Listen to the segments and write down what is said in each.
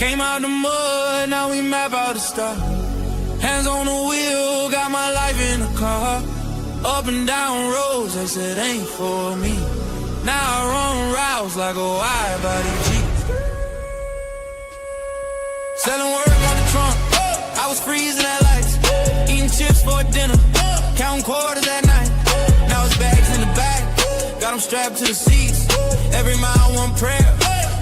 Came out the mud, now we map out the stars. Hands on the wheel, got my life in the car. Up and down roads, I said ain't for me. Now I run routes like a wide body Jeep. Selling work on the trunk, I was freezing at lights. Eating chips for dinner, counting quarters at night. Now it's bags in the back, got them strapped to the seats. Every mile one prayer,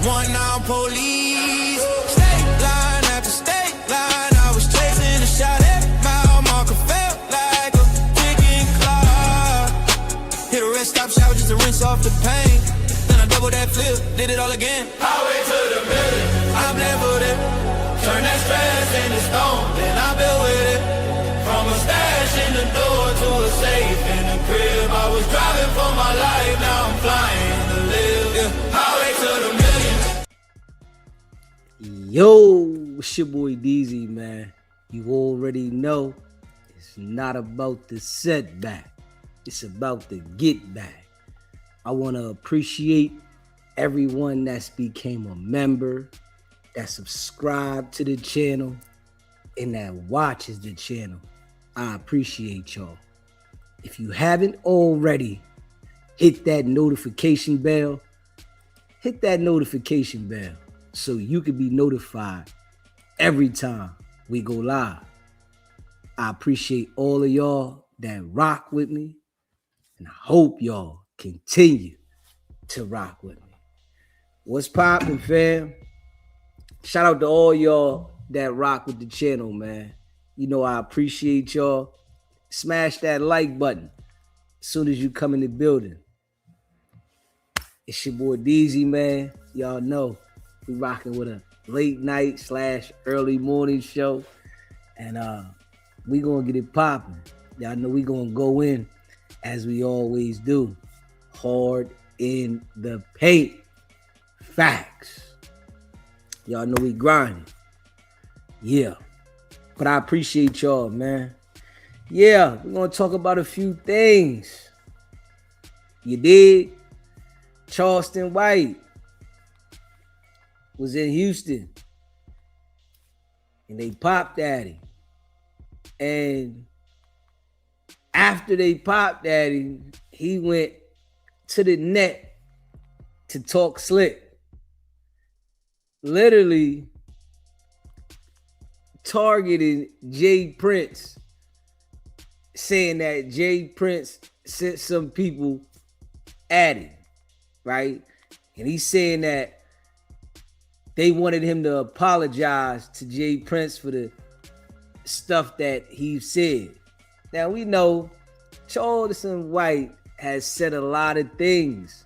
one now police. State line after state line, I was chasing a shot. Every mile marker felt like a kicking clock. Hit a rest stop shower just to rinse off the pain. Then I double that flip, did it all again. Highway to the million, I'm there for it. Turn that stress into stone, then I built with it. From a stash in the door to a safe in the crib. I was driving for my life, now I'm flying to live. Yeah. Highway to the million. Yo, it's your boy DZ, man. You already know it's not about the setback. It's about the get back. I want to appreciate everyone that's became a member, that subscribe to the channel, and that watches the channel. I appreciate y'all. If you haven't already, hit that notification bell. Hit that notification bell so you can be notified every time we go live. I appreciate all of y'all that rock with me, and I hope y'all continue to rock with me. What's poppin', fam? Shout out to all y'all that rock with the channel, man. You know I appreciate y'all. Smash that like button as soon as you come in the building. It's your boy DZ, man. Y'all know we rocking with a late night / early morning show. And we gonna get it popping. Y'all know we gonna go in as we always do. Hard in the paint. Facts. Y'all know we grinding. Yeah. But I appreciate y'all, man. Yeah, we're going to talk about a few things. You did? Charleston White was in Houston. And they popped at him. And after they popped at him, he went to the net to talk slick. Literally targeting Jay Prince, saying that Jay Prince sent some people at him, right? And he's saying that they wanted him to apologize to Jay Prince for the stuff that he said. Now we know Charleston White has said a lot of things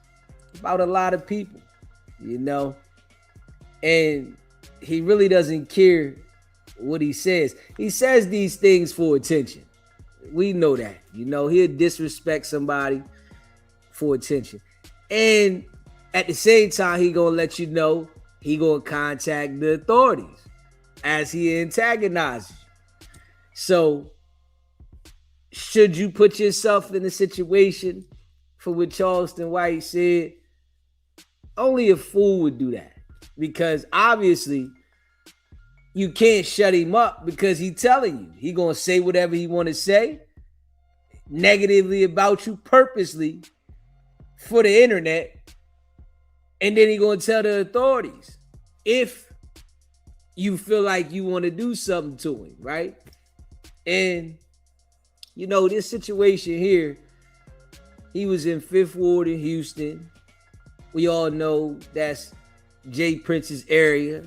about a lot of people, you know? And he really doesn't care what he says. He says these things for attention. We know that. You know, he'll disrespect somebody for attention. And at the same time, he gonna let you know he gonna contact the authorities as he antagonizes you. So, should you put yourself in a situation for what Charleston White said? Only a fool would do that. Because obviously you can't shut him up because he's telling you. He gonna say whatever he want to say negatively about you purposely for the internet. And then he gonna tell the authorities if you feel like you want to do something to him, right? And you know, this situation here, he was in 5th Ward in Houston. We all know that's Jay Prince's area,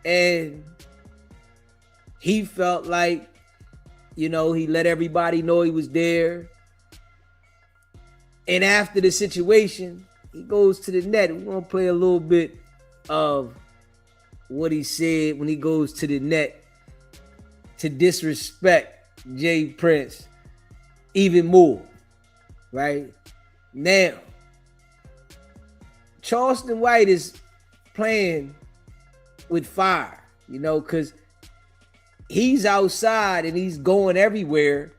and he felt like, you know, he let everybody know he was there. And after the situation, he goes to the net. We're gonna play a little bit of what he said when he goes to the net to disrespect Jay Prince even more, right? Now, Charleston White is playing with fire, you know, because he's outside and he's going everywhere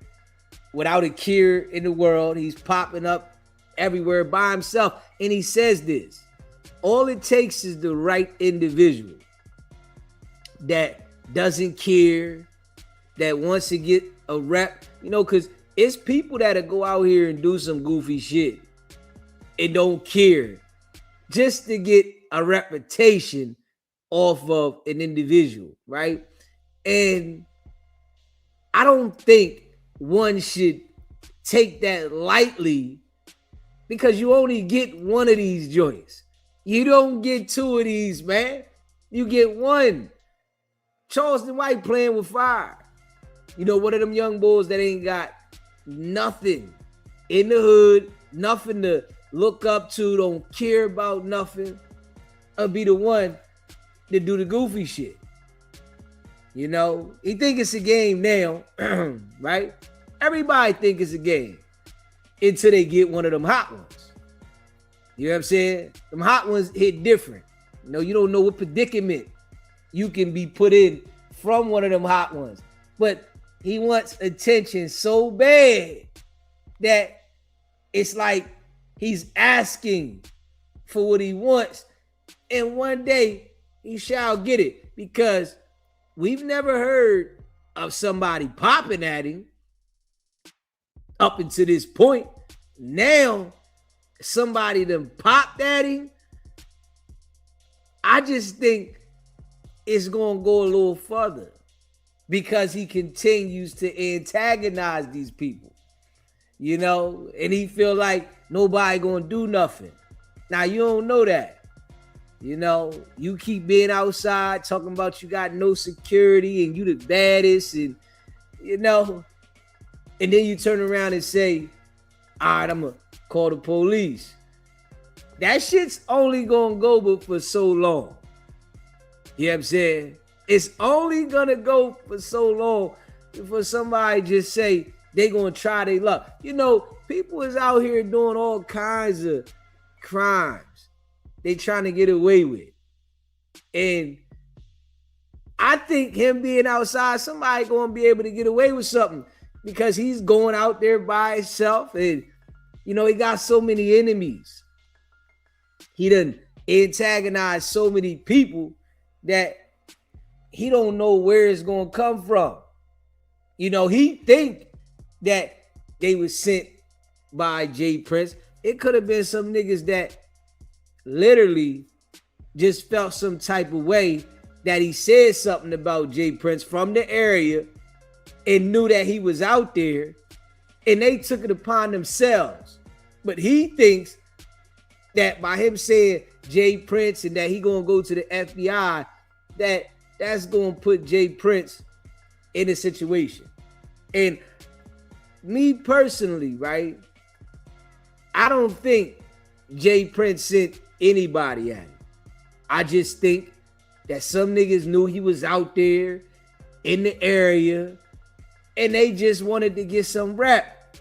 without a care in the world. He's popping up everywhere by himself. And he says this: all it takes is the right individual that doesn't care, that wants to get a rep, you know, because it's people that'll go out here and do some goofy shit and don't care just to get a reputation off of an individual, right? And I don't think one should take that lightly, because you only get one of these joints. You don't get two of these, man. You get one. Charleston White playing with fire. You know, one of them young bulls that ain't got nothing in the hood, nothing to look up to, don't care about nothing. I'll be the one to do the goofy shit. You know, he think it's a game now, right? Everybody think it's a game until they get one of them hot ones. You know what I'm saying? Them hot ones hit different. You know, you don't know what predicament you can be put in from one of them hot ones. But he wants attention so bad that it's like he's asking for what he wants. And one day he shall get it, because we've never heard of somebody popping at him up until this point. Now, somebody done popped at him. I just think it's going to go a little further, because he continues to antagonize these people, you know, and he feel like nobody going to do nothing. Now, you don't know that. You know, you keep being outside talking about you got no security and you the baddest, and, you know, and then you turn around and say, all right, I'm going to call the police. That shit's only going to go but for so long. You know what I'm saying? It's only going to go for so long before somebody just say they going to try their luck. You know, people is out here doing all kinds of crimes they trying to get away with. And I think him being outside, somebody going to be able to get away with something, because he's going out there by himself, and, you know, he got so many enemies. He done antagonized so many people that he don't know where it's going to come from. You know, he think that they was sent by Jay Prince. It could have been some niggas that literally just felt some type of way that he said something about Jay Prince from the area and knew that he was out there, and they took it upon themselves. But he thinks that by him saying Jay Prince and that he gonna go to the FBI, that's gonna put Jay Prince in a situation. And me personally, right, I don't think Jay Prince sent anybody at him. I just think that some niggas knew he was out there in the area and they just wanted to get some rap.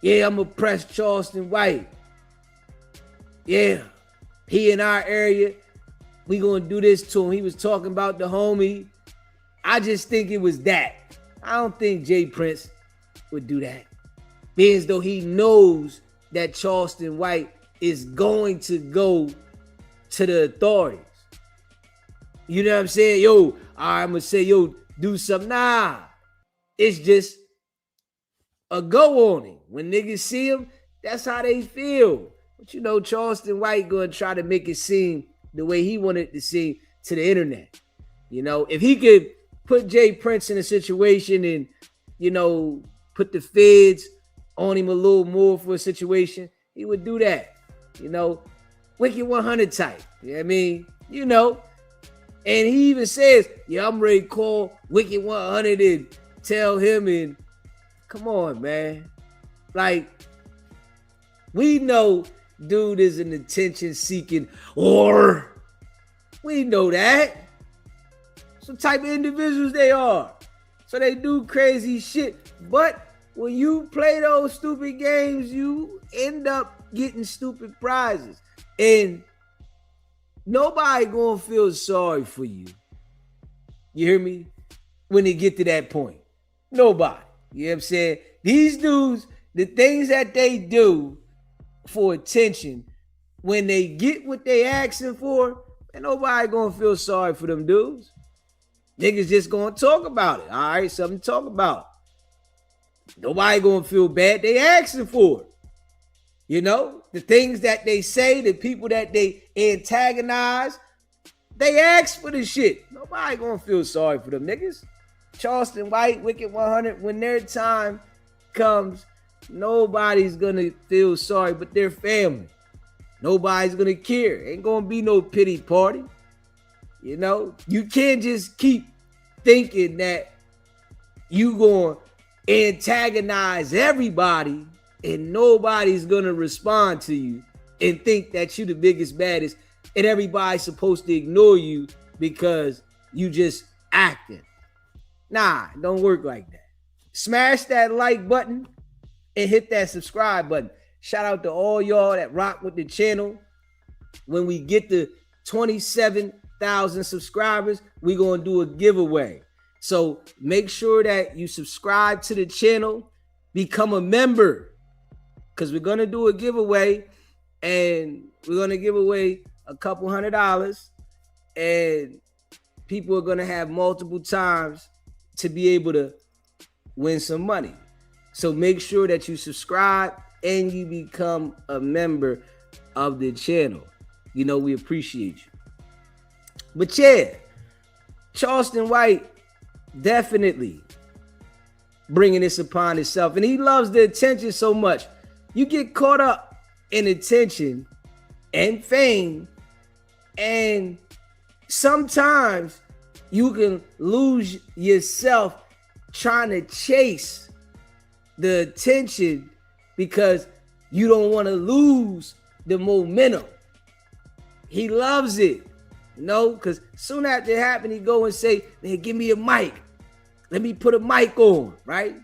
Yeah, I'm gonna press Charleston White. Yeah, he in our area, we gonna do this to him. He was talking about the homie. I just think it was that. I don't think Jay Prince would do that, being as though he knows that Charleston White is going to go to the authorities. You know what I'm saying? Yo, I'm gonna say, yo, do something. Nah, it's just a go on him. When niggas see him, that's how they feel. But you know, Charleston White gonna try to make it seem the way he wanted to seem to the internet. You know, if he could put Jay Prince in a situation and, you know, put the feds on him a little more for a situation, he would do that. You know, Wicked100 type. You know what I mean? You know. And he even says, yeah, I'm ready to call Wicked100 and tell him, and come on, man. Like, we know dude is an attention seeking, or we know that. Some type of individuals they are. So they do crazy shit. But when you play those stupid games, you end up getting stupid prizes. And nobody gonna feel sorry for you. You hear me? When they get to that point. Nobody. You know what I'm saying? These dudes, the things that they do for attention, when they get what they asking for, and nobody gonna feel sorry for them dudes. Niggas just gonna talk about it. All right, something to talk about. Nobody gonna feel bad. They asking for it. You know, the things that they say, the people that they antagonize, they ask for the shit. Nobody gonna feel sorry for them niggas. Charleston White, Wicked100, when their time comes, nobody's gonna feel sorry but their family. Nobody's gonna care. Ain't gonna be no pity party. You know, you can't just keep thinking that you gonna antagonize everybody and nobody's gonna respond to you and think that you the biggest baddest and everybody's supposed to ignore you because you just acting. Nah, don't work like that. Smash that like button and hit that subscribe button. Shout out to all y'all that rock with the channel. When we get to 27,000 subscribers, we're going to do a giveaway. So make sure that you subscribe to the channel, become a member, because we're going to do a giveaway and we're going to give away a couple $100 and people are going to have multiple times to be able to win some money. So make sure that you subscribe and you become a member of the channel. You know, we appreciate you. But yeah, Charleston White definitely bringing this upon himself. And he loves the attention so much. You get caught up in attention and fame, and sometimes you can lose yourself trying to chase the attention because you don't want to lose the momentum. He loves it, you know, because soon after it happened, he go and say, man, give me a mic. Let me put a mic on, right?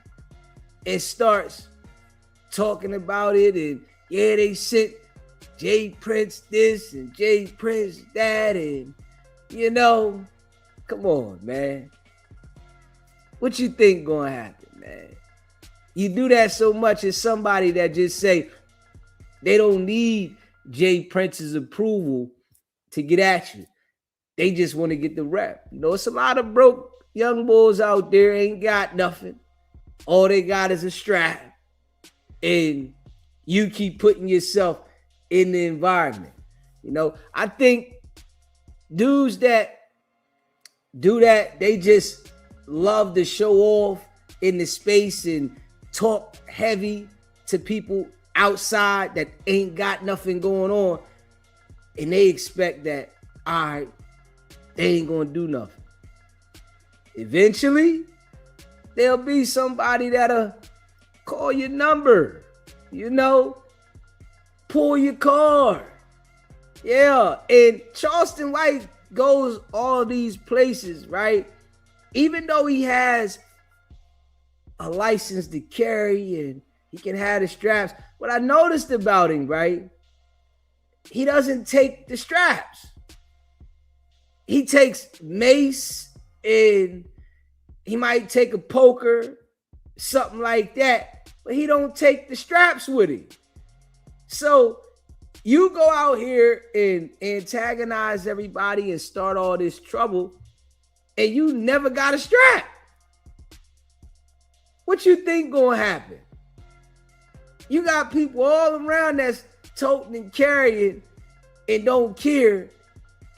And starts talking about it. And yeah, they sent Jay Prince this and Jay Prince that. And, you know, come on, man. What you think gonna happen, man? You do that so much as somebody that just say they don't need Jay Prince's approval to get at you. They just want to get the rep. You know, it's a lot of broke young boys out there ain't got nothing. All they got is a strap. And you keep putting yourself in the environment. You know, I think dudes that do that, they just love to show off in the space and talk heavy to people outside that ain't got nothing going on. And they expect that, all right, they ain't gonna do nothing. Eventually, there'll be somebody that'll call your number, you know, pull your card. Yeah, and Charleston White goes all these places, right? Even though he has a license to carry and he can have the straps, what I noticed about him, right? He doesn't take the straps. He takes mace and he might take a poker, something like that, but he don't take the straps with him. So you go out here and antagonize everybody and start all this trouble, and you never got a strap. What you think gonna happen? You got people all around that's toting and carrying and don't care,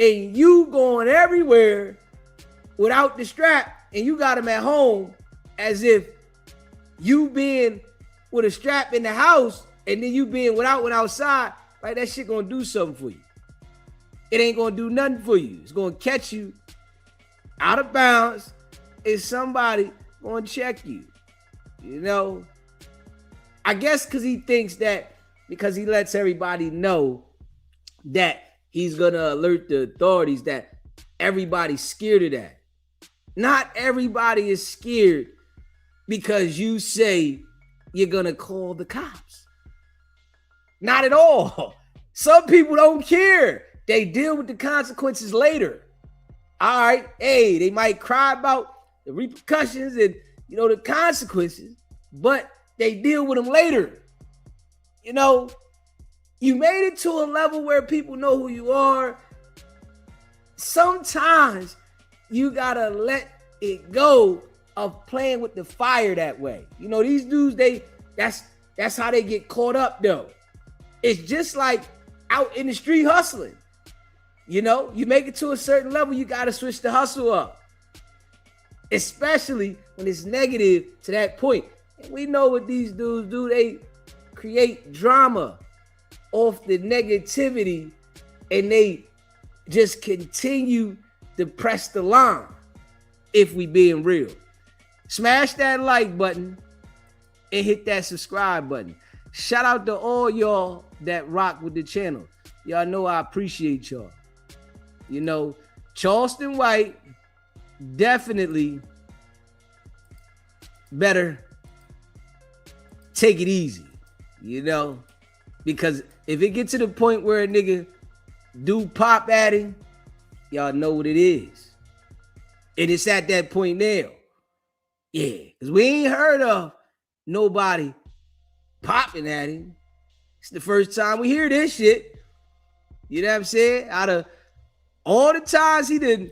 and you going everywhere without the strap, and you got them at home as if you being with a strap in the house and then you being without one outside. Like, that shit gonna do something for you. It ain't gonna do nothing for you. It's gonna catch you out of bounds and somebody gonna check you. You know, I guess because he thinks that because he lets everybody know that he's gonna alert the authorities, that everybody's scared of that. Not everybody is scared because you say you're gonna call the cops. Not at all. Some people don't care. They deal with the consequences later. All right, hey, they might cry about the repercussions and, you know, the consequences, but they deal with them later. You know, you made it to a level where people know who you are. Sometimes you gotta let it go of playing with the fire that way. You know, these dudes, that's how they get caught up though. It's just like out in the street hustling. You know, you make it to a certain level, you gotta switch the hustle up. Especially when it's negative to that point. And we know what these dudes do. They create drama off the negativity and they just continue to press the line if we being real. Smash that like button and hit that subscribe button. Shout out to all y'all that rock with the channel. Y'all know I appreciate y'all. You know, Charleston White definitely better take it easy, you know, because if it get to the point where a nigga do pop at him, y'all know what it is. And it's at that point now. Yeah, because we ain't heard of nobody popping at him. It's the first time we hear this shit. You know what I'm saying? Out of all the times he done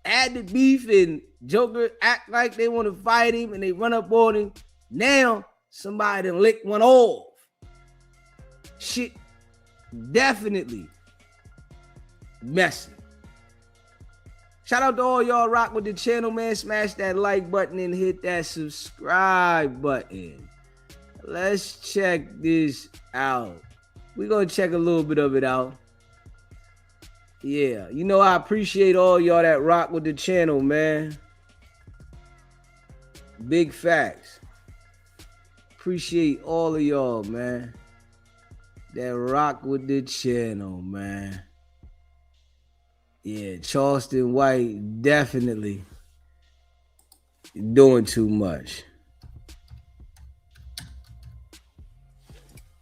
had the beef and Joker act like they want to fight him and they run up on him. Now somebody done licked one off. Shit definitely messy. Shout out to all y'all rock with the channel, man. Smash that like button and hit that subscribe button. Let's check this out. We're going to check a little bit of it out. Yeah, you know I appreciate all y'all that rock with the channel, man. Big facts. Appreciate all of y'all, man, that rock with the channel, man. Yeah, Charleston White definitely doing too much.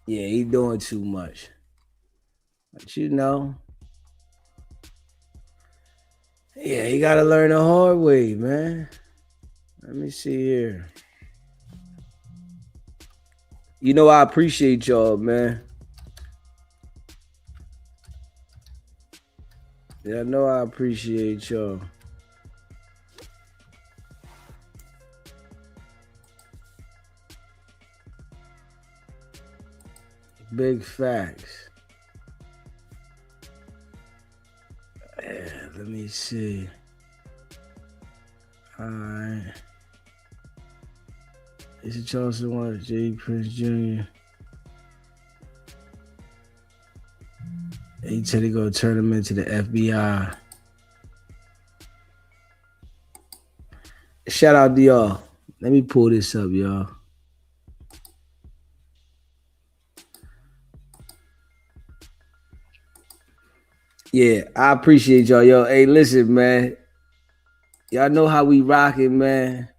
Yeah, he doing too much. But you know, yeah, he got to learn the hard way, man. Let me see here. You know, I appreciate y'all, man. Yeah, I know I appreciate y'all. Big facts. Yeah, let me see. All right. Is it Charleston White, J. Prince Jr.? He said he gonna turn him into the FBI. Shout out to y'all. Let me pull this up, y'all. Yeah, I appreciate y'all. Yo, hey, listen, man. Y'all know how we rocking, man.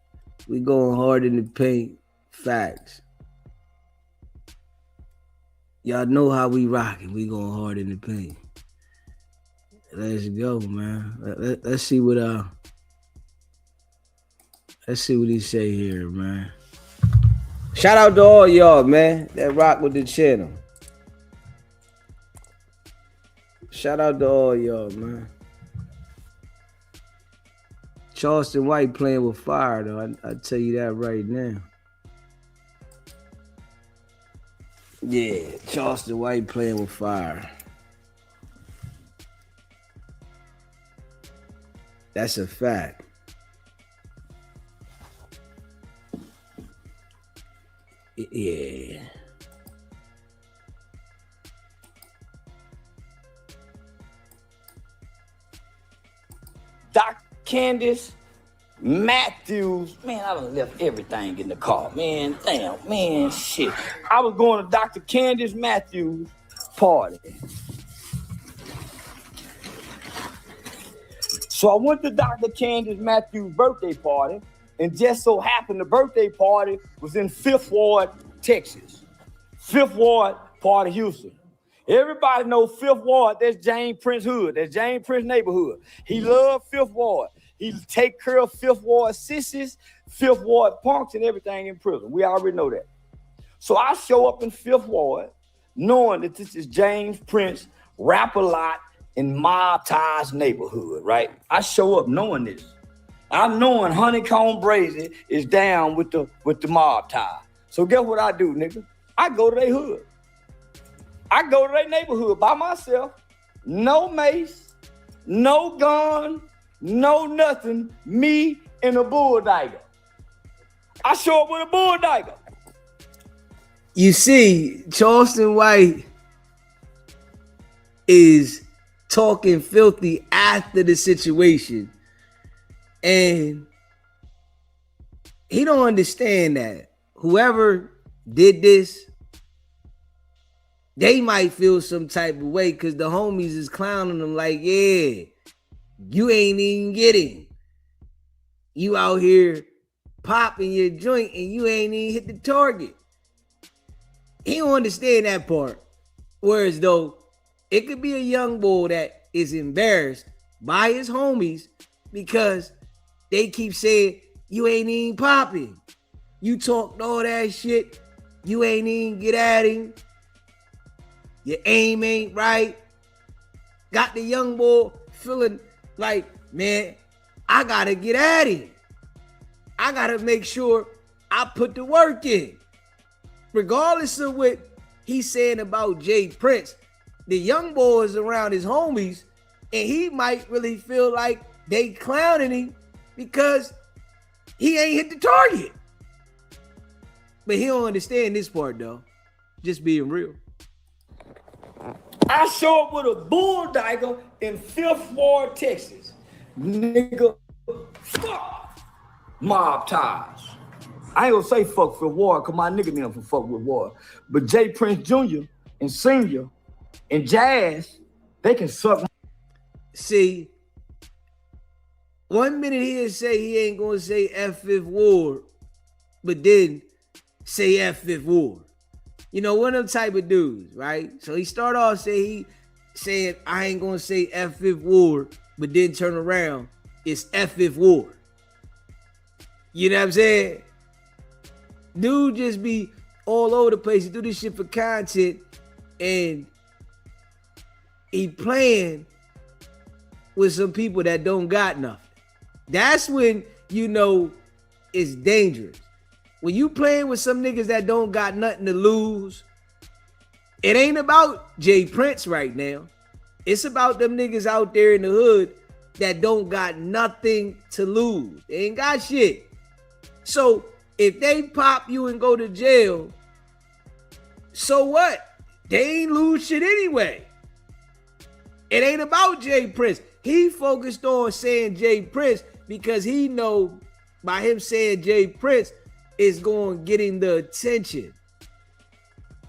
We going hard in the paint. Facts. Y'all know how we rocking. We going hard in the paint. Let's go, man. Let's see what he say here, man. Shout out to all y'all, man, that rock with the channel. Shout out to all y'all, man. Charleston White playing with fire, though. I tell you that right now. Yeah, Charleston White playing with fire. That's a fact. Yeah. Dr. Candace Matthews, man, I done left everything in the car, man. Damn, man, shit. I was going to Dr. Candace Matthews' party. So I went to Dr. Candace Matthews' birthday party, and just so happened the birthday party was in 5th Ward, Texas. 5th Ward, part of Houston. Everybody knows 5th Ward, that's James Prince Hood. That's James Prince neighborhood. He loved 5th Ward. He take care of 5th Ward sissies, 5th Ward punks, and everything in prison. We already know that. So I show up in 5th Ward knowing that this is James Prince Rap-A-Lot in Mob Ties neighborhood, right? I show up knowing this. I knowing Honeycomb Brazy is down with the mob tie. So guess what I do, nigga? I go to their hood. I go to their neighborhood by myself. No mace, no gun, no nothing. Me and a bull dagger. I show up with a bull dagger. You see, Charleston White is talking filthy after the situation, and he don't understand that whoever did this, they might feel some type of way because the homies is clowning them like, yeah, you ain't even getting. You out here popping your joint and you ain't even hit the target. He don't understand that part. Whereas though, it could be a young boy that is embarrassed by his homies because they keep saying, you ain't even popping. You talked all that shit. You ain't even get at him. Your aim ain't right. Got the young boy feeling like, man, I gotta get at him. I gotta make sure I put the work in. Regardless of what he's saying about Jay Prince, the young boy is around his homies, and he might really feel like they clowning him because he ain't hit the target. But he don't understand this part though. Just being real. I show up with a bull dagger in 5th Ward, Texas. Nigga, fuck mob ties. I ain't gonna say fuck for Ward, cause my nigga never fuck with Ward. But Jay Prince Jr. and Senior and Jazz, they can suck. See, 1 minute he'll say he ain't gonna say F 5th Ward, but then say F 5th Ward. You know, one of them type of dudes, right? So he start off saying I ain't gonna say F 5th Ward, but then turn around, it's F 5th Ward. You know what I'm saying? Dude just be all over the place. He do this shit for content, and he playing with some people that don't got nothing. That's when you know it's dangerous. When you playing with some niggas that don't got nothing to lose, it ain't about Jay Prince right now. It's about them niggas out there in the hood that don't got nothing to lose. They ain't got shit. So if they pop you and go to jail, so what? They ain't lose shit anyway. It ain't about Jay Prince. He focused on saying Jay Prince because he know by him saying Jay Prince is going to get him the attention.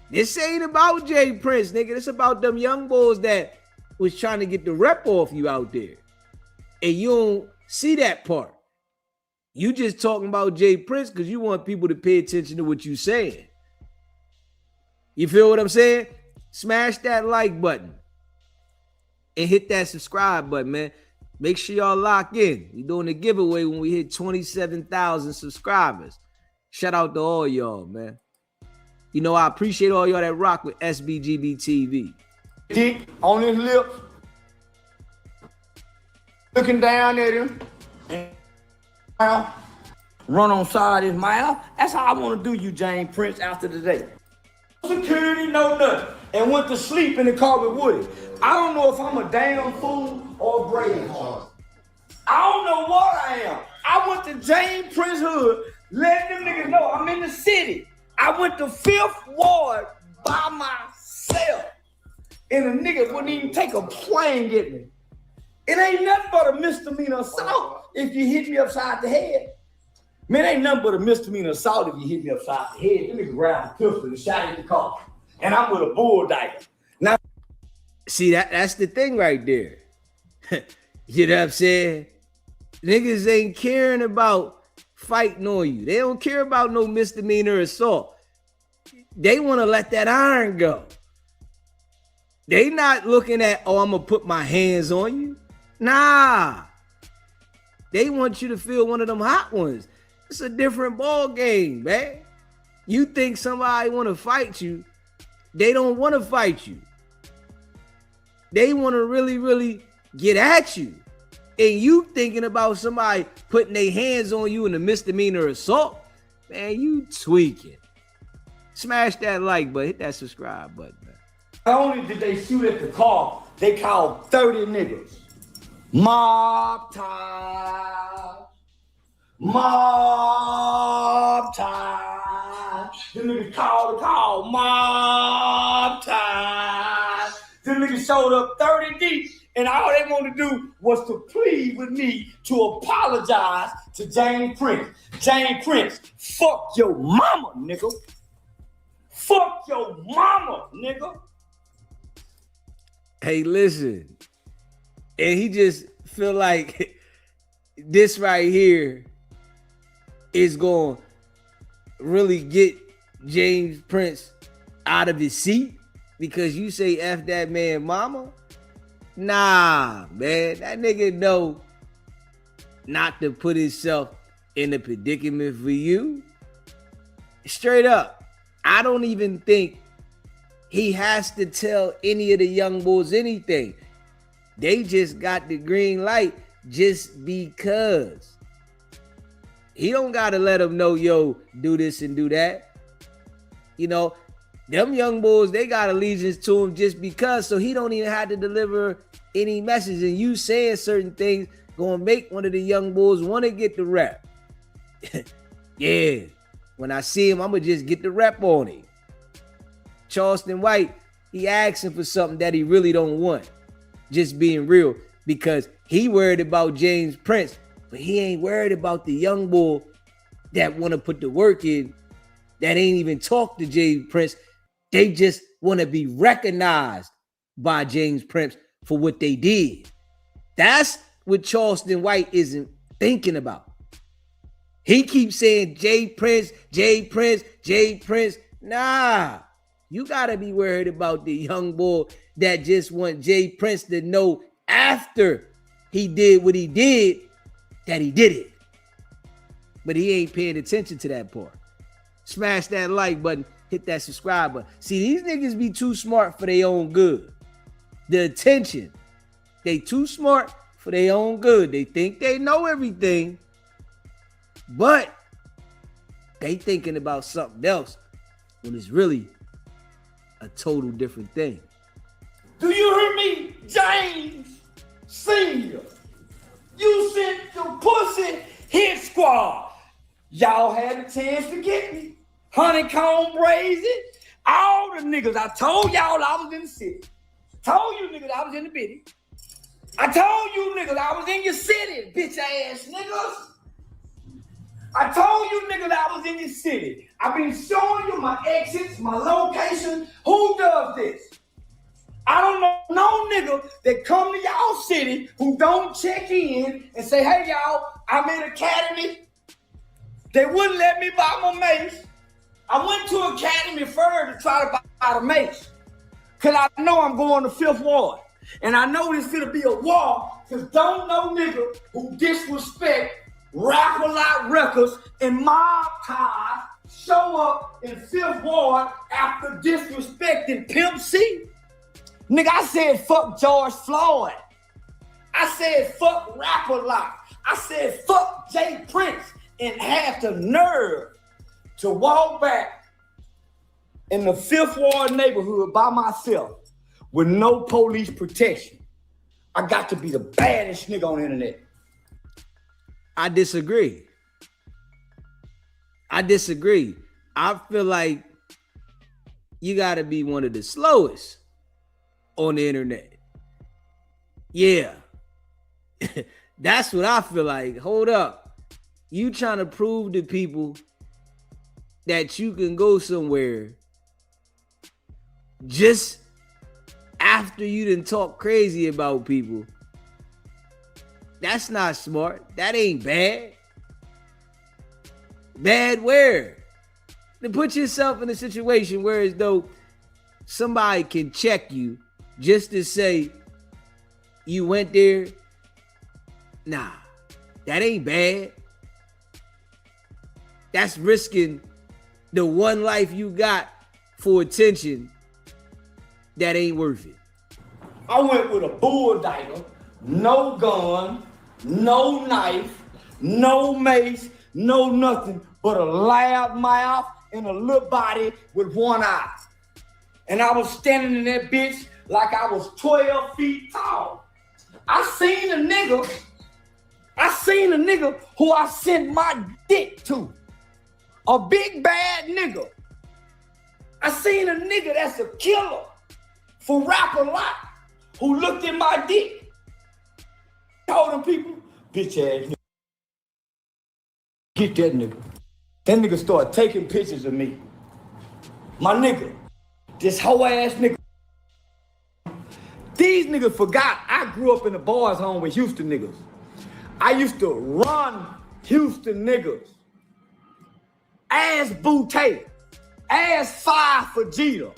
This ain't about Jay Prince, nigga. This about them young boys that was trying to get the rep off you out there. And you don't see that part. You just talking about Jay Prince because you want people to pay attention to what you saying. You feel what I'm saying? Smash that like button and hit that subscribe button, man. Make sure y'all lock in. We're doing a giveaway when we hit 27,000 subscribers. Shout out to all y'all, man. You know, I appreciate all y'all that rock with SBGB TV. Dick on his lips, looking down at him, and run on side his mouth. That's how I want to do you, James Prince, after the day. Security, no nothing. And went to sleep in the car with Woody. I don't know if I'm a damn fool or a brave heart. I don't know what I am. I went to James Prince hood, letting them niggas know I'm in the city. I went to 5th Ward by myself. And a nigga wouldn't even take a plane get me. It ain't nothing but a misdemeanor assault if you hit me upside the head. Man, ain't nothing but a misdemeanor assault if you hit me upside the head. You nigga grabbed a pistol and shot at the car. And I'm with a bull dagger. Now, see, that's the thing right there. You know what I'm saying? Niggas ain't caring about fighting on you. They don't care about no misdemeanor assault. They want to let that iron go. They not looking at, oh, I'm going to put my hands on you. Nah. They want you to feel one of them hot ones. It's a different ball game, man. You think somebody want to fight you. They don't want to fight you. They want to really, really get at you. and you thinking about somebody putting their hands on you in a misdemeanor assault, man, you tweaking. Smash that like button, hit that subscribe button, man. Not only did they shoot at the car, they called 30 niggas. Mob time. Mob time. The niggas called the call. Mob time. The niggas showed up 30 deep, and all they wanted to do was to plead with me to apologize to James Prince. James Prince, fuck your mama, nigga. Fuck your mama, nigga. Hey, listen. And he just feel like this right here is going to really get James Prince out of his seat because you say F that man mama? Nah, man. That nigga know not to put himself in a predicament for you. Straight up. I don't even think he has to tell any of the young boys anything. They just got the green light just because. He don't got to let them know, yo, do this and do that. You know, them young boys, they got allegiance to him just because, so he don't even have to deliver any message. And you saying certain things gonna make one of the young boys want to get the rep. Yeah. When I see him, I'm going to just get the rep on him. Charleston White, he asking for something that he really don't want. Just being real. Because he worried about James Prince, but he ain't worried about the young boy that want to put the work in, that ain't even talk to James Prince. They just want to be recognized by James Prince for what they did. That's what Charleston White isn't thinking about. He keeps saying Jay Prince, Jay Prince, Jay Prince. Nah, you got to be worried about the young boy that just want Jay Prince to know after he did what he did, that he did it. But he ain't paying attention to that part. Smash that like button, hit that subscribe button. See, these niggas be too smart for their own good. The attention, they too smart for their own good. They think they know everything. But they thinking about something else when it's really a total different thing. Do you hear me, James Senior? You sent the pussy hit squad. Y'all had a chance to get me. Honeycomb Brazy. All the niggas. I told y'all I was in the city. Told you niggas I was in the bitty. I told you niggas I was in your city, bitch ass niggas. I told you niggas I was in your city. I've been showing you my exits, my location. Who does this? I don't know no nigga that come to y'all city who don't check in and say, hey y'all, I'm in Academy. They wouldn't let me buy my mace. I went to Academy first to try to buy the mace. Cause I know I'm going to 5th Ward. And I know there's gonna be a war, cause don't know nigga who disrespect Rap-A-Lot Records and Mob Time show up in 5th Ward after disrespecting Pimp C. Nigga, I said fuck George Floyd. I said fuck Rap-A-Lot. I said fuck Jay Prince and had the nerve to walk back in the 5th Ward neighborhood by myself with no police protection. I got to be the baddest nigga on the internet. I disagree. I feel like you got to be one of the slowest on the internet. Yeah. That's what I feel like. Hold up. You trying to prove to people that you can go somewhere just after you done talk crazy about people. That's not smart. That ain't bad. Bad where? To put yourself in a situation where as though somebody can check you just to say you went there. Nah, that ain't bad. That's risking the one life you got for attention that ain't worth it. I went with a bull diver, no gun, no knife, no mace, no nothing, but a loud mouth and a little body with one eye. And I was standing in that bitch like I was 12 feet tall. I seen a nigga who I sent my dick to. A big bad nigga. I seen a nigga that's a killer for rap a lot who looked at my dick. Told them people, bitch ass nigga. Get that nigga. That nigga started taking pictures of me. My nigga, this whole ass nigga. These niggas forgot I grew up in a boys' home with Houston niggas. I used to run Houston niggas. Ass Boutte, ass Five for Jeter,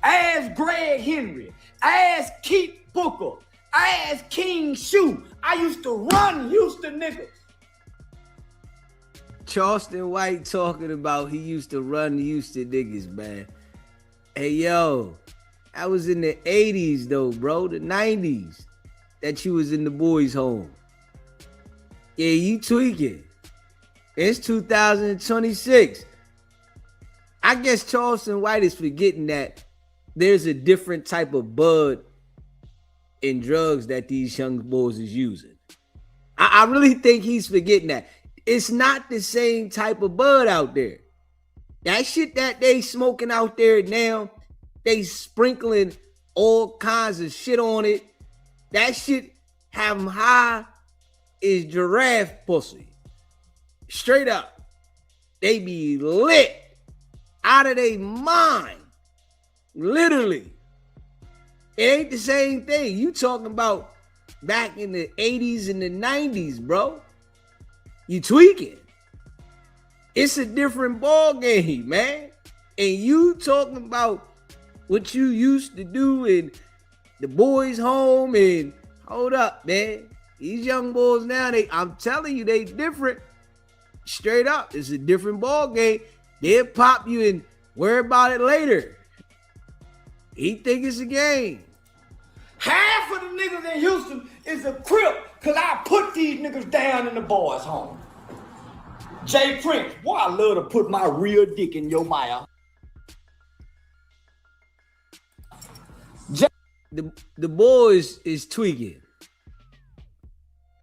ass Greg Henry, ass Keith Booker, ass King Shoe. I used to run Houston niggas. Charleston White talking about he used to run Houston niggas, man. Hey, yo, that was in the 80s, though, bro, the 90s that you was in the boys' home. Yeah, you tweaking. It's 2026. I guess Charleston White is forgetting that there's a different type of bud and drugs that these young boys is using. I really think he's forgetting that. It's not the same type of bud out there. That shit that they smoking out there now, they sprinkling all kinds of shit on it. That shit have them high as giraffe pussy. Straight up. They be lit out of their mind. Literally. It ain't the same thing. You talking about back in the 80s and the 90s, bro. You tweaking. It's a different ball game, man. And you talking about what you used to do in the boys' home and hold up, man. These young boys now, I'm telling you, they different. Straight up, it's a different ball game. They'll pop you and worry about it later. He think it's a game. Half of the niggas in Houston is a crip because I put these niggas down in the boys' home. Jay Prince, boy, I love to put my real dick in your mouth. The boys is tweaking.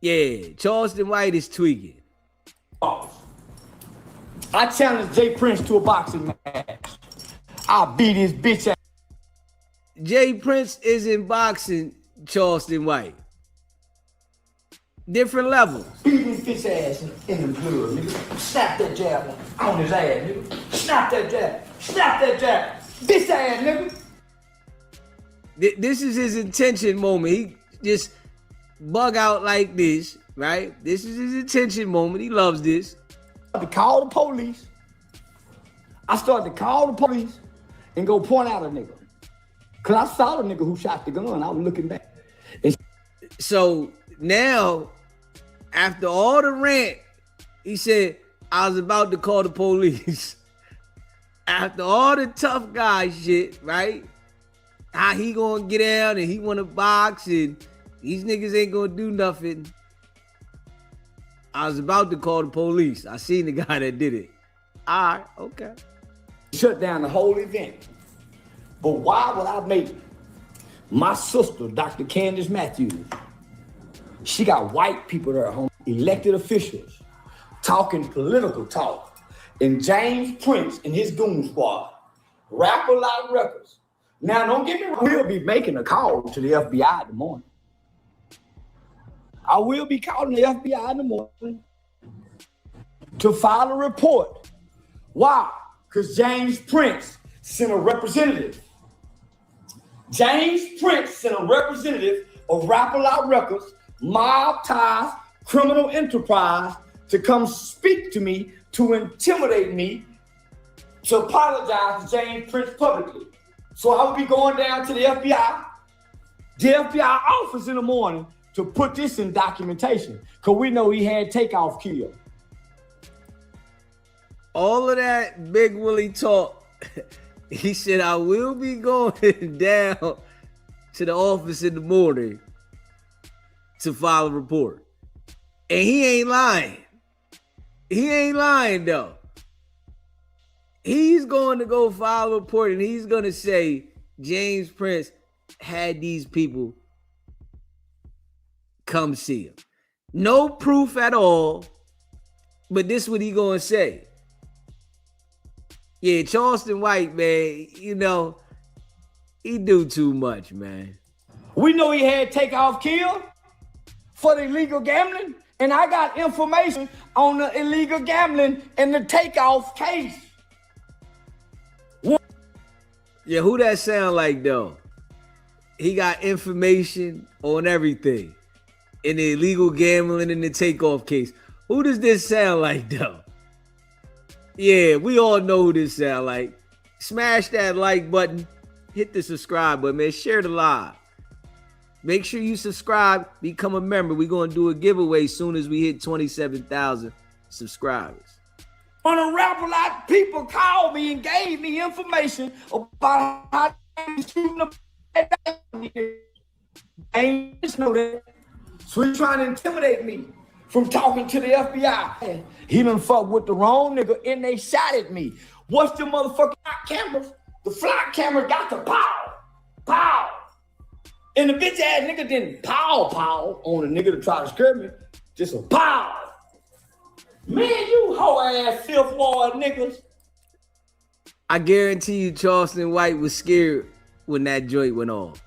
Yeah, Charleston White is tweaking. I challenge Jay Prince to a boxing match. I'll beat his bitch ass. Jay Prince isn't boxing Charleston White. Different levels. Beat his bitch ass in the blood, nigga. Snap that jab on his ass, nigga. Snap that jab. Snap that jab. Bitch ass, nigga. This is his intention moment. He just bug out like this, right? This is his intention moment. He loves this. I started to call the police. I started to call the police and go point out a nigga. Because I saw the nigga who shot the gun. I was looking back. So now, after all the rant, he said, I was about to call the police. After all the tough guy shit, right? How he gonna get out and he wanna box and these niggas ain't gonna do nothing. I was about to call the police. I seen the guy that did it. All right, okay. Shut down the whole event. But why would I make my sister, Dr. Candace Matthews, she got white people there at home, elected officials, talking political talk, and James Prince and his goon squad, Rap A Lot Records. Now, don't get me wrong, we'll be making a call to the FBI in the morning. I will be calling the FBI in the morning to file a report. Why? Because James Prince sent a representative. James Prince sent a representative of Rap A Lot Records, Mob Ties, Criminal Enterprise to come speak to me, to intimidate me, to apologize to James Prince publicly. So I will be going down to the FBI office in the morning to put this in documentation, because we know he had Takeoff killed. All of that Big Willie talk, he said, I will be going down to the office in the morning to file a report. And he ain't lying. He ain't lying, though. He's going to go file a report and he's going to say James Prince had these people come see him. No proof at all, but this is what he going to say. Yeah, Charleston White, man, you know, he do too much, man. We know he had takeoff kill for the illegal gambling, and I got information on the illegal gambling and the takeoff case. Yeah, who that sound like, though? He got information on everything in the illegal gambling and the takeoff case. Who does this sound like, though? Yeah, we all know who this sound like. Smash that like button. Hit the subscribe button, man. Share the live. Make sure you subscribe. Become a member. We're going to do a giveaway soon as we hit 27,000 subscribers. On a rapper, like people called me and gave me information about how they shooting up. They ain't just know that. So he's trying to intimidate me from talking to the FBI. He done fucked with the wrong nigga and they shot at me. What's the motherfucking cameras? The flight camera got the pow, pow. And the bitch ass nigga didn't pow on the nigga to try to scare me. Just a pow. Man, you hoe ass fifth ward niggas. I guarantee you Charleston White was scared when that joint went off.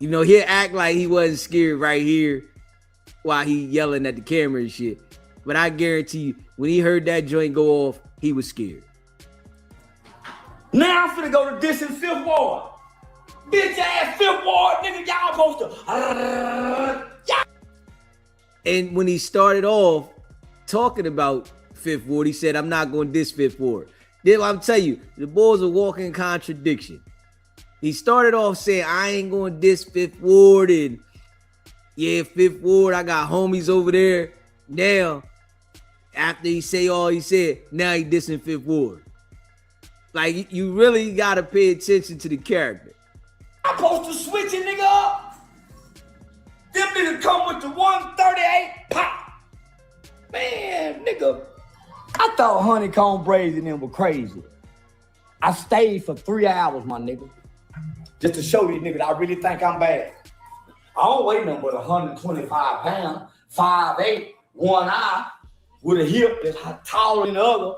You know, he'll act like he wasn't scared right here while he yelling at the camera and shit. But I guarantee you, when he heard that joint go off, he was scared. Now I'm finna go to this in fifth ward. Bitch ass fifth ward, nigga, y'all supposed to. And when he started off talking about fifth ward, he said, I'm not going to diss fifth ward. Then I'm telling you, the boy's a walking contradiction. He started off saying, I ain't going to diss fifth ward. And yeah, fifth ward, I got homies over there. Now, after he say all he said, now he dissing fifth ward. Like, you really got to pay attention to the character. I'm supposed to switch a nigga up. Them niggas come with the 138 pop. Man, nigga, I thought honeycomb braids in them were crazy. I stayed for 3 hours, my nigga, just to show these niggas I really think I'm bad. I don't weigh nothing but 125 pounds, 5'8", one eye, with a hip that's taller than the other.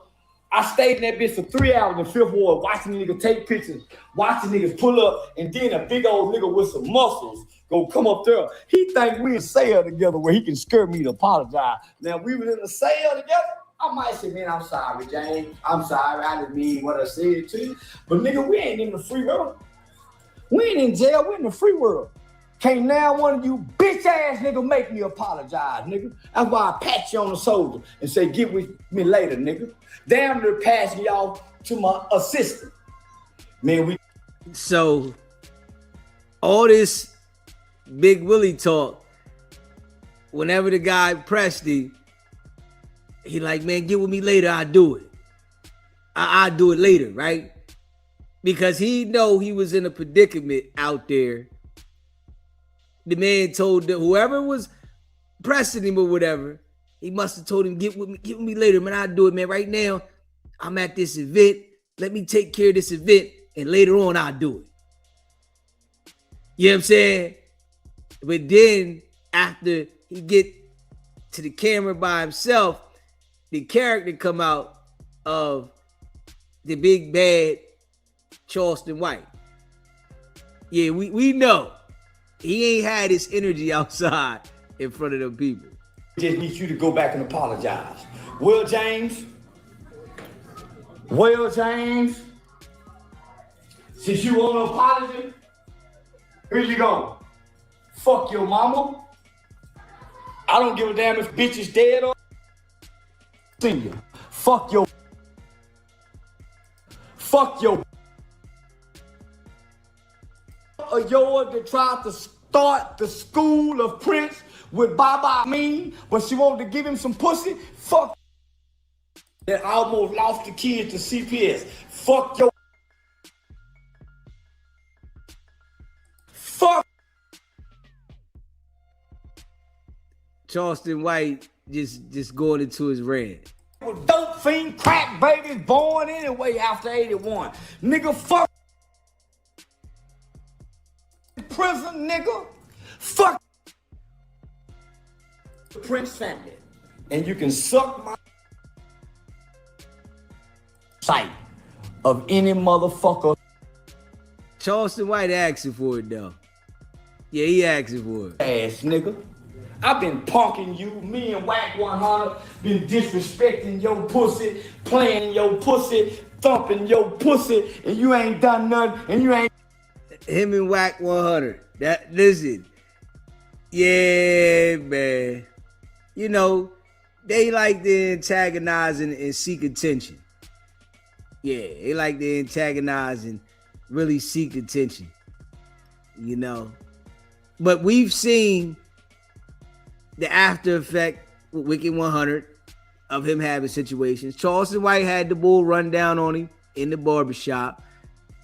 I stayed in that bitch for 3 hours in fifth ward, watching niggas take pictures, watching niggas pull up, and then a big old nigga with some muscles go come up there. He think we in cell together where he can scare me to apologize. Now, we was in a cell together, I might say, man, I'm sorry, James. I'm sorry, I didn't mean what I said to you. But nigga, we ain't in the free world. We ain't in jail, we in the free world. Can't now one of you bitch ass nigga make me apologize, nigga. That's why I pat you on the shoulder and say, get with me later, nigga. Damn near passing y'all to my assistant. Man, So, all this Big Willie talk, whenever the guy pressed him, he like, man, get with me later, I'll do it. I'll do it later, right? Because he know he was in a predicament out there. The man told whoever was pressing him or whatever, he must have told him, get with me later, man, I'll do it, man. Right now, I'm at this event. Let me take care of this event, and later on, I'll do it. You know what I'm saying? But then, after he get to the camera by himself, the character come out of the big bad Charleston White. Yeah, we know. He ain't had his energy outside in front of them people. Just need you to go back and apologize. Well, James, since you want an apology, here you go. Fuck your mama. I don't give a damn if bitch is dead or senior. Fuck your yours that tried to start the school of Prince with Baba Mean, but she wanted to give him some pussy. Fuck that almost lost the kids to CPS. Fuck your Charleston White just going into his rant. Dope fiend, crack babies born anyway after 81. Nigga, fuck prison, nigga. Fuck Prince family. And you can suck my sight of any motherfucker. Charleston White asking for it though. Yeah, he asking for it. Ass nigga. I've been punking you. Me and Wicked100 been disrespecting your pussy, playing your pussy, thumping your pussy, and you ain't done nothing, and you ain't. Him and Wicked100. That listen. Yeah, man. You know, they like to antagonize and seek attention. Yeah, they like to antagonize and really seek attention. You know. But we've seen the after effect with Wicked100 of him having situations. Charleston White had the bull run down on him in the barbershop.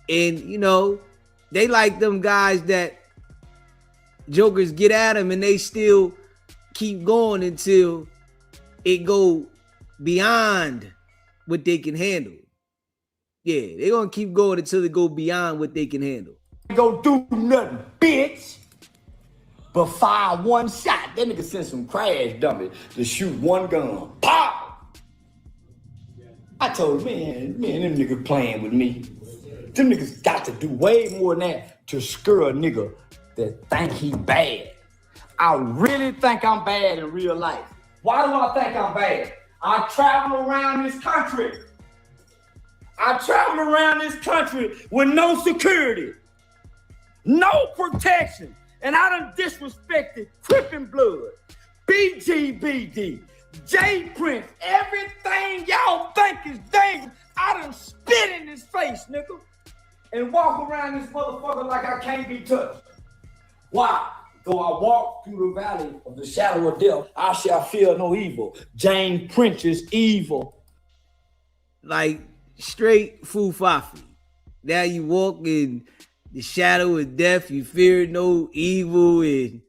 And, you know, they like them guys that jokers get at him and they still keep going until it go beyond what they can handle. Yeah, they're going to keep going until they go beyond what they can handle. Go do nothing, bitch. But fire one shot. That nigga sent some crash dummies to shoot one gun. Pop! I told him, man, them niggas playing with me. Them niggas got to do way more than that to scare a nigga that think he bad. I really think I'm bad in real life. Why do I think I'm bad? I travel around this country. I travel around this country with no security, no protection. And I done disrespected Crippin' Blood, BGBD, J Prince, everything y'all think is dangerous. I done spit in his face, nigga, and walk around this motherfucker like I can't be touched. Why? Though I walk through the valley of the shadow of death, I shall fear no evil. James Prince is evil. Like straight fufafi. Now you walk in the shadow of death, you fear no evil, and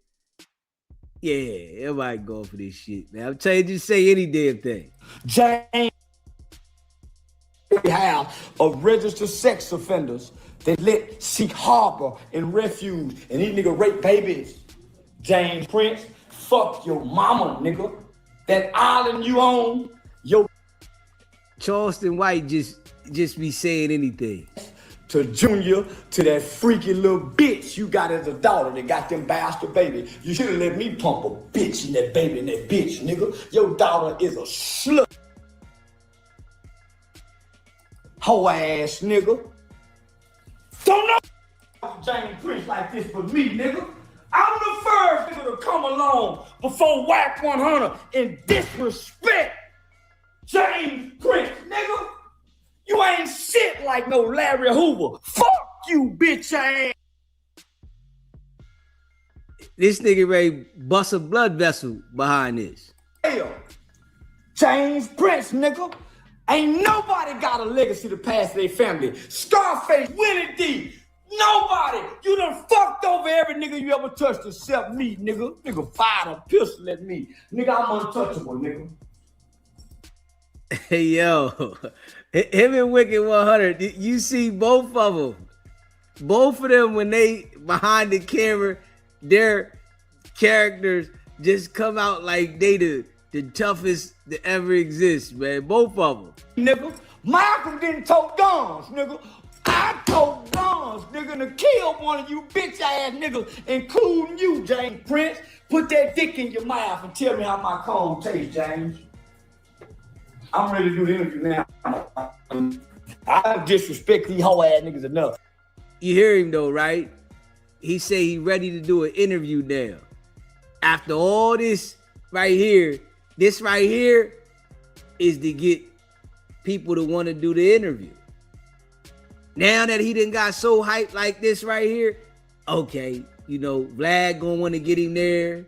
yeah, everybody going for this shit, man. I'm telling you, just say any damn thing. James have of registered sex offenders that let seek harbor and refuge, and these niggas rape babies. James Prince, fuck your mama, nigga. That island you own, your Charleston White just be saying anything. To Junior, to that freaky little bitch you got as a daughter that got them bastard baby. You should have let me pump a bitch in that baby and that bitch, nigga. Your daughter is a slut. Hoe ass nigga. Don't know James Prince like this but me, nigga. I'm the first nigga to come along before Wicked100 and disrespect James Prince, nigga. You ain't shit like no Larry Hoover. Fuck you, bitch ass. This nigga ready bust a blood vessel behind this. Hell, James Prince, nigga. Ain't nobody got a legacy to pass their family. Scarface, Willie D. Nobody. You done fucked over every nigga you ever touched except me, nigga. Nigga fired a pistol at me. Nigga, I'm untouchable, nigga. Hey, yo. Him and Wicked100, you see both of them. Both of them, when they behind the camera, their characters just come out like they the toughest that ever exist, man. Both of them. Nigga, Malcolm didn't tote guns, nigga. I tote guns, nigga, to kill one of you bitch ass niggas, including you, James Prince. Put that dick in your mouth and tell me how my comb tastes, James. I'm ready to do the interview now. I disrespect these hoe ass niggas enough. You hear him though, right? He say he ready to do an interview now. After all this right here, this right here is to get people to want to do the interview. Now that he done got so hyped like this right here, okay, you know, Vlad gonna want to get him there.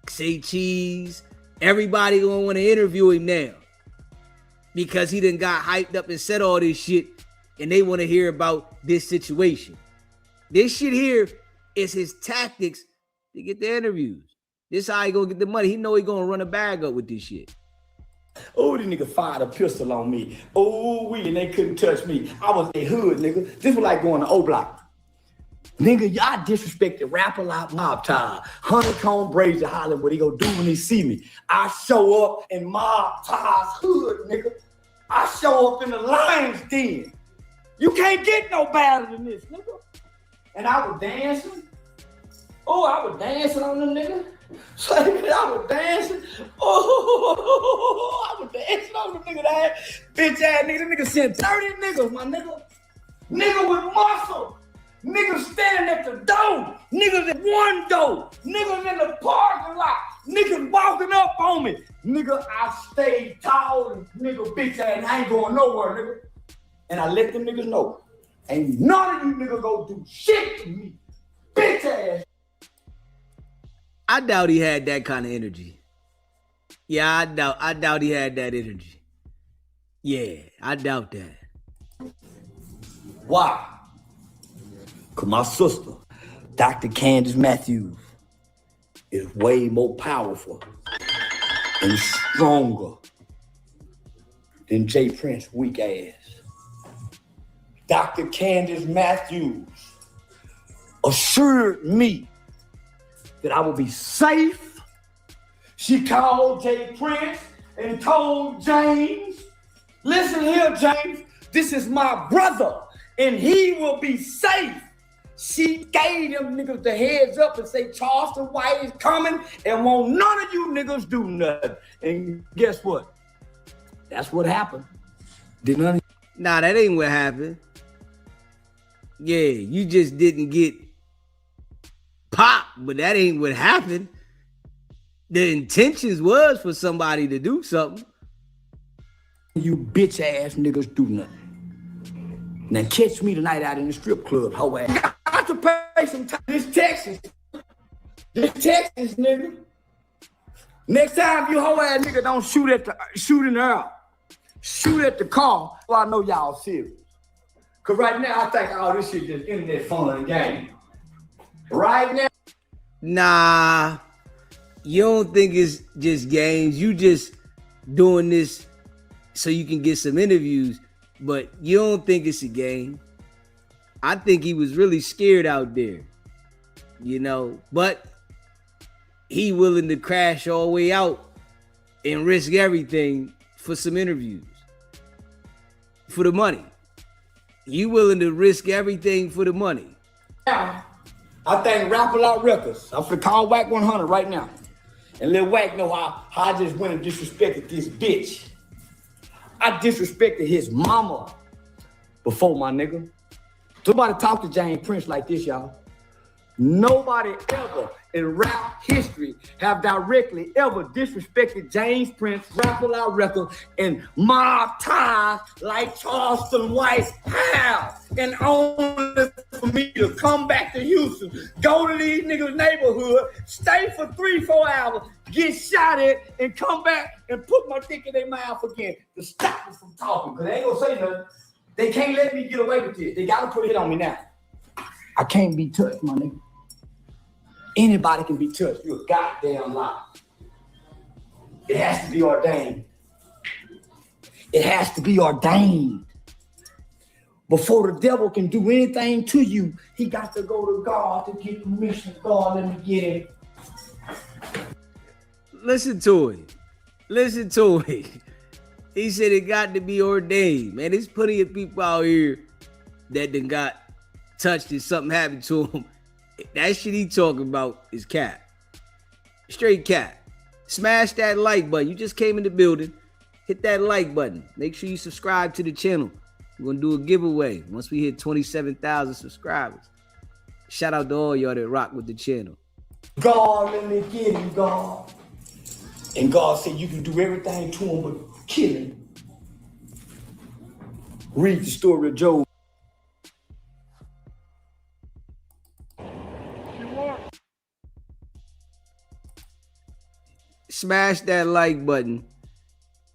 Say Cheese. Everybody gonna want to interview him now. Because he done got hyped up and said all this shit and they want to hear about this situation. This shit here is his tactics to get the interviews. This how he gonna get the money. He know he gonna run a bag up with this shit. Oh, this nigga fired a pistol on me. Oh, and they couldn't touch me. I was a hood, nigga. This was like going to O-Block. Nigga, y'all disrespected rapper like Mob Tie. Honeycomb braids to Holland, what he gonna do when he see me. I show up in Mob Tie's hood, nigga. I show up in the Lion's Den. You can't get no better than this, nigga. And I was dancing. Oh, I was dancing on the nigga. So I was dancing. Oh, I was dancing on the nigga that bitch ass nigga. The nigga sent 30 niggas, my nigga. Nigga with muscle. Niggas standing at the door. Niggas at one door. Niggas in the parking lot. Niggas walking up on me. Nigga, I stayed tall and nigga bitch ass and I ain't going nowhere, nigga. And I let them niggas know. Ain't none of you niggas go do shit to me. Bitch ass. I doubt he had that kind of energy. Yeah, I doubt he had that energy. Yeah, I doubt that. Why? Because my sister, Dr. Candace Matthews, is way more powerful and stronger than Jay Prince weak ass. Dr. Candace Matthews assured me that I would be safe. She called Jay Prince and told James, listen here, James, this is my brother and he will be safe. She gave them niggas the heads up and say Charleston White is coming and won't none of you niggas do nothing. And guess what? That's what happened. Did none of Nah, that ain't what happened. Yeah, you just didn't get popped, but that ain't what happened. The intentions was for somebody to do something. you bitch ass niggas do nothing. Now catch me tonight out in the strip club, hoe ass. I got to pay some time. This Texas, nigga. Next time you hoe ass nigga don't shoot in the air. Shoot at the car. Well, I know y'all serious. Cause right now I think all this shit just internet fun and game. Right now. Nah, you don't think it's just games. You just doing this so you can get some interviews, but you don't think it's a game. I think he was really scared out there, you know, but he willing to crash all the way out and risk everything for some interviews, for the money. You willing to risk everything for the money. Now, I think Rap A Lot Records. I'm finna call Wicked100 right now. And let Wack know how I just went and disrespected this bitch. I disrespected his mama before, my nigga. Somebody talk to James Prince like this, y'all. Nobody ever in rap history have directly ever disrespected James Prince, Rap A Lot Records, and mob ties like Charleston White have. And only for me to come back to Houston, go to these niggas' neighborhood, stay for 3-4 hours, get shot at, and come back and put my dick in their mouth again to stop me from talking. Because they ain't gonna say nothing. They can't let me get away with this. They gotta put it on me now. I can't be touched, my nigga. Anybody can be touched. You're a goddamn lie. It has to be ordained. It has to be ordained. Before the devil can do anything to you, he got to go to God to get permission. God, let me get it. Listen to it. Listen to it. He said it got to be ordained. Man, there's plenty of people out here that done got touched and something happened to them. That shit he talking about is cap. Straight cap. Smash that like button. You just came in the building. Hit that like button. Make sure you subscribe to the channel. We're going to do a giveaway once we hit 27,000 subscribers. Shout out to all y'all that rock with the channel. God, let me get him, God. And God said you can do everything to him but kill him. Read the story of Job. Smash that like button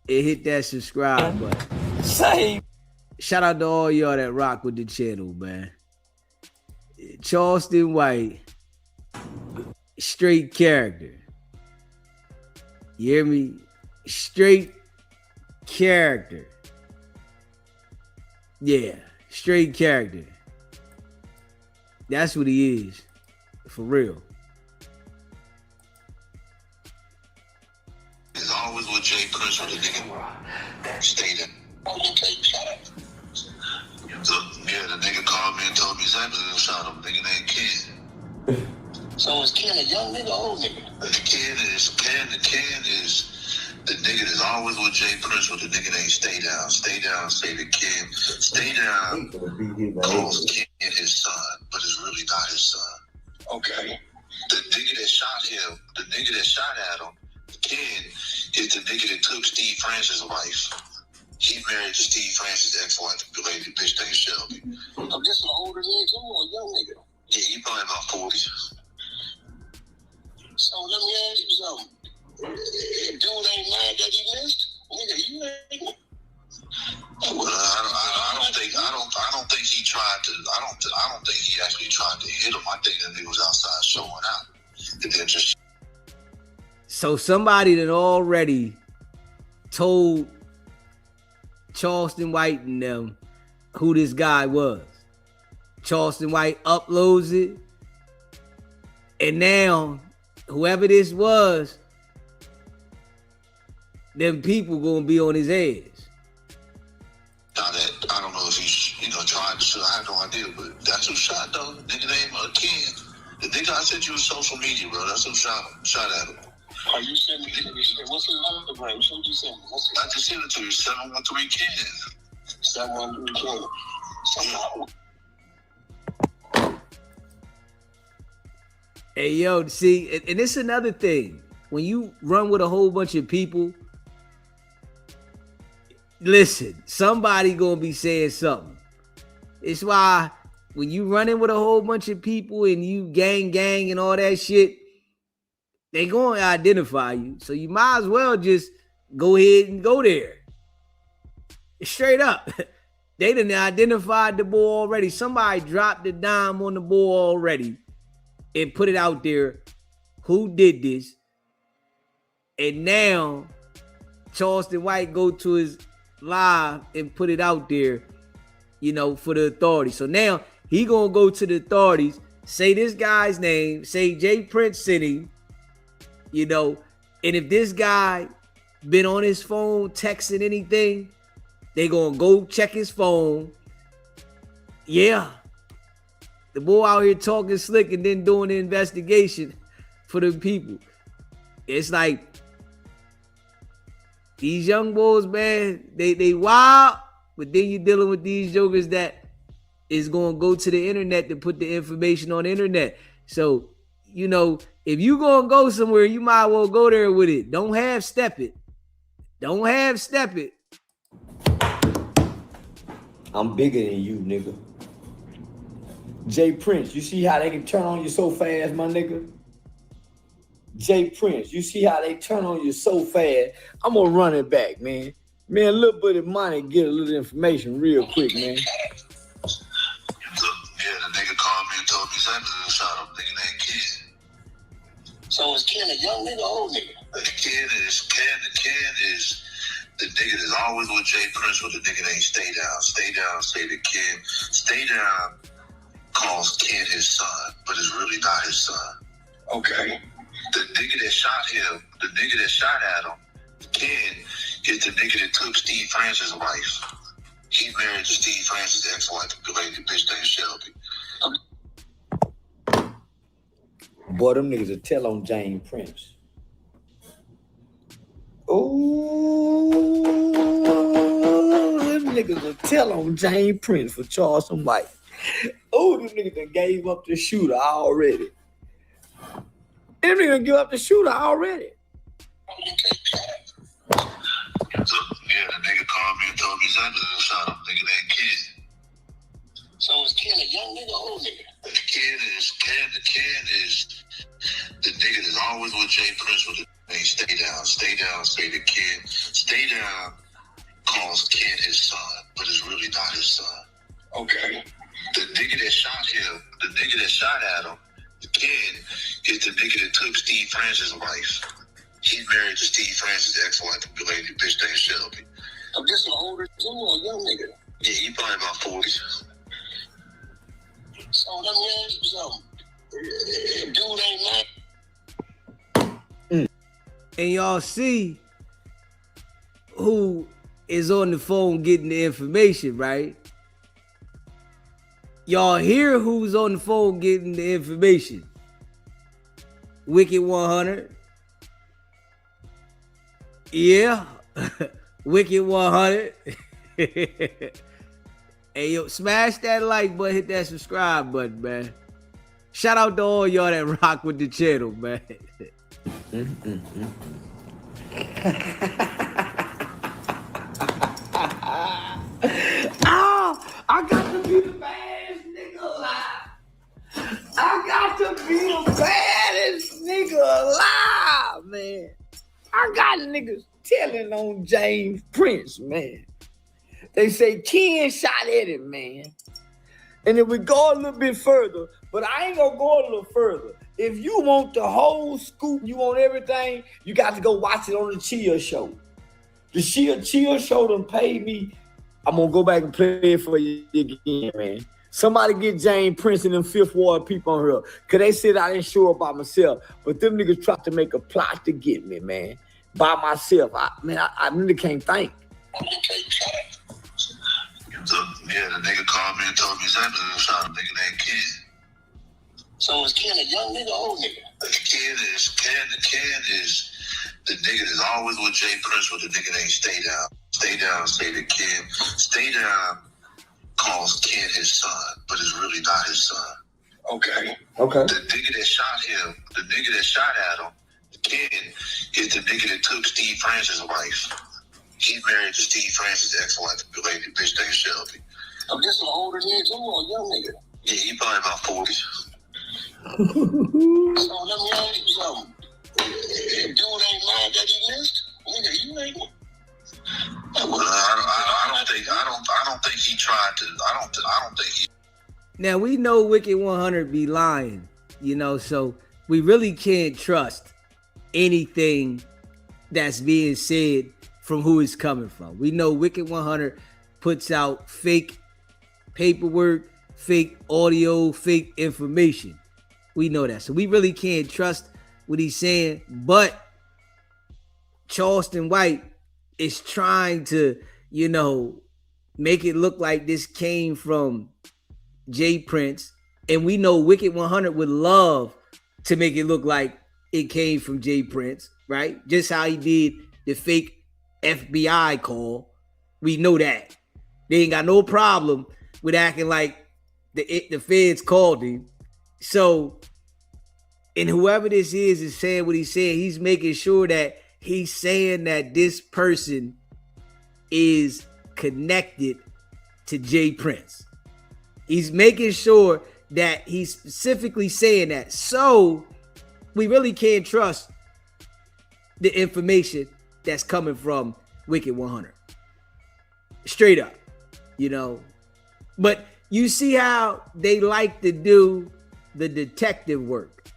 and hit that subscribe button. Same. Shout out to all y'all that rock with the channel, man. Charleston White, straight character. You hear me? Straight character. Yeah, straight character. That's what he is. For real. It's always with Jay Prince with the nigga stayed in. So, yeah, the nigga called me and told me exactly who shot him. Nigga named Ken. So is Ken a young nigga or old nigga? The kid is the nigga that's always with Jay Prince with the nigga named Stay Down. Stay Down, say the kid. Stay Down calls Ken his son, but it's really not his son. Okay. The nigga that shot him, the nigga that shot at him, Ken, is the nigga that took Steve Francis' wife. He married to Steve Francis' ex-wife, the lady bitch named Shelby. So this an older nigga too, or a young nigga? Yeah, he probably about 40. So let me ask you something. Dude ain't mad that he missed? Nigga, you ain't. Well, I don't think he tried to. I don't think he actually tried to hit him. I think that nigga was outside showing out, and then just. So somebody that already told Charleston White and them who this guy was. Charleston White uploads it, and now whoever this was, them people gonna be on his ass. Now that I don't know if he, tried to shoot. I have no idea, but that's who shot though. Nigga named Ken. The nigga I sent you on social media, bro. That's who shot him. Shot at him. Are you sending me? What's his number, bro? What you send me? I just sent it to you. 713 Ken. 713 Ken. Hey, yo, see, and it's another thing. When you run with a whole bunch of people, listen, somebody gonna be saying something. It's why when you running with a whole bunch of people and you gang and all that shit, they gonna identify you. So you might as well just go ahead and go there. Straight up. They done identified the boy already. Somebody dropped the dime on the boy already and put it out there who did this. And now Charleston White go to his live and put it out there, for the authorities. So now he gonna go to the authorities, say this guy's name, say Jay Prince City, and if this guy been on his phone texting anything, they gonna go check his phone. Yeah. The boy out here talking slick and then doing the investigation for the people. It's like these young boys, man, they wild, but then you're dealing with these jokers that is going to go to the internet to put the information on the internet. So, if you going to go somewhere, you might well go there with it. Don't half-step it. Don't half-step it. I'm bigger than you, nigga. Jay Prince, you see how they can turn on you so fast, my nigga? Jay Prince, you see how they turn on you so fast? I'm gonna run it back, man. Man, a little bit of money, get a little information real quick, man. Yeah, the nigga called me and told me exactly who shot him. Nigga named Ken. So is Ken a young nigga or old nigga? The Ken is the nigga that's always with Jay Prince with the nigga named Stay Down. Stay Down, say the Ken. Stay Down calls Ken his son, but it's really not his son. Okay. The nigga that shot him, the nigga that shot at him, Ken, is the nigga that took Steve Francis' wife. He married to Steve Francis' ex-wife, the lady bitch named Shelby. Boy, them niggas will tell on Jane Prince. Oh, them niggas will tell on Jane Prince for Charleston White. Oh, them niggas done gave up the shooter already. Them niggas done give up the shooter already. So, yeah, the nigga called me and told me exactly who shot him. Nigga named Ken. So is Ken a young nigga or old nigga? The Ken is the nigga that's always with Jay Prince with the name Stay Down. Stay Down, say the Ken. Stay Down calls Ken his son, but it's really not his son. Okay. The nigga that shot him, the nigga that shot at him, Ken, is the nigga that took Steve Francis' wife. He's married to Steve Francis' ex-wife, the lady bitch named Shelby. I'm just an older dude or a young nigga? Yeah, he probably about 40s. So let me ask you something. Dude ain't mad. And y'all see who is on the phone getting the information, right? Y'all hear who's on the phone getting the information. Wicked100. Yeah. Wicked100. Hey, yo, smash that like button, hit that subscribe button, man. Shout out to all y'all that rock with the channel, man. Oh, I got to be the baddest nigga alive. I got to be the baddest nigga alive, man. I got niggas telling on James Prince, man. They say Ken shot at him, man. And if we go a little bit further, but I ain't gonna go a little further. If you want the whole scoop, you want everything, you got to go watch it on the Chill Show. The Chill Show done paid me. I'm gonna go back and play it for you again, man. Somebody get James Prince and them Fifth Ward people on here. Cause they said I didn't show up by myself. But them niggas tried to make a plot to get me, man. By myself. I really can't think. Yeah, the nigga called me and told me exactly what shot him. Nigga named Ken. So is Ken a young nigga or old nigga? The Ken is the nigga that's always with Jay Prince with the nigga named Stay Down. Stay Down say to Ken. Stay Down calls Ken his son, but it's really not his son. Okay. The nigga that shot him, the nigga that shot at him, Ken, is the nigga that took Steve Francis' wife. He's married to Steve Francis' ex-wife, the lady bitch named Shelby. I'm just an older nigga too, or a young nigga? Yeah, he probably about 40s. So let me ask you something. Dude ain't mad that he missed? Nigga, you ain't. Well, I don't think he tried to. I don't think he. Now we know Wicked100 be lying, you know, so we really can't trust anything that's being said from who it's coming from. We know Wicked100 puts out fake paperwork, fake audio, fake information. We know that. So we really can't trust what he's saying. But Charleston White is trying to, you know, make it look like this came from Jay Prince. And we know Wicked100 would love to make it look like it came from Jay Prince, right? Just how he did the fake FBI call. We know that. They ain't got no problem with acting like the feds called him. So, and whoever this is saying what he's saying, he's making sure that he's saying that this person is connected to Jay Prince. He's making sure that he's specifically saying that. So we really can't trust the information that's coming from Wicked100. Straight up, you know. But you see how they like to do the detective work.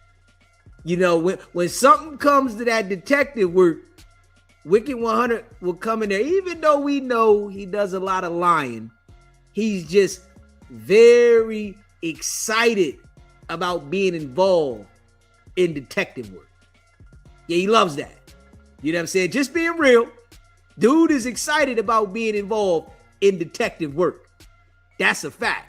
You know, when something comes to that detective work, Wicked100 will come in there. Even though we know he does a lot of lying, he's just very excited about being involved in detective work. Yeah, he loves that. You know what I'm saying? Just being real. Dude is excited about being involved in detective work. That's a fact.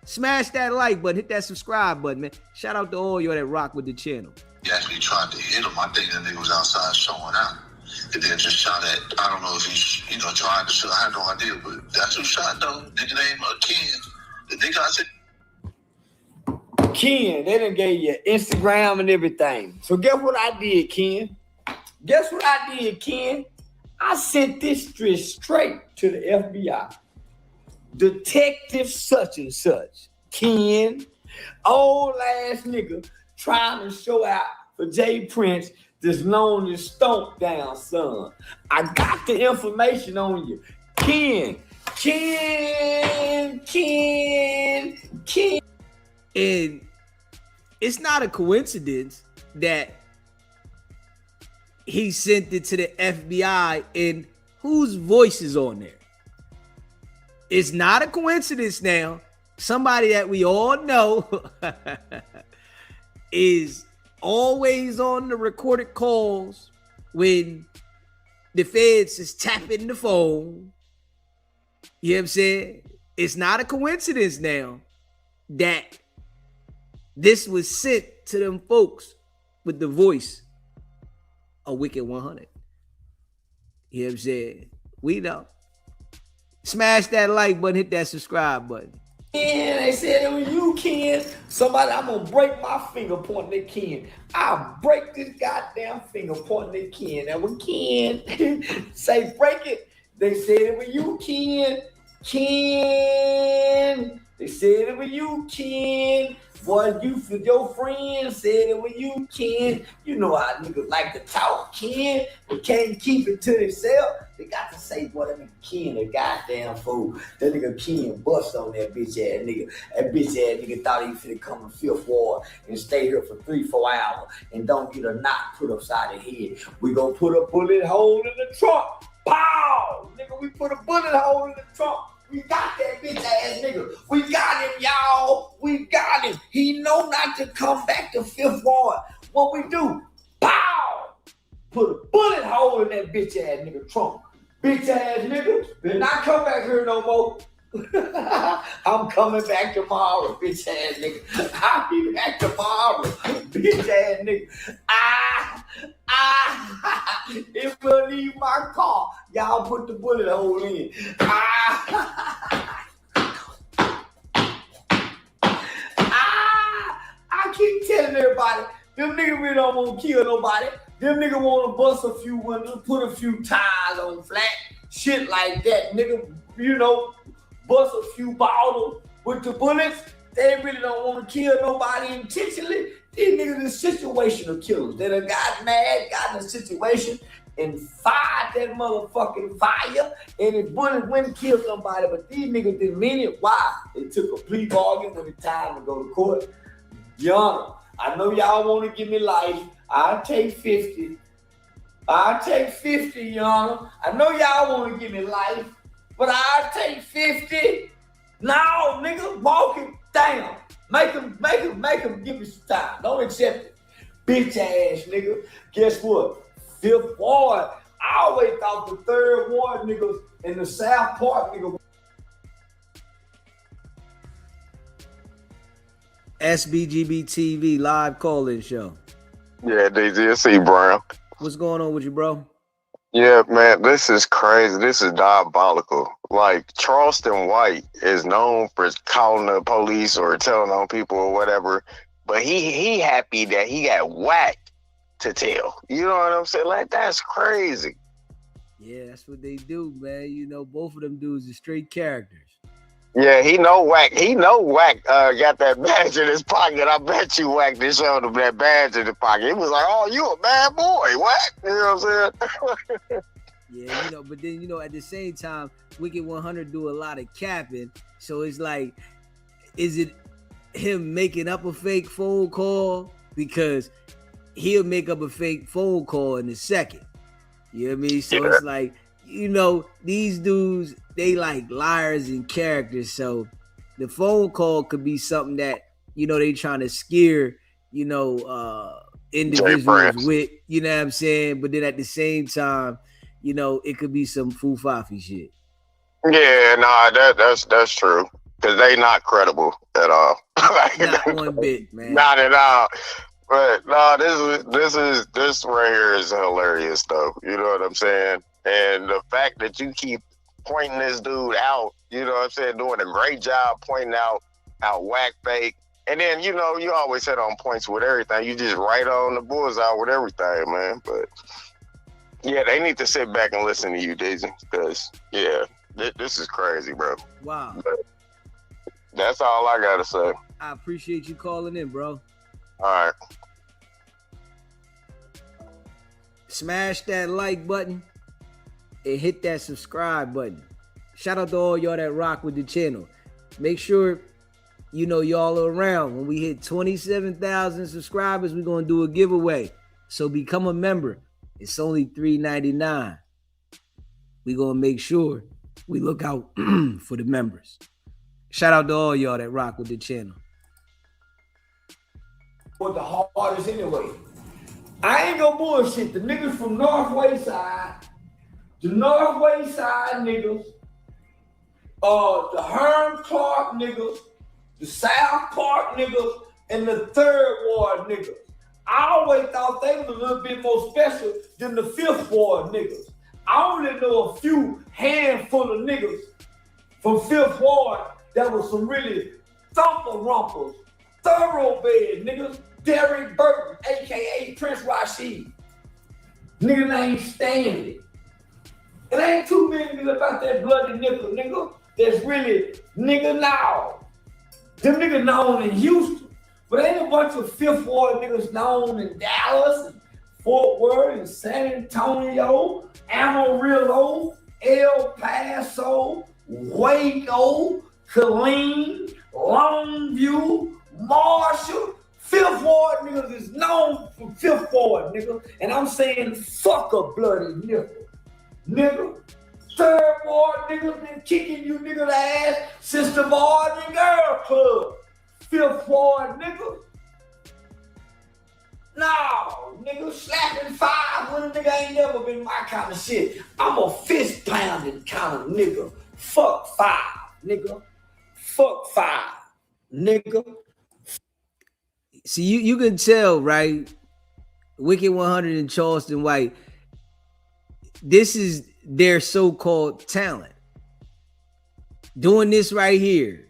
Smash that like button, hit that subscribe button, man. Shout out to all y'all that rock with the channel. He actually tried to hit him. I think that nigga was outside showing out. And then just shot at, I don't know if he, tried to shoot. I have no idea, but that's who shot though. Nigga named Ken. The nigga I said. Ken, they done gave you Instagram and everything. So guess what I did, Ken? Guess what I did, Ken? I sent this straight to the FBI. Detective such and such. Ken, old ass nigga trying to show out for Jay Prince that's known as Stomp Down Son. I got the information on you. Ken. And it's not a coincidence that he sent it to the FBI, and whose voice is on there? It's not a coincidence now. Somebody that we all know is always on the recorded calls when the feds is tapping the phone. You know what I'm saying? It's not a coincidence now that this was sent to them folks with the voice of Wicked100. You know what I'm saying? We know. Smash that like button, hit that subscribe button. And they said it was you, Ken. Somebody, I'm gonna break my finger pointing at Ken. I'll break this goddamn finger pointing at Ken. That was Ken. Say break it. They said it was you, Ken. Ken. They said it was you, Ken. Boy, you for your friends said it was you, Ken. You know how niggas like to talk, Ken. They can't keep it to themselves. They got to say, boy, that nigga Ken a goddamn fool. That nigga Ken bust on that bitch ass nigga. That bitch ass nigga thought he finna come to 5th Ward and stay here for 3-4 hours and don't get a knot put upside the head. We gonna put a bullet hole in the trunk. Pow! Nigga, we put a bullet hole in the trunk. We got that bitch ass nigga. We got him, y'all. We got him. He know not to come back to 5th Ward. What we do? Pow! Put a bullet hole in that bitch ass nigga trunk. Bitch ass nigga, better not come back here no more. I'm coming back tomorrow, bitch ass nigga. I'll be back tomorrow, bitch ass nigga. It will leave my car. Y'all put the bullet hole in. I keep telling everybody, them niggas really don't want to kill nobody. Them niggas want to bust a few windows, put a few tires on flat, shit like that. Nigga, you know, bust a few bottles with the bullets. They really don't want to kill nobody intentionally. These niggas are situational killers. They done got mad, got in a situation, and fired that motherfucking fire, and it bullet went and killed somebody. But these niggas didn't mean it. Why? They took a plea bargain when it's time to go to court. Your Honor, I know y'all want to give me life. I'll take 50. I'll take 50, Your Honor. I know y'all want to give me life, but I'll take 50. No, nigga, walk it down. Make him give me some time. Don't accept it. Bitch ass nigga. Guess what? 5th Ward. I always thought the 3rd Ward niggas in the South Park nigga. SBGB TV live call-in show. Yeah, DZC Brown. What's going on with you, bro? Yeah, man, this is crazy. This is diabolical. Like, Charleston White is known for calling the police or telling on people or whatever, but he happy that he got whacked to tell. You know what I'm saying? Like, that's crazy. Yeah, that's what they do, man. You know, both of them dudes are straight characters. Yeah, he know Wack got that badge in his pocket. I bet you Wack just showed him that badge in the pocket. He was like, oh, you a bad boy, Wack. You know what I'm saying? Yeah, you know, but then, you know, at the same time, Wicked100 do a lot of capping. So it's like, is it him making up a fake phone call? Because he'll make up a fake phone call in a second. You know what I mean? So It's like, you know, these dudes, they like liars and characters. So the phone call could be something that, you know, they trying to scare, you know, individuals with, you know what I'm saying? But then at the same time, you know, it could be some foo-faffy shit. Yeah, nah, that's true. Because they not credible at all. Not one bit, man. Not at all. But no, this right here is hilarious though. You know what I'm saying? And the fact that you keep pointing this dude out, you know what I'm saying, doing a great job pointing out how whack fake. And then, you know, you always hit on points with everything. You just right on the bullseye with everything, man. But yeah, they need to sit back and listen to you, Daisy, because yeah, this is crazy, bro. Wow. But that's all I gotta say. I appreciate you calling in, bro. All right. Smash that like button and hit that subscribe button. Shout out to all y'all that rock with the channel. Make sure, you know, y'all are around. When we hit 27,000 subscribers, we're going to do a giveaway. So become a member. It's only $3.99. We gonna make sure we look out for the members. Shout out to all y'all that rock with the channel. What the hardest anyway. I ain't gonna bullshit. The niggas from Northway side, the Northway side niggas, the Hearn Clark niggas, the South Park niggas, and the Third Ward niggas. I always thought they was a little bit more special than the Fifth Ward niggas. I only know a few handful of niggas from Fifth Ward that was some really thumper rumpers, thoroughbred niggas. Derek Burton, aka Prince Rashid. Nigga ain't standing. It ain't too many niggas about that bloody nickel, nigga. That's really nigga now. Them niggas known in Houston. But ain't a bunch of Fifth Ward niggas known in Dallas and Fort Worth and San Antonio, Amarillo, El Paso, Waco, Killeen, Longview, Marshall. Fifth Ward niggas is known for Fifth Ward niggas. And I'm saying fuck a bloody nickel. Nigga. Third Ward niggas been kicking you niggas ass since the Boys and Girls Club. Fifth Ward niggas. No, nigga, slapping five when a nigga ain't never been my kind of shit. I'm a fist pounding kind of nigga. Fuck five, nigga. Fuck five, nigga. See, you can tell, right? Wicked100 and Charleston White, this is their so-called talent. Doing this right here,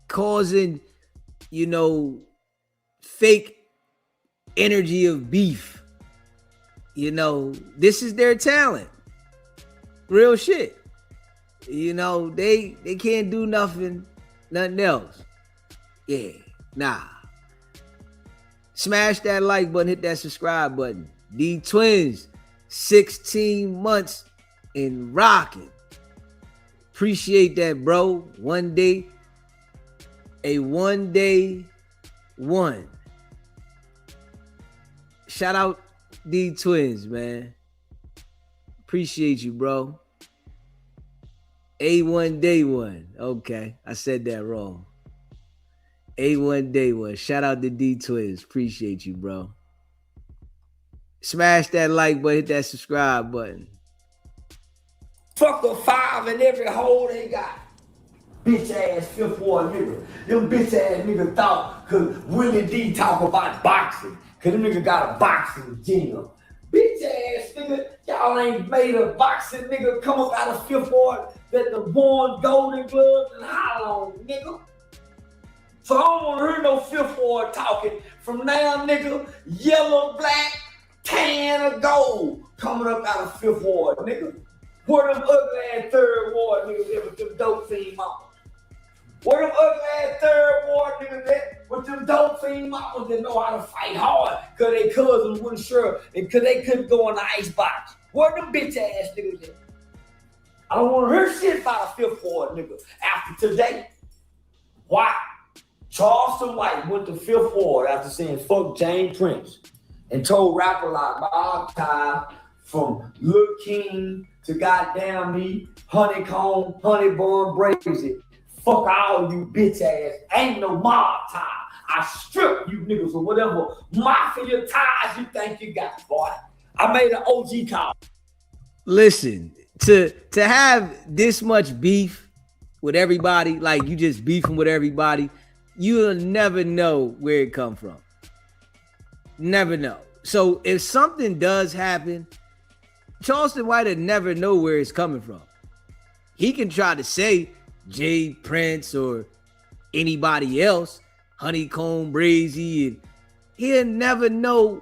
causing, fake energy of beef. This is their talent. Real shit. They can't do nothing else. Yeah, nah. Smash that like button, hit that subscribe button. D Twins, 16 months and rocking. Appreciate that, bro. One day, one. Shout out D Twins, man. Appreciate you, bro. A1 day one. Okay, I said that wrong. A1 day one. Shout out to D Twins. Appreciate you, bro. Smash that like button, hit that subscribe button. Fuck a five in every hole they got. Bitch ass Fifth Ward nigga. Them bitch ass niggas thought cause Willie D talk about boxing. Cause them nigga got a boxing gym. Bitch ass nigga, y'all ain't made a boxing nigga come up out of Fifth Ward that the born golden gloves and how long, nigga. So I don't want to hear no Fifth Ward talking from now, nigga. Yellow, black, tan, or gold coming up out of Fifth Ward, nigga. Where them ugly ass Third Ward niggas at with them dope fiend mamas? Where them ugly ass Third Ward niggas at with them dope fiend mamas that know how to fight hard because they cousins wouldn't sure and because they couldn't go in the ice box? Where them bitch ass niggas at? I don't want to hear shit about a Fifth Ward nigga after today. Why? Charleston White went to Fifth Ward after saying fuck Jane Prince and told rapper like Bob Ty from Lil King to goddamn me, Honeycomb, Honey Bun Brazy. Fuck all you bitch ass. Ain't no mob tie. I strip you niggas or whatever mafia ties you think you got, boy. I made an OG call. Listen, to have this much beef with everybody, like you just beefing with everybody, you'll never know where it come from. Never know. So if something does happen, Charleston White will never know where it's coming from. He can try to say Jay Prince or anybody else, Honeycomb Brazy, and he'll never know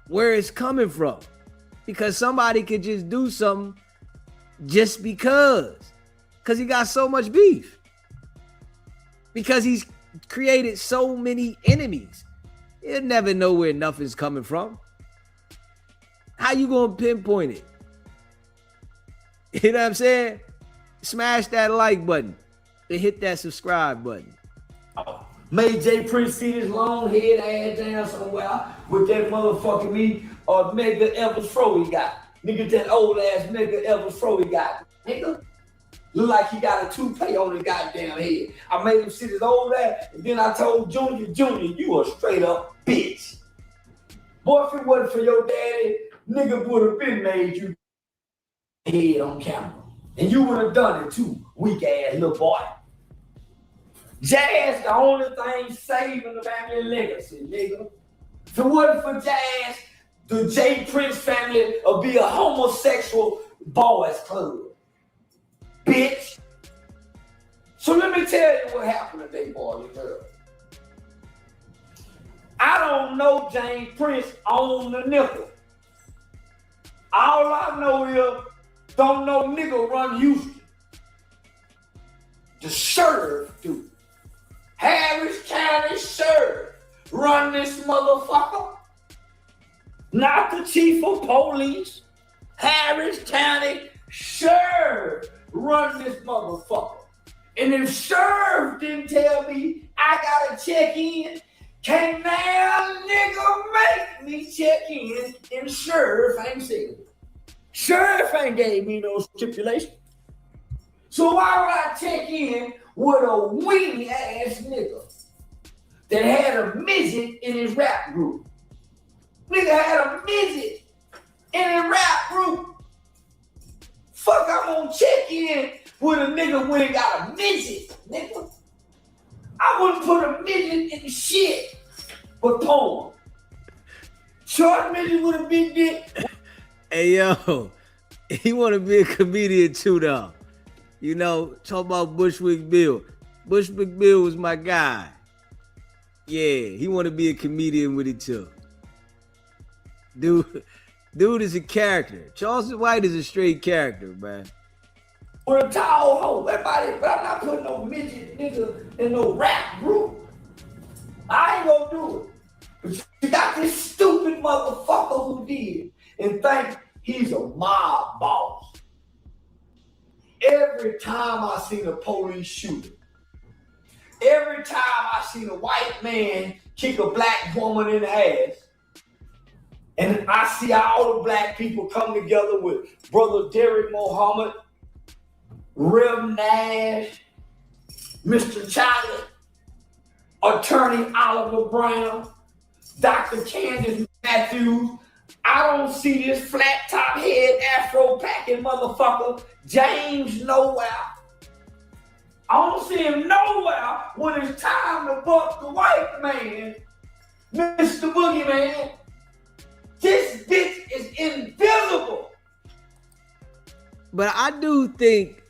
where it's coming from because somebody could just do something just because he got so much beef, because he's created so many enemies. He'll never know where nothing's coming from. How you gonna pinpoint it? You know what I'm saying? Smash that like button and hit that subscribe button. Made Jay Prince see his long head ass down somewhere with that motherfucking me or Mega Evers fro he got. Nigga, that old ass Mega Evers fro he got. Nigga, look like he got a toupee on his goddamn head. I made him sit his old ass, and then I told Junior, you a straight up bitch. Boy, if it wasn't for your daddy, nigga would have been made you head on camera. And you would have done it too, weak ass little boy. Jazz, the only thing saving the family legacy, nigga. If it wasn't for Jazz, the J Prince family would be a homosexual boys club. Bitch. So let me tell you what happened today, boys and girls. I don't know James Prince on the nickel. All I know is don't know nigga run Houston. The sheriff do. Harris County sheriff run this motherfucker. Not the chief of police. Harris County sheriff run this motherfucker. And if sheriff didn't tell me I gotta check in, can't now nigga make me check in, and sheriff ain't said it. Sheriff ain't gave me no stipulation. So why would I check in with a weenie ass nigga that had a midget in his rap group? Nigga had a midget in his rap group. Fuck, I'm gonna check in with a nigga when he got a midget, nigga. I wouldn't put a midget in shit but porn. Short midget with a big dick. Hey, yo, he want to be a comedian too, though. You know, talk about Bushwick Bill. Bushwick Bill was my guy. Yeah, he want to be a comedian with it too. Dude is a character. Charleston White is a straight character, man. With a tall hoe, everybody, but I'm not putting no midget nigga in no rap group. I ain't gonna do it. But you got this stupid motherfucker who did and think he's a mob boss. Every time I seen a police shooter, every time I seen a white man kick a black woman in the ass, and I see all the black people come together with Brother Derek Muhammad, Rev Nash, Mr. Charlie, Attorney Oliver Brown, Dr. Candace Matthews. I don't see this flat top head afro packing motherfucker James nowhere. I don't see him nowhere when it's time to buck the white man, Mr. Boogeyman. This bitch is invisible. But I do think,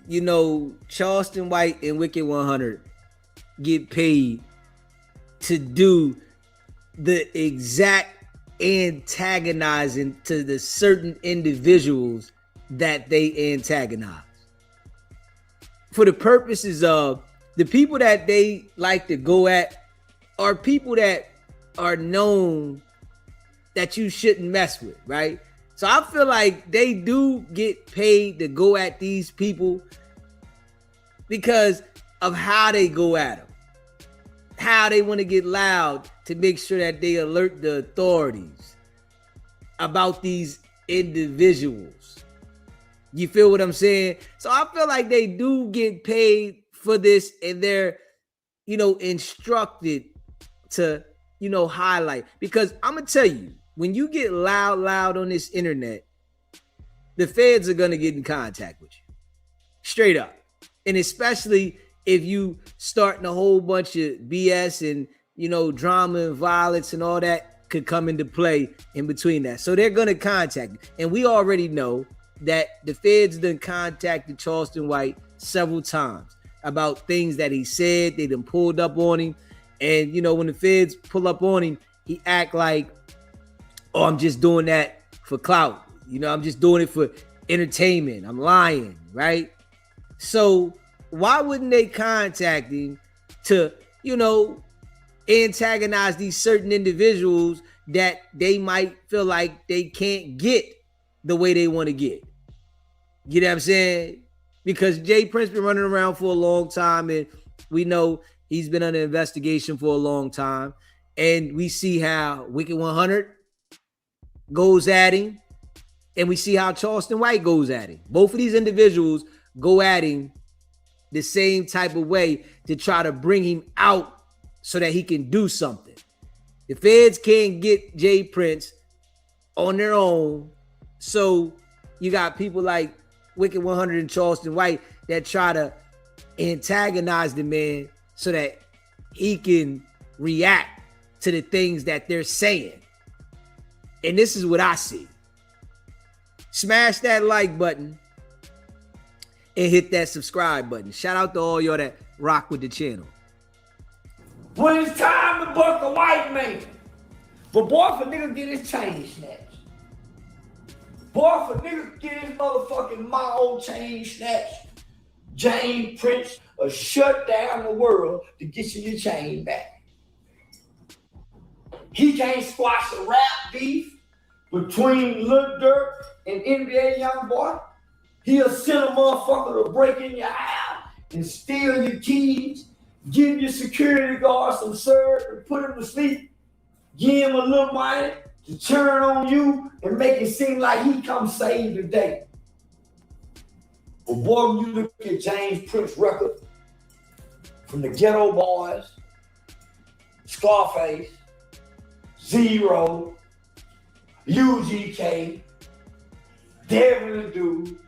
you know, Charleston White and Wicked100 get paid to do the exact antagonizing to the certain individuals that they antagonize. For the purposes of the people that they like to go at are people that are known that you shouldn't mess with, right? So I feel like they do get paid to go at these people because of how they go at them, how they want to get loud to make sure that they alert the authorities about these individuals. You feel what I'm saying? So I feel like they do get paid for this, and they're, you know, instructed to, you know, highlight. Because I'm going to tell you, when you get loud on this internet, the feds are going to get in contact with you. Straight up. And especially if you starting a whole bunch of BS and, you know, drama and violence and all that could come into play in between that. So they're going to contact you. And we already know that the feds done contacted Charleston White several times about things that he said. They done pulled up on him. And, you know, when the feds pull up on him, he act like, oh, I'm just doing that for clout. You know, I'm just doing it for entertainment. I'm lying, right? So why wouldn't they contact him to, you know, antagonize these certain individuals that they might feel like they can't get the way they want to get? You know what I'm saying? Because Jay Prince been running around for a long time, and we know He's been under investigation for a long time. And we see how Wicked100 goes at him. And we see how Charleston White goes at him. Both of these individuals go at him the same type of way to try to bring him out so that he can do something. The feds can't get J. Prince on their own. So you got people like Wicked100 and Charleston White that try to antagonize the man so that he can react to the things that they're saying. And this is what I see. Smash that like button and hit that subscribe button. Shout out to all y'all that rock with the channel. When it's time to buck a white man, but boy, for niggas get his chain snatched. Boy, for niggas get his motherfucking my old chain snatched, James Prince will shut down the world to get you your chain back. He can't squash a rap beef between Lil Durk and NBA Youngboy. He'll send a motherfucker to break in your house and steal your keys, give your security guard some syrup and put him to sleep, give him a little money to turn on you and make it seem like he come save the day. But boy, when you look at James Prince record from the Ghetto Boys, Scarface, Zero, UGK, Devin the Dude,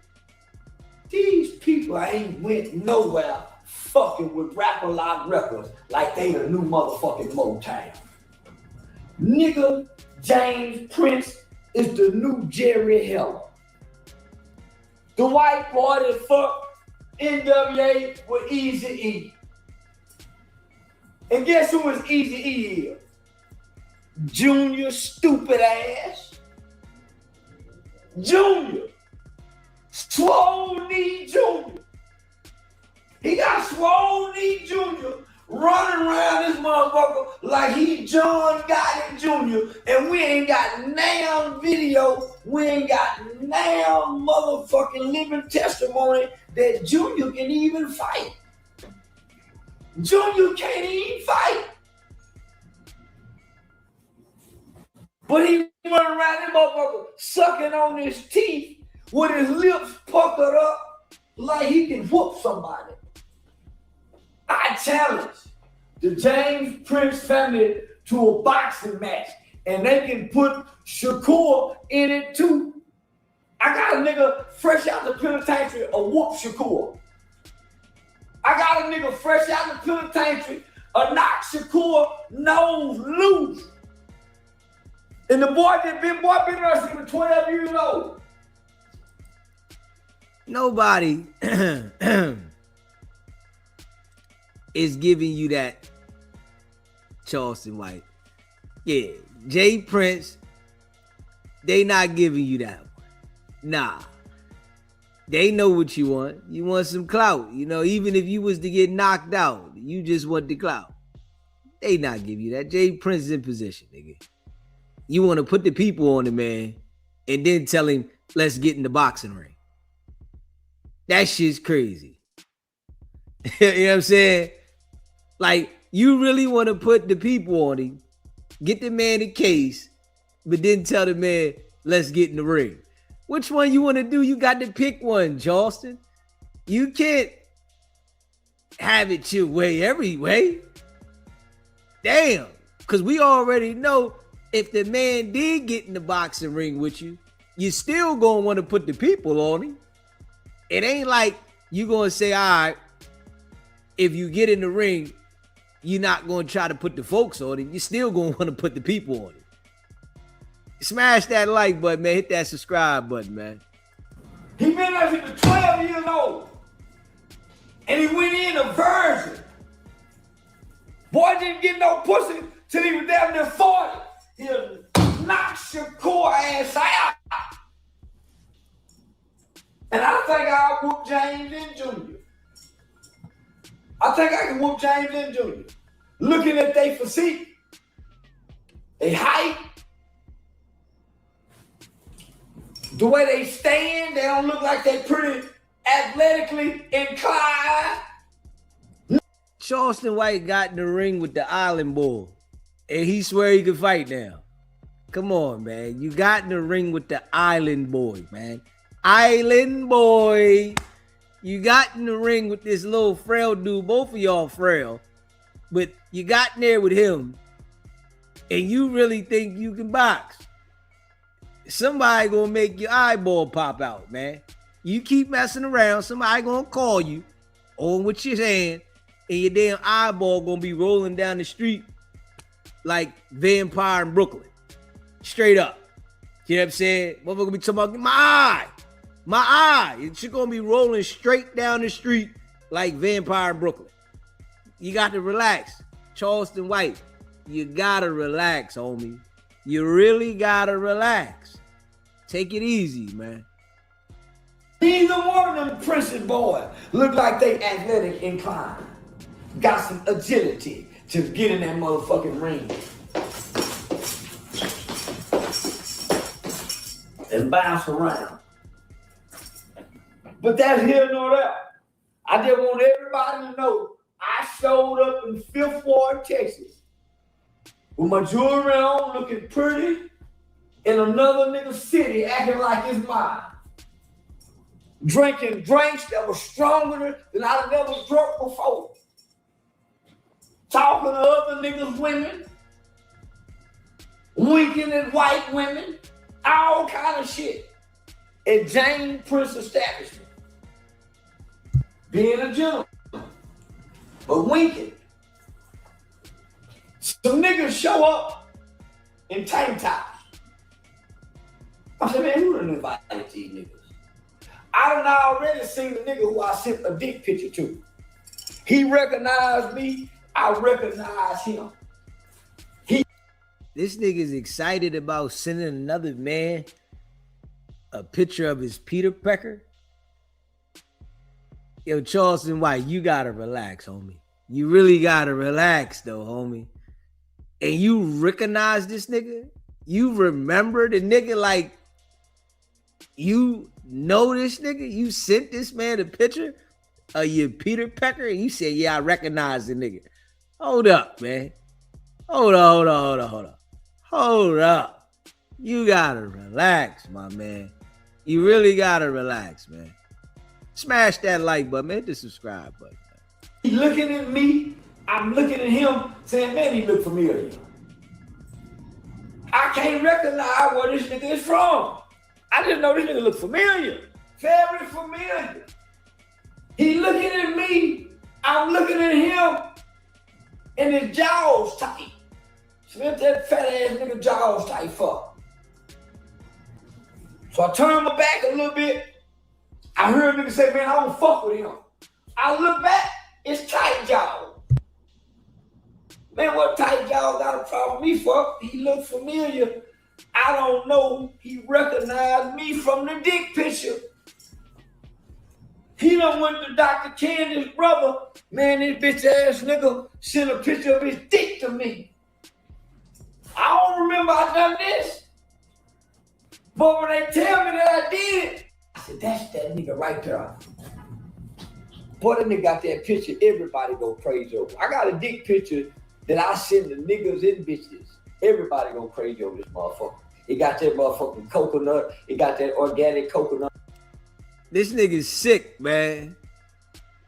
these people ain't went nowhere fucking with Rap-A-Lot Records like they the new motherfucking Motown. Nigga, James Prince is the new Jerry Heller. The white boy that fucked NWA with Eazy-E. And guess who his Eazy-E is? Junior stupid ass. Junior. Swole Knee Junior. He got Swole Knee Junior running around this motherfucker like he John Gotti Jr. And we ain't got now video. We ain't got now motherfucking living testimony that Junior can even fight. Junior can't even fight. But he running around this motherfucker sucking on his teeth with his lips puckered up like he can whoop somebody. I challenge the James Prince family to a boxing match, and they can put Shakur in it too. I got a nigga fresh out the penitentiary a whoop Shakur. I got a nigga fresh out the penitentiary a knock Shakur nose loose. And the boy been there since 12 years old. Nobody is giving you that, Charleston White. Yeah, J. Prince, they not giving you that one. Nah. They know what you want. You want some clout. You know, even if you was to get knocked out, you just want the clout. They not give you that. J. Prince is in position, nigga. You want to put the people on the man and then tell him, let's get in the boxing ring. That shit's crazy. You know what I'm saying? Like, you really want to put the people on him, get the man a case, but then tell the man, let's get in the ring. Which one you want to do? You got to pick one, Charleston. You can't have it your way every way. Damn. Because we already know if the man did get in the boxing ring with you, you still going to want to put the people on him. It ain't like you going to say, all right, if you get in the ring, you're not going to try to put the folks on him. You're still going to want to put the people on him. Smash that like button, man. Hit that subscribe button, man. He been there since 12 years old. And he went in a virgin. Boy didn't get no pussy till he was down there 40. He'll knock Shakur ass out. And I think I'll whoop James and Jr. I think I can whoop James and Jr. Looking at their physique, they height, the way they stand, they don't look like they pretty athletically inclined. Charleston White got in the ring with the Island Boy, and he swear he could fight now. Come on, man. You got in the ring with the Island Boy, man. Island Boy. You got in the ring with this little frail dude. Both of y'all frail. But you got in there with him, and you really think you can box. Somebody gonna make your eyeball pop out, man. You keep messing around, somebody gonna call you on with your hand, and your damn eyeball gonna be rolling down the street like Vampire in Brooklyn. Straight up. You know what I'm saying? Motherfucker gonna be talking about my eye. It's gonna be rolling straight down the street like Vampire in Brooklyn. You got to relax. Charleston White, you gotta relax, homie. You really gotta relax. Take it easy, man. Neither one of them Princess boys look like they athletic inclined. Got some agility to get in that motherfucking ring and bounce around. But that's here nor there. I just want everybody to know I showed up in 5th Ward, Texas with my jewelry on, looking pretty, in another nigga city acting like it's mine. Drinking drinks that were stronger than I've never drunk before. Talking to other niggas' women. Winking at white women. All kind of shit. At Jane Prince establishment. Being a gentleman. But winking. Some niggas show up in tank tops. I said, man, who done invited these niggas? I done already seen the nigga who I sent a dick picture to. He recognized me. I recognize him. This nigga's excited about sending another man a picture of his Peter Pecker. Yo, Charleston White, you gotta relax, homie. You really gotta relax, though, homie. And you recognize this nigga? You remember the nigga like you know this nigga? You sent this man a picture of your Peter Pecker and you said, yeah, I recognize the nigga. Hold up, man. Hold up. You gotta relax, my man. You really gotta relax, man. Smash that like button, man. Hit the subscribe button. He looking at me, I'm looking at him, saying, man, he look familiar. I can't recognize where this nigga is from. I just know this nigga look familiar. Very familiar. He looking at me, I'm looking at him, and his jaws tight. Smith that fat ass nigga jaws tight fuck. So I turn my back a little bit. I heard a nigga say, man, I don't fuck with him. I look back, it's tight jaw. Man, what tight jaw got a problem with me for? He look familiar. I don't know. He recognized me from the dick picture. He done went to Dr. Candy's brother. Man, this bitch ass nigga sent a picture of his dick to me. I don't remember I done this. But when they tell me that I did, I said, that's that nigga right there. Boy, that nigga got that picture, everybody go praise over. I got a dick picture that I send the niggas and bitches. Everybody gonna praise over this motherfucker. It got that motherfucking coconut. It got that organic coconut. This nigga's sick, man.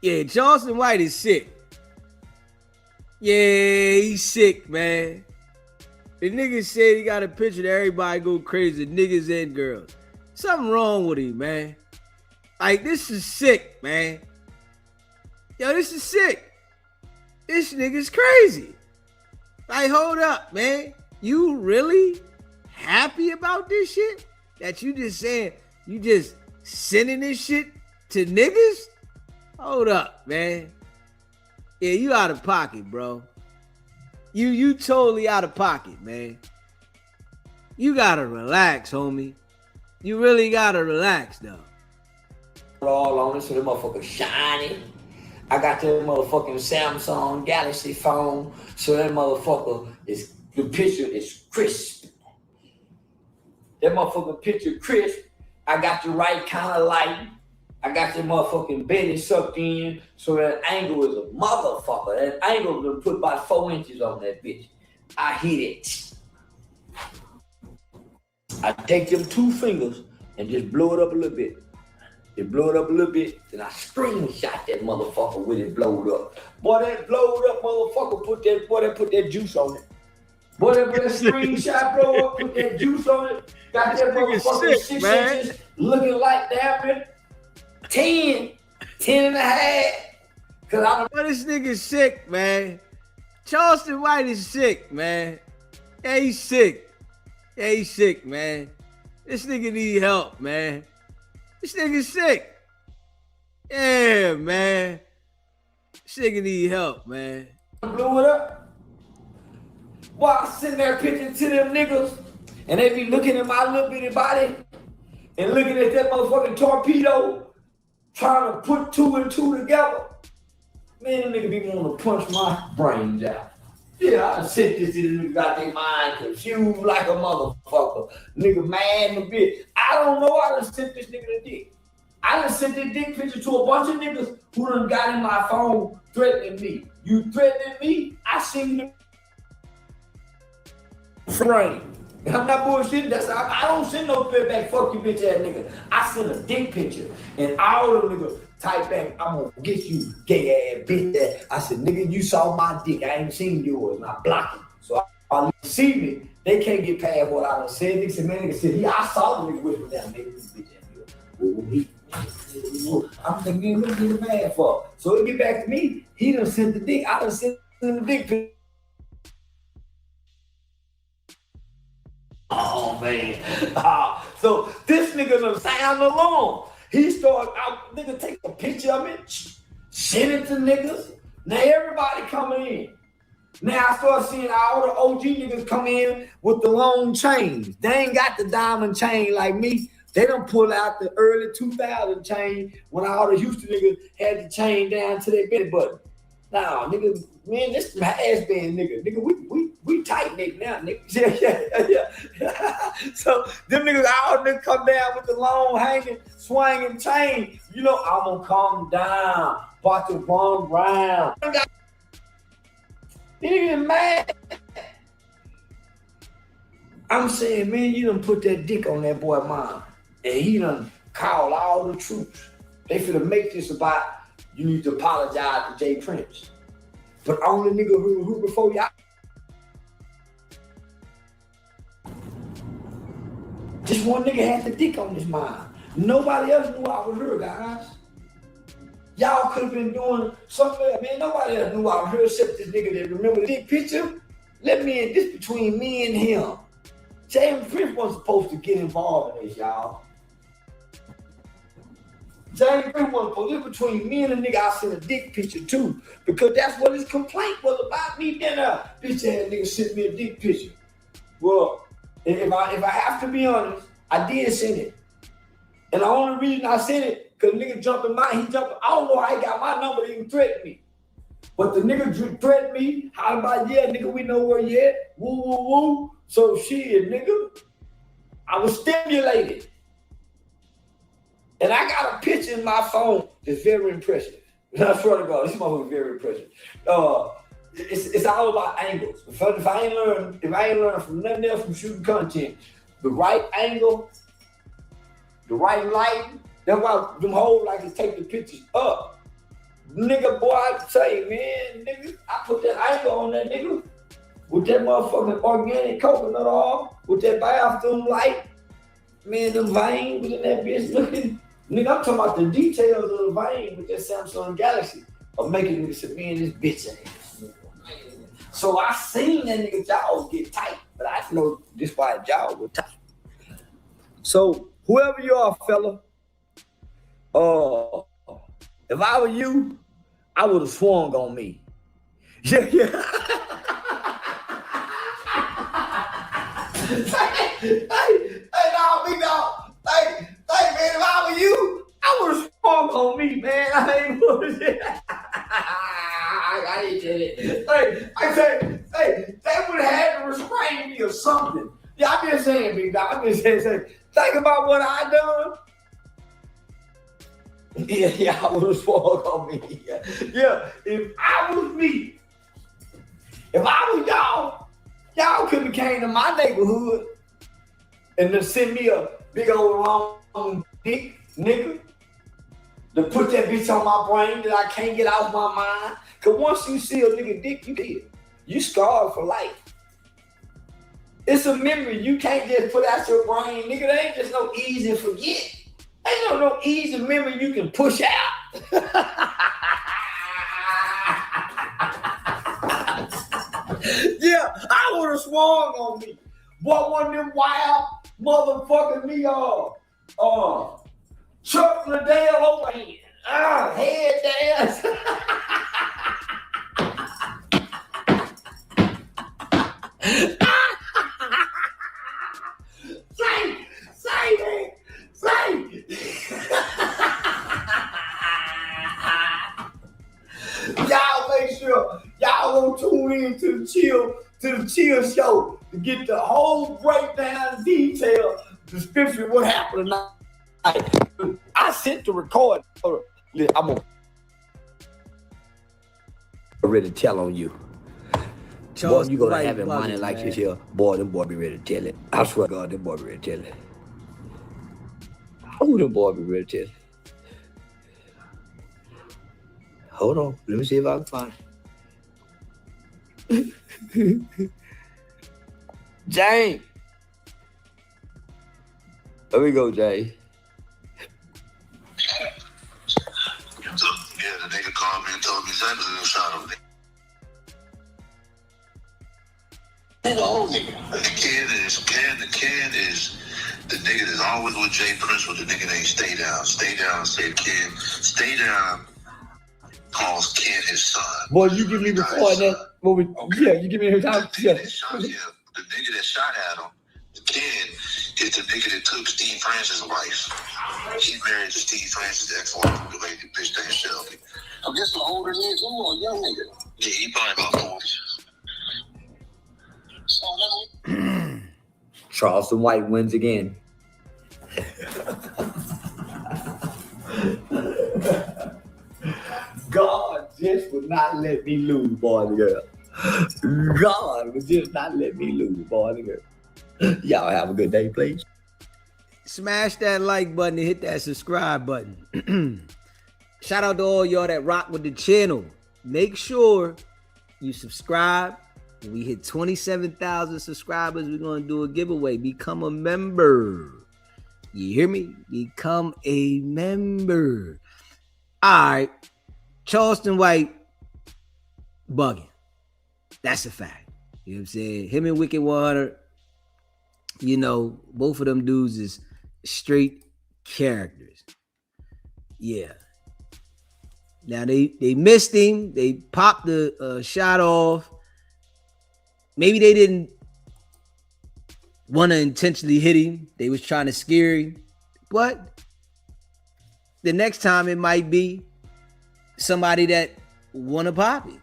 Yeah, Charleston White is sick. Yeah, he's sick, man. The nigga said he got a picture that everybody go crazy, niggas and girls. Something wrong with him, man. Like, this is sick, man. Yo, this is sick. This nigga's crazy. Like, hold up, man. You really happy about this shit? That you just saying, you just sending this shit to niggas? Hold up, man. Yeah, you out of pocket, bro. You totally out of pocket, man. You gotta relax, homie. You really gotta relax, though. All on it, so that motherfucker shiny. I got that motherfucking Samsung Galaxy phone, so that motherfucker is, the picture is crisp. That motherfucking picture crisp. I got the right kind of lighting. I got that motherfucking belly sucked in, so that angle is a motherfucker. That angle is put about 4 inches on that bitch. I hit it. I take them 2 fingers and just blow it up a little bit. It blow it up a little bit, then I screenshot that motherfucker with it blowed up. Boy, that blowed up motherfucker put that juice on it. Boy, that screenshot blow up, put that juice on it. Got that motherfucker 6 inches, looking like damn it. 10 and a half. But this nigga's sick, man. Charleston White is sick, man. Yeah, he's sick. Yeah, he's sick, man. This nigga need help, man. This nigga's sick. Yeah, man. This nigga need help, man. Blew it up. While I'm sitting there pitching to them niggas, and they be looking at my little bitty body and looking at that motherfucking torpedo, trying to put 2 and 2 together. Man, them nigga be wanting to punch my brains out. Yeah, I sent this to the nigga got their mind confused like a motherfucker. Nigga mad in a bit. I don't know I done sent this nigga the dick. I done sent this dick picture to a bunch of niggas who done got in my phone threatening me. You threatening me? I seen the frame. And I'm not bullshitting. I don't send no feedback. Fuck you, bitch ass nigga. I send a dick picture, and all the niggas type back, I'm gonna get you, gay ass bitch ass. I said, nigga, you saw my dick. I ain't seen yours, and I blocked it. So I see me. They can't get past what I done said. Nigga said, man, nigga said, yeah, I saw the nigga whisper down, nigga, this bitch ass nigga. I'm thinking, what nigga mad for? So it get back to me. He done sent the dick. I done sent the dick picture. Oh man. So this nigga done sound alone. He started out, nigga take a picture of it, send it to niggas. Now everybody coming in. Now I start seeing all the OG niggas come in with the long chains. They ain't got the diamond chain like me. They done pull out the early 2000 chain when all the Houston niggas had the chain down to their belly button. Nah, nigga, man, this my ass band nigga. Nigga, we tight nigga now, nigga. Yeah. So them niggas all niggas come down with the long hanging, swinging chain. You know, I'm gonna calm down. About to run round. Nigga mad. I'm saying, man, you done put that dick on that boy mom. And he done called all the troops. They finna make this about you need to apologize to Jay Prince. But only nigga who before y'all. Just one nigga had the dick on his mind. Nobody else knew I was her, guys. Y'all could have been doing something, man. Nobody else knew I was her except this nigga that remember the dick picture. Let me in this between me and him. Jay Prince wasn't supposed to get involved in this, y'all. James Prince wasn't supposed to. This between me and the nigga, I sent a dick picture too. Because that's what his complaint was about me. Then bitch ass nigga sent me a dick picture. Well, if I have to be honest, I did send it. And the only reason I sent it, because nigga jumping I don't know how he got my number to even threaten me. But the nigga threatened me, how about, yeah, nigga, we know where you at, woo, woo, woo. So shit, nigga, I was stimulated. And I got a picture in my phone that's very impressive. I swear to God, this motherfucker is very impressive. It's all about angles. If I ain't learned from nothing else from shooting content, the right angle, the right lighting, that's why them hoes like to take the pictures up. Nigga, boy, I tell you, man, nigga, I put that angle on that nigga with that motherfucking organic coconut oil, with that bathroom light. Man, them veins was in that bitch looking. Nigga, I'm talking about the details of the vein with that Samsung Galaxy of making niggas say, man, this bitch ass. So I seen that nigga jaws get tight, but I know this why his jaws were tight. So whoever you are, fella, if I were you, I would have swung on me. Yeah. Hey, dog, big dog. Hey, man, if I were you, I would have swung on me, man. I ain't bullshit. I ain't did it. Hey, I say, they would have had to restrain me or something. Yeah, I'm just saying, big dog. I'm just saying, think about what I done. Yeah, I would have swung on me. Yeah, if I was me, if I was y'all could have came to my neighborhood and then send me a big old long dick nigga to put that bitch on my brain that I can't get off my mind. Cause once you see a nigga dick, you scarred for life. It's a memory you can't just put out your brain, nigga. There ain't just no easy forget. Ain't no easy memory you can push out. Yeah, I would have swung on me. Boy, one of them wild motherfuckers me Chuck Liddell overhand. Head dance. Y'all make sure y'all gonna tune in to the chill show to get the whole breakdown detail description of what happened tonight. I sent the record. I'm ready to tell on you. Boy, you gonna have it money like this here. Boy, them boy be ready to tell it. I swear to God, them boy be ready to tell it. Oh, them boy be ready to tell it. Hold on, let me see if I can find it. Jane. There we go, Jay. So, yeah, the nigga called me and told me Zebulon shot him. The old nigga. The kid is the nigga that's always with Jay Prince with the nigga named Stay Down. Stay Down, say Ken. Stay Down calls Ken his son. Boy, you give me before that. Okay. Yeah, you give me his time. Yeah. The nigga that shot at him, Ken, is the nigga that took Steve Francis' wife. He married to Steve Francis' ex-wife, the lady bitch named Shelby. I guess an older nigga or a young nigga. Yeah, he probably about 40. So Charleston White wins again. God just would not let me lose, boy and girl. God would just not let me lose, boy and girl. Y'all have a good day, please. Smash that like button and hit that subscribe button. Shout out to all y'all that rock with the channel. Make sure you subscribe. When we hit 27,000 subscribers, we're going to do a giveaway. Become a member. You hear me? Become a member. All right. Charleston White bugging. That's a fact. You know what I'm saying? Him and Wicked100, you know, both of them dudes is straight characters. Yeah. Now they missed him. They popped the shot off. Maybe they didn't want to intentionally hit him. They was trying to scare him. But the next time it might be somebody that want to pop him.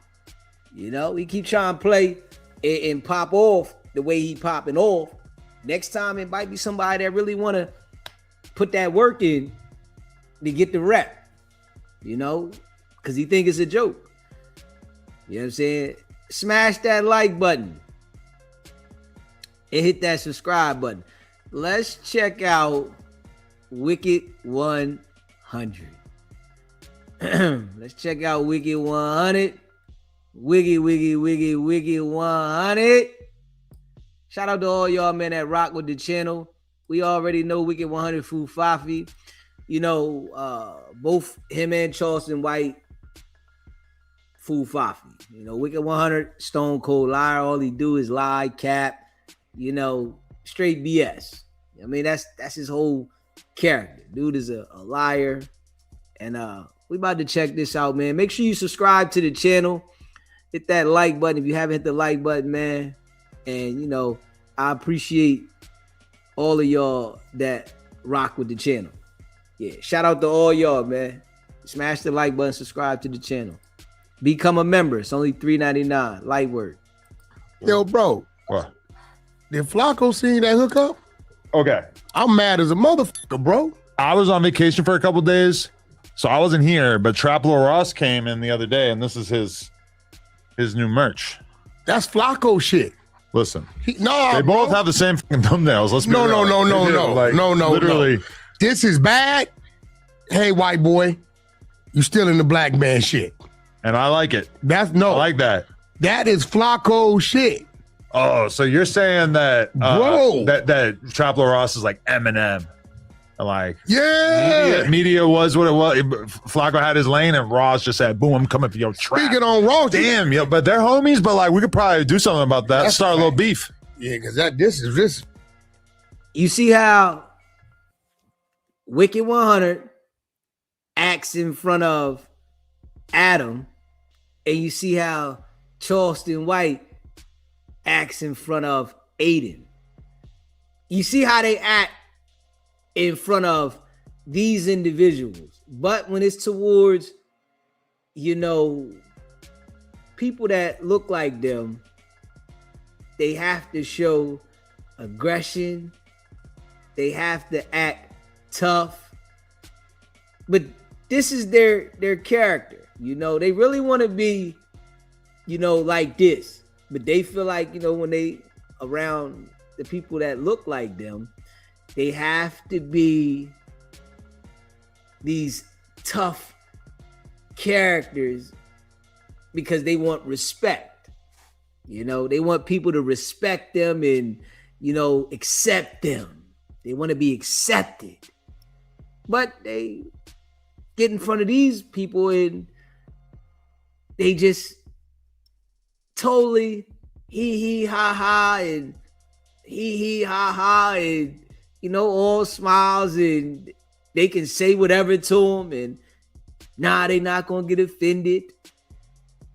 You know, he keep trying to play and pop off the way he popping off. Next time it might be somebody that really want to put that work in to get the rep. You know, because he think it's a joke. You know what I'm saying? Smash that like button and hit that subscribe button. Let's check out Wicked100. Let's check out Wicked100. Wicked100. Shout out to all y'all, man, that rock with the channel. We already know Wicked100 Fu Fafi. You know, both him and Charleston White Fu Fafi. You know, Wicked100, stone cold liar. All he do is lie, cap, you know, straight BS. I mean, that's his whole character. Dude is a liar. And we about to check this out, man. Make sure you subscribe to the channel. Hit that like button if you haven't hit the like button, man. And, you know, I appreciate all of y'all that rock with the channel. Yeah, shout out to all y'all, man. Smash the like button, subscribe to the channel. Become a member. It's only $3.99. Light work. Yo, bro. What? Did Flacco see that hookup? Okay. I'm mad as a motherfucker, bro. I was on vacation for a couple days. So I wasn't here, but Trap Lord Ross came in the other day, and this is his new merch. That's Flacco shit. Listen, They both have the same fucking thumbnails. Let's be No. literally. This is bad. Hey, white boy, you still in the black man shit. And I like it. I I like that. That is Flacco shit. Oh, so you're saying that Bro. that Trap Lord Ross is like Eminem. Like media was what it was. Flacco had his lane, and Ross just said, "Boom, I'm coming for your trap." Speaking on Raw, damn, yo, but they're homies. But like, we could probably do something about that. That's Start a little beef. Yeah, because this. You see how Wicked100 acts in front of Adam, and you see how Charleston White acts in front of Aiden. You see how they act in front of these individuals, but when it's towards, people that look like them, they have to show aggression. They have to act tough. But this is their character. They really want to be, like this. But they feel like, when they around the people that look like them, they have to be these tough characters because they want respect. They want people to respect them and, accept them. They want to be accepted. But they get in front of these people and they just totally hee ha ha and hee ha ha and all smiles, and they can say whatever to them, and they not gonna get offended.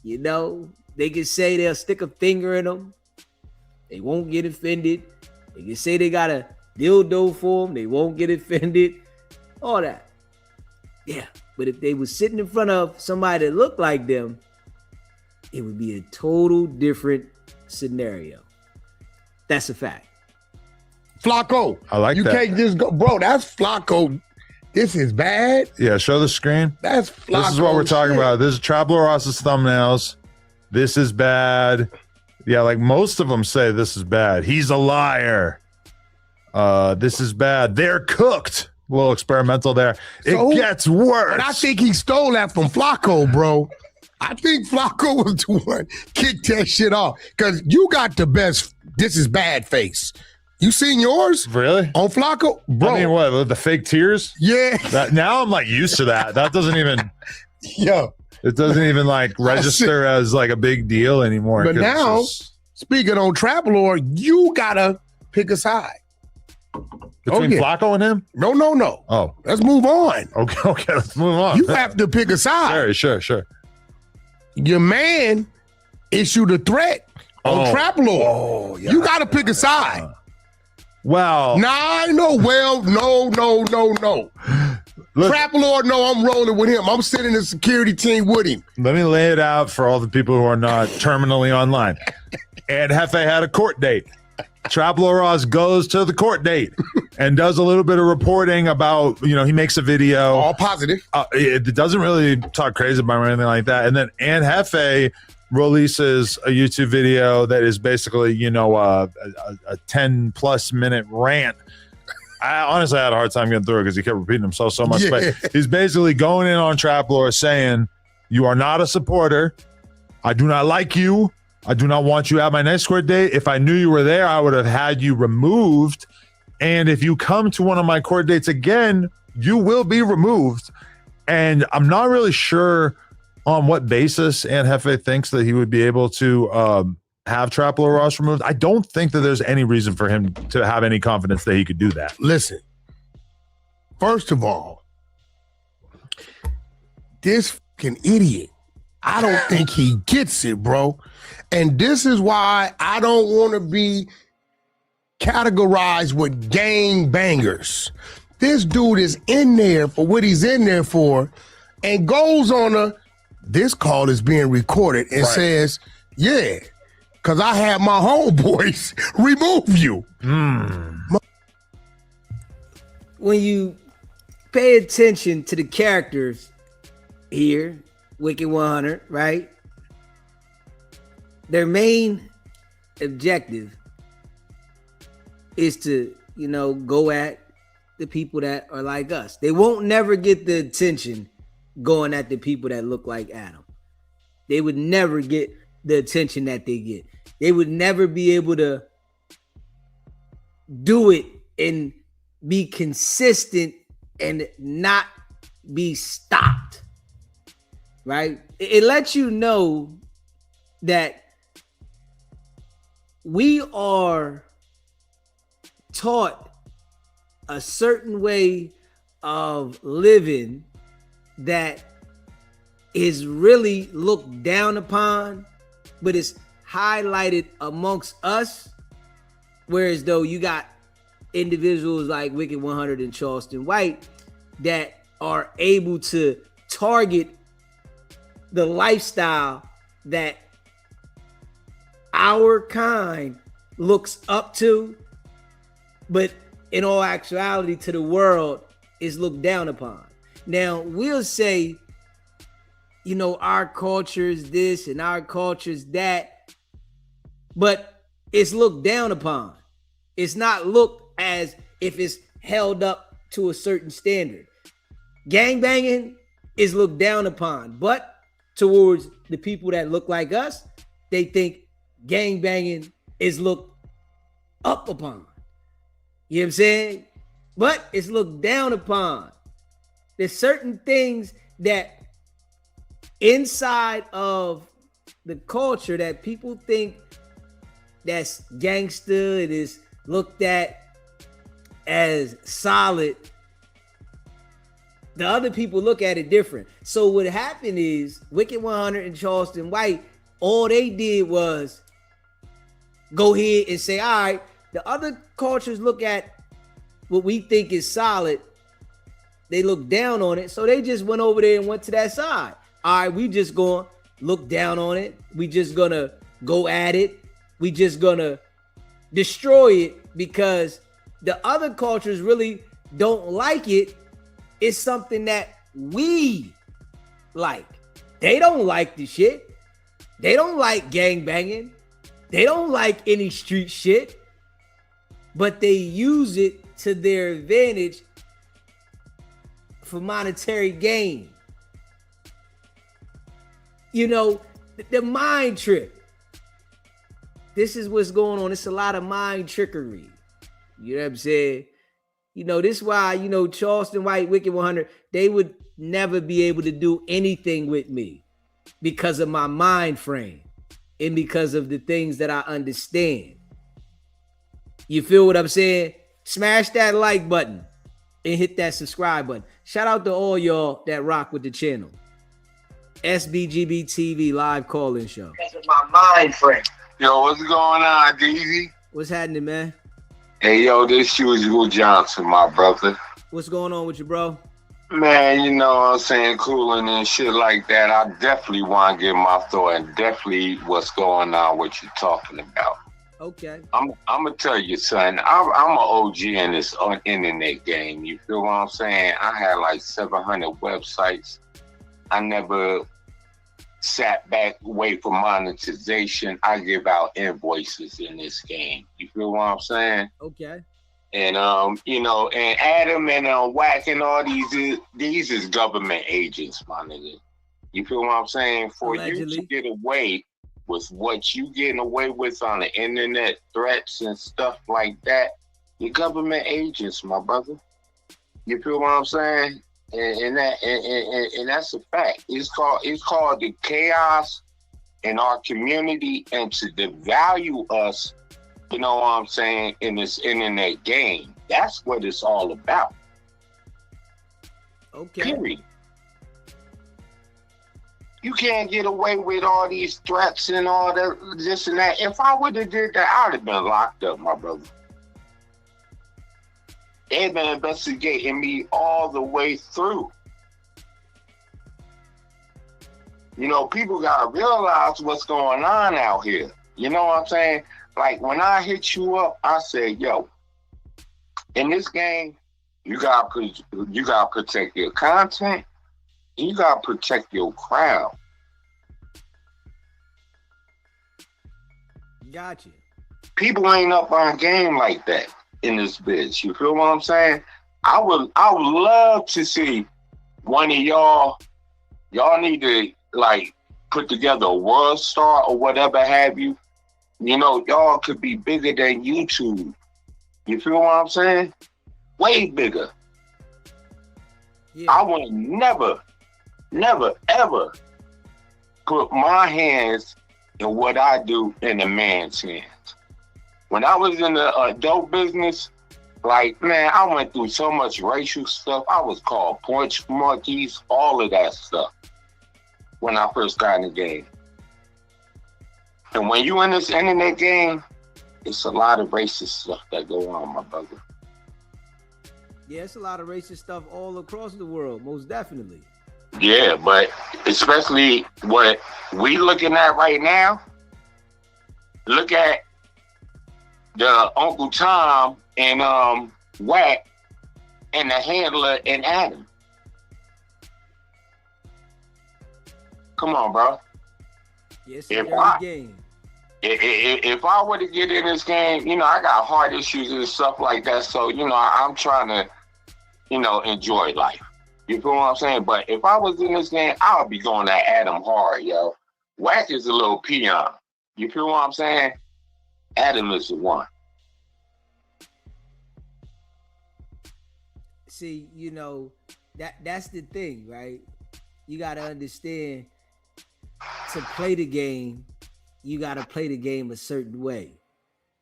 They can say they'll stick a finger in them, they won't get offended. They can say they got a dildo for them, they won't get offended. All that, yeah. But if they was sitting in front of somebody that looked like them, it would be a total different scenario. That's a fact. Flacco. I like you that. can't just go, bro. That's Flacco. This is bad. Yeah, show the screen. That's Flacco. This is what we're talking about. This is Trap Lord Ross's thumbnails. This is bad. Yeah, like most of them say this is bad. He's a liar. This is bad. They're cooked. A little experimental there. It gets worse. And I think he stole that from Flacco, bro. I think Flacco was the one kicked that shit off. Because you got the best this is bad face. You seen yours? Really? On Flacco? Bro. I mean, what, the fake tears? Yeah. Now I'm like used to that. That doesn't even it doesn't even like register as like a big deal anymore. But now, speaking on Trap Lord, you gotta pick a side. Between Flacco and him? No. Oh. Let's move on. Okay, let's move on. You have to pick a side. Sure. Your man issued a threat on Trap Lord. Oh, yeah. You gotta pick a side. Well, no. Look, Trap Lord, no, I'm rolling with him. I'm sitting in the security team with him. Let me lay it out for all the people who are not terminally online. And Hefe had a court date. Trap Lord Ross goes to the court date and does a little bit of reporting about, he makes a video. All positive. It doesn't really talk crazy about him or anything like that. And then Ann Hefe releases a YouTube video that is basically, a 10 plus minute rant. I honestly had a hard time getting through it because he kept repeating himself so much. Yeah. But he's basically going in on Trap Lord saying, you are not a supporter. I do not like you. I do not want you at my next court date. If I knew you were there, I would have had you removed. And if you come to one of my court dates again, you will be removed. And I'm not really sure on what basis Ann Hefe thinks that he would be able to have Trap Lord Ross removed. I don't think that there's any reason for him to have any confidence that he could do that. Listen, first of all, this fucking idiot, I don't think he gets it, bro. And this is why I don't want to be categorized with gang bangers. This dude is in there for what he's in there for and goes on this call is being recorded and says, yeah, because I had my homeboys remove you. When you pay attention to the characters here, Wicked100, right? Their main objective is to, go at the people that are like us. They won't never get the attention going at the people that look like Adam. They would never get the attention that they get. They would never be able to do it and be consistent and not be stopped, right? It lets you know that we are taught a certain way of living that is really looked down upon, but it's highlighted amongst us. Whereas though you got individuals like Wicked100 and Charleston White that are able to target the lifestyle that our kind looks up to, but in all actuality to the world is looked down upon. Now we'll say, our culture is this and our culture is that, but it's looked down upon. It's not looked as if it's held up to a certain standard. Gangbanging is looked down upon, but towards the people that look like us, they think gangbanging is looked up upon. You know what I'm saying? But it's looked down upon. There's certain things that inside of the culture that people think that's gangster, it is looked at as solid. The other people look at it different. So what happened is Wicked100 and Charleston White, all they did was go ahead and say, all right, the other cultures look at what we think is solid. They look down on it. So they just went over there and went to that side. All right, we just gonna look down on it. We just gonna go at it. We just gonna destroy it because the other cultures really don't like it. It's something that we like. They don't like the shit. They don't like gangbanging. They don't like any street shit. But they use it to their advantage for monetary gain. The mind trick. This is what's going on. It's a lot of mind trickery. You know what I'm saying? This is why, Charleston White, Wicked100, they would never be able to do anything with me because of my mind frame and because of the things that I understand. You feel what I'm saying? Smash that like button and hit that subscribe button. Shout out to all y'all that rock with the channel. SBGB TV live call-in show. That's my mind frame. Yo, what's going on, DZ? What's happening, man? Hey, yo, this Usual Johnson, my brother. What's going on with you, bro? Man, you know what I'm saying, cooling and shit like that. I definitely want to get my thought and definitely what's going on, what you're talking about. Okay. I'm gonna tell you, son. I'm an OG in this internet game. You feel what I'm saying? I had like 700 websites. I never sat back, wait for monetization. I give out invoices in this game. You feel what I'm saying? Okay. And and Adam and Whack and all these is government agents, my nigga. You feel what I'm saying? For Allegedly. you to get away with what you getting away with on the internet, threats and stuff like that, you're government agents, my brother. You feel what I'm saying? And that's a fact. It's called the chaos in our community and to devalue us, you know what I'm saying, in this internet game. That's what it's all about. Okay. Period. You can't get away with all these threats and all that, this and that. If I would have did that, I would have been locked up, my brother. They've been investigating me all the way through. People gotta realize what's going on out here. You know what I'm saying? Like when I hit you up, I say, yo, in this game, You gotta protect your content. You gotta protect your crowd. Gotcha. People ain't up on game like that in this bitch. You feel what I'm saying? I would love to see one of y'all need to like put together a world star or whatever have you. You know, y'all could be bigger than YouTube. You feel what I'm saying? Way bigger. Yeah. I would never, ever put my hands in what I do in a man's hands. When I was in the adult business, like, man, I went through so much racial stuff. I was called porch monkeys, all of that stuff when I first got in the game. And when you in this internet game, it's a lot of racist stuff that go on, my brother. Yeah, it's a lot of racist stuff all across the world, most definitely. Yeah, but especially what we looking at right now, look at the Uncle Tom and Wack and the handler and Adam. Come on, bro. Yeah, it's a dirty game. If I were to get in this game, you know, I got heart issues and stuff like that. So, you know, I'm trying to, you know, enjoy life. You feel what I'm saying? But if I was in this game, I would be going at Adam hard, yo. Wack is a little peon. You feel what I'm saying? Adam is the one. See, you know, that's the thing, right? You got to understand, to play the game, you got to play the game a certain way.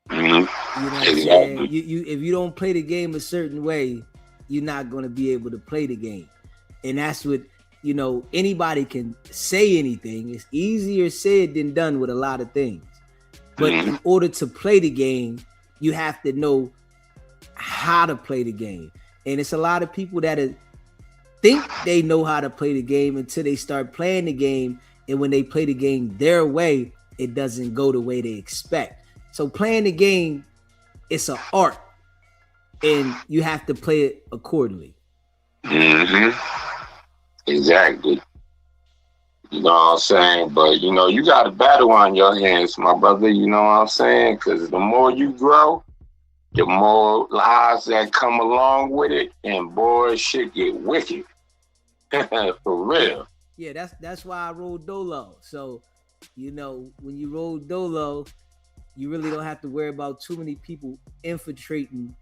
Mm-hmm. You know what I'm saying? If you don't play the game a certain way, you're not going to be able to play the game. And that's what, you know, anybody can say anything. It's easier said than done with a lot of things. But in order to play the game, you have to know how to play the game. And it's a lot of people that think they know how to play the game until they start playing the game. And when they play the game their way, it doesn't go the way they expect. So playing the game, it's an art. And you have to play it accordingly. Mm-hmm. Exactly. You know what I'm saying? But, you know, you got a battle on your hands, my brother. You know what I'm saying? Because the more you grow, the more lies that come along with it. And, boy, shit get wicked. For real. Yeah, that's why I roll dolo. So, you know, when you roll dolo, you really don't have to worry about too many people infiltrating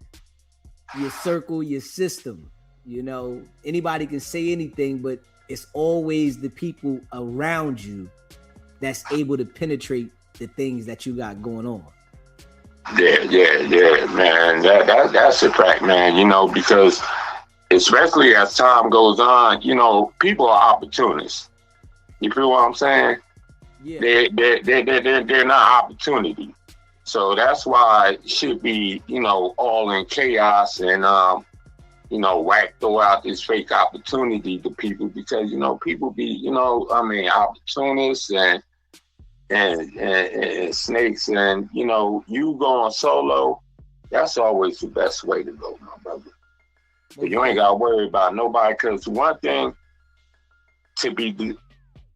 your circle, your system. You know, anybody can say anything, but it's always the people around you that's able to penetrate the things that you got going on. Yeah, man. That's a fact, man. You know, because especially as time goes on, you know, people are opportunists. You feel what I'm saying? Yeah. They're not opportunity. So that's why it should be, you know, all in chaos and you know, Wack throw out this fake opportunity to people because, you know, people be, you know, I mean, opportunists and snakes, and, you know, you going solo, that's always the best way to go, my brother. But you ain't got to worry about nobody, because one thing to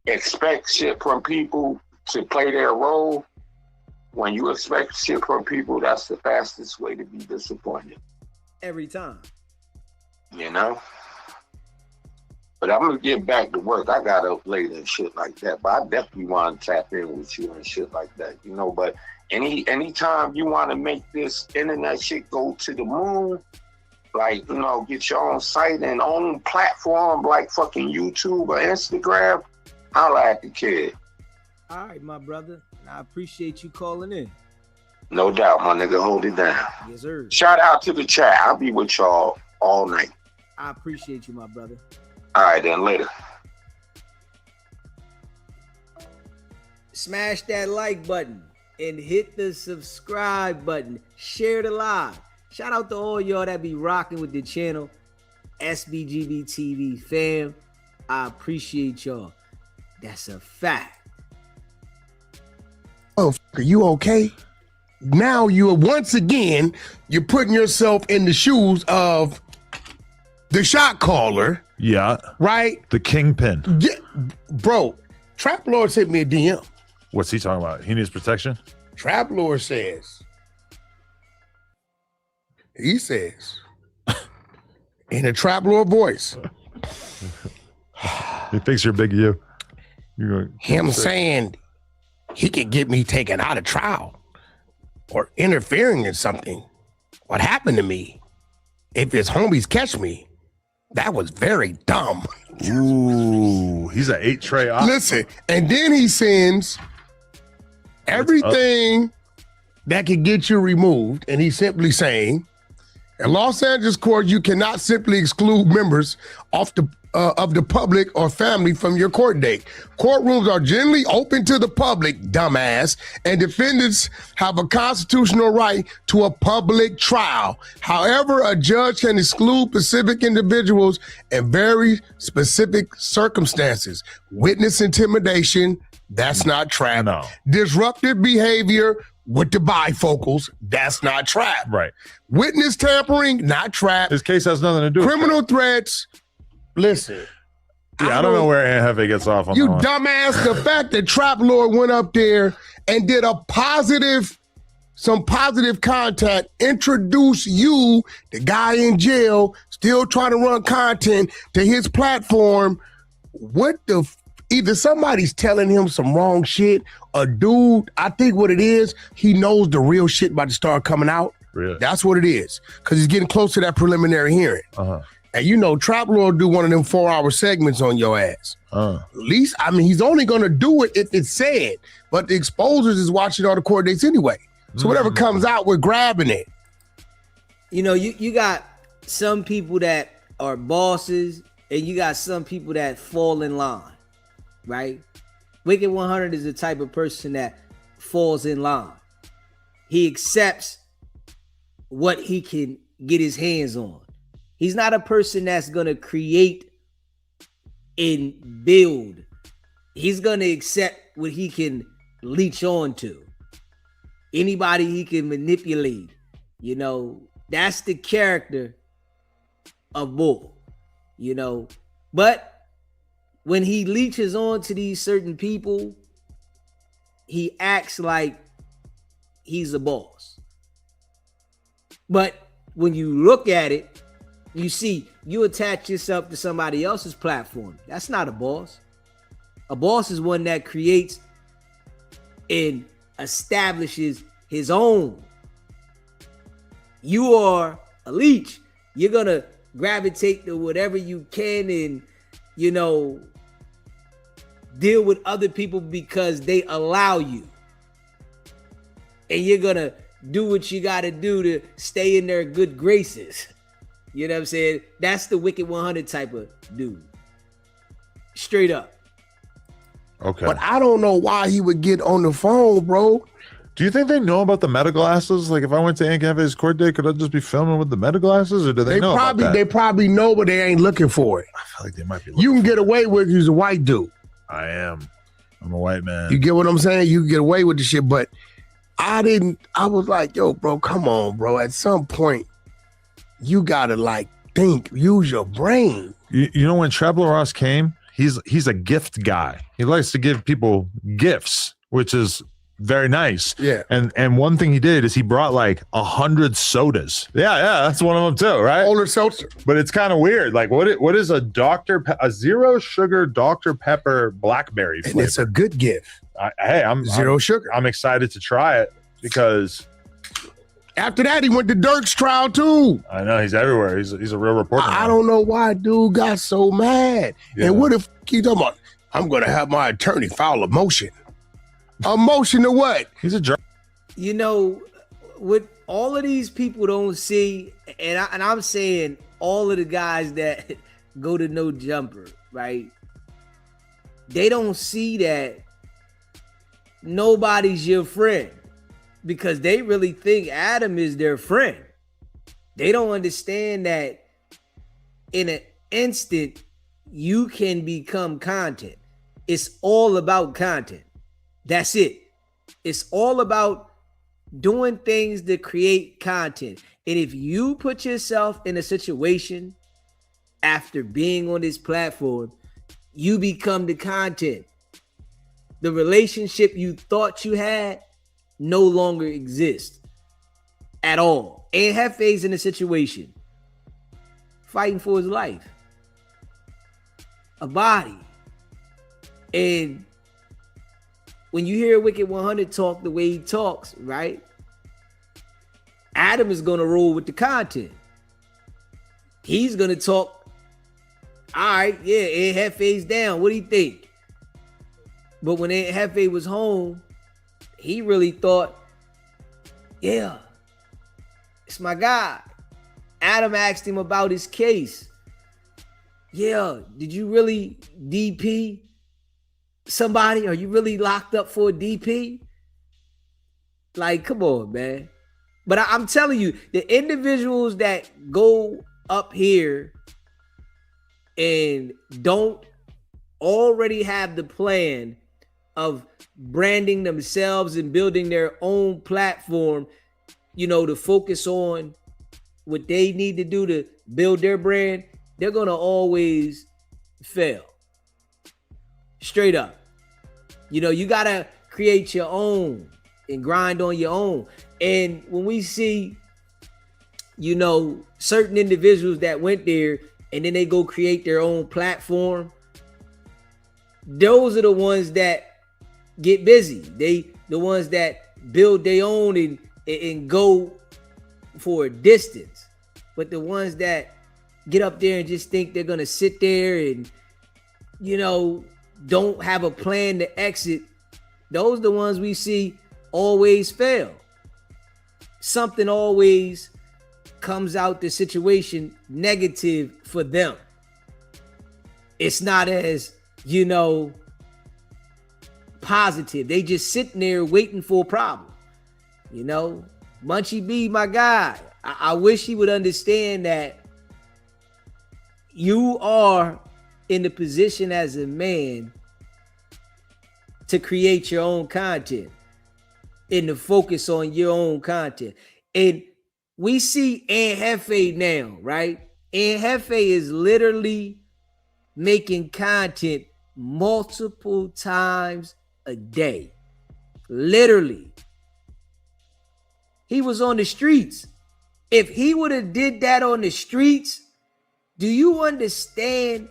expect shit from people to play their role, when you expect shit from people, that's the fastest way to be disappointed. Every time. You know? But I'm going to get back to work. I got up late and shit like that. But I definitely want to tap in with you and shit like that, you know? But anytime you want to make this internet shit go to the moon, like, you know, get your own site and own platform like fucking YouTube or Instagram, holla at the kid. All right, my brother. I appreciate you calling in. No doubt, my nigga. Hold it down. Yes, sir. Shout out to the chat. I'll be with y'all all night. I appreciate you, my brother. All right, then. Later. Smash that like button and hit the subscribe button. Share the live. Shout out to all y'all that be rocking with the channel. SBGB TV fam. I appreciate y'all. That's a fact. Oh, are you okay? Now you're putting yourself in the shoes of the shot caller, Yeah. right? The kingpin. Yeah, bro, Trap Lord sent me a DM. What's he talking about? He needs protection? Trap Lord says, he says, in a Trap Lord voice, He thinks you're big you. You're him saying he could get me taken out of trial or interfering in something. What happened to me? If his homies catch me, that was very dumb. Ooh, he's an 8-tray op. Listen, and then he sends everything that could get you removed, and he's simply saying, in Los Angeles court, you cannot simply exclude members of the public or family from your court date. Courtrooms are generally open to the public, dumbass, and defendants have a constitutional right to a public trial. However, a judge can exclude specific individuals in very specific circumstances. Witness intimidation, that's not trap. No. Disruptive behavior with the bifocals, that's not trap. Right. Witness tampering, not trap. His case has nothing to do with Criminal threats, listen. Yeah, I don't know where Aunt Hefe gets off on You that one. dumbass, the fact that Trap Lord went up there and did some positive contact, introduce you, the guy in jail, still trying to run content to his platform. Either somebody's telling him some wrong shit, a dude, I think what it is, he knows the real shit about to start coming out. Really? That's what it is. Because he's getting close to that preliminary hearing. Uh-huh. And you know, Trap Lord do one of them 4-hour segments on your ass. At least, I mean, he's only going to do it if it's said. But the exposers is watching all the court dates anyway. So whatever comes out, we're grabbing it. You know, you got some people that are bosses, and you got some people that fall in line, right? Wicked100 is the type of person that falls in line. He accepts what he can get his hands on. He's not a person that's going to create and build. He's going to accept what he can leech on to. Anybody he can manipulate. You know, that's the character of Bull. You know, but when he leeches on to these certain people, he acts like he's a boss. But when you look at it, you see, you attach yourself to somebody else's platform. That's not a boss. A boss is one that creates and establishes his own. You are a leech. You're going to gravitate to whatever you can and, you know, deal with other people because they allow you. And you're going to do what you got to do to stay in their good graces. You know what I'm saying? That's the Wicked100 type of dude. Straight up. Okay. But I don't know why he would get on the phone, bro. Do you think they know about the meta glasses? Like, if I went to Aunt Hefe's court date, could I just be filming with the meta glasses, or do they know about that? They probably know, but they ain't looking for it. I feel like they might be. You can get away with it. He's a white dude. I am. I'm a white man. You get what I'm saying? You can get away with the shit, but I was like, yo, bro, come on, bro. At some point, you gotta like think, use your brain. You know, when Trebler Ross came, he's a gift guy. He likes to give people gifts, which is very nice. Yeah. And one thing he did is he brought like 100 sodas. Yeah, that's one of them too, right? Older seltzer. But it's kind of weird. Like, what is a zero sugar Dr. Pepper blackberry flavor? And it's a good gift. I'm Zero sugar. I'm excited to try it because after that, he went to Dirk's trial too. I know he's everywhere. He's a real reporter. I don't know why dude got so mad. Yeah. And what if he talking about, I'm gonna have my attorney file a motion. A motion to what? He's a jerk. You know, what all of these people don't see, and I'm saying all of the guys that go to No Jumper, right? They don't see that nobody's your friend because they really think Adam is their friend. They don't understand that in an instant, you can become content. It's all about content. That's it. It's all about doing things to create content. And if you put yourself in a situation after being on this platform, you become the content. The relationship you thought you had no longer exists at all. And Hefe's in a situation fighting for his life, a body. And when you hear Wicked100 talk the way he talks, right? Adam is going to roll with the content. He's going to talk, all right, yeah, Ed Hefe's down. What do you think? But when Ed Hefe was home, he really thought, yeah, it's my guy. Adam asked him about his case. Yeah, did you really DP somebody? Are you really locked up for a DP? Like, come on, man. But I'm telling you, the individuals that go up here and don't already have the plan of branding themselves and building their own platform, you know, to focus on what they need to do to build their brand, they're going to always fail. Straight up. You know, you got to create your own and grind on your own. And when we see, you know, certain individuals that went there and then they go create their own platform, those are the ones that get busy. The ones that build their own and go for a distance. But the ones that get up there and just think they're going to sit there and, you know, don't have a plan to exit, those are the ones we see always fail. Something always comes out the situation negative for them. It's not as, you know, positive. They just sitting there waiting for a problem. You know, Munchie B, my guy, I wish he would understand that you are in the position as a man to create your own content and to focus on your own content. And we see Aunt Hefe now, right? Aunt Hefe is literally making content multiple times a day. Literally. He was on the streets. If he would have did that on the streets, do you understand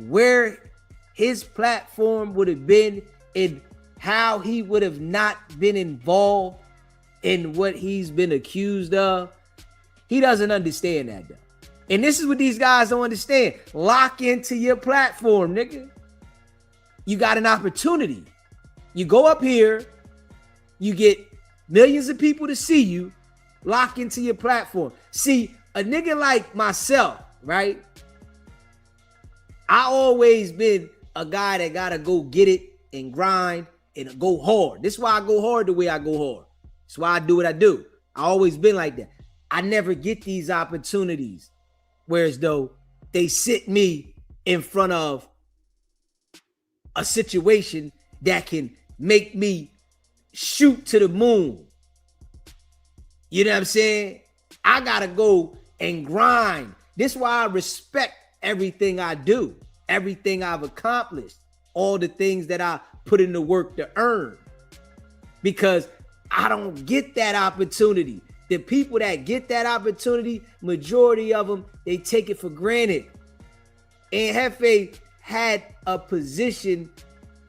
where his platform would have been and how he would have not been involved in what he's been accused of? He doesn't understand that, though. And this is what these guys don't understand. Lock into your platform, nigga. You got an opportunity. You go up here, you get millions of people to see you, lock into your platform. See, a nigga like myself, right? I always been a guy that gotta go get it and grind and go hard. This is why I go hard the way I go hard. That's why I do what I do. I always been like that. I never get these opportunities. Whereas though they sit me in front of a situation that can make me shoot to the moon. You know what I'm saying? I gotta go and grind. This is why I respect everything I do, everything I've accomplished, all the things that I put in the work to earn. Because I don't get that opportunity. The people that get that opportunity, majority of them, they take it for granted. And Hefe had a position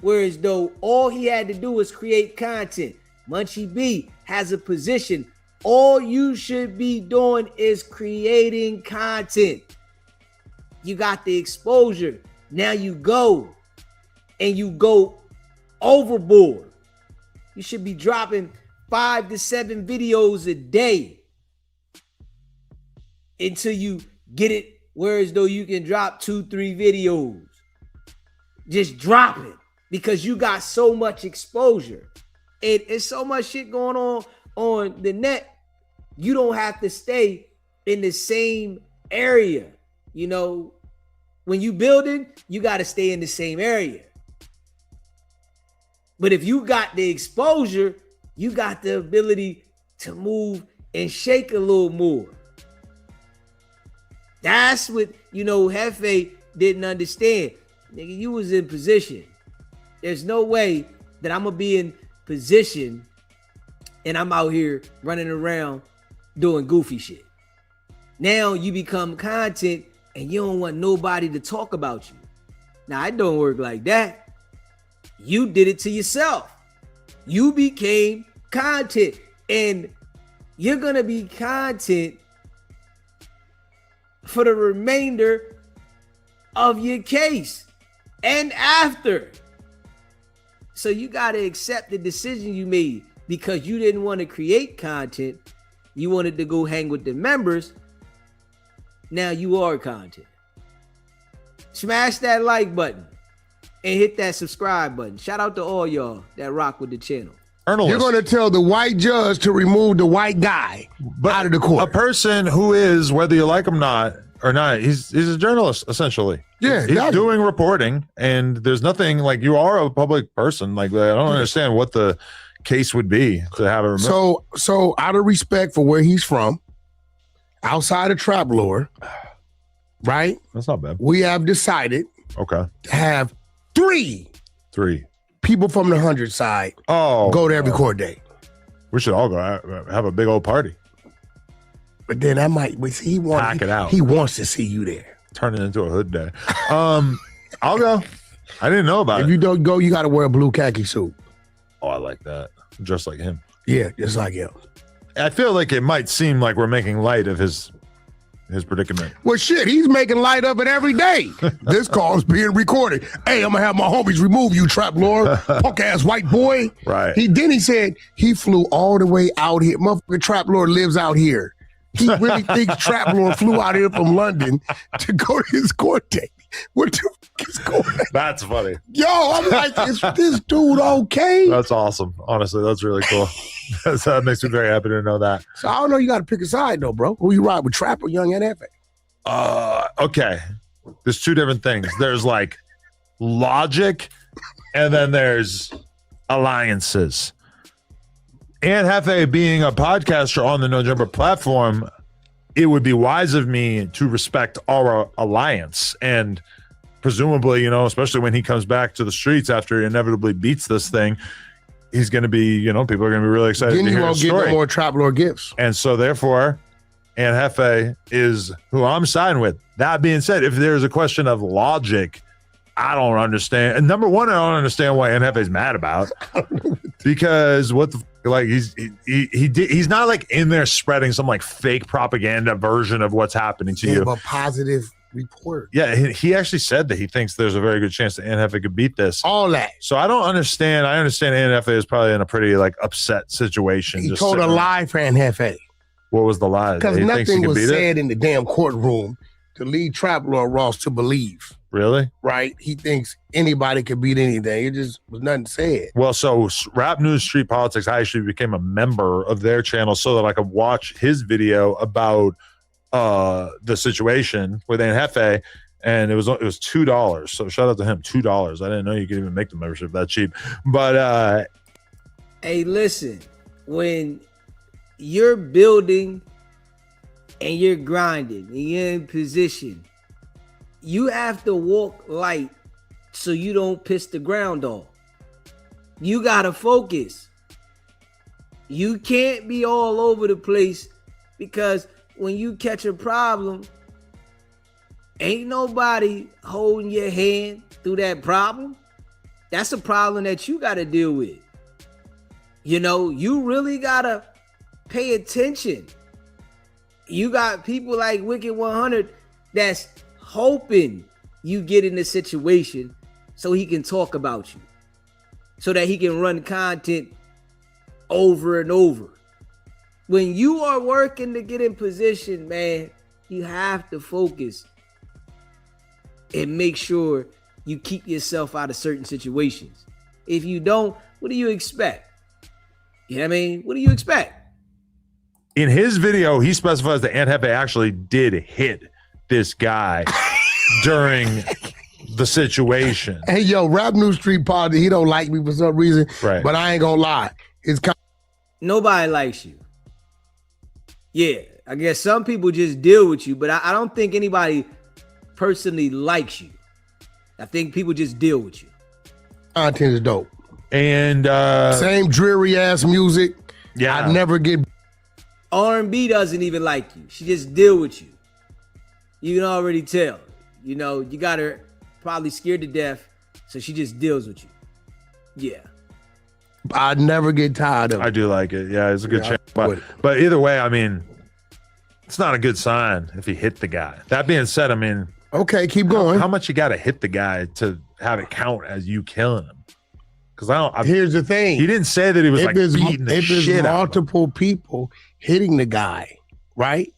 whereas though all he had to do was create content. Munchie B has a position. All you should be doing is creating content. You got the exposure. Now you go and you go overboard. You should be dropping 5 to 7 videos a day until you get it whereas though you can drop 2-3 videos. Just drop it because you got so much exposure. It's so much shit going on the net. You don't have to stay in the same area. You know, when you building, you got to stay in the same area. But if you got the exposure, you got the ability to move and shake a little more. That's what, Hefe didn't understand. Nigga, you was in position. There's no way that I'm going to be in position and I'm out here running around doing goofy shit. Now you become content and you don't want nobody to talk about you. Now, it don't work like that. You did it to yourself. You became content, and you're going to be content for the remainder of your case and after. So you got to accept the decision you made because you didn't want to create content. You wanted to go hang with the members. Now you are content. Smash that like button and hit that subscribe button. Shout out to all y'all that rock with the channel. You're going to tell the white judge to remove the white guy out of the court. A person who is, whether you like him or not, he's a journalist, essentially. Yeah, he's doing reporting, and there's nothing like you are a public person. Like, I don't understand what the case would be to have a removed. So out of respect for where he's from, outside of Trap Lore, right? That's not bad. We have decided to have three people from the 100 side go to every court date. We should all go have a big old party. But then I might he wants to see you there. Turn it into a hood day. I'll go. I didn't know about it. If you don't go, you got to wear a blue khaki suit. Oh, I like that. Just like him. Yeah, just like him. I feel like it might seem like we're making light of his predicament. Well, shit, he's making light of it every day. This call is being recorded. Hey, I'm gonna have my homies remove you, Trap Lord, punk ass white boy. Right. He said he flew all the way out here. Motherfucker, Trap Lord lives out here. He really thinks Trap Lord flew out here from London to go to his court date. What the fuck is going on? That's funny. Yo, I'm like, is this dude okay? That's awesome. Honestly, that's really cool. That makes me very happy to know that. So I don't know. You got to pick a side though, bro. Who you ride with, Trap or Young NFA? Okay. There's two different things. There's like logic, and then there's alliances. And Hefe being a podcaster on the No Jumper platform, it would be wise of me to respect our alliance. And presumably, especially when he comes back to the streets after he inevitably beats this thing, he's going to be, people are going to be really excited to hear his story. Get no more Trap Lord gifts. And so therefore, and Hefe is who I'm siding with. That being said, if there's a question of logic, I don't understand. And number one, I don't understand why Hefe's mad about. Because what the like he's not like in there spreading some like fake propaganda version of what's happening to you. A positive report. Yeah, he actually said that he thinks there's a very good chance that Hefe could beat this. All that. So I don't understand. I understand Hefe is probably in a pretty like upset situation. He told a lie for Hefe. What was the lie? Because nothing was said in the damn courtroom to lead Trap Lord Ross to believe. Really? Right? He thinks anybody could beat anything. It just was nothing said. Well, so Rap News Street Politics, I actually became a member of their channel so that I could watch his video about the situation with Hefe, and it was $2. So shout out to him, $2. I didn't know you could even make the membership that cheap. But hey, listen, when you're building and you're grinding and you're in position, you have to walk light so you don't piss the ground off. You gotta focus. You can't be all over the place, because when you catch a problem, ain't nobody holding your hand through that problem. That's a problem that you gotta deal with. You really gotta pay attention. You got people like Wicked100 that's hoping you get in the situation so he can talk about you, so that he can run content over and over. When you are working to get in position, man, you have to focus and make sure you keep yourself out of certain situations. If you don't, what do you expect? You know what I mean? What do you expect? In his video, he specifies that Hefe actually did hit this guy during the situation. Hey, yo, Rap News Street Party, he don't like me for some reason, right? But I ain't gonna lie. Nobody likes you. Yeah, I guess some people just deal with you, but I don't think anybody personally likes you. I think people just deal with you. Content is dope. And same dreary ass music. Yeah. I never get R&B doesn't even like you. She just deal with you. You can already tell. You know, you got her probably scared to death, so she just deals with you. Yeah. I never get tired of it. I do like it. Yeah, it's a good channel. But either way, I mean, it's not a good sign if he hit the guy. That being said, I mean, okay, keep going. How much you got to hit the guy to have it count as you killing him? Because here's the thing. He didn't say that he was like beating the shit out of him. Multiple people hitting the guy, right?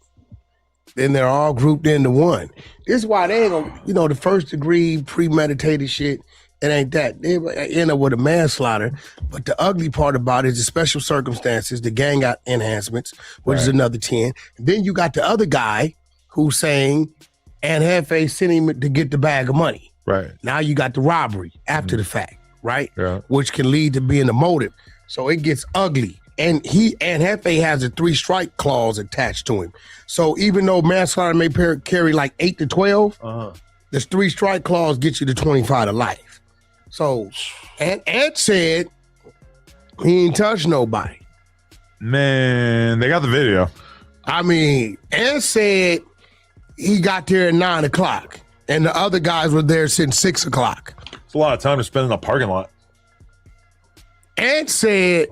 Then they're all grouped into one. This is why they ain't gonna, the first degree premeditated shit. It ain't that. They end up with a manslaughter. But the ugly part about it is the special circumstances, the gang got enhancements, which is another 10. And then you got the other guy who's saying, and Hefe sent him to get the bag of money. Right. Now you got the robbery after the fact, right? Yeah. Which can lead to being the motive. So it gets ugly. And Hefe has a 3-strike clause attached to him. So even though manslaughter may carry like 8 to 12, this 3-strike clause gets you to 25 to life. So, and Ed said he ain't touched nobody. Man, they got the video. I mean, Ed said he got there at 9 o'clock, and the other guys were there since 6 o'clock. It's a lot of time to spend in the parking lot. Ed said,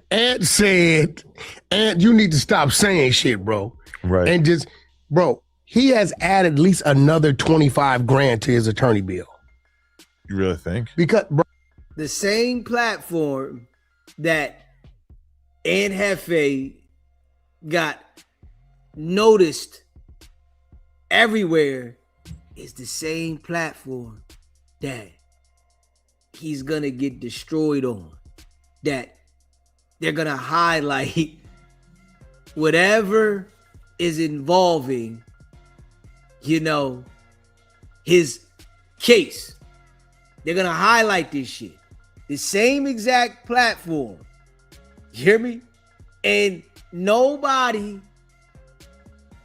you need to stop saying shit, bro. Right. And just, bro, he has added at least another 25 grand to his attorney bill. You really think? Because, bro, the same platform that Ann Hefe got noticed everywhere is the same platform that he's gonna get destroyed on. That they're gonna highlight whatever is involving, his case. They're gonna highlight this shit. The same exact platform. You hear me? And nobody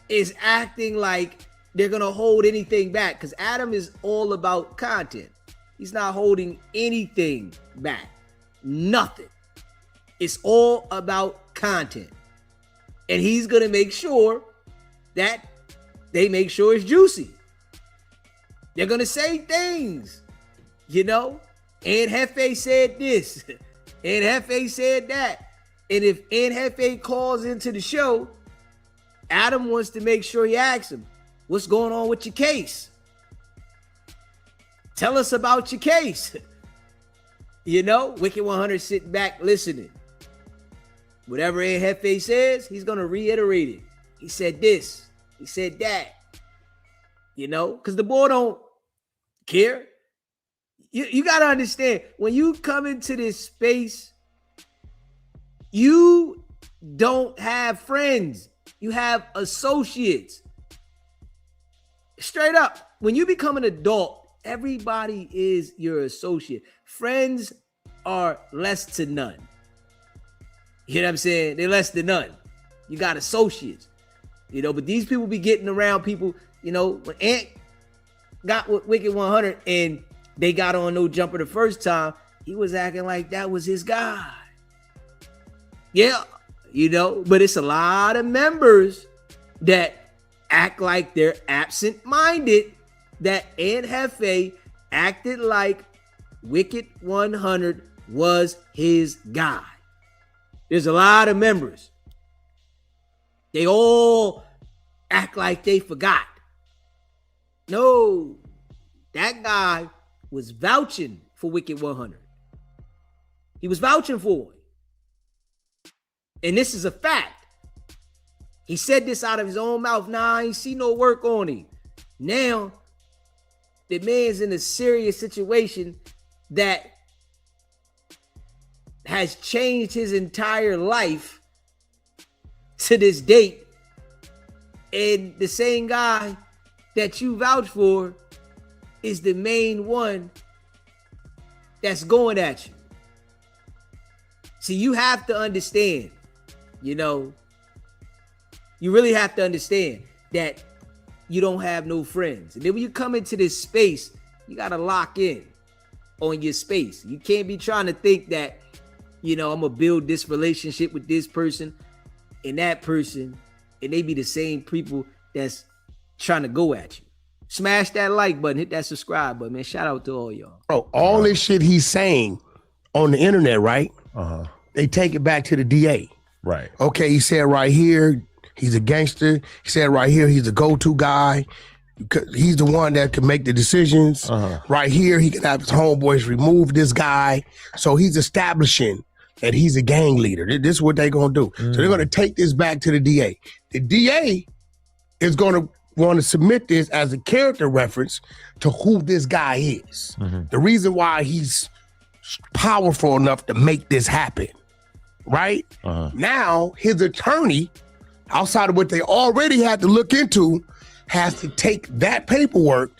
is acting like they're gonna hold anything back, because Adam is all about content. He's not holding anything back. Nothing. It's all about content. And he's gonna make sure that they make sure it's juicy. They're gonna say things. And Hefe said this, and Hefe said that. And if Aunt Hefe calls into the show, Adam wants to make sure he asks him, what's going on with your case? Tell us about your case. Wicked100 sitting back listening. Whatever Aunt Hefe says, he's going to reiterate it. He said this. He said that. Because the boy don't care. You got to understand, when you come into this space, you don't have friends. You have associates. Straight up, when you become an adult, everybody is your associate. Friends are less to none. You know what I'm saying? They're less than none. You got associates. But these people be getting around people, when Ant got with Wicked100 and they got on No Jumper the first time, he was acting like that was his guy. Yeah, but it's a lot of members that act like they're absent-minded, that Aunt Hefe acted like Wicked100 was his guy. There's a lot of members. They all act like they forgot. No, that guy was vouching for Wicked100. He was vouching for him. And this is a fact. He said this out of his own mouth. Nah, I ain't see no work on him. Now, the man's in a serious situation that has changed his entire life to this date. And the same guy that you vouch for is the main one that's going at you. See, you have to understand, You really have to understand that you don't have no friends. And then when you come into this space, you got to lock in on your space. You can't be trying to think that, I'm going to build this relationship with this person and that person, and they be the same people that's trying to go at you. Smash that like button, hit that subscribe button, man. Shout out to all y'all. Bro, all this shit he's saying on the internet, right? They take it back to the DA. Right. Okay, he said right here, he's a gangster. He said right here, he's a go-to guy. He's the one that can make the decisions. Right here, he can have his homeboys remove this guy. So he's establishing that he's a gang leader. This is what they're going to do. So they're going to take this back to the DA. The DA is going to want to submit this as a character reference to who this guy is. The reason why he's powerful enough to make this happen, right? Now, his attorney, outside of what they already had to look into, has to take that paperwork,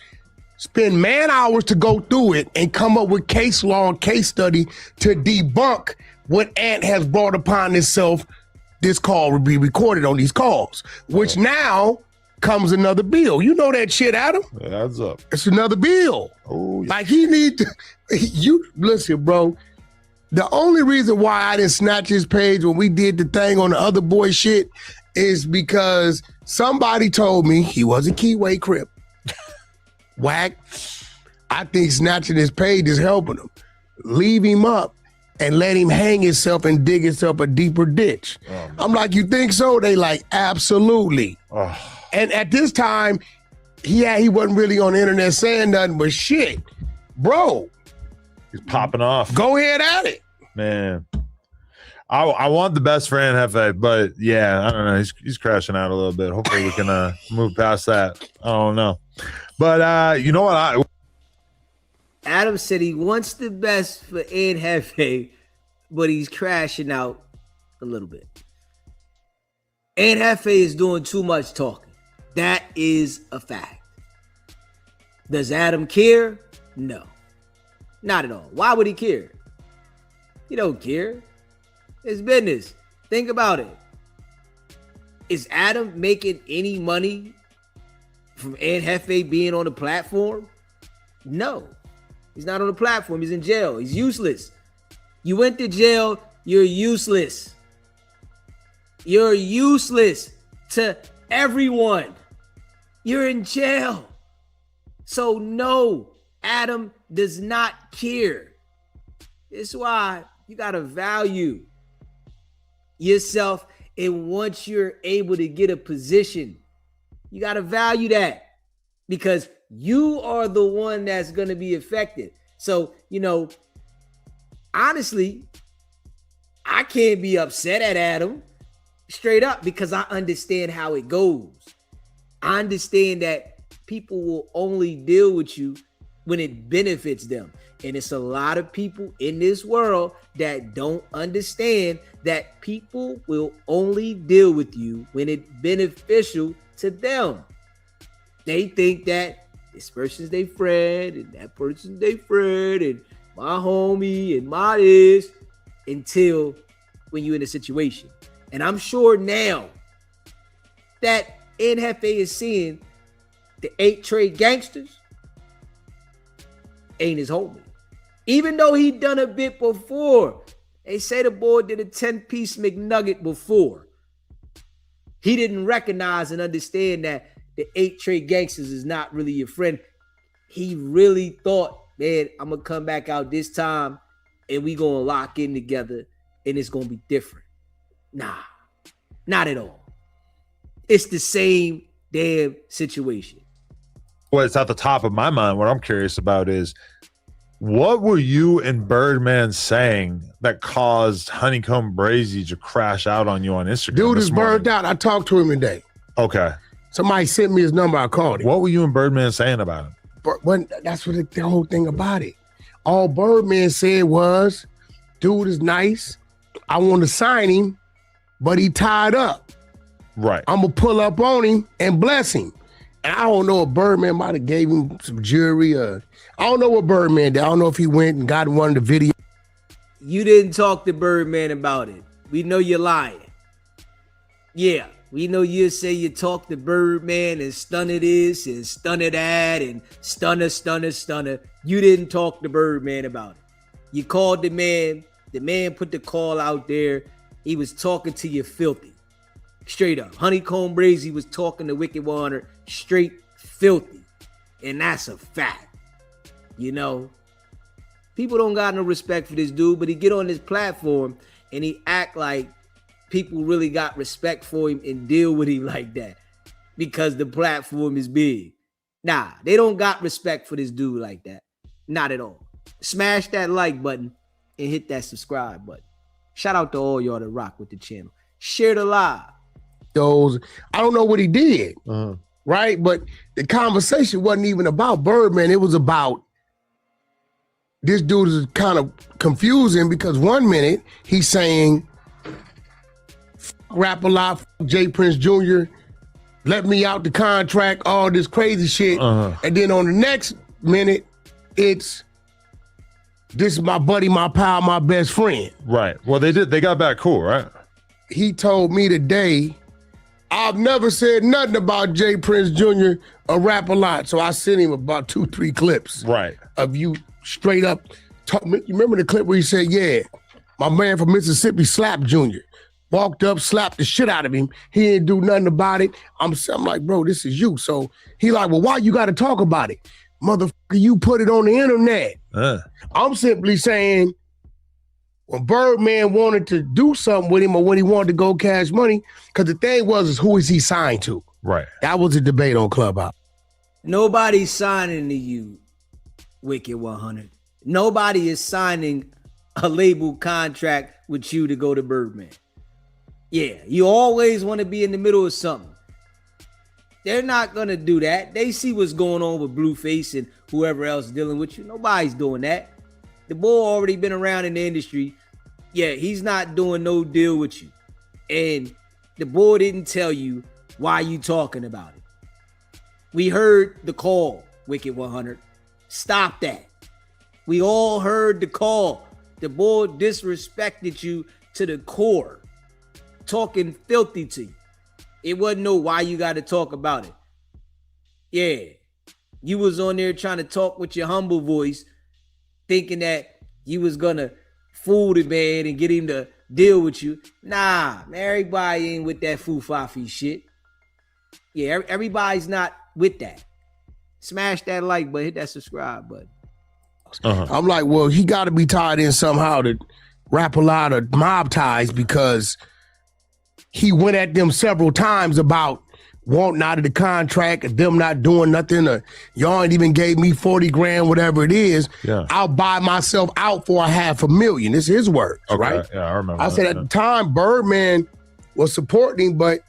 spend man hours to go through it, and come up with case law and case study to debunk what Ant has brought upon itself. This call will be recorded on these calls, which now comes another bill. You know that shit, Adam? It adds up. It's another bill. Oh, yeah. Like he need to, you listen, bro. The only reason why I didn't snatch his page when we did the thing on the other boy shit is because somebody told me he was a Keyway Crip. Whack. I think snatching his page is helping him. Leave him up and let him hang himself and dig himself a deeper ditch. I'm like, you think so? They like, absolutely. And at this time, he wasn't really on the internet saying nothing but shit. Bro. He's popping off. Go ahead at it. Man. I want the best for Hefe, but yeah, I don't know. He's crashing out a little bit. Hopefully we can move past that. I don't know. But you know what? Adam said he wants the best for Hefe, but he's crashing out a little bit. Hefe is doing too much talking. That is a fact. Does Adam care? No. Not at all. Why would he care? He don't care. It's business. Think about it. Is Adam making any money from Hefe being on the platform? No. He's not on the platform. He's in jail. He's useless. You went to jail. You're useless. You're useless to everyone. You're in jail. So no, Adam does not care. It's why you got to value yourself. And once you're able to get a position, you got to value that because you are the one that's going to be affected. So, honestly, I can't be upset at Adam straight up because I understand how it goes. I understand that people will only deal with you when it benefits them. And it's a lot of people in this world that don't understand that people will only deal with you when it's beneficial to them. They think that this person's their friend and that person's their friend and my homie and my this until when you're in a situation. And I'm sure now that Hefe is seeing the 8 trade gangsters ain't his homie. Even though he done a bit before. They say the boy did a 10-piece McNugget before. He didn't recognize and understand that the 8 trade gangsters is not really your friend. He really thought, man, I'm going to come back out this time and we going to lock in together and it's going to be different. Nah, not at all. It's the same damn situation. What's at the top of my mind, what I'm curious about is, what were you and Birdman saying that caused Honeycomb Brazy to crash out on you on Instagram? Dude is burned out. I talked to him today. Okay. Somebody sent me his number. I called him. What were you and Birdman saying about him? But that's what the whole thing about it. All Birdman said was, dude is nice. I want to sign him, but he tied up. Right. I'm going to pull up on him and bless him. And I don't know if Birdman might have gave him some jewelry or I don't know what Birdman did. I don't know if he went and got one of the videos. You didn't talk to Birdman about it. We know you're lying. Yeah, We know you say you talk to Birdman and stunner this and stunner that and stunner. You didn't talk to Birdman about it. You called the man. The man put the call out there. He was talking to you filthy. Straight up. Honeycomb Brazy was talking to Wicked100 straight filthy. And that's a fact. You know, people don't got no respect for this dude, but he get on this platform and he act like people really got respect for him and deal with him like that because the platform is big. Nah, they don't got respect for this dude like that. Not at all. Smash that like button and hit that subscribe button. Shout out to all y'all that rock with the channel. Share the live. Those, I don't know what he did, right? But the conversation wasn't even about Birdman. It was about this dude is kind of confusing because one minute he's saying, rap a lot, Jay Prince Jr., let me out the contract, all this crazy shit. And then on the next minute, it's, this is my buddy, my pal, my best friend. Right. Well, they got back cool, right? He told me today, I've never said nothing about Jay Prince Jr. or rap a lot. So I sent him about 2-3 clips. Right. Of you straight up. You remember the clip where he said, yeah, my man from Mississippi slapped Junior. Walked up, slapped the shit out of him. He didn't do nothing about it. I'm like, bro, this is you. So he like, well, why you got to talk about it? Motherfucker, you put it on the internet. I'm simply saying, when Birdman wanted to do something with him or when he wanted to go cash money, because the thing was, who is he signed to? Right. That was a debate on Clubhouse. Nobody's signing to you, Wicked100. Nobody is signing a label contract with you to go to Birdman. Yeah, you always want to be in the middle of something. They're not going to do that. They see what's going on with Blueface and whoever else dealing with you. Nobody's doing that. The boy already been around in the industry. Yeah, he's not doing no deal with you. And the boy didn't tell you why you talking about it. We heard the call, Wicked100. Stop that. We all heard the call. The boy disrespected you to the core. Talking filthy to you. It wasn't no why you got to talk about it. Yeah. You was on there trying to talk with your humble voice, thinking that you was gonna fool the man and get him to deal with you. Nah, everybody ain't with that foo-fafi shit. Yeah, everybody's not with that. Smash that like button, hit that subscribe button. I'm like, well, he got to be tied in somehow to rap a lot of mob ties because he went at them several times about wanting out of the contract and them not doing nothing. Or y'all ain't even gave me 40 grand, whatever it is. Yeah. I'll buy myself out for $500,000. This is his words, right? Yeah, I remember. I said at the time, Birdman was supporting him, but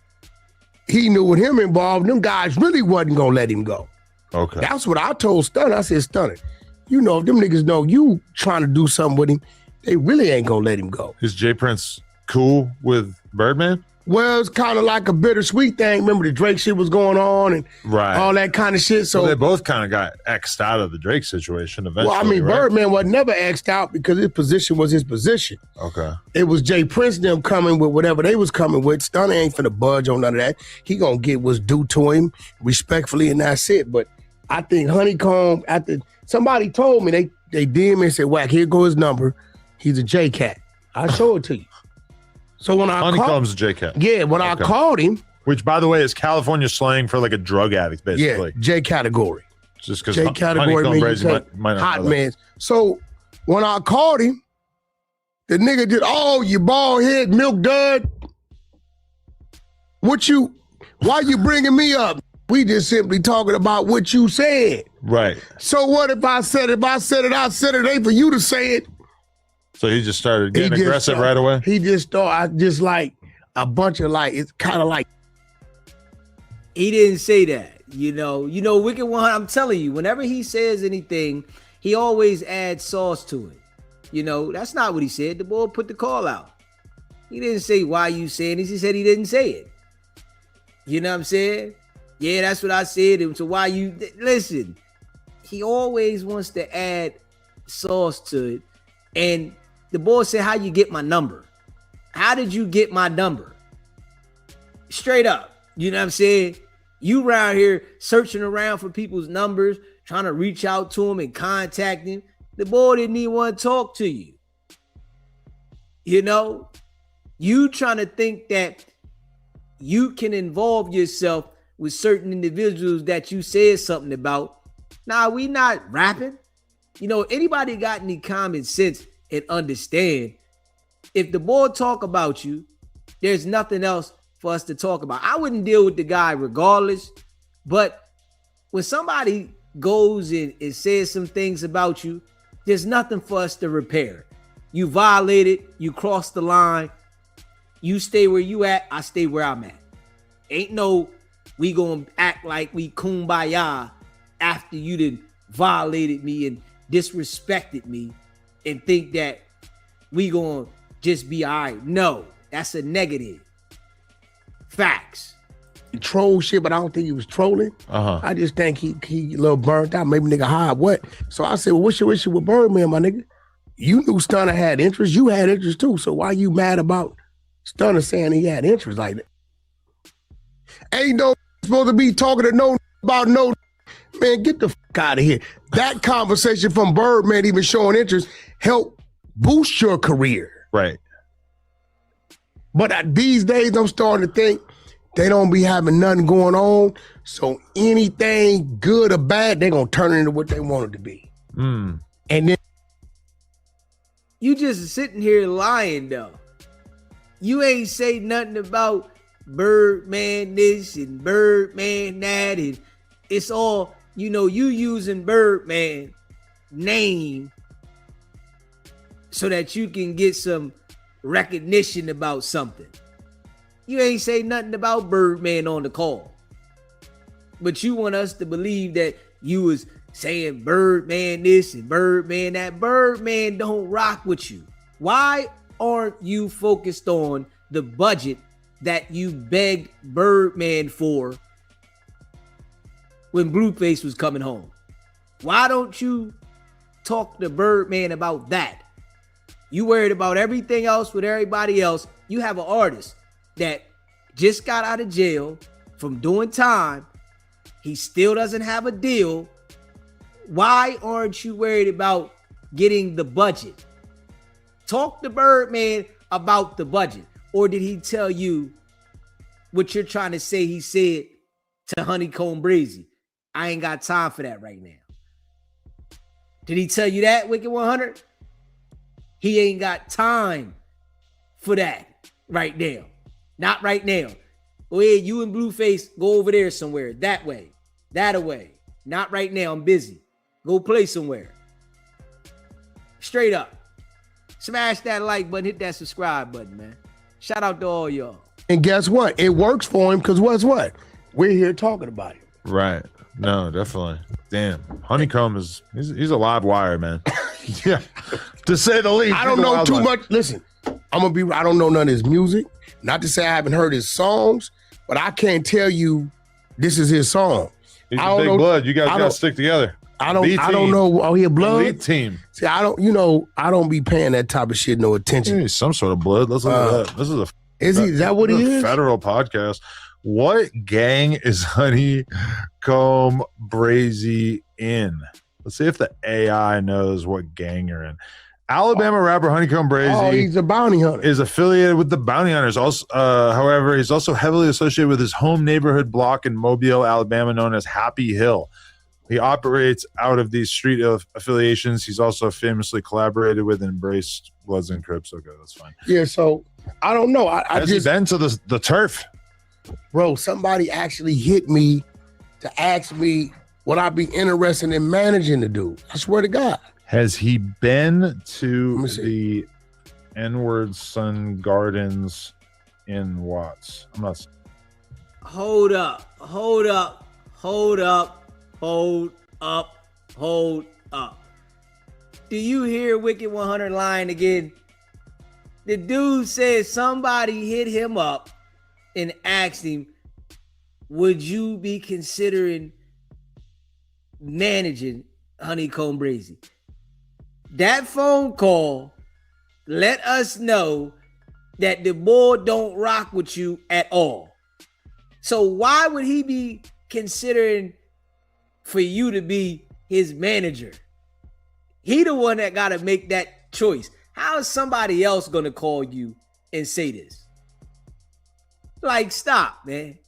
he knew with him involved, them guys really wasn't going to let him go. Okay. That's what I told Stunner. I said, Stunner, you know, if them niggas know you trying to do something with him, they really ain't going to let him go. Is Jay Prince cool with Birdman? Well, it's kind of like a bittersweet thing. Remember the Drake shit was going on and all that kind of shit. So well, they both kind of got X'd out of the Drake situation eventually. Well, I mean, right? Birdman was never X'd out because his position was his position. Okay. It was Jay Prince them coming with whatever they was coming with. Stunner ain't finna budge on none of that. He gonna get what's due to him respectfully, and that's it. But I think Honeycomb, after somebody told me, they DM me and said, Wack, here go his number. He's a J-Cat. I'll show it to you. So when I Honeycomb's J-Cat. Yeah, when I called him. Which, by the way, is California slang for like a drug addict, basically. Yeah, J category. Just because J category means might not hot man. So when I called him, the nigga did, oh, you bald head, milk dud. Why you bringing me up? We just simply talking about what you said. Right. So what if I said it? I said it ain't for you to say it. So he just started getting aggressive right away? He just thought I just like a bunch of like, it's kind of like. He didn't say that. You know, Wicked100, I'm telling you, whenever he says anything, he always adds sauce to it. You know, that's not what he said. The boy put the call out. He didn't say why you saying this. He said he didn't say it. You know what I'm saying? Yeah, that's what I said. And so why you, listen, he always wants to add sauce to it. And the boy said, how you get my number? How did you get my number? Straight up. You know what I'm saying? You around here searching around for people's numbers, trying to reach out to them and contact them. The boy didn't even want to talk to you. You know? You trying to think that you can involve yourself with certain individuals that you said something about. Nah, we not rapping. You know, anybody got any common sense and understand, if the boy talk about you, there's nothing else for us to talk about. I wouldn't deal with the guy regardless, but when somebody goes and says some things about you, there's nothing for us to repair. You violated, you crossed the line, you stay where you at, I stay where I'm at. Ain't no we gonna act like we kumbaya after you done violated me and disrespected me and think that we gonna just be all right. No, that's a negative. Facts. He troll shit, but I don't think he was trolling. I just think he a little burnt out. Maybe nigga high what? So I said, well, what's your issue with Birdman, my nigga? You knew Stunner had interest. You had interest too. So why you mad about Stunner saying he had interest like that? Ain't no supposed to be talking to no about no. Man, get the fuck out of here. That conversation from Birdman even showing interest helped boost your career. Right. But these days, I'm starting to think they don't be having nothing going on. So anything good or bad, they're going to turn it into what they want it to be. And then you just sitting here lying, though. You ain't say nothing about Birdman this and Birdman that. And it's all, you know, you using Birdman name so that you can get some recognition about something. You ain't say nothing about Birdman on the call. But you want us to believe that you was saying Birdman this and Birdman that. Birdman don't rock with you. Why aren't you focused on the budget that you begged Birdman for when Blueface was coming home? Why don't you talk to Birdman about that? You worried about everything else with everybody else. You have an artist that just got out of jail from doing time. He still doesn't have a deal. Why aren't you worried about getting the budget? Talk to Birdman about the budget. Or did he tell you what you're trying to say he said to Honeycomb Brazy? I ain't got time for that right now. Did he tell you that, Wicked100? He ain't got time for that right now. Not right now. Go ahead, you and Blueface, go over there somewhere. That way. That away. Not right now. I'm busy. Go play somewhere. Straight up. Smash that like button. Hit that subscribe button, man. Shout out to all y'all. And guess what? It works for him because what's what? We're here talking about it. Right. No, definitely. Damn. Honeycomb is he's a live wire, man. Yeah. To say the least. I don't know too much. Listen, I don't know none of his music. Not to say I haven't heard his songs, but I can't tell you this is his song. He's a big blood. You guys gotta stick together. I don't know. Oh, he a blood? Elite team. See, I don't be paying that type of shit no attention. He's some sort of blood. Let's look at that. This is is that what he is? Federal podcast. What gang is Honeycomb Brazy in? Let's see if the AI knows what gang you're in. Alabama rapper Honeycomb Brazy. Oh, he's a bounty hunter. Is affiliated with the Bounty Hunters. Also, however, he's also heavily associated with his home neighborhood block in Mobile, Alabama, known as Happy Hill. He operates out of these street affiliations. He's also famously collaborated with and embraced Bloods and Crips. Okay, that's fine. Yeah, so I don't know. I Has just he been to the turf? Bro, somebody actually hit me to ask me would I be interested in managing the dude. I swear to God. Has he been to the N-word Sun Gardens in Watts? I'm not. Hold up. Do you hear Wicked100 lying again? The dude said somebody hit him up and asked him, would you be considering managing Honeycomb Brazy? That phone call let us know that the boy don't rock with you at all. So why would he be considering for you to be his manager? He the one that got to make that choice. How is somebody else going to call you and say this? Like, stop, man.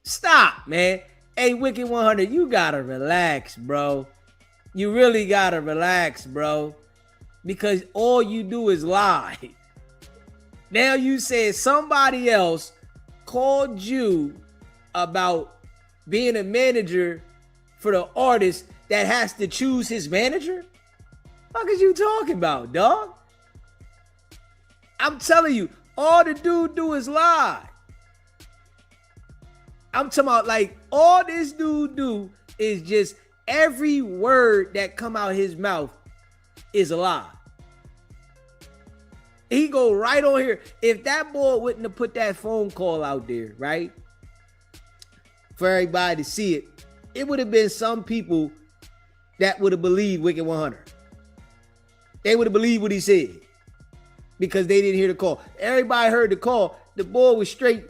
Stop, man. Hey, Wicked100, you got to relax, bro. You really got to relax, bro. Because all you do is lie. Now you said somebody else called you about being a manager for the artist that has to choose his manager? What is you talking about, dog? I'm telling you, all the dude do is lie. I'm talking about, like, all this dude do is just every word that come out his mouth is a lie. He go right on here. If that boy wouldn't have put that phone call out there, right, for everybody to see it, it would have been some people that would have believed Wicked100. They would have believed what he said because they didn't hear the call. Everybody heard the call. The boy was straight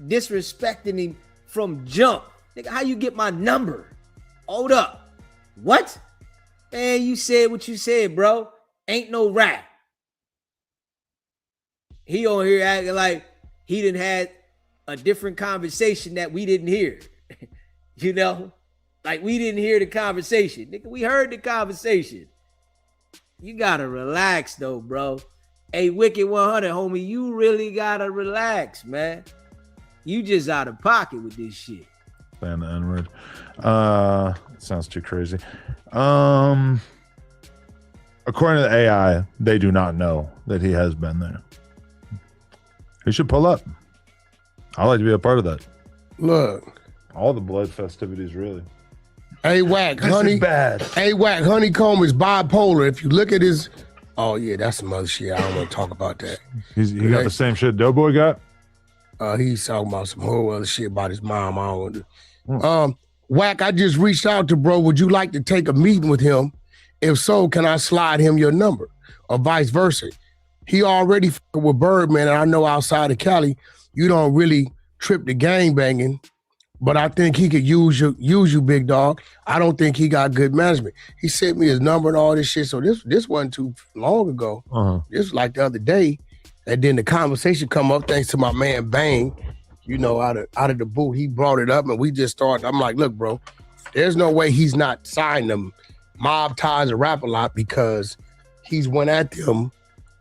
disrespecting him from jump. Nigga, how you get my number? Hold up. What? Man, you said what you said, bro. Ain't no rap. He on here acting like he done had a different conversation that we didn't hear. You know? Like we didn't hear the conversation. Nigga, we heard the conversation. You gotta relax though, bro. Hey, Wicked100, homie, you really gotta relax, man. You just out of pocket with this shit. Saying the N-word. Sounds too crazy. According to the AI, they do not know that he has been there. He should pull up. I'd like to be a part of that. Look. All the blood festivities, really. Hey, Wack, honey. Bad. Hey, Wack, Honeycomb is bipolar. If you look at his, oh yeah, that's some other shit. I don't want to talk about that. He got the same shit Doughboy got. He's talking about some whole other shit about his mom. I don't want to. Wack, I just reached out to bro. Would you like to take a meeting with him? If so, can I slide him your number, or vice versa? He already fucking with Birdman, and I know outside of Cali, you don't really trip the gang banging. But I think he could use you, big dog. I don't think he got good management. He sent me his number and all this shit. So this wasn't too long ago. This was like the other day. And then the conversation come up thanks to my man Bang. You know, out of the boot, he brought it up and we just started. I'm like, look, bro, there's no way he's not signed them mob ties or rap a lot because he's went at them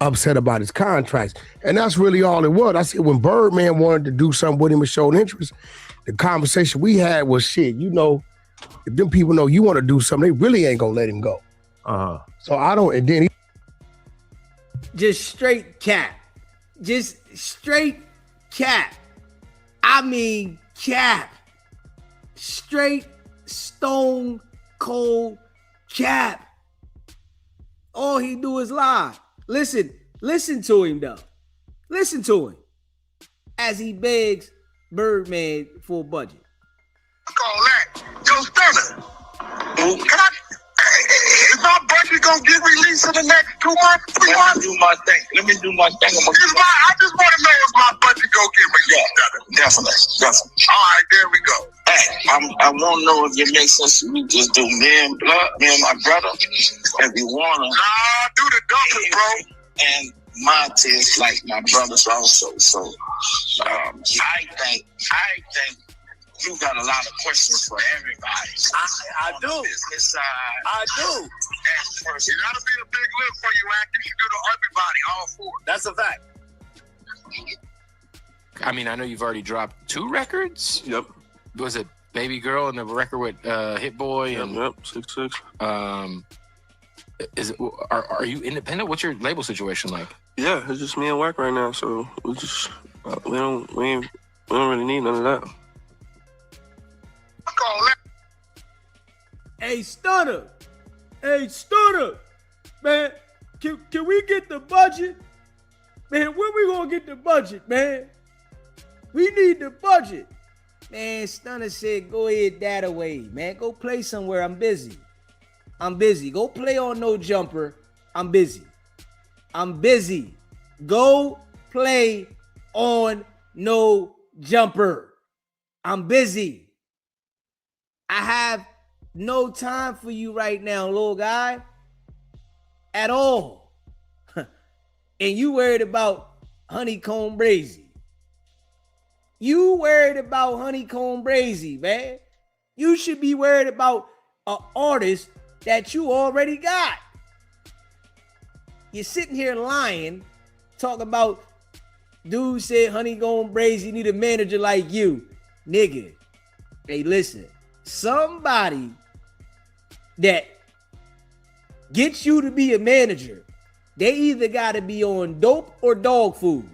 upset about his contracts. And that's really all it was. I said when Birdman wanted to do something with him and showed interest, the conversation we had was shit. You know, if them people know you want to do something, they really ain't gonna let him go. So I don't. And then he just straight cap, just straight cap. I mean cap, straight stone cold cap. All he do is lie. Listen to him though. Listen to him as he begs Birdman for a budget. Call that. Yo, Stunner. Can I? Is my budget gonna get released in the next 2 months, 3 months? Let me do my thing. I just want to know if my budget gonna get released. Yeah, definitely. All right, there we go. Hey, I won't know if it makes sense to me just do me and my brother. If you wanna. Nah, do the double, bro. And Montez like my brothers also. So I think you got a lot of questions for everybody. I do. I do. You gotta be a big lift for you, acting. You do to everybody, all four. That's a fact. I mean, I know you've already dropped 2 records. Yep. Was it Baby Girl and the record with Hit Boy? And, yep. 6'6". Are you independent? What's your label situation like? Yeah, it's just me and Wack right now, so we don't really need none of that. Hey, Stunner, man, can we get the budget? Man, when we gonna get the budget, man? We need the budget. Man, Stunner said, go ahead that away, man. Go play somewhere. I'm busy. Go play on No Jumper. I'm busy. Go play on No Jumper. I'm busy. I have no time for you right now, little guy. At all. And you worried about Honeycomb Brazy. You worried about Honeycomb Brazy, man. You should be worried about an artist that you already got. You're sitting here lying, talking about dude said Honeycomb Brazy need a manager like you. Nigga, hey, listen, somebody that gets you to be a manager, they either got to be on dope or dog food.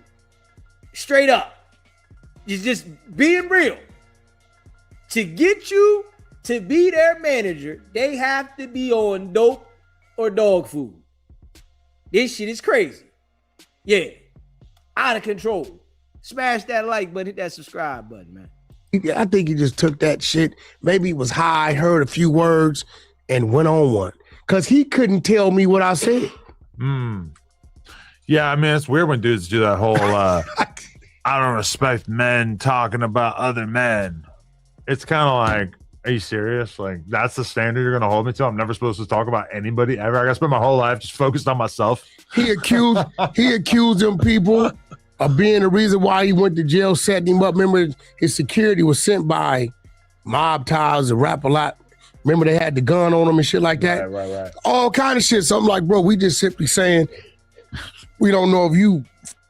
Straight up. Just being real. To get you to be their manager, they have to be on dope or dog food. This shit is crazy. Yeah. Out of control. Smash that like button, hit that subscribe button, man. I think he just took that shit. Maybe he was high, heard a few words, and went on one. Because he couldn't tell me what I said. Yeah, I mean, it's weird when dudes do that whole, I don't respect men talking about other men. It's kind of like, are you serious? Like, that's the standard you're going to hold me to? I'm never supposed to talk about anybody ever. I got to spend my whole life just focused on myself. He accused them people of being the reason why he went to jail, setting him up. Remember, his security was sent by mob ties to rap a lot. Remember, they had the gun on them and shit like that? Right. All kind of shit. So I'm like, bro, we just simply saying, we don't know if you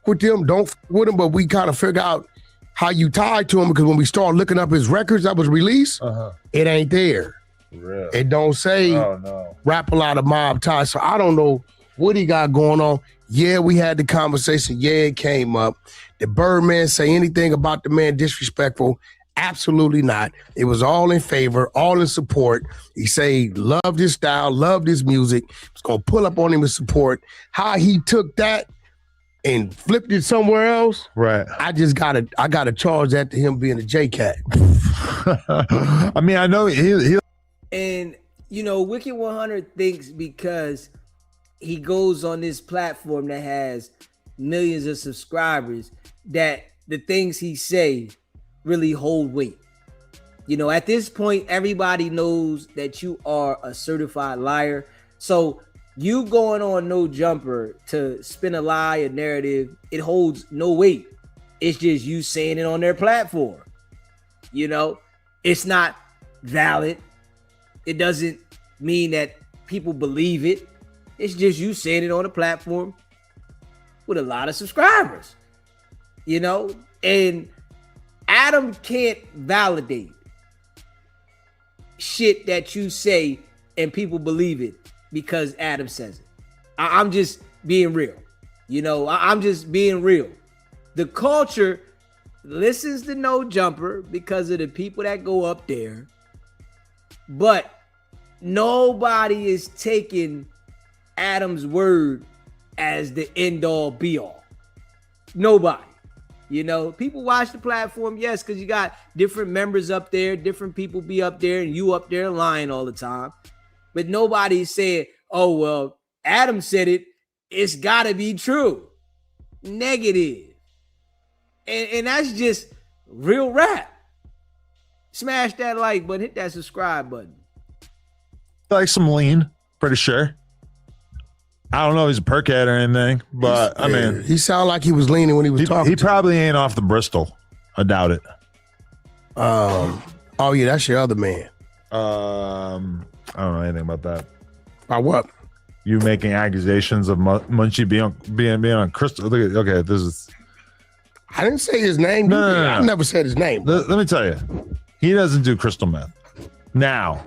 with them, don't with them, but we kind of figure out how you tied to him, because when we start looking up his records that was released, it ain't there. Really? It don't say rap a lot of mob ties. So I don't know what he got going on. Yeah, we had the conversation. Yeah, it came up. Did Birdman say anything about the man disrespectful? Absolutely not. It was all in favor, all in support. He say he loved his style, loved his music. Was gonna pull up on him in support. How he took that and flipped it somewhere else. Right. I gotta charge that to him being a J-Cat. I mean, I know he And, you know, Wicked100 thinks because he goes on this platform that has millions of subscribers that the things he say really hold weight. You know, at this point, everybody knows that you are a certified liar. So you going on No Jumper to spin a lie, a narrative, it holds no weight. It's just you saying it on their platform. You know, it's not valid. It doesn't mean that people believe it. It's just you saying it on a platform with a lot of subscribers, you know? And Adam can't validate shit that you say and people believe it because Adam says it. I'm just being real. You know, I'm just being real. The culture listens to No Jumper because of the people that go up there, but nobody is taking Adam's word as the end all be all. Nobody. You know, people watch the platform, yes, because you got different members up there, different people be up there, and you up there lying all the time. But nobody's saying, oh, well, Adam said it, it's got to be true. Negative. And that's just real rap. Smash that like button, hit that subscribe button. like some lean, pretty sure. I don't know if he's a perkhead or anything, but I mean, he sounded like he was leaning when he was talking. He probably ain't off the Bristol. I doubt it. Oh yeah, that's your other man. I don't know anything about that. About what? You making accusations of Munchie being on Crystal? Okay, this is. I didn't say his name. No. I never said his name. Let me tell you, he doesn't do crystal meth. Now,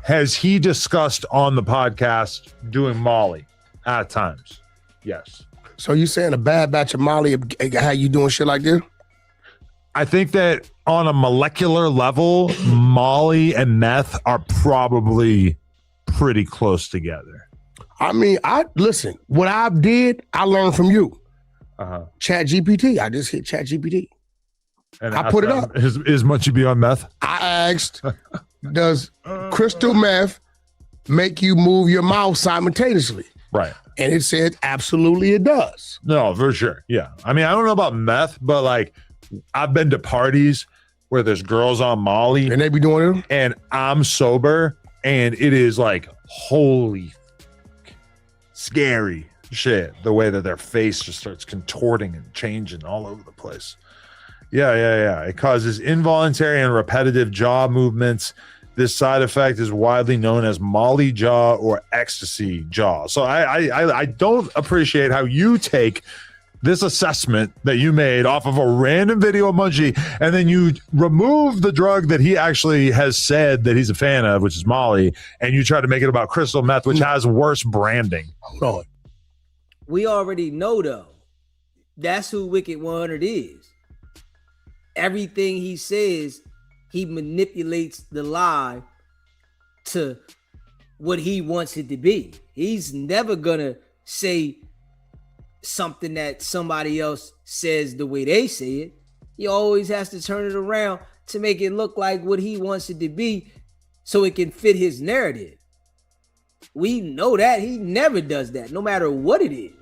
has he discussed on the podcast doing Molly at times? Yes. So you saying a bad batch of Molly had you doing shit like this? I think that on a molecular level, Molly and meth are probably pretty close together. I mean, listen, what I did, I learned from you. Chat GPT. I just hit Chat GPT. And I put it up. Is Munchie be on meth? I asked, does crystal meth make you move your mouth simultaneously? Right. And it said, absolutely it does. No, for sure. Yeah. I mean, I don't know about meth, but like I've been to parties where there's girls on Molly And they be doing it. and I'm sober, and it is like holy scary shit. The way that their face just starts contorting and changing all over the place. Yeah. It causes involuntary and repetitive jaw movements. This side effect is widely known as Molly jaw or ecstasy jaw. So I don't appreciate how you take this assessment that you made off of a random video of Munchie, and then you remove the drug that he actually has said that he's a fan of, which is Molly, and you try to make it about crystal meth, which has worse branding. Hold on. We already know, though. That's who Wicked100 is. Everything he says, he manipulates the lie to what he wants it to be. He's never gonna say something that somebody else says the way they say it. He always has to turn it around to make it look like what he wants it to be so it can fit his narrative. We know that. He never does that, no matter what it is.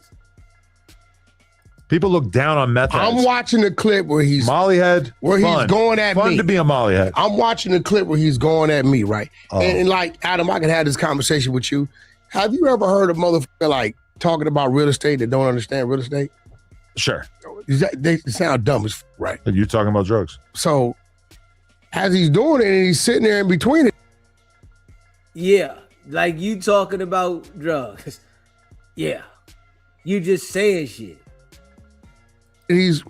People look down on meth heads. I'm watching the clip where he's Molly head, where he's going at fun me. to be a Molly head. I'm watching the clip where he's going at me, right? Oh. And like, Adam, I can have this conversation with you. Have you ever heard a motherfucker like talking about real estate that don't understand real estate? Sure. They sound dumb as right. Are you talking about drugs? So as he's doing it and he's sitting there in between it. Yeah, like you talking about drugs. Yeah, you just saying shit. And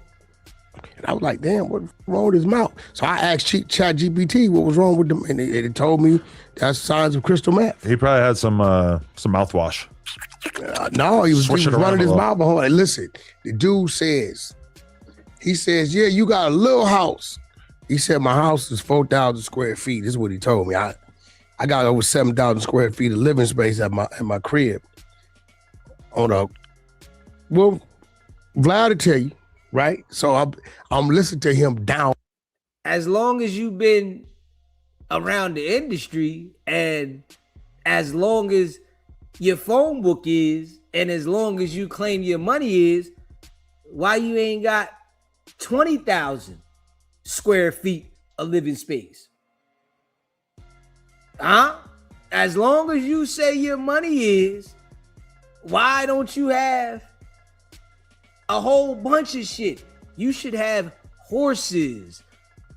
I was like, damn, what's wrong with his mouth? So I asked ChatGPT what was wrong with them, and it told me that's signs of crystal meth. He probably had some mouthwash. No, he was Switch it around running a his little. mouth. But hold on, listen, the dude says, yeah, you got a little house. He said, my house is 4,000 square feet. This is what he told me. I got over 7,000 square feet of living space at my crib. Well, Vlad will tell you, right? So I'm listening to him down. As long as you've been around the industry and as long as your phone book is and as long as you claim your money is, why you ain't got 20,000 square feet of living space? Huh? As long as you say your money is, why don't you have a whole bunch of shit? You should have horses.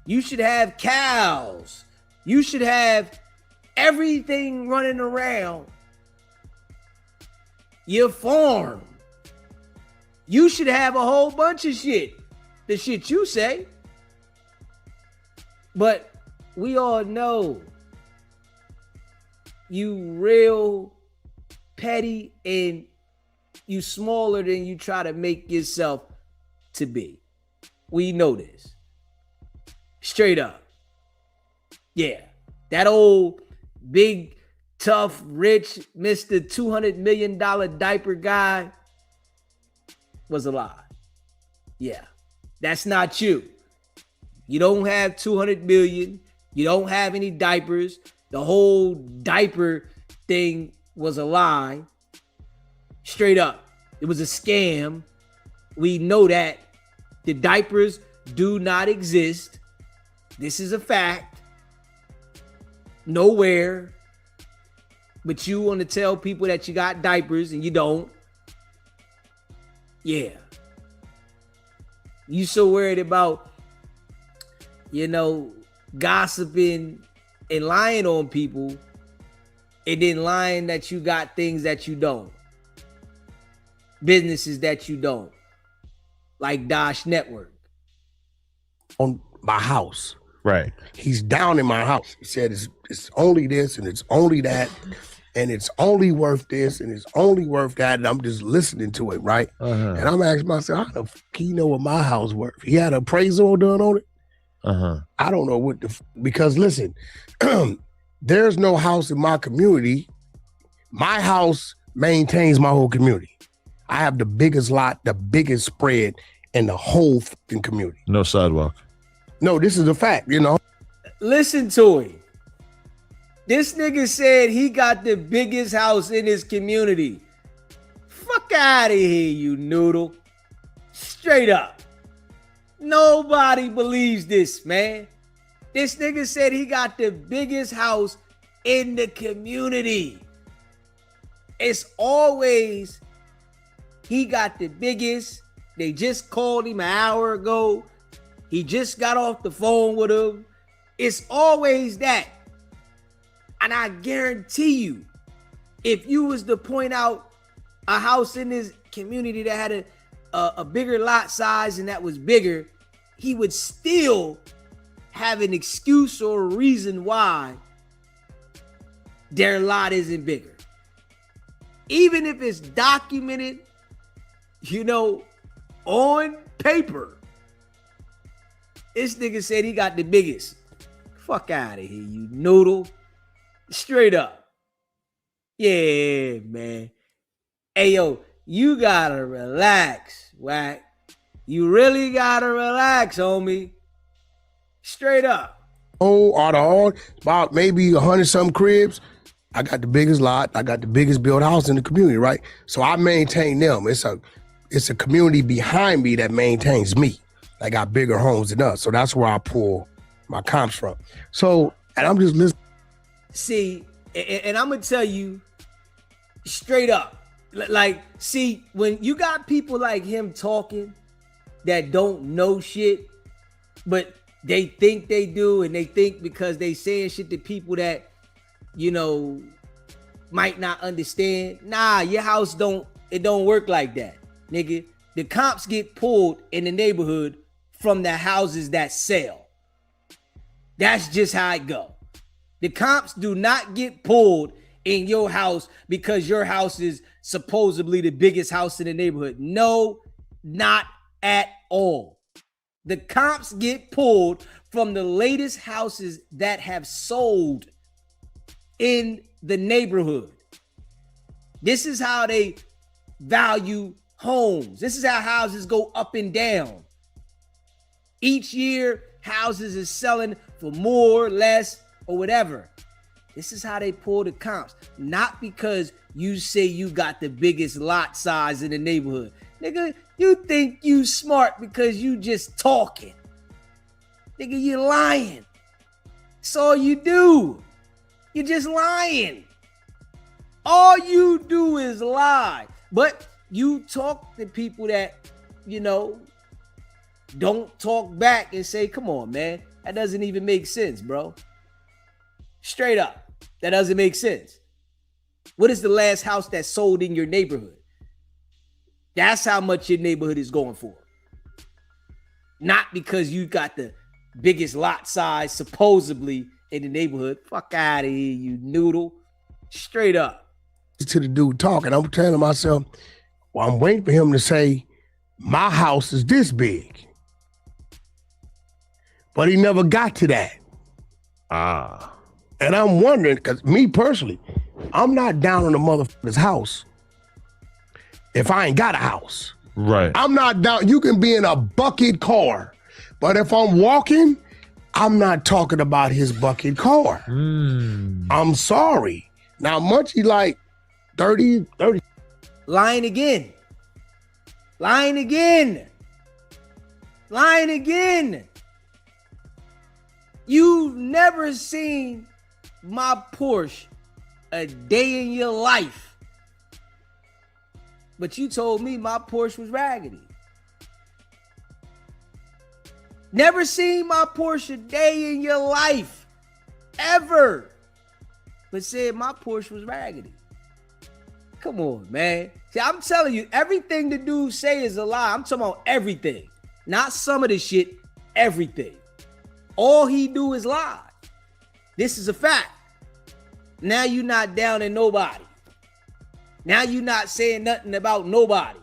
You should have cows. You should have everything running around your farm. You should have a whole bunch of shit. The shit you say. But we all know you real petty and you smaller than you try to make yourself to be. We know this. Straight up. Yeah. That old big, tough, rich Mr. $200 million diaper guy was a lie. Yeah. That's not you. You don't have 200 million. You don't have any diapers. The whole diaper thing was a lie. Straight up. It was a scam. We know that. The diapers do not exist. This is a fact. Nowhere. But you want to tell people that you got diapers and you don't. Yeah. You so worried about, gossiping and lying on people and then lying that you got things that you don't. Businesses that you don't. Like Dosh Network. On my house. Right. He's down in my house. He said it's only this and it's only that and it's only worth this and it's only worth that, and I'm just listening to it, right? And I'm asking myself, how the fuck he know what my house worth? He had an appraisal done on it? I don't know what because listen, there's no house in my community. My house maintains my whole community. I have the biggest lot, the biggest spread in the whole fucking community. No sidewalk. No, this is a fact, Listen to him. This nigga said he got the biggest house in his community. Fuck out of here, you noodle. Straight up. Nobody believes this, man. This nigga said he got the biggest house in the community. It's always he got the biggest. They just called him an hour ago. He just got off the phone with him. It's always that. And I guarantee you, if you was to point out a house in this community that had a bigger lot size and that was bigger, he would still have an excuse or a reason why their lot isn't bigger. Even if it's documented, on paper. This nigga said he got the biggest. Fuck out of here, you noodle. Straight up. Yeah, man. Hey, yo, you gotta relax, Wack. You really gotta relax, homie. Straight up. Oh, out of all, about maybe 100-something cribs, I got the biggest lot. I got the biggest built house in the community, right? So I maintain them. It's a community behind me that maintains me. They got bigger homes than us. So that's where I pull my comps from. So, and I'm just listening. See, and I'm going to tell you straight up. Like, see, when you got people like him talking that don't know shit, but they think they do, and they think because they saying shit to people that, might not understand. Nah, your house don't work like that, nigga. The comps get pulled in the neighborhood from the houses that sell. That's just how it go. The comps do not get pulled in your house because your house is supposedly the biggest house in the neighborhood. No, not at all. The comps get pulled from the latest houses that have sold in the neighborhood. This is how they value homes. This is how houses go up and down. Each year, houses is selling for more, less, or whatever. This is how they pull the comps. Not because you say you got the biggest lot size in the neighborhood. Nigga, you think you smart because you just talking. Nigga, you lying. That's all you do. You're just lying. All you do is lie. But you talk to people that, don't talk back and say, come on, man. That doesn't even make sense, bro. Straight up. That doesn't make sense. What is the last house that sold in your neighborhood? That's how much your neighborhood is going for. Not because you got the biggest lot size, supposedly, in the neighborhood. Fuck out of here, you noodle. Straight up. To the dude talking, I'm telling myself, well, I'm waiting for him to say, my house is this big. But he never got to that. And I'm wondering, because me personally, I'm not down on the motherfucker's house if I ain't got a house. Right. I'm not down. You can be in a bucket car, but if I'm walking, I'm not talking about his bucket car. I'm sorry. Now, Munchie like 30. Lying again. Lying again. Lying again. You've never seen my Porsche a day in your life. But you told me my Porsche was raggedy. Never seen my Porsche a day in your life. Ever. But said my Porsche was raggedy. Come on, man. See, I'm telling you, everything the dude say is a lie. I'm talking about everything. Not some of the shit, everything. All he do is lie. This is a fact. Now you not down in nobody. Now you not saying nothing about nobody.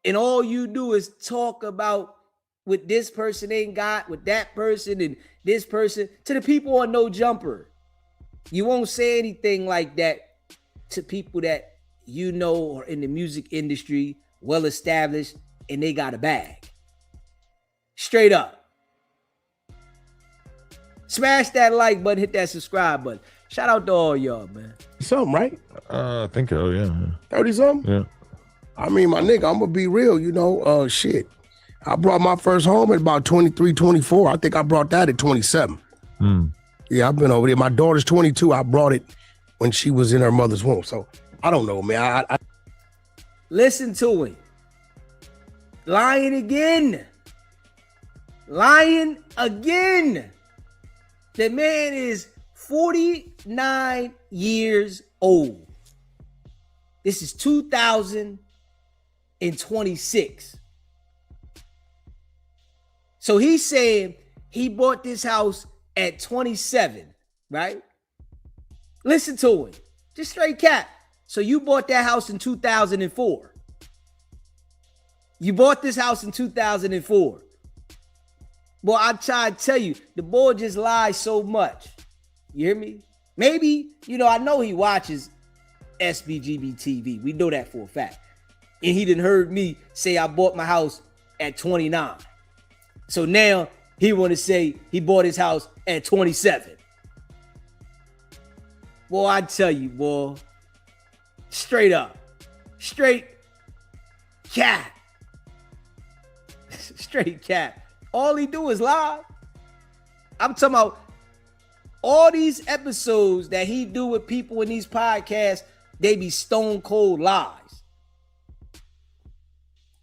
And all you do is talk about what this person ain't got, with that person and this person, to the people on No Jumper. You won't say anything like that to people that you know are in the music industry, well established, and they got a bag. Straight up. Smash that like button, hit that subscribe button. Shout out to all y'all, man. Something, right? I think so, yeah. 30 something? Yeah. I mean, my nigga, I'm gonna be real, shit. I brought my first home at about 23, 24. I think I brought that at 27. Yeah, I've been over there. My daughter's 22. I brought it when she was in her mother's womb. So I don't know, man. Listen to him. Lying again. Lying again. The man is 49 years old. This is 2026. So he's saying he bought this house at 27, right? Listen to him. Just straight cap. So you bought that house in 2004. You bought this house in 2004. Boy, I try to tell you, the boy just lies so much. You hear me? Maybe, I know he watches SBGB TV. We know that for a fact. And he didn't heard me say I bought my house at 29. So now he want to say he bought his house at 27. Boy, I tell you, boy, straight up, straight cap, straight cap. All he do is lie. I'm talking about all these episodes that he do with people in these podcasts, they be stone cold lies.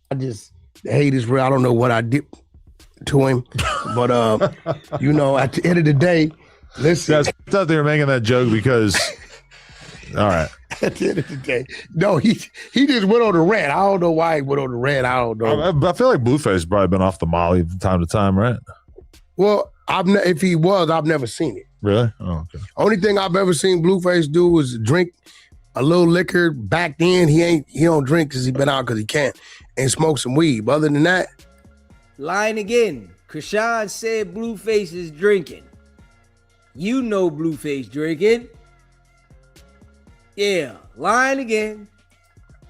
The hate is real. I don't know what I did to him, but at the end of the day, listen. I thought they were making that joke because, all right. At the end of the day, no, he just went on the rant. I don't know why he went on the rant. I don't know. I feel like Blueface probably been off the molly from time to time, right? Well, if he was, I've never seen it. Really? Oh, okay. Only thing I've ever seen Blueface do was drink a little liquor. Back then, he don't drink because he been out because he can't, and smoke some weed. But other than that, lying again. Krishan said Blueface is drinking. You know Blueface drinking. Yeah, lying again.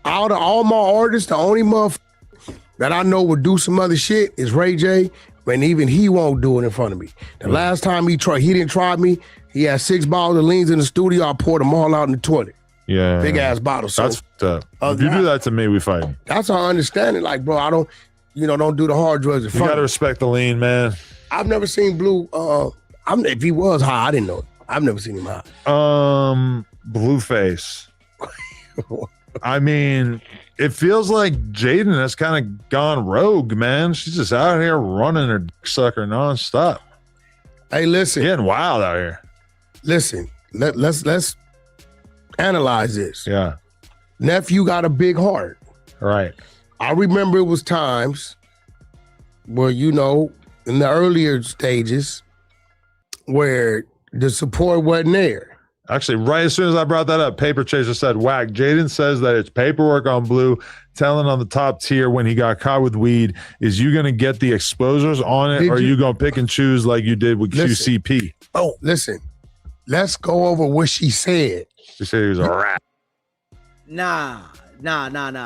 Out of all my artists, the only motherfucker that I know would do some other shit is Ray J, and even he won't do it in front of me. The last time he didn't try me. He had 6 bottles of leans in the studio. I poured them all out in the toilet. Yeah. Big ass bottles. So, that's fucked up. If you do that to me, we fight. That's how I understand it. Like, bro, I don't, don't do the hard drugs in front. You gotta respect the lean, man. I've never seen Blue. If he was high, I didn't know it. I've never seen him high. Blueface. I mean, it feels like Jaden has kind of gone rogue, man. She's just out here running her dick sucker nonstop. Hey, listen, getting wild out here. Listen, let's analyze this. Yeah, nephew got a big heart. Right. I remember it was times where in the earlier stages where the support wasn't there. Actually, right as soon as I brought that up, Paper Chaser said, whack. Jaden says that it's paperwork on Blue, telling on the top tier when he got caught with weed. Is you going to get the exposures on it, or are you going to pick and choose like you did with QCP? Oh, listen. Let's go over what she said. She said he was a rat. Nah.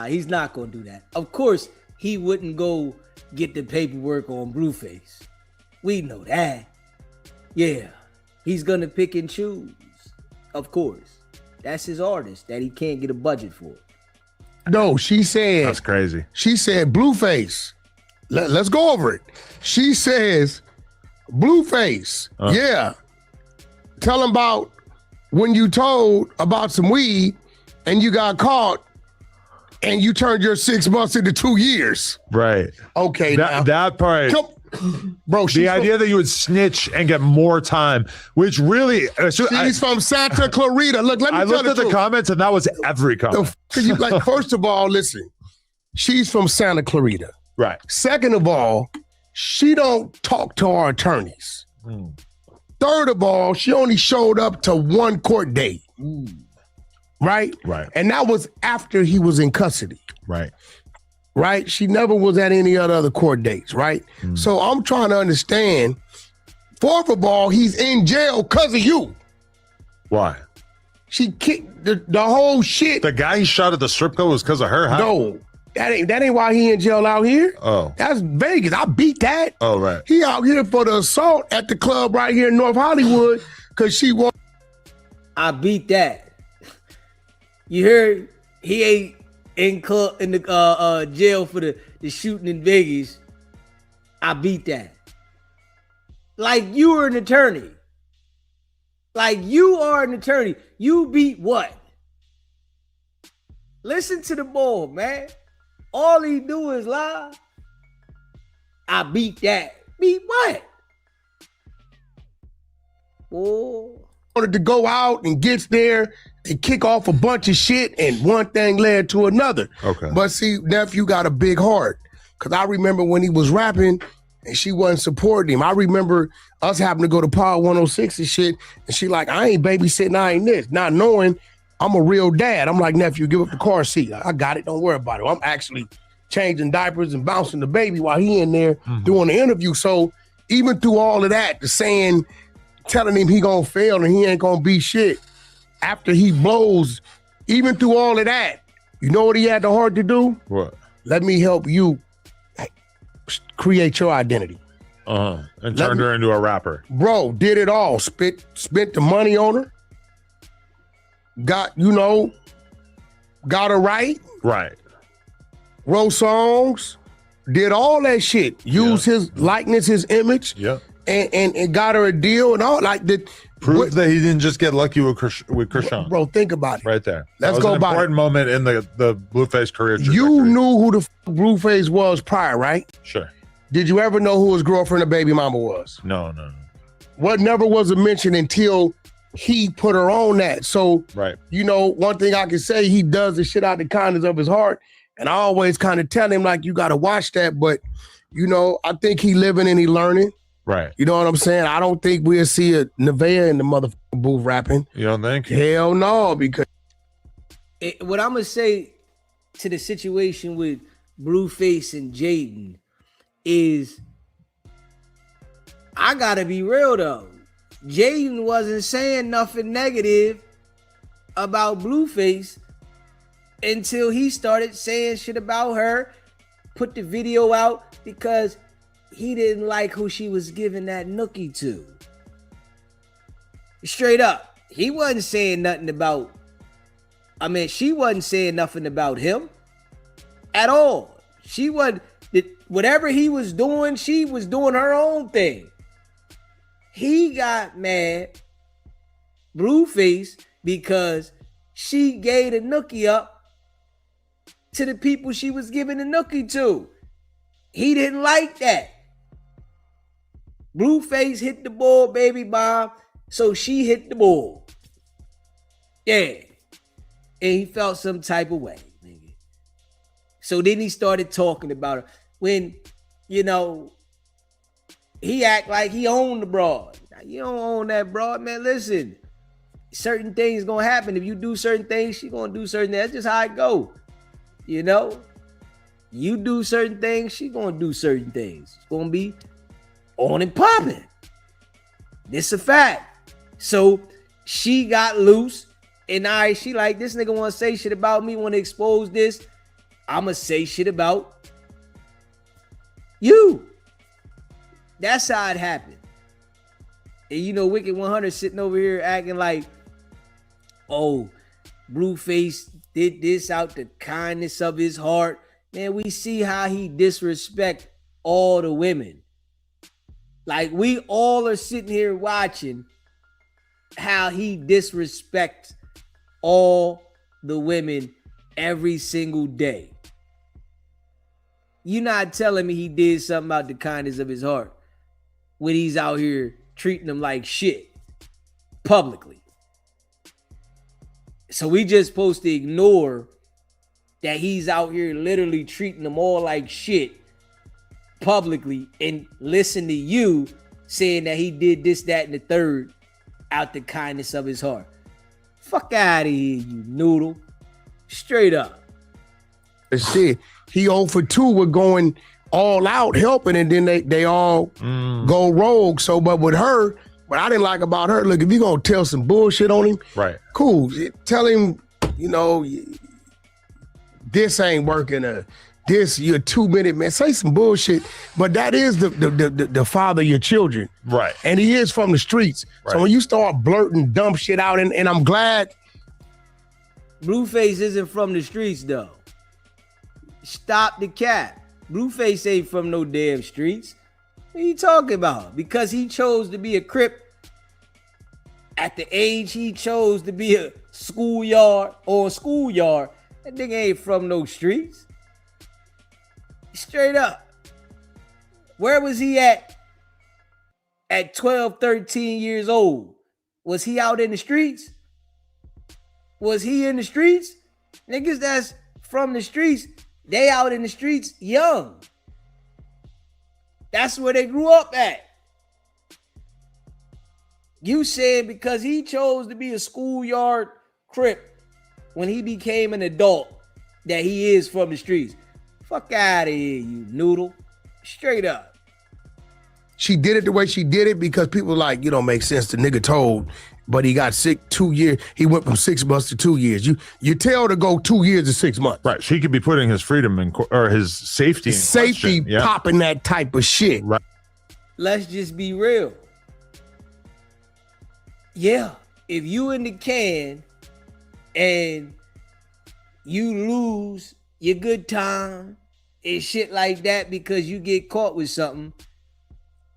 He's not going to do that. Of course, he wouldn't go get the paperwork on Blueface. We know that. Yeah. He's going to pick and choose. Of course. That's his artist that he can't get a budget for. No, she said. That's crazy. She said, Blueface. Let's go over it. She says, Blueface. Yeah. Tell him about when you told about some weed and you got caught and you turned your 6 months into 2 years. Right. Okay. That part. Bro, the idea that you would snitch and get more time, which really she's from Santa Clarita. Look, let me tell you. I looked at the comments and that was every comment. First of all, listen, she's from Santa Clarita. Right. Second of all, she don't talk to our attorneys. Third of all, she only showed up to 1 court date. Right? Right. And that was after he was in custody. Right. Right? She never was at any other court dates, right? So I'm trying to understand. Fourth of all, he's in jail because of you. Why? She kicked the whole shit. The guy he shot at the strip club was because of her. No, that ain't why he in jail out here. Oh. That's Vegas. I beat that. Oh, right. He out here for the assault at the club right here in North Hollywood because she won. I beat that. You heard he ain't in the jail for the shooting in Vegas I beat that. Like you are an attorney. Like you are an attorney. You beat what? Listen to the boy, man. All he do is lie. I beat that. Beat what? Oh. Wanted to go out and gets there and kick off a bunch of shit, and one thing led to another. Okay. But see, nephew got a big heart. Cause I remember when he was rapping and she wasn't supporting him. I remember us having to go to Power 106 and shit, and she like, I ain't babysitting, I ain't this. Not knowing I'm a real dad. I'm like, nephew, give up the car seat. I got it, don't worry about it. I'm actually changing diapers and bouncing the baby while he in there doing the interview. So even through all of that, the saying, telling him he gonna fail and he ain't gonna be shit after he blows, even through all of that, you know what he had the heart to do? What? Let me help you create your identity. And turned her into a rapper. Bro, did it all. Spent the money on her. Got her right. Right. Wrote songs. Did all that shit. Used his likeness, his image. Yep. And got her a deal and all like that. Prove that he didn't just get lucky with Krishan. Bro, think about it. Right there. Let's that was go an by important moment in the Blueface career trajectory. You knew who the Blueface was prior, right? Sure. Did you ever know who his girlfriend or baby mama was? No. What never was a mention until he put her on that. So, right. One thing I can say, he does the shit out the kindness of his heart. And I always kind of tell him, like, you got to watch that. But, I think he living and he learning. Right. You know what I'm saying? I don't think we'll see a Nevaeh in the motherfucking booth rapping. You don't think? Hell no, because what I'm gonna say to the situation with Blueface and Jaden is, I gotta be real though. Jaden wasn't saying nothing negative about Blueface until he started saying shit about her, put the video out because he didn't like who she was giving that nookie to. Straight up. He wasn't saying nothing about, she wasn't saying nothing about him at all. She wasn't, whatever he was doing, she was doing her own thing. He got mad, Blueface, because she gave the nookie up to the people she was giving the nookie to. He didn't like that. Blueface hit the ball, baby bomb, so she hit the ball. Yeah. And he felt some type of way, nigga. So then he started talking about her. When, he act like he owned the broad. Now, you don't own that broad, man. Listen, certain things gonna happen. If you do certain things, she gonna do certain things. That's just how it go. You do certain things, she gonna do certain things. It's gonna be on and popping. This a fact. So she got loose, and she like, this nigga want to say shit about me, want to expose this. I'ma say shit about you. That's how it happened. And Wicked100 sitting over here acting like, oh, Blueface did this out the kindness of his heart. Man, we see how he disrespect all the women. Like, we all are sitting here watching how he disrespects all the women every single day. You're not telling me he did something about the kindness of his heart when he's out here treating them like shit publicly. So we just supposed to ignore that he's out here literally treating them all like shit publicly and listen to you saying that he did this, that, and the third out the kindness of his heart. Fuck out of here, you noodle. Straight up. Shit, he 0 for 2 with going all out helping, and then they all go rogue. So, but with her, what I didn't like about her, look, if you gonna tell some bullshit on him, right? Cool. Tell him, this ain't working. This, you're 2 minute man. Say some bullshit, but that is the father of your children, right? And he is from the streets. Right. So when you start blurting dumb shit out, and I'm glad Blueface isn't from the streets though. Stop the cap. Blueface ain't from no damn streets. What are you talking about? Because he chose to be a Crip at the age he chose to be a schoolyard, that nigga ain't from no streets. Straight up. Where was he at 12, 13 years old? Was he out in the streets? Was he in the streets? Niggas that's from the streets, they out in the streets young. That's where they grew up at. You said because he chose to be a schoolyard Crip when he became an adult that he is from the streets. Fuck out of here, you noodle. Straight up. She did it the way she did it because people like, you don't make sense. The nigga told, but he got sick 2 years. He went from 6 months to 2 years. You tell to go 2 years to 6 months. Right. She could be putting his freedom in or his safety in safety question. Yeah. Popping that type of shit. Right. Let's just be real. Yeah, if you in the can and you lose your good time and shit like that because you get caught with something,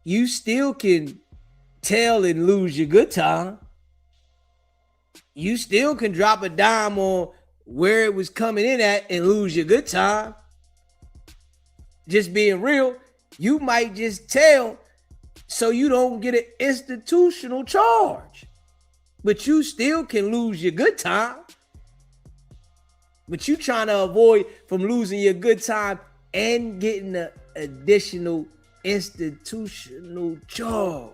you still can tell and lose your good time. You still can drop a dime on where it was coming in at and lose your good time. Just being real, you might just tell so you don't get an institutional charge. But you still can lose your good time. But you trying to avoid from losing your good time and getting an additional institutional charge.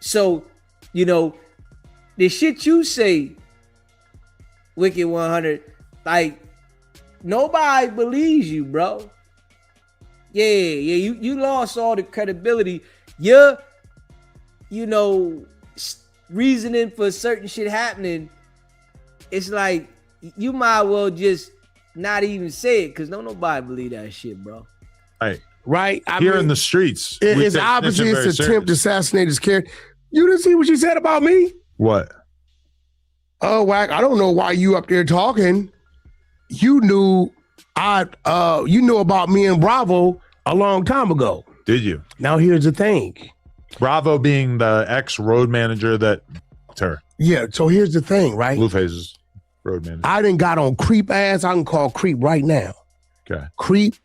So, you know, the shit you say, Wicked100, like, nobody believes you, bro. Yeah, you lost all the credibility. Your, you know, reasoning for certain shit happening, it's like, you might well just not even say it, because don't nobody believe that shit, bro. Right? Here in the streets. It's obviously it's attempt to assassinate his character. You didn't see what she said about me? What? Oh, Wack, I don't know why you up there talking. You knew you knew about me and Bravo a long time ago. Did you? Now here's the thing. Bravo being the ex-road manager that her. Yeah, so here's the thing, right? Blueface's road manager. I done got on Creep ass. I can call Creep right now. Okay. Creep,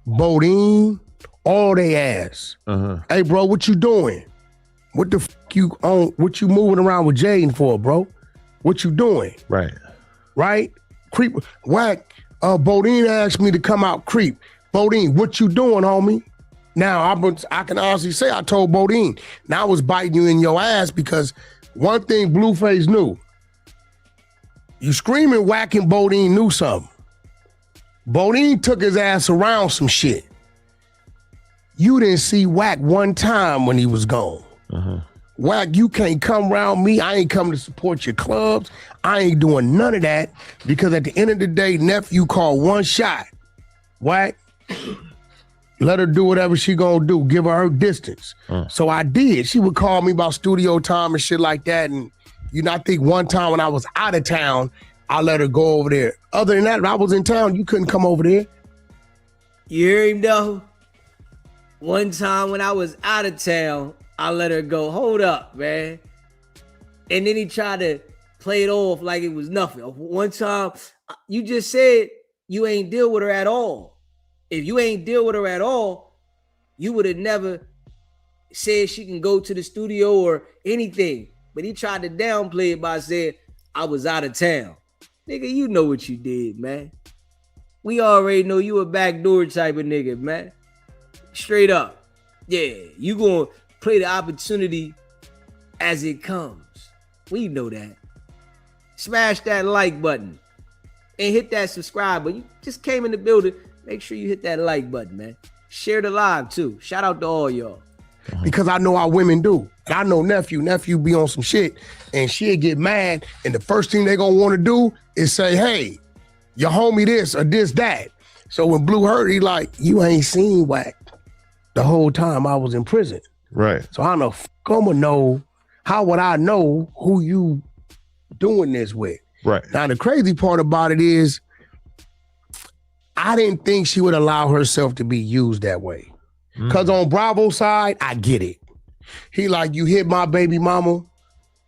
Bodine, all they ass. Hey, bro, what you doing? What the fuck you on? What you moving around with Jaden for, bro? What you doing? Right. Right? Creep, Wack, Bodine asked me to come out Creep. Bodine, what you doing, homie? Now, I can honestly say I told Bodine. Now I was biting you in your ass because one thing Blueface knew. You screaming, whacking Bodine knew something. Bodine took his ass around some shit. You didn't see Wack one time when he was gone. Wack, you can't come around me. I ain't coming to support your clubs. I ain't doing none of that because at the end of the day, nephew called one shot. Wack, let her do whatever she gonna do. Give her distance. So I did. She would call me about studio time and shit like that. And you know, I think one time when I was out of town, I let her go over there. Other than that, if I was in town, you couldn't come over there. You hear him though? One time when I was out of town, I let her go. Hold up, man. And then he tried to play it off like it was nothing. One time, you just said you ain't deal with her at all. If you ain't deal with her at all, you would have never said she can go to the studio or anything. But he tried to downplay it by saying, I was out of town. Nigga, you know what you did, man. We already know you a backdoor type of nigga, man. Straight up. Yeah, you gonna play the opportunity as it comes. We know that. Smash that like button and hit that subscribe button. You just came in the building. Make sure you hit that like button, man. Share the live too. Shout out to all y'all. Because I know how women do. I know nephew be on some shit and she'll get mad and the first thing they gonna want to do is say, hey, your homie this or this, that. So when Blue heard, he like, you ain't seen Wack the whole time I was in prison. Right. So I don't know, I'ma know, how would I know who you doing this with? Right. Now the crazy part about it is, I didn't think she would allow herself to be used that way. Because on Bravo's side, I get it. He like, you hit my baby mama,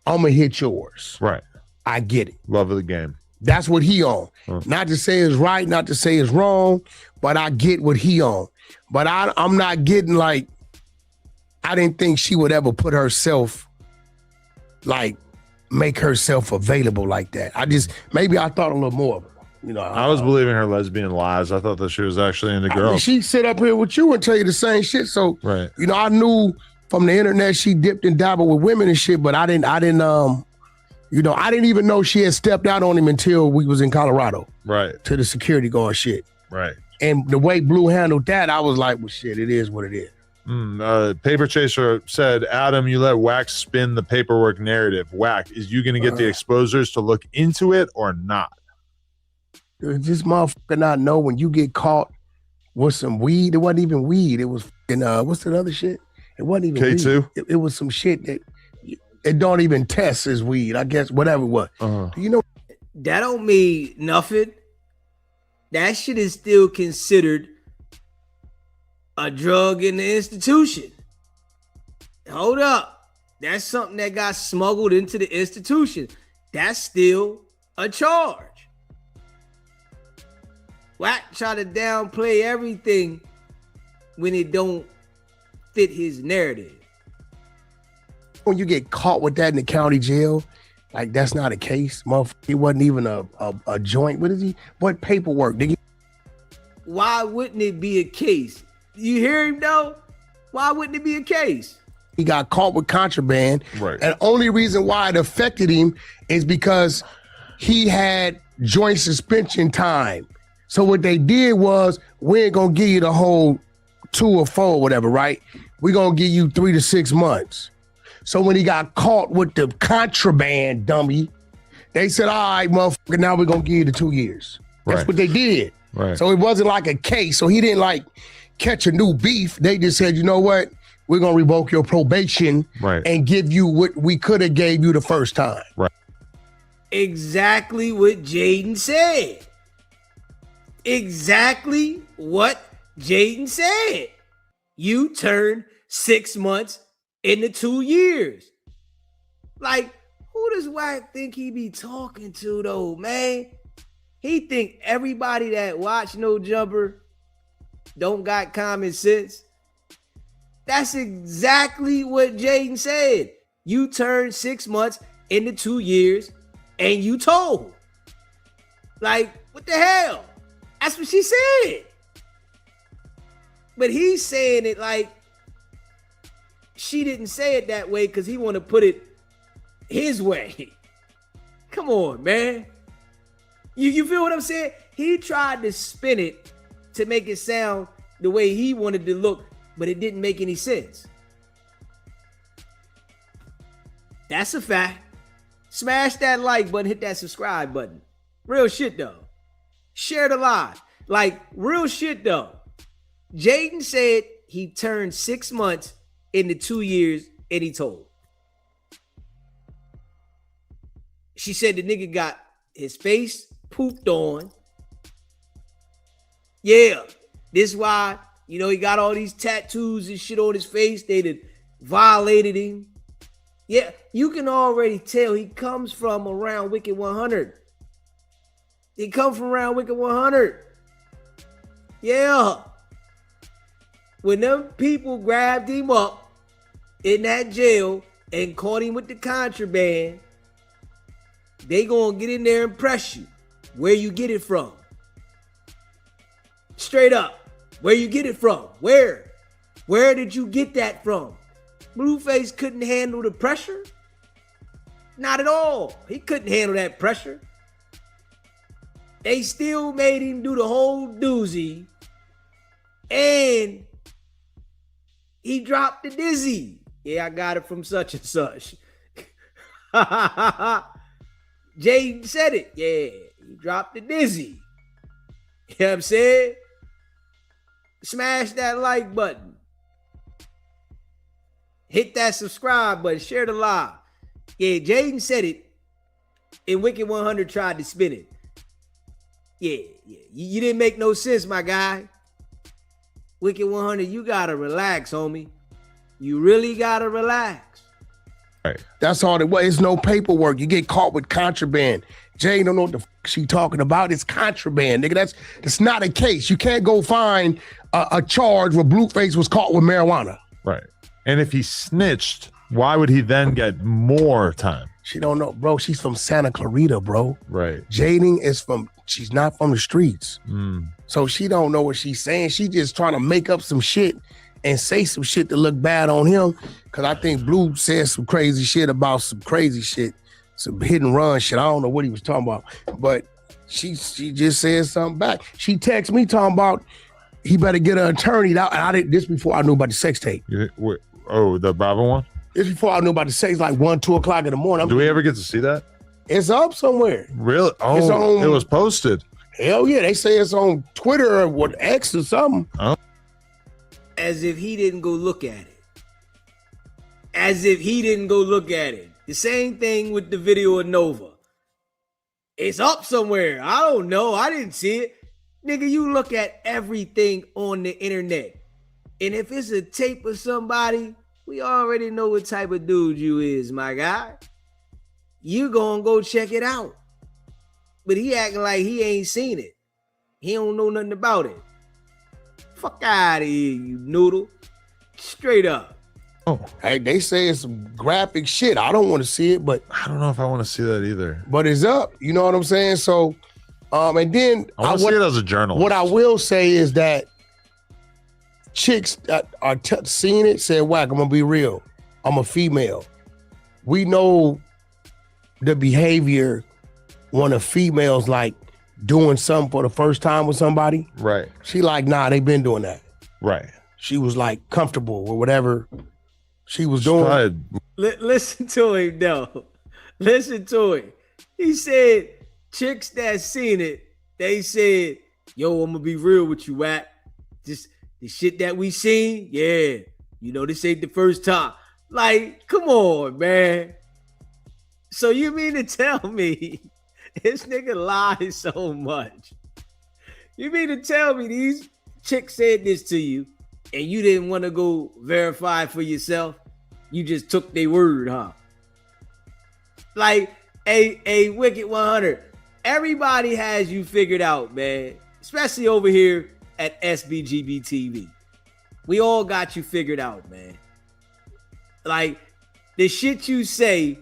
I'm going to hit yours. Right. I get it. Love of the game. That's what he on. Not to say it's right, not to say it's wrong, but I get what he on. But I'm not getting like, I didn't think she would ever put herself, like, make herself available like that. Maybe I thought a little more of her. You know, I was believing her lesbian lies. I thought that she was actually into girls. I mean, she sit up here with you and tell you the same shit. So, right. You know, I knew from the internet she dipped and dabbled with women and shit, but I didn't even know she had stepped out on him until we was in Colorado. Right. To the security guard shit. Right. And the way Blue handled that, I was like, well, shit, it is what it is. Paper Chaser said, Adam, you let Wax spin the paperwork narrative. Whack, is you going to get the exposers to look into it or not? Does this motherfucker not know when you get caught with some weed? It wasn't even weed. It was fucking, what's that other shit? It wasn't even K2? Weed. It was some shit that it don't even test as weed, I guess, whatever it was. You know, that don't mean nothing. That shit is still considered a drug in the institution. Hold up. That's something that got smuggled into the institution. That's still a charge. Wack try to downplay everything when it don't fit his narrative. When you get caught with that in the county jail, like that's not a case. Motherfucker, it wasn't even a joint. What paperwork? Why wouldn't it be a case? You hear him though? Why wouldn't it be a case? He got caught with contraband. Right. And the only reason why it affected him is because he had joint suspension time. So what they did was, we ain't gonna give you the whole 2 or 4 or whatever, right? We're gonna give you 3 to 6 months. So when he got caught with the contraband, dummy, they said, all right, motherfucker, now we're gonna give you the 2 years. That's what they did. Right. So it wasn't like a case. So he didn't like catch a new beef. They just said, you know what? We're gonna revoke your probation and give you what we could have gave you the first time. Right. Exactly what Jaden said. Exactly what Jaden said. You turned 6 months into 2 years. Like, who does Wack think he be talking to though, man? He think everybody that watch No Jumper don't got common sense. That's exactly what Jaden said. You turned 6 months into 2 years and you told. Like, what the hell? That's what she said. But he's saying it like she didn't say it that way because he want to put it his way. Come on, man. You feel what I'm saying? He tried to spin it to make it sound the way he wanted to look, but it didn't make any sense. That's a fact. Smash that like button, hit that subscribe button. Real shit though. Share the live. Like, real shit though. Jaden said he turned 6 months into 2 years and he told. She said the nigga got his face pooped on. Yeah, this why, you know, he got all these tattoos and shit on his face. They done violated him. Yeah, you can already tell he comes from around Wicked100. He come from around Wicked100. Yeah. When them people grabbed him up in that jail and caught him with the contraband, they gonna get in there and press you. Where you get it from? Straight up. Where you get it from? Where? Where did you get that from? Blueface couldn't handle the pressure. Not at all. He couldn't handle that pressure. They still made him do the whole doozy. And he dropped the dizzy. Yeah, I got it from such and such. Jaden said it. Yeah, he dropped the dizzy. You know what I'm saying? Smash that like button. Hit that subscribe button. Share the live. Yeah, Jaden said it. And Wicked100 tried to spin it. Yeah. You didn't make no sense, my guy. Wicked100, you gotta relax, homie. You really gotta relax. Right. That's all it was. It's no paperwork. You get caught with contraband. Jay don't know what the she talking about. It's contraband, nigga. That's not a case. You can't go find a charge where Blueface was caught with marijuana. Right. And if he snitched, why would he then get more time? She don't know, bro. She's from Santa Clarita, bro. Right. Jading is she's not from the streets. Mm. So she don't know what she's saying. She just trying to make up some shit and say some shit to look bad on him. Cause I think Blue said some crazy shit about some crazy shit, some hit and run shit. I don't know what he was talking about, but she just said something back. She texted me talking about he better get an attorney. And I did this before I knew about the sex tape. Oh, the Bravo one? This before I knew about the sex, like 1, 2 o'clock in the morning. Do we ever get to see that? It's up somewhere. Really? Oh, it was posted. Hell yeah, they say it's on Twitter or what, X or something. Oh. As if he didn't go look at it. As if he didn't go look at it. The same thing with the video of Nova. It's up somewhere. I don't know. I didn't see it. Nigga, you look at everything on the internet. And if it's a tape of somebody, we already know what type of dude you is, my guy. You gonna go check it out. But he acting like he ain't seen it. He don't know nothing about it. Fuck out of here, you noodle. Straight up. Oh, hey, they say it's some graphic shit. I don't want to see it, but I don't know if I want to see that either. But it's up. You know what I'm saying? So, and then I want to see it as a journalist. What I will say is that chicks are seeing it, said, "Whack, I'm gonna be real. I'm a female." We know the behavior when a female's like doing something for the first time with somebody. Right. She like, nah, they been doing that. Right. She was like comfortable with whatever she was doing. Listen to him, though. Listen to it. He said, chicks that seen it, they said, yo, I'm gonna be real with you, Wack. Just the shit that we seen, yeah. You know, this ain't the first time. Like, come on, man. So you mean to tell me this nigga lies so much? You mean to tell me these chicks said this to you and you didn't want to go verify for yourself? You just took their word, huh? Like, a Wicked100, everybody has you figured out, man. Especially over here at SBGB TV. We all got you figured out, man. Like, the shit you say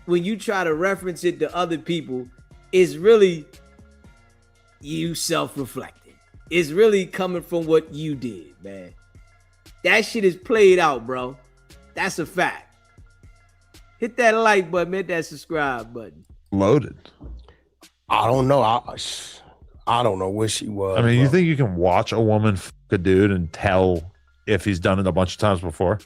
when you try to reference it to other people is really you self-reflecting. It's really coming from what you did, man. That shit is played out, bro. That's a fact. Hit that like button, hit that subscribe button. Loaded. I don't know. I don't know where she was. I mean, bro. you think you can watch a woman fuck a dude and tell if he's done it a bunch of times before?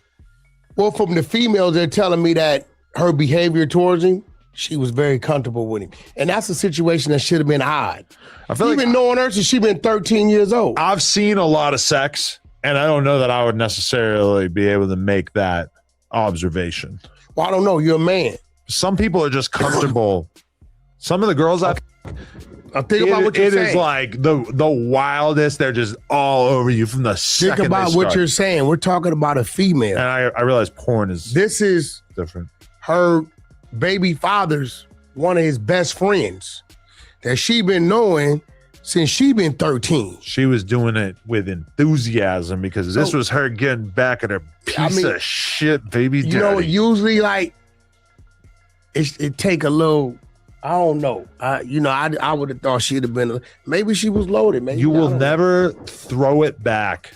Well, from the females, they're telling me that her behavior towards him, she was very comfortable with him. And that's a situation that should have been odd. I feel You've like been knowing her since she's been 13 years old. I've seen a lot of sex, and I don't know that I would necessarily be able to make that observation. Well, I don't know. You're a man. Some people are just comfortable. Some of the girls I think about what you're saying. It is like the wildest. They're just all over you from the second Think about they what start. you're saying. We're talking about a female. And I realize porn is This is different. her baby father's one of his best friends that she been knowing since she been 13. She was doing it with enthusiasm because this was her getting back at her piece of shit baby daddy. You know, usually like it take a little. I don't know. I would have thought she'd have been. Maybe she was loaded. Maybe You will never throw it back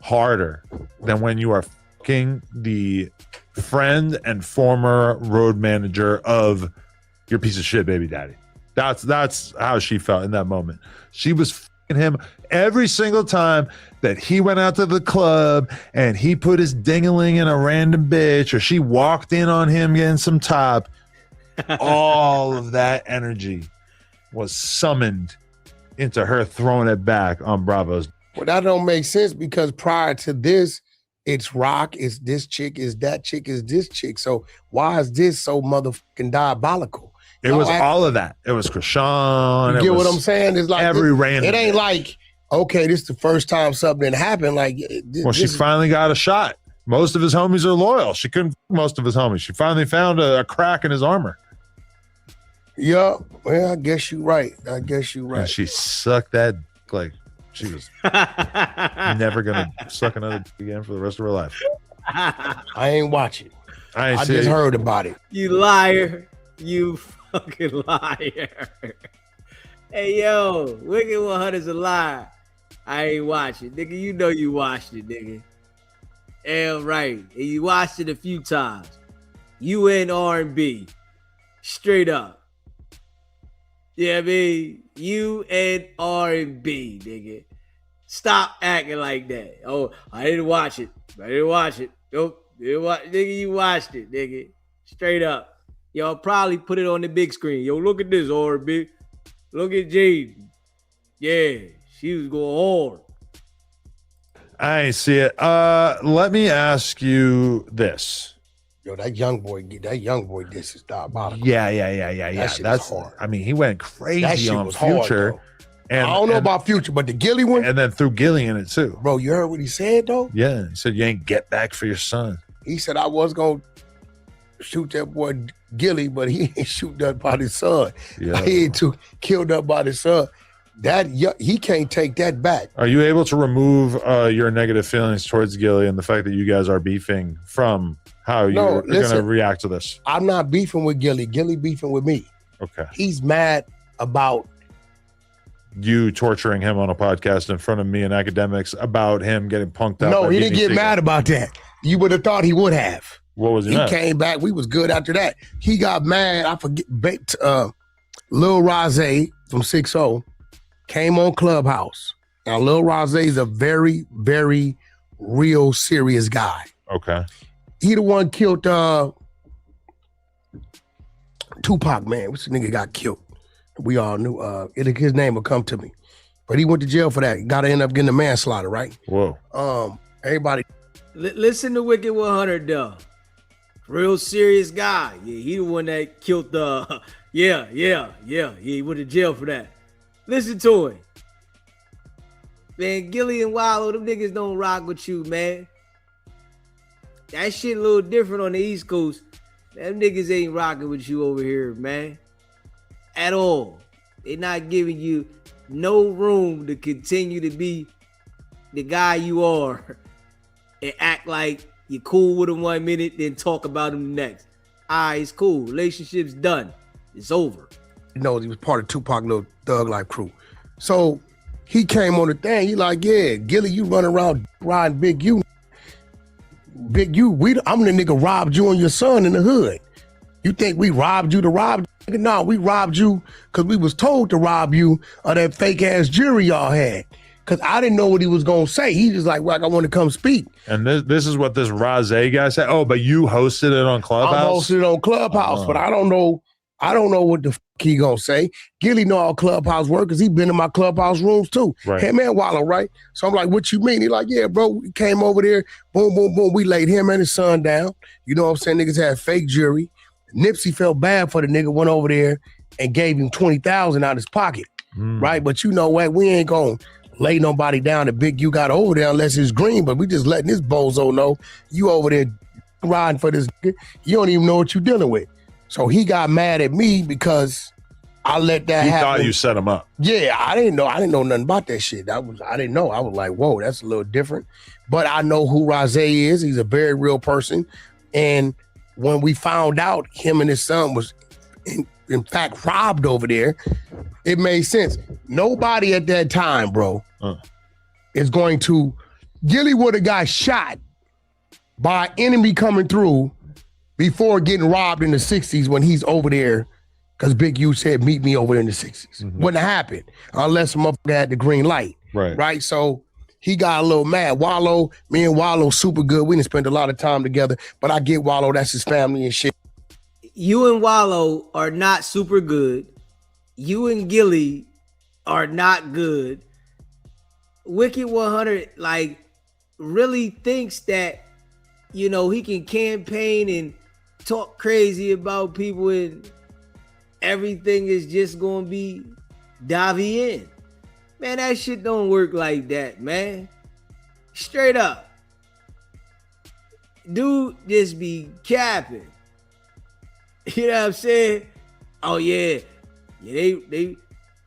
harder than when you are fucking the friend and former road manager of your piece of shit baby daddy. That's how she felt in that moment. She was fucking him every single time that he went out to the club and he put his ding-a-ling in a random bitch, or she walked in on him getting some top. All of that energy was summoned into her throwing it back on Bravo's. Well, that don't make sense because prior to this, it's Rock, it's this chick, it's that chick, it's this chick. So why is this so motherfucking diabolical? It was all of that. It was Krishan. You get what I'm saying? It's like every random. It ain't like, okay, this is the first time something happened. Like, Well, she finally got a shot. Most of his homies are loyal. She couldn't most of his homies. She finally found a crack in his armor. Yeah, well, I guess you're right. And she sucked that like she was never gonna suck another dick again for the rest of her life. I ain't watching. I see just it. heard about it. You liar. You fucking liar. Hey, yo, Wicked100's a liar. I ain't watching. Nigga, you know you watched it, nigga. Damn right. And you watched it a few times. You in R&B. Straight up. Yeah, I mean, you and R&B, nigga. Stop acting like that. Oh, I didn't watch it. Nope. Nigga, you watched it, nigga. Straight up. Y'all probably put it on the big screen. Yo, look at this, R&B. Look at Jaden. Yeah, she was going hard. I ain't see it. Let me ask you this. Yo, that young boy, this is diabolical. Yeah. That's hard. I mean, he went crazy That shit on was hard, Future. though. I don't know about Future, but the Gilly one. And then threw Gilly in it too. Bro, you heard what he said though? Yeah, he said you ain't get back for your son. He said I was gonna shoot that boy Gilly, but he ain't shoot that by his son. Yeah. He ain't killed up by his son. He can't take that back. Are you able to remove your negative feelings towards Gilly and the fact that you guys are beefing from how you're going to react to this? I'm not beefing with Gilly. Gilly beefing with me. Okay. He's mad about you torturing him on a podcast in front of me and academics about him getting punked out. No, he didn't get mad about that. You would have thought he would have. What was he mad? Came back. We was good after that. He got mad. I forget. Lil Rosé from 6-0 came on Clubhouse. Now, Lil Rosé is a very, very real serious guy. Okay. He the one killed Tupac, man. Which nigga got killed? We all knew. His name would come to me. But he went to jail for that. Got to end up getting a manslaughter, right? Whoa. Everybody. Listen to Wicked100 though. Real serious guy. Yeah, he the one that killed the. Yeah. He went to jail for that. Listen to him. Man, Gilly and Wallow, them niggas don't rock with you, man. That shit a little different on the East Coast. Them niggas ain't rocking with you over here, man. At all. They not giving you no room to continue to be the guy you are and act like you're cool with him 1 minute, then talk about him the next. All right, it's cool. Relationship's done. It's over. You know, he was part of Tupac little thug life crew. So he came on the thing. He like, yeah, Gilly, you run around riding Big U. Big U, I'm the nigga robbed you and your son in the hood. You think we robbed you to rob you? No, we robbed you because we was told to rob you of that fake ass jury y'all had. Because I didn't know what he was going to say. He just like, I want to come speak. And this is what this Rosé guy said. Oh, but you hosted it on Clubhouse? I hosted it on Clubhouse, but I don't know what the f*** he going to say. Gilly know how Clubhouse work because he been in my Clubhouse rooms too. Right. Him and Wallow, right? So I'm like, what you mean? He like, yeah, bro, we came over there. Boom, boom, boom. We laid him and his son down. You know what I'm saying? Niggas had fake jury. Nipsey felt bad for the nigga, went over there and gave him $20,000 out his pocket, right? But you know what? We ain't going to lay nobody down the Big U got over there unless it's green, but we just letting this bozo know you over there riding for this. You don't even know what you're dealing with. So he got mad at me because I let that happen. He thought you set him up. Yeah, I didn't know nothing about that shit. I didn't know. I was like, whoa, that's a little different. But I know who Rosé is. He's a very real person. And when we found out him and his son was in fact robbed over there, it made sense. Nobody at that time, bro, is going to. Gilly would have got shot by an enemy coming through before getting robbed in the 60s when he's over there, because Big U said, meet me over there in the 60s. Wouldn't have happened unless a motherfucker had the green light. Right? So he got a little mad. Me and Wallow super good. We didn't spend a lot of time together, but I get Wallow, that's his family and shit. You and Wallow are not super good. You and Gilly are not good. Wicked100 like really thinks that, you know, he can campaign and talk crazy about people and everything is just going to be Davy in. Man, that shit don't work like that, man. Straight up. Dude just be capping. You know what I'm saying? Oh yeah, they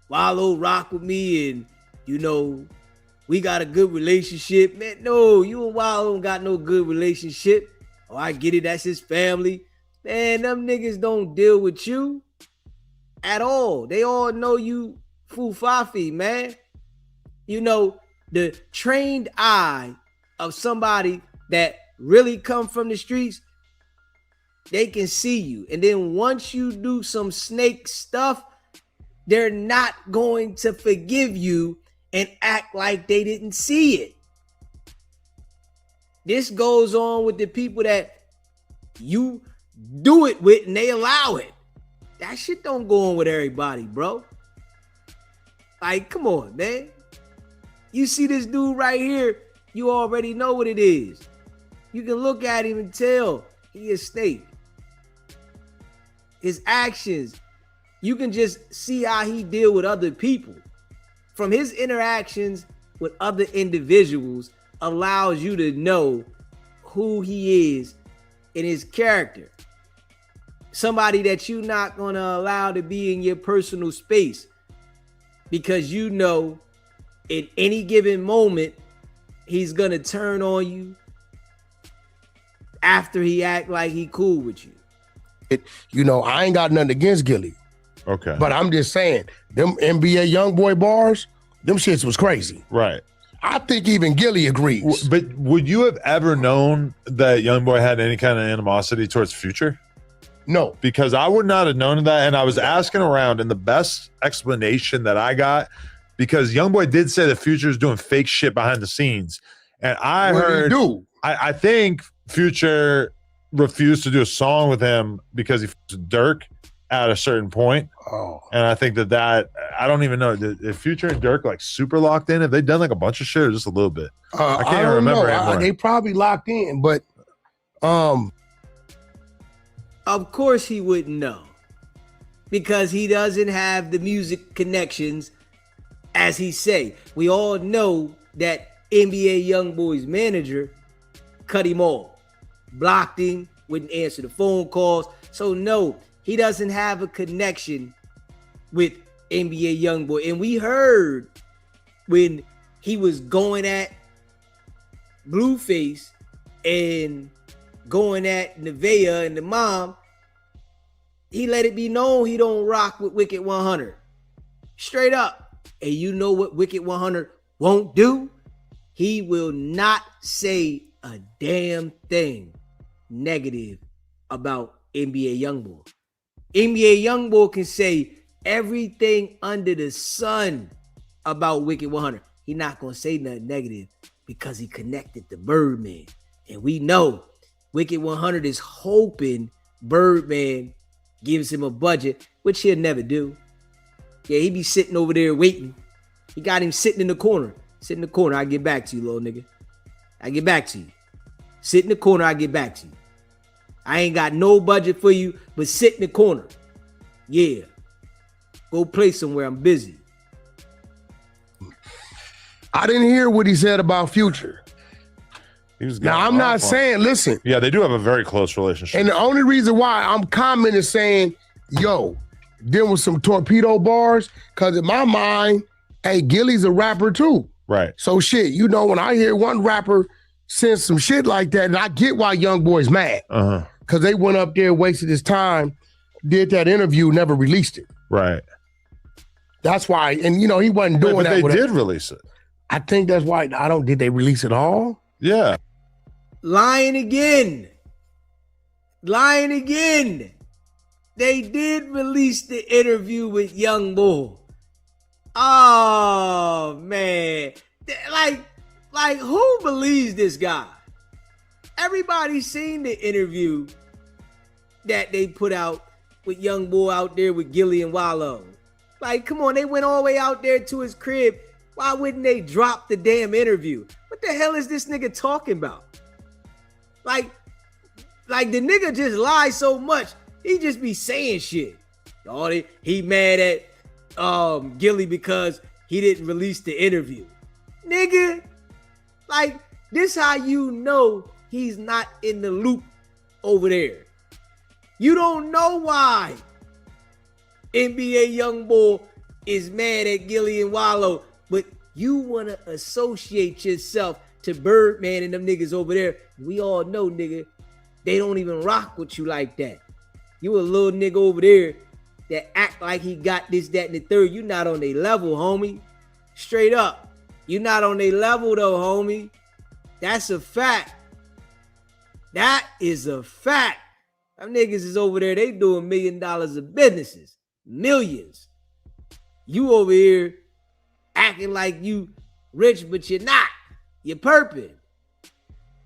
Wallow rock with me, and you know we got a good relationship. Man, no, you and Wallow don't got no good relationship. Oh, I get it, that's his family. Man, them niggas don't deal with you at all. They all know you fufafi, man. You know, the trained eye of somebody that really come from the streets, they can see you. And then once you do some snake stuff, they're not going to forgive you and act like they didn't see it. This goes on with the people that you do it with and they allow it. That shit don't go on with everybody, bro. Like, come on, man. You see this dude right here, you already know what it is. You can look at him and tell he is snake. His actions, you can just see how he deal with other people. From his interactions with other individuals allows you to know who he is in his character. Somebody that you're not going to allow to be in your personal space because you know in any given moment he's going to turn on you after he act like he cool with you. You know, I ain't got nothing against Gilly. Okay. But I'm just saying, them NBA YoungBoy bars, them shits was crazy. Right. I think even Gilly agrees. But would you have ever known that YoungBoy had any kind of animosity towards Future? No. Because I would not have known that. And I was asking around, and the best explanation that I got, because YoungBoy did say that Future's doing fake shit behind the scenes. And I heard, I think Future refused to do a song with him because he was Dirk at a certain point. Oh. And I think that I don't even know if Future and Dirk like super locked in. Have they done like a bunch of shit or just a little bit? I can't even remember anymore. They probably locked in, but of course he wouldn't know because he doesn't have the music connections as he say. We all know that NBA YoungBoy's manager cut him off, blocked him, wouldn't answer the phone calls. So no, he doesn't have a connection with NBA YoungBoy. And we heard when he was going at Blueface and going at Nevaeh and the mom, he let it be known he don't rock with Wicked100. Straight up. And you know what Wicked100 won't do? He will not say a damn thing negative about NBA YoungBoy. NBA YoungBoy can say everything under the sun about Wicked100. He not gonna say nothing negative because he connected to Birdman. And we know Wicked100 is hoping Birdman gives him a budget, which he'll never do. Yeah, he be sitting over there waiting. He got him sitting in the corner. Sit in the corner, I'll get back to you, little nigga. I'll get back to you. Sit in the corner, I'll get back to you. I ain't got no budget for you, but sit in the corner. Yeah. Go play somewhere, I'm busy. I didn't hear what he said about Future. Now, I'm not saying, listen. Yeah, they do have a very close relationship. And the only reason why I'm commenting saying, yo, there was some torpedo bars, because in my mind, hey, Gilly's a rapper too. Right. So shit, you know, when I hear one rapper send some shit like that, and I get why YoungBoy's mad. Because they went up there, wasted his time, did that interview, never released it. Right. That's why, and you know, he wasn't doing that. But they did release it. I think that's why, did they release it all? Yeah. Lying again. Lying again. They did release the interview with YoungBoy. Oh, man. Like who believes this guy? Everybody's seen the interview that they put out with YoungBoy out there with Gilly and Wallow. Like, come on, they went all the way out there to his crib. Why wouldn't they drop the damn interview? What the hell is this nigga talking about? Like the nigga just lies so much. He just be saying shit. He mad at Gilly because he didn't release the interview. Nigga, like, this how you know he's not in the loop over there. You don't know why NBA Youngboy is mad at Gilly and Wallow, but you want to associate yourself to Birdman and them niggas over there. We all know, nigga, they don't even rock with you like that. You a little nigga over there that act like he got this, that, and the third. You not on their level, homie. Straight up. You not on their level, though, homie. That's a fact. That is a fact. Them niggas is over there. They doing $1 million of businesses. Millions. You over here acting like you rich, but you're not. You're perping.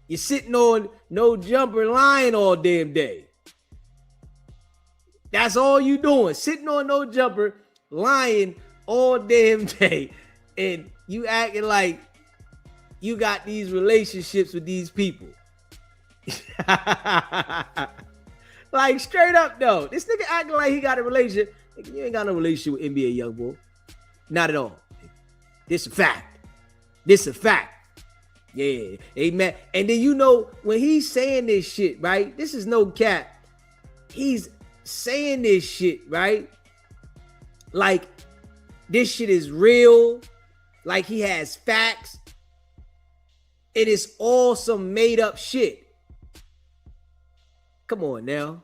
You're sitting on no jumper lying all damn day. That's all you doing. Sitting on no jumper, lying all damn day. And you acting like you got these relationships with these people. Like, straight up, though. This nigga acting like he got a relationship. Nigga, you ain't got no relationship with NBA Youngboy. Not at all. This a fact. This a fact. Yeah. Amen. And then, you know, when he's saying this shit, right? This is no cap. He's saying this shit, right? Like, this shit is real. Like, he has facts. It is all some made up shit. Come on now.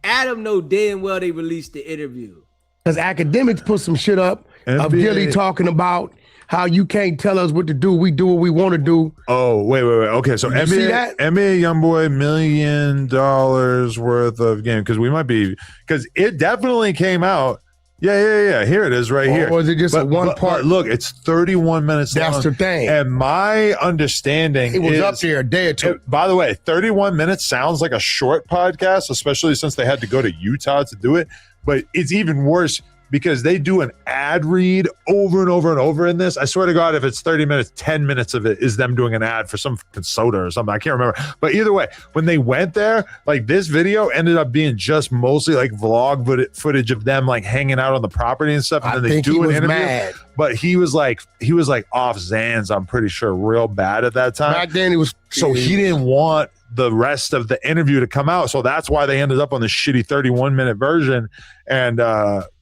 Adam know damn well they released the interview. Because academics put some shit up of Gilly talking about how you can't tell us what to do. We do what we want to do. Oh, wait. Okay, so NBA Youngboy $1 million worth of game, because we might be, because it definitely came out. Yeah. Here it is right here. Or is it just one part? Look, it's 31 minutes long. That's the thing. And my understanding it was up there a day or two. By the way, 31 minutes sounds like a short podcast, especially since they had to go to Utah to do it. But it's even worse because they do an ad read over and over and over in this. I swear to God, if it's 30 minutes, 10 minutes of it is them doing an ad for some fucking soda or something. I can't remember. But either way, when they went there, like, this video ended up being just mostly like vlog footage of them like hanging out on the property and stuff. And then they do an interview. Mad. But he was like off Xans, I'm pretty sure, real bad at that time. Back then he was. So he didn't want the rest of the interview to come out. So that's why they ended up on the shitty 31-minute version. And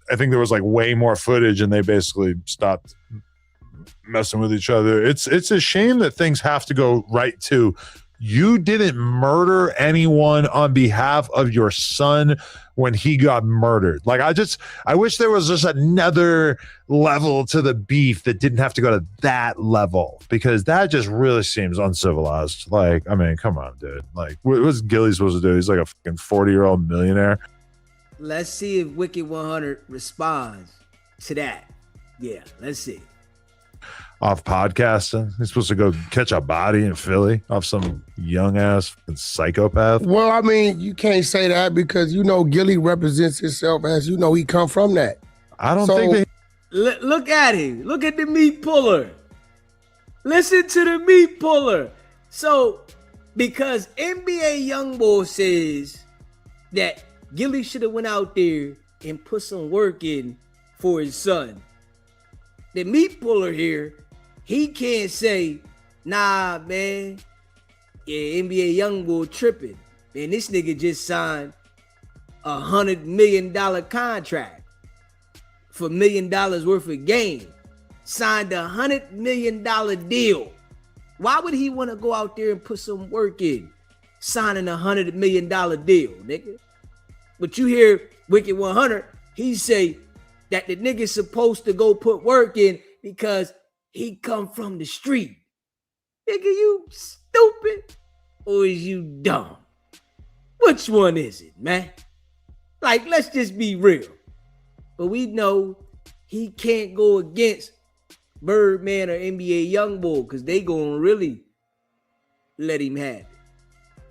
I think there was like way more footage and they basically stopped messing with each other. It's a shame that things have to go right too. You didn't murder anyone on behalf of your son when he got murdered. Like, I wish there was just another level to the beef that didn't have to go to that level, because that just really seems uncivilized. Like, I mean, come on, dude. Like, what's Gilly supposed to do? He's like a fucking 40-year-old millionaire. Let's see if Wicked100 responds to that. Yeah, let's see. Off podcasting, he's supposed to go catch a body in Philly off some young ass psychopath. Well, I mean, you can't say that because, you know, Gilly represents himself as, you know, he come from that. I don't think that. Look at him. Look at the meat puller. Listen to the meat puller. So, because NBA Youngboy says that Gilly should have went out there and put some work in for his son, the meat puller here, he can't say, nah, man, yeah, NBA Youngboy tripping. Man, this nigga just signed a $100 million contract for $1 million worth of game. Signed a $100 million deal. Why would he want to go out there and put some work in signing a $100 million deal, nigga? But you hear Wicked100, he say that the nigga's supposed to go put work in because he come from the street. Nigga, you stupid or is you dumb? Which one is it, man? Like, let's just be real. But we know he can't go against Birdman or NBA Youngboy because they gonna really let him have it.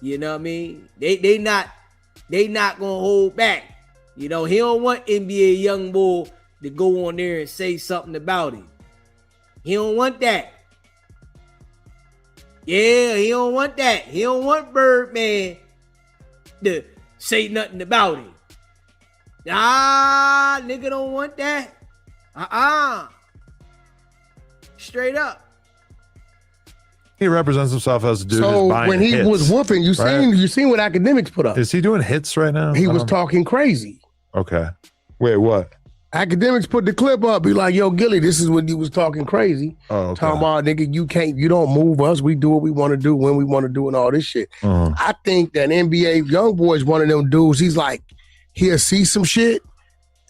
You know what I mean? They not gonna hold back. You know, he don't want NBA Youngboy to go on there and say something about him. He don't want that. Yeah, he don't want that. He don't want Birdman to say nothing about him. Nah, nigga don't want that. Straight up. He represents himself as a dude So who's buying when he hits, was whooping, you right? seen what Academics put up. Is he doing hits right now? He was talking crazy. Okay. Wait, what? Academics put the clip up. Be like, yo, Gilly, this is when you was talking crazy. Oh, okay. Talking about, nigga, you don't move us. We do what we want to do when we want to do and all this shit. I think that NBA YoungBoy is one of them dudes. He's like, he'll see some shit.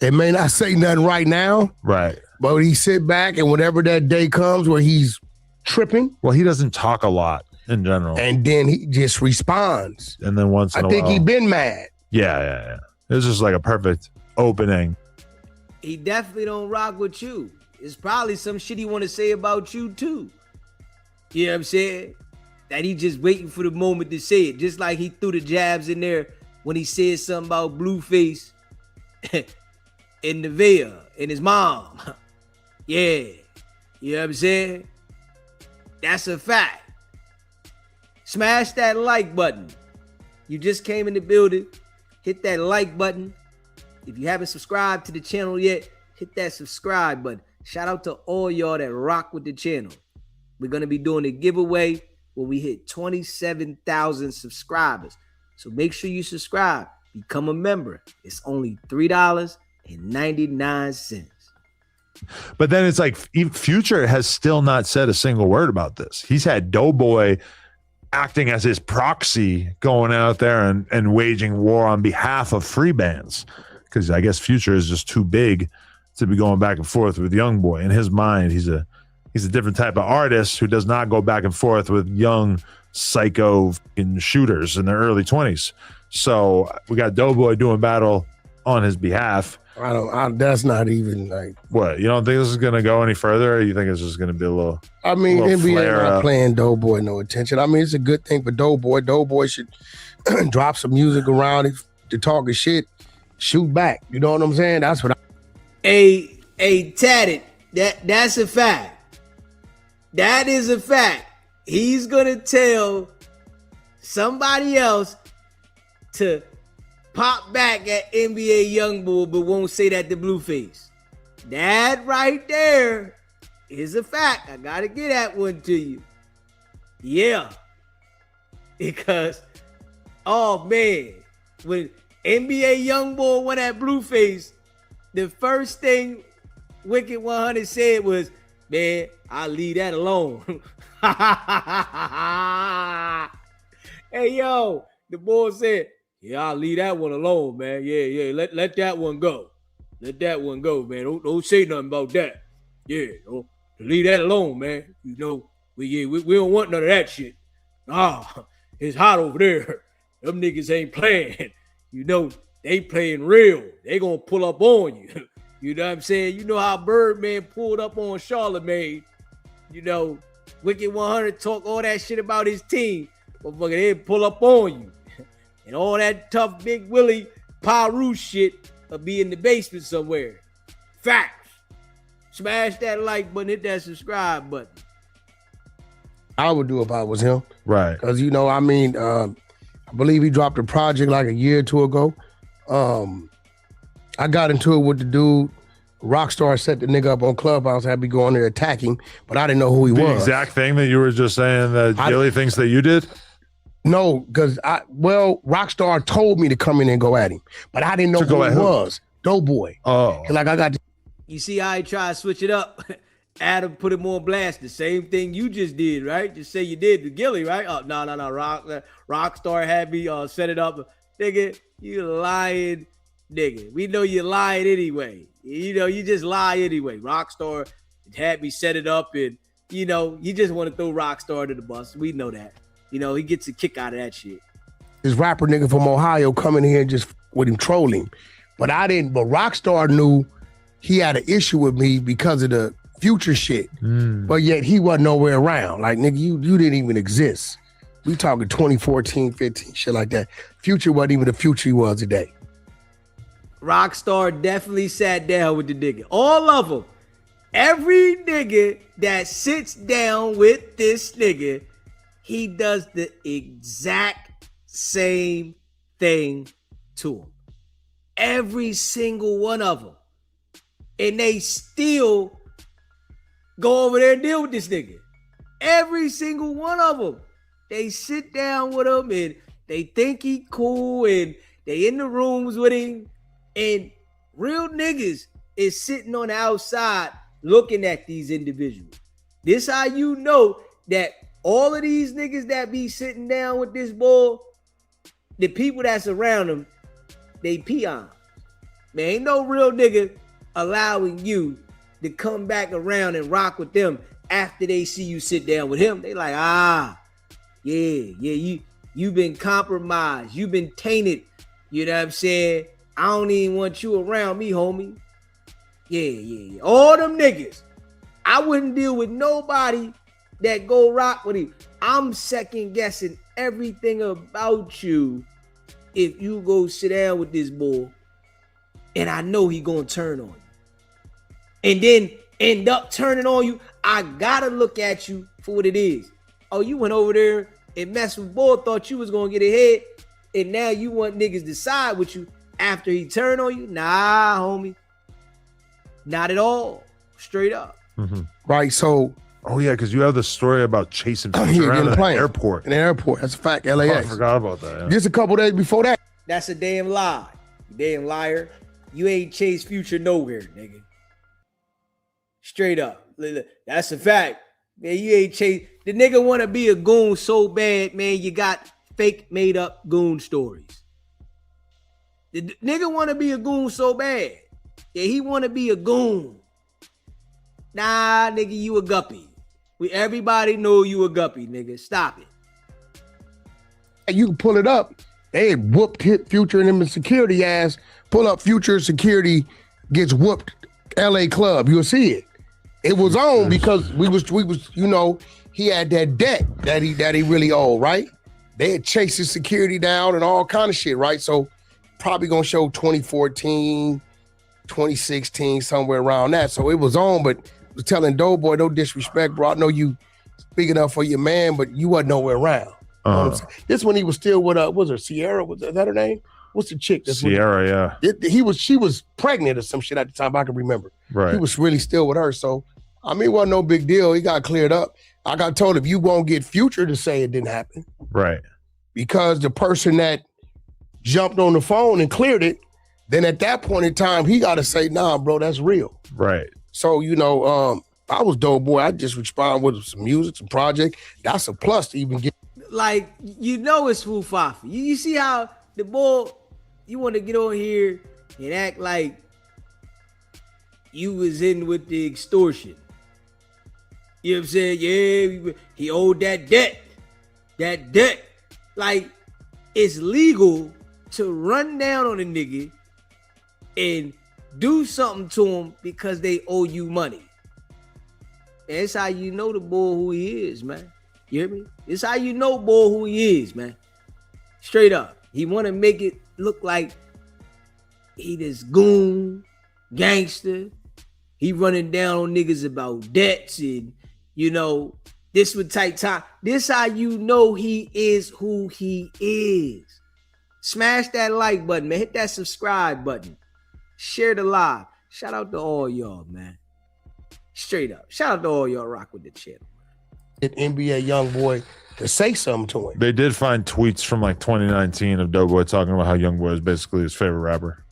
It may not say nothing right now. Right. But he sit back and whenever that day comes where he's tripping. Well, he doesn't talk a lot in general. And then he just responds. And then once in a I think while, he been mad. Yeah. It was just like a perfect opening. He definitely don't rock with you. It's probably some shit he want to say about you too. You know what I'm saying? That he just waiting for the moment to say it. Just like he threw the jabs in there when he said something about Blueface in the veil and his mom. Yeah. You know what I'm saying? That's a fact. Smash that like button. You just came in the building. Hit that like button. If you haven't subscribed to the channel yet, hit that subscribe button. Shout out to all y'all that rock with the channel. We're going to be doing a giveaway when we hit 27,000 subscribers. So make sure you subscribe. Become a member. It's only $3.99. But then it's like Future has still not said a single word about this. He's had Doughboy acting as his proxy going out there and waging war on behalf of free bands. Because I guess Future is just too big to be going back and forth with YoungBoy. In his mind, he's a different type of artist who does not go back and forth with young psycho shooters in their early 20s. So we got Doughboy doing battle on his behalf. That's not even like. What, you don't think this is going to go any further, or you think it's just going to be a little? I mean, NBA not playing Doughboy no attention. I mean, it's a good thing for Doughboy. Doughboy should drop some music around it to talk his shit. Shoot back. You know what I'm saying? That's what Hey, Tatted, that's a fact. That is a fact. He's gonna tell somebody else to pop back at NBA YoungBoy, but won't say that to Blueface. That right there is a fact. I gotta get that one to you. Yeah. Because, oh man, when NBA YoungBoy went at Blueface, the first thing Wicked100 said was, man, I'll leave that alone. Hey, yo, the boy said, yeah, I'll leave that one alone, man. Yeah, let that one go. Let that one go, man. Don't say nothing about that. Yeah, don't leave that alone, man. You know, we don't want none of that shit. It's hot over there. Them niggas ain't playing. You know, they playing real. They gonna pull up on you. You know what I'm saying? You know how Birdman pulled up on Charlemagne. You know, Wicked100 talk all that shit about his team. Motherfucker, they pull up on you. And all that tough Big Willie Pyru shit will be in the basement somewhere. Facts. Smash that like button, hit that subscribe button. I would do if I was him. Right. Because, you know, I mean, I believe he dropped a project like a year or two ago. I got into it with the dude. Rockstar set the nigga up on Clubhouse, had me going there attacking, but I didn't know who he was. The exact thing that you were just saying that Gilly thinks that you did? No, because Rockstar told me to come in and go at him, but I didn't know who he was. Doughboy. Oh. Like I got. You see how he tried to switch it up? Adam put him on blast. The same thing you just did, right? Just say you did to Gilly, right? Oh, no. Rockstar had me set it up. Nigga, you lying nigga. We know you lying anyway. You know, you just lie anyway. Rockstar had me set it up, and, you know, you just want to throw Rockstar to the bus. We know that. You know, he gets a kick out of that shit. This rapper nigga from Ohio coming here and just with him trolling. But Rockstar knew he had an issue with me because of the Future shit. But yet he wasn't nowhere around. Like, nigga, you didn't even exist. We talking 2014, 15, shit like that. Future wasn't even the Future he was today. Rockstar definitely sat down with the nigga. All of them. Every nigga that sits down with this nigga, he does the exact same thing to him. Every single one of them. And they still go over there and deal with this nigga. Every single one of them. They sit down with him and they think he cool and they in the rooms with him. And real niggas is sitting on the outside looking at these individuals. This how you know that all of these niggas that be sitting down with this boy, the people that's around them, they peons. Man, ain't no real nigga allowing you to come back around and rock with them after they see you sit down with him. They like, you've been compromised. You've been tainted. You know what I'm saying? I don't even want you around me, homie. Yeah. All them niggas. I wouldn't deal with nobody that go rock with him. I'm second guessing everything about you if you go sit down with this boy and I know he gonna turn on you. And then end up turning on you. I gotta look at you for what it is. Oh, you went over there and messed with boy, thought you was gonna get ahead, and now you want niggas to side with you after he turned on you? Nah, homie. Not at all. Straight up. Mm-hmm. Right. So. Oh yeah, because you have the story about chasing people around the airport. In the airport. That's a fact. LAX. Oh, I forgot about that. Yeah. Just a couple days before that. That's a damn lie. You damn liar. You ain't chased Future nowhere, nigga. Straight up. That's a fact. Man, you ain't chased. The nigga want to be a goon so bad, man, you got fake made up goon stories. The nigga want to be a goon so bad. Yeah, he want to be a goon. Nah, nigga, you a guppy. Everybody know you a guppy, nigga. Stop it. And you can pull it up. They had whooped hit Future and him in security ass. Pull up Future security gets whooped LA club. You'll see it. It was on because we was, you know, he had that debt that he really owed, right? They had chased his security down and all kind of shit, right? So probably gonna show 2014, 2016, somewhere around that. So it was on, but was telling Doughboy, no disrespect, bro. I know you speaking up for your man, but you wasn't nowhere around. You know what I'm saying? This when he was still with was her Sierra? Was that her name? What's the chick? Sierra, yeah. She was pregnant or some shit at the time. I can remember. Right. He was really still with her. So I mean, it wasn't no big deal. He got cleared up. I got told if you won't get Future to say it didn't happen, right? Because the person that jumped on the phone and cleared it, then at that point in time, he got to say, "Nah, bro, that's real." Right. So, you know, I was Doughboy. I just respond with some music, some project. That's a plus to even get. Like, you know it's Fu Fafa. You see how the boy, you want to get on here and act like you was in with the extortion. You know what I'm saying? Yeah, he owed that debt. That debt. Like, it's legal to run down on a nigga and do something to him because they owe you money. And that's how you know the boy who he is, man. You hear me? It's how you know boy who he is, man. Straight up. He want to make it look like he this goon, gangster. He running down on niggas about debts and, you know, this would take time. This how you know he is who he is. Smash that like button, man. Hit that subscribe button. Share the live. Shout out to all y'all, man. Straight up. Shout out to all y'all rock with the channel. NBA young boy to say something to him. They did find tweets from like 2019 of Doughboy talking about how Youngboy is basically his favorite rapper.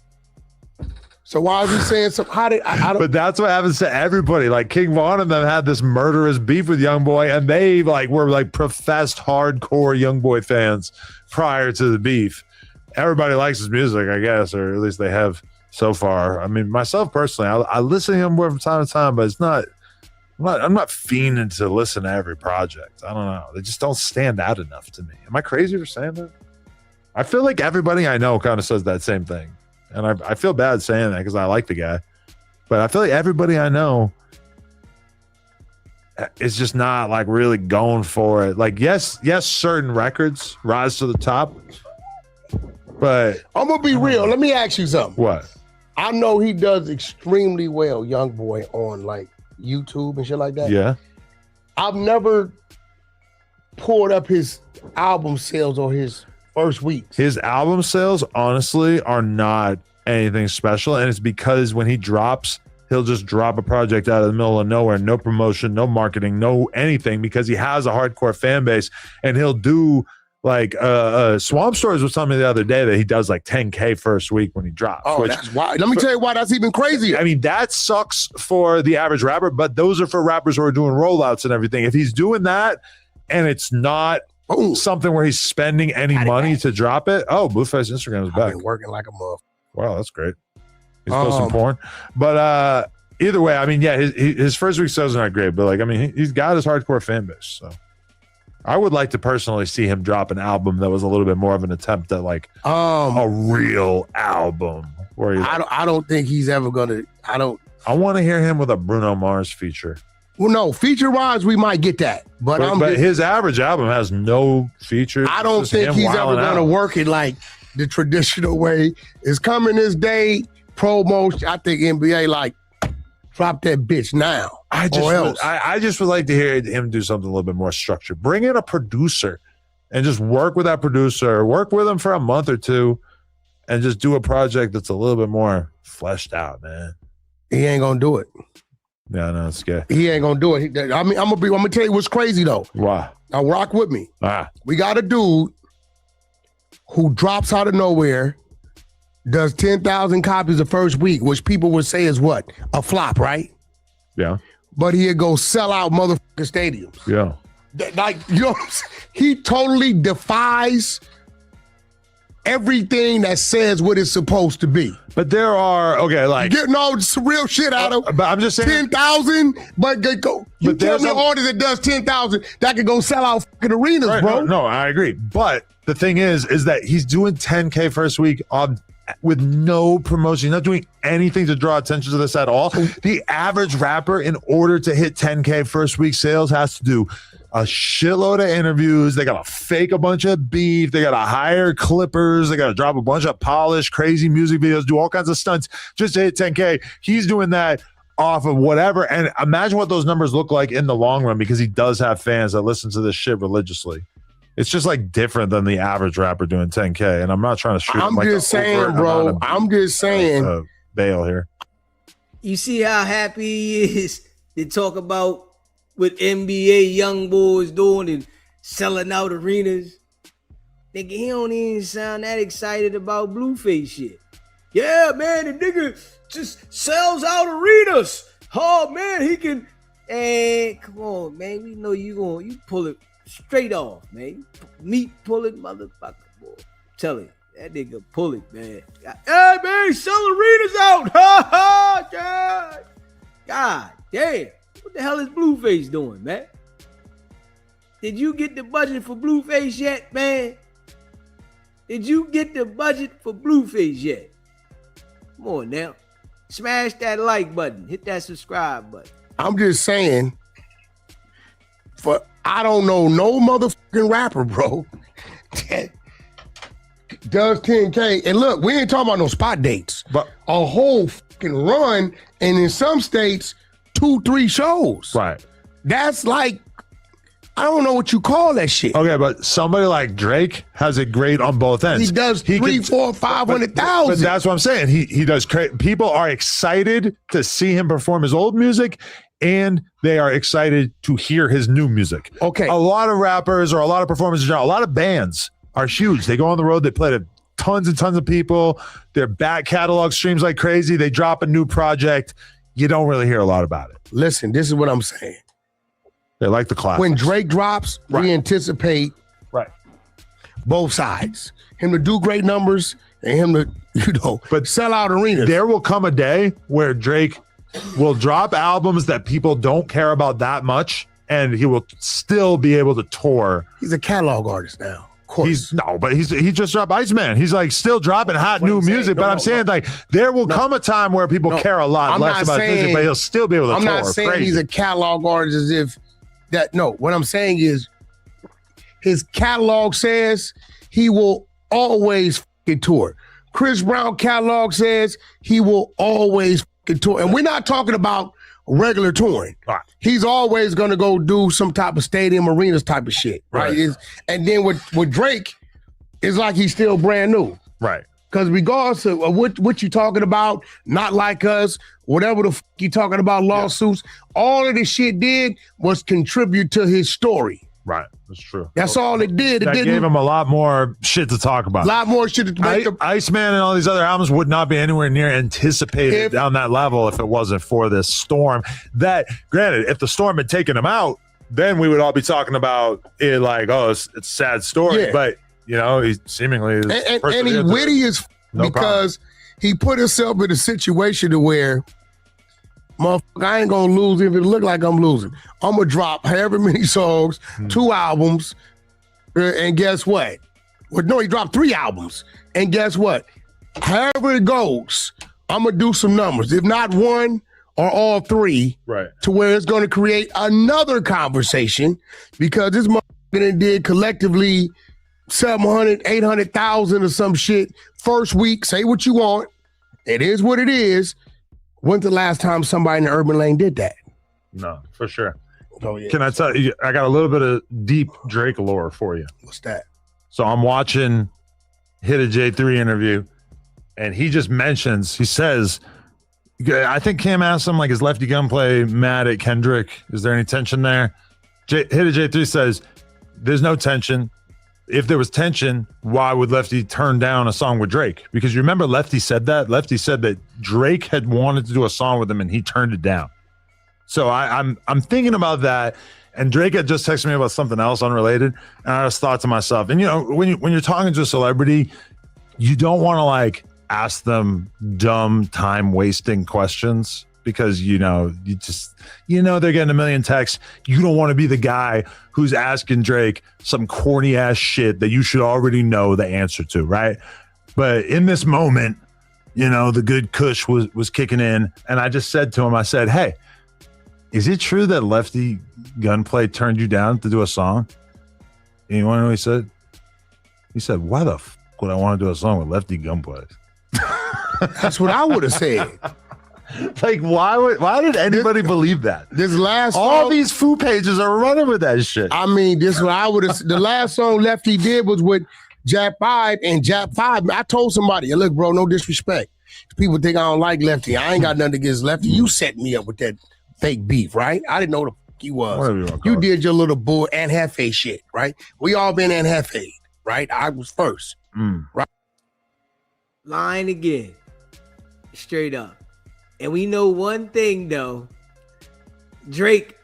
So why is he saying something? How did I don't? But that's what happens to everybody. Like King Von and them had this murderous beef with Youngboy, and they like were like professed hardcore Youngboy fans prior to the beef. Everybody likes his music, I guess, or at least they have so far. I mean, myself personally, I listen to him from time to time, but it's not. I'm not fiending to listen to every project. I don't know. They just don't stand out enough to me. Am I crazy for saying that? I feel like everybody I know kind of says that same thing. And I feel bad saying that because I like the guy. But I feel like everybody I know is just not like really going for it. Like, yes, certain records rise to the top. But I'm going to be real. Let me ask you something. What? I know he does extremely well, Youngboy, on like YouTube and shit like that. Yeah. I've never pulled up his album sales or his first weeks. His album sales, honestly, are not anything special. And it's because when he drops he'll just drop a project out of the middle of nowhere, no promotion, no marketing, no anything, because he has a hardcore fan base, and he'll do like Swamp Stories was something the other day that he does like 10K first week when he drops. Oh, that's why. Let me tell you why that's even crazier. I mean, that sucks for the average rapper, but those are for rappers who are doing rollouts and everything. If he's doing that and it's not something where he's spending any money to drop it, Blueface Instagram is back. I've been working like a motherfucker. Wow, that's great. He's posting porn. But either way, I mean, yeah, his first week sales are not great, but like, I mean, he's got his hardcore fan base, so. I would like to personally see him drop an album that was a little bit more of an attempt at like a real album. Where I don't think he's ever gonna. I want to hear him with a Bruno Mars feature. Well, no, feature wise, we might get that, but his average album has no features. I don't think he's ever gonna work it like the traditional way. It's coming this day. Promo. I think NBA like drop that bitch now. I just would like to hear him do something a little bit more structured. Bring in a producer and just work with that producer. Work with him for a month or two and just do a project that's a little bit more fleshed out, man. He ain't gonna do it. Yeah, no, it's scary. He ain't gonna do it. I'm gonna tell you what's crazy though. Why? Now rock with me. We got a dude who drops out of nowhere, does 10,000 copies the first week, which people would say is what? A flop, right? Yeah. But he'd go sell out motherfucking stadiums. Yeah. Like, you know what I'm saying? He totally defies everything that says what it's supposed to be. But there are, getting all this real shit out of but I'm just saying 10,000, but go. You tell me an artist that does 10,000 that could go sell out fucking arenas, right, bro. No, I agree. But the thing is that he's doing 10K first week with no promotion, not doing anything to draw attention to this at all. The average rapper, in order to hit 10K first week sales, has to do a shitload of interviews. They got to fake a bunch of beef. They got to hire clippers. They got to drop a bunch of polished, crazy music videos, do all kinds of stunts just to hit 10K. He's doing that off of whatever. And imagine what those numbers look like in the long run, because he does have fans that listen to this shit religiously. It's just like different than the average rapper doing 10K. And I'm not trying to shoot. I'm just saying, bro. I'm just saying. Bail here. You see how happy he is to talk about what NBA young boys doing and selling out arenas. Nigga, he don't even sound that excited about Blueface shit. Yeah, man, the nigga just sells out arenas. Oh man, he can. Hey, come on, man. We know you pull it straight off, man. Meat pulling motherfucker, boy. Tell him that nigga pull it, man. Hey, man, sell arenas out. Ha ha, God. God damn. What the hell is Blueface doing, man? Did you get the budget for Blueface yet, man? Did you get the budget for Blueface yet? Come on now. Smash that like button. Hit that subscribe button. I'm just saying, I don't know no motherfucking rapper, bro, that does 10K. And look, we ain't talking about no spot dates, but a whole fucking run, and in some states, 2-3 shows. Right. That's like, I don't know what you call that shit. Okay, but somebody like Drake has it great on both ends. He does 500,000. But that's what I'm saying. He does. People are excited to see him perform his old music, and they are excited to hear his new music. Okay. A lot of rappers or a lot of performers in general, a lot of bands are huge. They go on the road, they play to tons and tons of people. Their back catalog streams like crazy. They drop a new project. You don't really hear a lot about it. Listen, this is what I'm saying. They like the classics. When Drake drops, we anticipate both sides. Him to do great numbers and him to, but sell out arenas. There will come a day where Drake will drop albums that people don't care about that much, and he will still be able to tour. He's a catalog artist now. Of course. He just dropped Iceman. He's like still dropping hot new music, but I'm saying like there will come a time where people care a lot less about music, but he'll still be able to tour. I'm not saying he's a catalog artist as if that. No, what I'm saying is his catalog says he will always fucking tour. Chris Brown catalog says he will always fucking tour. And we're not talking about regular touring. Right. He's always going to go do some type of stadium arenas type of shit. Right. And then with Drake, it's like he's still brand new. Right. Because regardless of what you talking about, not like us, whatever the fuck you talking about, lawsuits, all of this shit did was contribute to his story. Right, that's true. That's all it did. It That didn't, gave him a lot more shit to talk about. a lot more shit to make Iceman and all these other albums would not be anywhere near anticipated down that level if it wasn't for this storm. That, granted, if the storm had taken him out, then we would all be talking about it like, oh, it's a sad story. Yeah. But, you know, he seemingly is and he witty as because he put himself in a situation to where, motherfucker, I ain't gonna lose if it look like I'm losing. I'm gonna drop however many songs, 2 albums, and guess what? Well, no, he dropped 3 albums, and guess what? However it goes, I'm gonna do some numbers. If not 1 or all 3, right, to where it's gonna create another conversation because this motherfucker did collectively 700, 800,000 or some shit first week. Say what you want. It is what it is. When's the last time somebody in the urban lane did that? No, for sure. Oh, yeah. Can I tell you, I got a little bit of deep Drake lore for you. What's that? So I'm watching Hit a J3 interview, and he just mentions, he says, I think Cam asked him, like, is Lefty Gunplay mad at Kendrick? Is there any tension there? Hit a J3 says, there's no tension. If there was tension, why would Lefty turn down a song with Drake? Because you remember Lefty said that? Lefty said that Drake had wanted to do a song with him and he turned it down. So I'm thinking about that, and Drake had just texted me about something else unrelated, and I just thought to myself, and you know, when you're talking to a celebrity, you don't want to like ask them dumb time wasting questions because you know they're getting a million texts. You don't want to be the guy who's asking Drake some corny ass shit that you should already know the answer to, right? But in this moment, you know, the good kush was kicking in, and I just said to him, I said, hey, is it true that Lefty Gunplay turned you down to do a song? And you want to know what he said? He said, why the f would I want to do a song with Lefty Gunplay? That's what I would have said. Like, why did anybody believe that? This last all song, these foo pages are running with that shit. I mean, this is what I would have. The last song Lefty did was with Jap 5, and Jap 5. I told somebody, look, bro, no disrespect. People think I don't like Lefty. I ain't got nothing against Lefty. You set me up with that fake beef, right? I didn't know who the fuck you was. You did your little bull and Hefe shit, right? We all been in Hefe, right? I was first, right? Lying again, straight up. And we know one thing though, Drake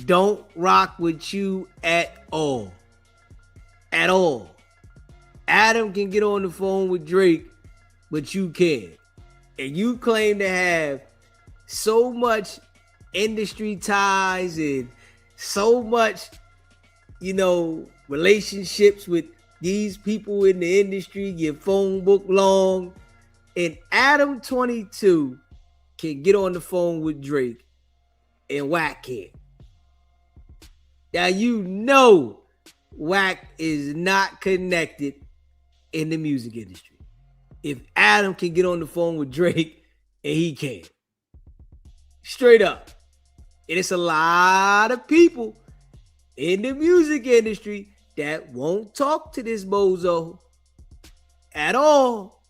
don't rock with you at all. At all. Adam can get on the phone with Drake, but you can't. And you claim to have so much industry ties and so much, you know, relationships with these people in the industry, your phone book long, and Adam 22 can get on the phone with Drake and Wack can't. Now you know Wack is not connected in the music industry. If Adam can get on the phone with Drake and he can't. Straight up. And it's a lot of people in the music industry that won't talk to this bozo at all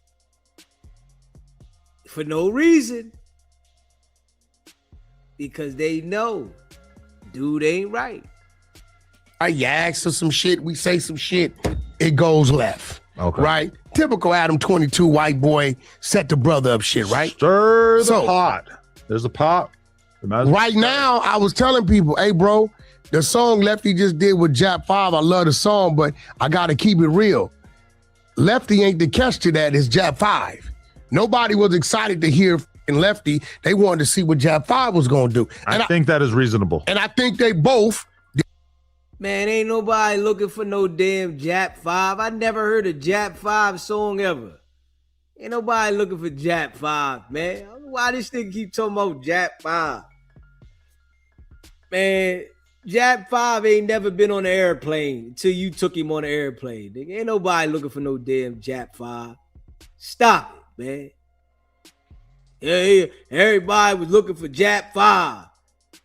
for no reason, because they know dude ain't right. You ask for some shit, we say some shit, it goes left. Okay. Right? Typical Adam 22 white boy set the brother up shit, right? Stir the pot. There's a pot. Right now, I was telling people, hey, bro, the song Lefty just did with Jap 5, I love the song, but I got to keep it real. Lefty ain't the catch to that, it's Jap 5. Nobody was excited to hear Lefty. They wanted to see what Jap 5 was going to do. And I think that is reasonable. And I think they both. Man, ain't nobody looking for no damn Jap 5. I never heard a Jap 5 song ever. Ain't nobody looking for Jap 5, man. I don't know why this thing keep talking about Jap 5. Man, Jap 5 ain't never been on an airplane until you took him on an airplane. Nigga, ain't nobody looking for no damn Jap 5. Stop it, man. Yeah, everybody was looking for Jap 5.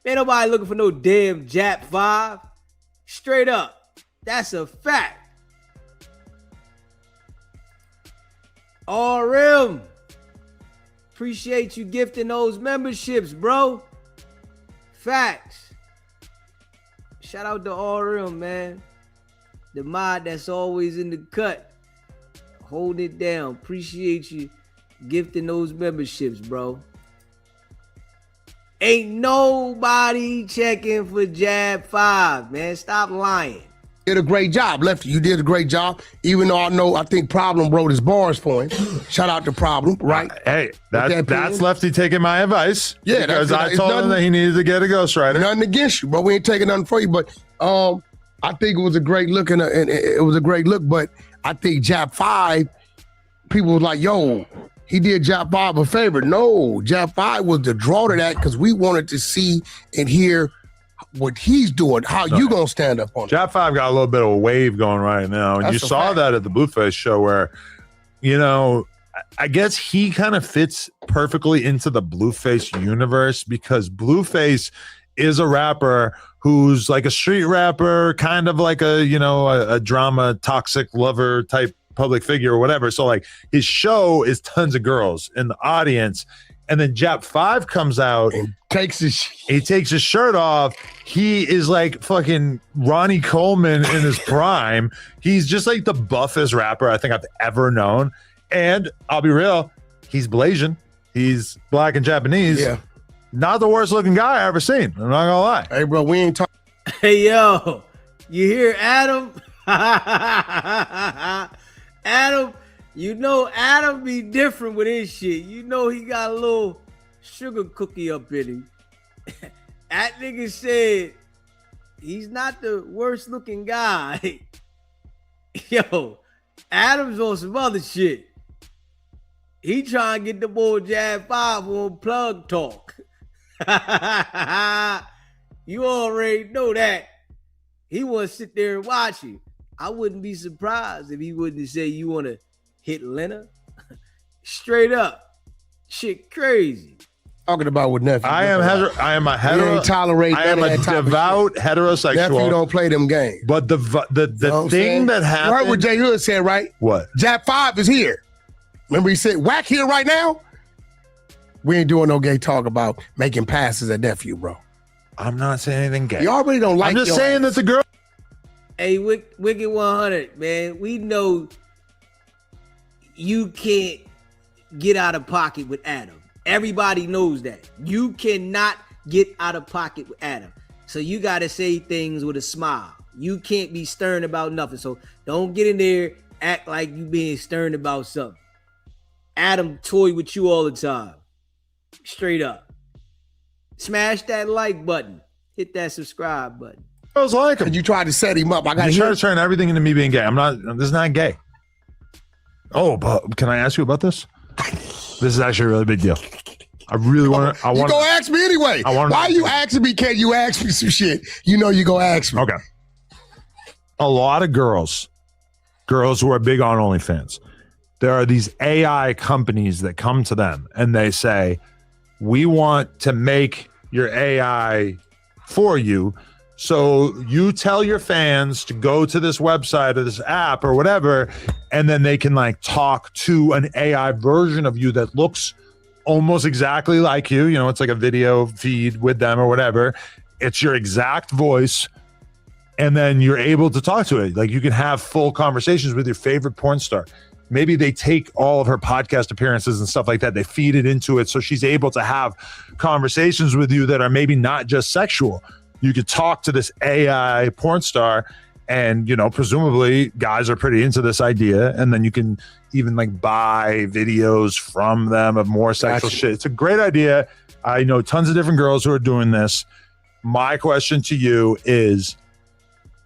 Ain't nobody looking for no damn Jap 5. Straight up. That's a fact. RM. Appreciate you gifting those memberships, bro. Facts. Shout out to RM, man. The mod that's always in the cut. Hold it down. Appreciate you gifting those memberships, bro. Ain't nobody checking for Jab 5, man. Stop lying. Did a great job, Lefty. You did a great job. Even though I think Problem wrote his bars for him. Shout out to Problem, right? Hey, that's Lefty taking my advice. Yeah, because I told him that he needed to get a ghostwriter. Nothing against you, but we ain't taking nothing for you. But I think it was a great look, and it was a great look. But I think Jab 5, people was like, yo, he did Jab 5 a favor. No, Jab 5 was the draw to that because we wanted to see and hear what he's doing. How you gonna stand up on it? Jab 5 got a little bit of a wave going right now. And you saw that at the Blueface show where, you know, I guess he kind of fits perfectly into the Blueface universe because Blueface is a rapper who's like a street rapper, kind of like a drama, toxic lover type public figure or whatever. So like his show is tons of girls in the audience. And then Jab 5 comes out and takes his shirt off. He is like fucking Ronnie Coleman in his prime. He's just like the buffest rapper I think I've ever known. And I'll be real, he's Blasian. He's black and Japanese. Yeah. Not the worst looking guy I ever seen. I'm not gonna lie. Hey, bro, we ain't talking. Hey, yo, you hear Adam? Adam, you know Adam be different with his shit. You know he got a little sugar cookie up in him. That nigga said he's not the worst looking guy. Yo, Adam's on some other shit. He trying to get the boy Jab 5 on Plug Talk. You already know that. He want to sit there and watch you. I wouldn't be surprised if he wouldn't say you want to hit Lena. Straight up. Shit crazy. Talking about with nephew. I am a hetero. Tolerate I am a devout heterosexual. Nephew don't play them games. But the thing that happened. You heard what J Hood said, right? What? Jab 5 is here. Remember he said, whack here right now? We ain't doing no gay talk about making passes at nephew, bro. I'm not saying anything gay. You already don't like. I'm just saying that the girl. Hey, Wicked100, man. We know you can't get out of pocket with Adam. Everybody knows that. You cannot get out of pocket with Adam. So you got to say things with a smile. You can't be stern about nothing. So don't get in there, act like you being stern about something. Adam toy with you all the time. Straight up. Smash that like button. Hit that subscribe button. Girls like him. You tried to set him up. I got to try to turn everything into me being gay. This is not gay. Oh, but can I ask you about this? This is actually a really big deal. I really want to. You gonna ask me anyway. Why you asking me? Can't you ask me some shit? You know you gonna ask me. Okay. A lot of girls who are big on OnlyFans, there are these AI companies that come to them and they say, we want to make your AI for you. So you tell your fans to go to this website or this app or whatever, and then they can like talk to an AI version of you that looks almost exactly like you. You know, it's like a video feed with them or whatever. It's your exact voice. And then you're able to talk to it. Like you can have full conversations with your favorite porn star. Maybe they take all of her podcast appearances and stuff like that. They feed it into it. So she's able to have conversations with you that are maybe not just sexual. You could talk to this AI porn star and, you know, presumably guys are pretty into this idea. And then you can even like buy videos from them of more sexual shit. It's a great idea. I know tons of different girls who are doing this. My question to you is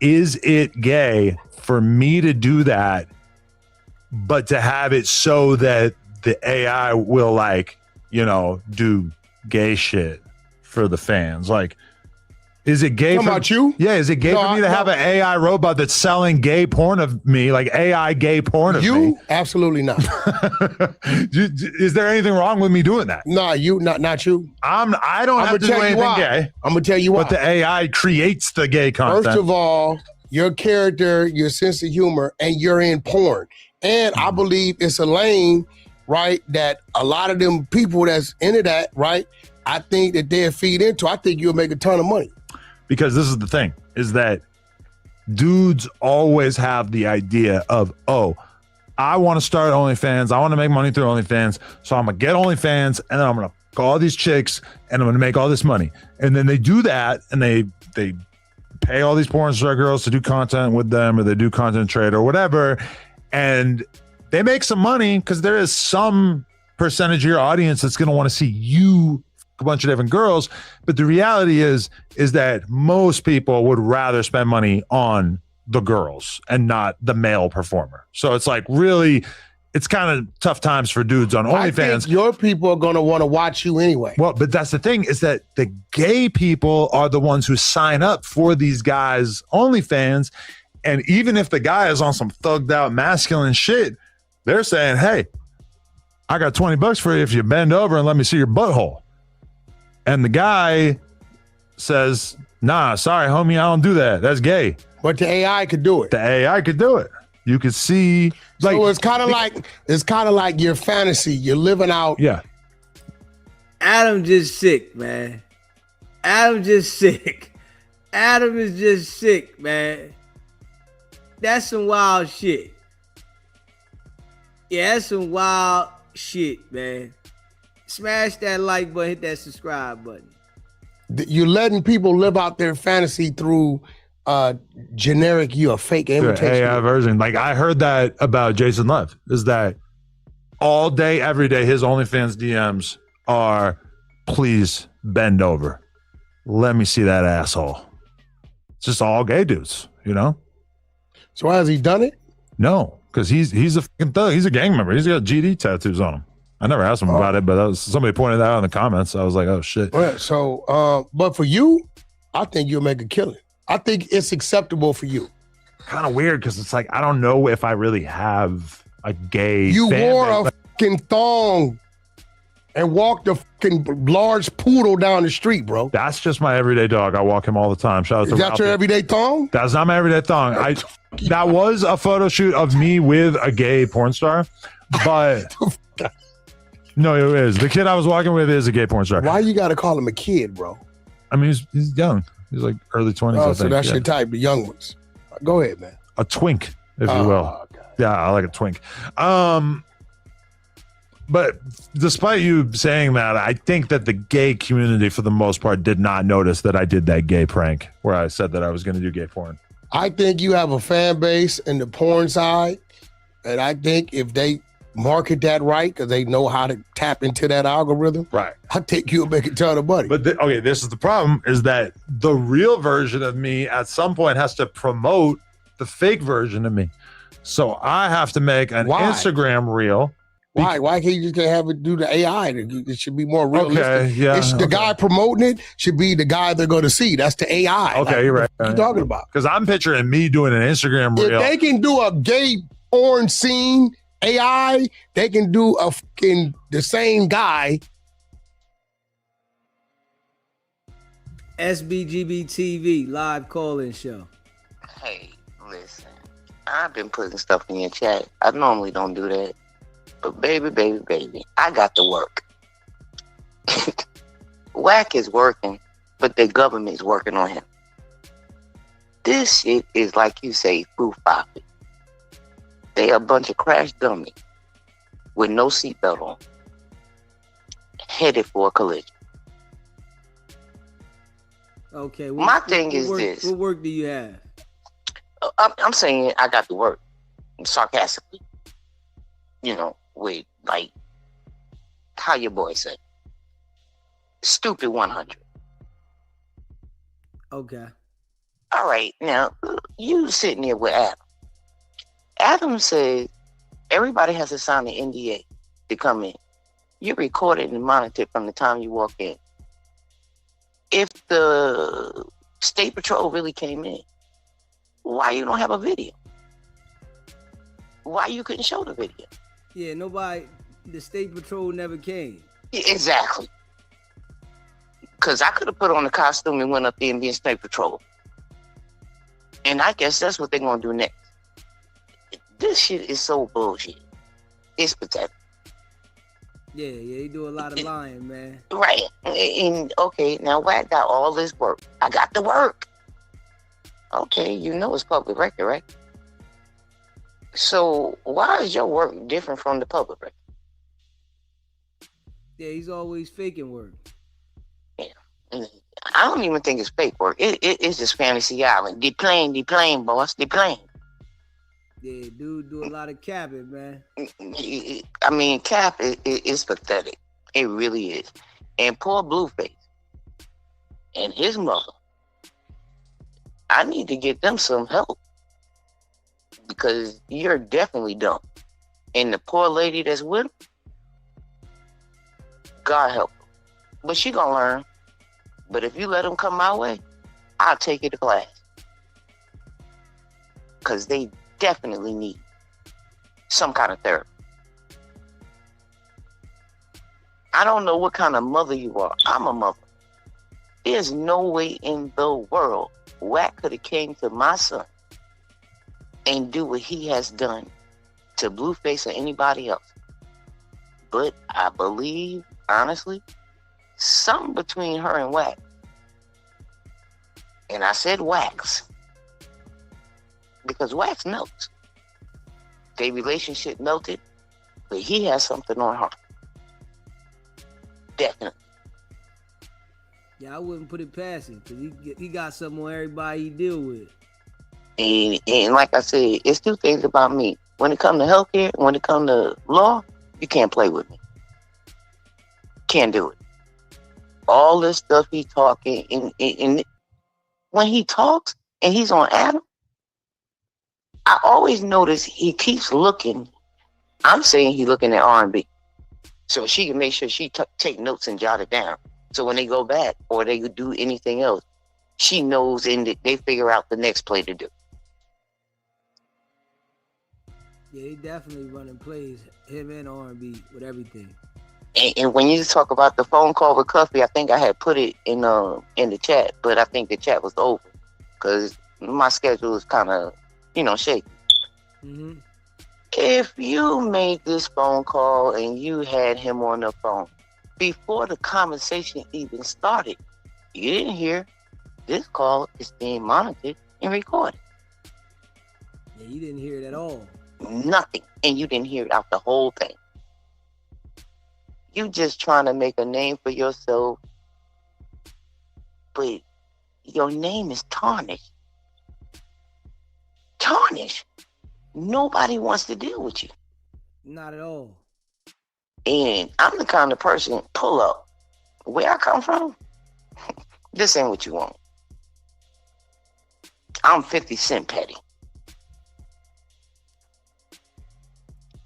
it gay for me to do that, but to have it so that the AI will like, you know, do gay shit for the fans? Like, is it gay for you? Yeah, is it gay for me to have an AI robot that's selling gay porn of me, like AI gay porn of me? You? Absolutely not. Is there anything wrong with me doing that? No, you not you. I don't have to do anything gay. I'm gonna tell you why. But the AI creates the gay content. First of all, your character, your sense of humor, and you're in porn. And I believe it's a lane, right, that a lot of them people that's into that, right, I think that they'll feed into. I think you'll make a ton of money. Because this is the thing, is that dudes always have the idea of, oh, I want to start OnlyFans. I want to make money through OnlyFans. So I'm going to get OnlyFans and then I'm going to call all these chicks and I'm going to make all this money. And then they do that and they pay all these porn star girls to do content with them, or they do content trade or whatever. And they make some money because there is some percentage of your audience that's going to want to see you a bunch of different girls. But the reality is that most people would rather spend money on the girls and not the male performer. So it's like, really, it's kind of tough times for dudes on OnlyFans. I think your people are going to want to watch you anyway. Well, but that's the thing, is that the gay people are the ones who sign up for these guys' OnlyFans. And even if the guy is on some thugged out masculine shit, they're saying, hey, I got $20 for you if you bend over and let me see your butthole. And the guy says, nah, sorry, homie, I don't do that. That's gay. But the AI could do it. The AI could do it. You could see, like, so it's kind of like your fantasy. You're living out. Yeah. Adam just sick, man. Adam just sick. Adam is just sick, man. That's some wild shit. Yeah, that's some wild shit, man. Smash that like button, hit that subscribe button. You're letting people live out their fantasy through generic, you a fake imitation. AI version. Like, I heard that about Jason Love, is that all day, every day, his OnlyFans DMs are, please bend over. Let me see that asshole. It's just all gay dudes, you know? So has he done it? No, because he's a fucking thug. He's a gang member. He's got GD tattoos on him. I never asked him about it, but somebody pointed that out in the comments. I was like, oh, shit. Right, so, but for you, I think you'll make a killing. I think it's acceptable for you. Kind of weird, because it's like, I don't know if I really have a gay You fan wore base. a fucking thong and walked a fucking large poodle down the street, bro. That's just my everyday dog. I walk him all the time. Shout out to Is that Ralphie. your everyday thong? That's not my everyday thong. That was a photo shoot of me with a gay porn star, but no, it is. The kid I was walking with is a gay porn star. Why you got to call him a kid, bro? I mean, he's young. He's like early 20s, I Oh, think. so that's yeah. your type, the young ones. Go ahead, man. A twink, if you will. God. Yeah, I like a twink. But despite you saying that, I think that the gay community, for the most part, did not notice that I did that gay prank where I said that I was going to do gay porn. I think you have a fan base in the porn side, and I think if they market that right, because they know how to tap into that algorithm, right? I think you'll make a ton of money. But okay, this is the problem: is that the real version of me at some point has to promote the fake version of me. So I have to make an Instagram reel. Why? Why can't you just have it do the AI? It should be more realistic. Okay, yeah. The guy promoting it should be the guy they're going to see. That's the AI. Okay, you're right. What are you talking about? Because I'm picturing me doing an Instagram reel. If they can do a gay porn scene AI, they can do a fucking the same guy. SBGB TV live call-in show. Hey, listen, I've been putting stuff in your chat. I normally don't do that. But baby, I got to work. Whack is working, but the government's working on him. This shit is like you say, proof popping. They a bunch of crash dummies with no seatbelt on, headed for a collision. Okay. My thing is this. What work do you have? I'm saying I got to work, sarcastically. You know, with, like, how your boy said, stupid 100. Okay. All right, now, you sitting there with Adam. Adam says everybody has to sign an NDA to come in. You're recorded and monitored from the time you walk in. If the State Patrol really came in, why you don't have a video? Why you couldn't show the video? Yeah, the State Patrol never came. Yeah, exactly. Because I could have put on a costume and went up there and been State Patrol. And I guess that's what they're going to do next. this shit is so bullshit. It's pathetic. Yeah, he do a lot of lying, man. Right. And okay, now Wack got all this work. I got the work. Okay, you know it's public record, right? So why is your work different from the public record? Yeah, he's always faking work. Yeah. I don't even think it's fake work. It's just Fantasy Island. They playing, boss. They playing. Yeah, dude do a lot of capping, man. I mean, Cap is pathetic. It really is. And poor Blueface and his mother. I need to get them some help because you're definitely dumb. And the poor lady that's with him, God help her. But she gonna learn. But if you let them come my way, I'll take you to class. Because they definitely need some kind of therapy. I don't know what kind of mother you are. I'm a mother. There's no way in the world Wack could have came to my son and do what he has done to Blueface or anybody else. But I believe, honestly, something between her and Wack. And I said Wax. Because Wax knows. Their relationship melted, but he has something on her. Definitely. Yeah, I wouldn't put it past him because he got something on everybody he deal with. And like I said, it's two things about me. When it comes to healthcare, when it comes to law, you can't play with me. Can't do it. All this stuff he talking, and when he talks and he's on Adam, I always notice he keeps looking. I'm saying he's looking at R&B. So she can make sure she take notes and jot it down. So when they go back or they do anything else, she knows and they figure out the next play to do. Yeah, he definitely running plays, him and R&B with everything. And when you talk about the phone call with Cuffy, I think I had put it in the chat, but I think the chat was over because my schedule is kind of, shaky. Mm-hmm. If you made this phone call and you had him on the phone before the conversation even started, you didn't hear this call is being monitored and recorded. Yeah, you didn't hear it at all. Nothing. And you didn't hear it out the whole thing. You just trying to make a name for yourself, but your name is tarnished. Tarnished. Nobody wants to deal with you. Not at all. And I'm the kind of person, pull up. Where I come from, this ain't what you want. I'm 50 Cent petty.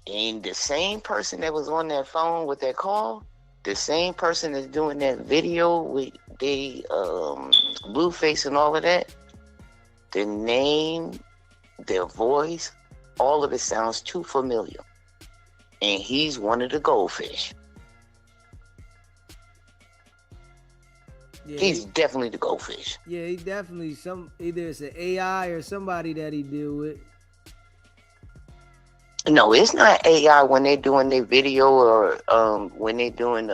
And the same person that was on that phone with that call, the same person that's doing that video with the Blueface and all of that, the name, their voice, all of it sounds too familiar. And he's one of the goldfish. Yeah, he's definitely the goldfish. Yeah, he definitely either it's an AI or somebody that he deal with. No, it's not AI when they're doing their video or when they're doing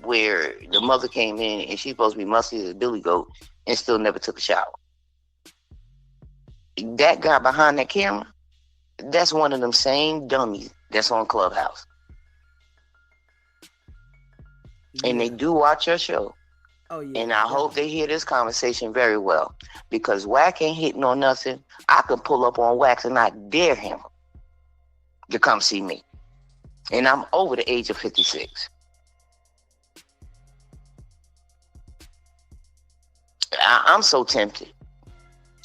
where the mother came in and she's supposed to be musty as a billy goat and still never took a shower. That guy behind that camera, that's one of them same dummies that's on Clubhouse. Yeah. And they do watch your show. Oh, yeah. And I hope they hear this conversation very well. Because Wack ain't hitting on nothing. I can pull up on Wax and I dare him to come see me. And I'm over the age of 56. I'm so tempted.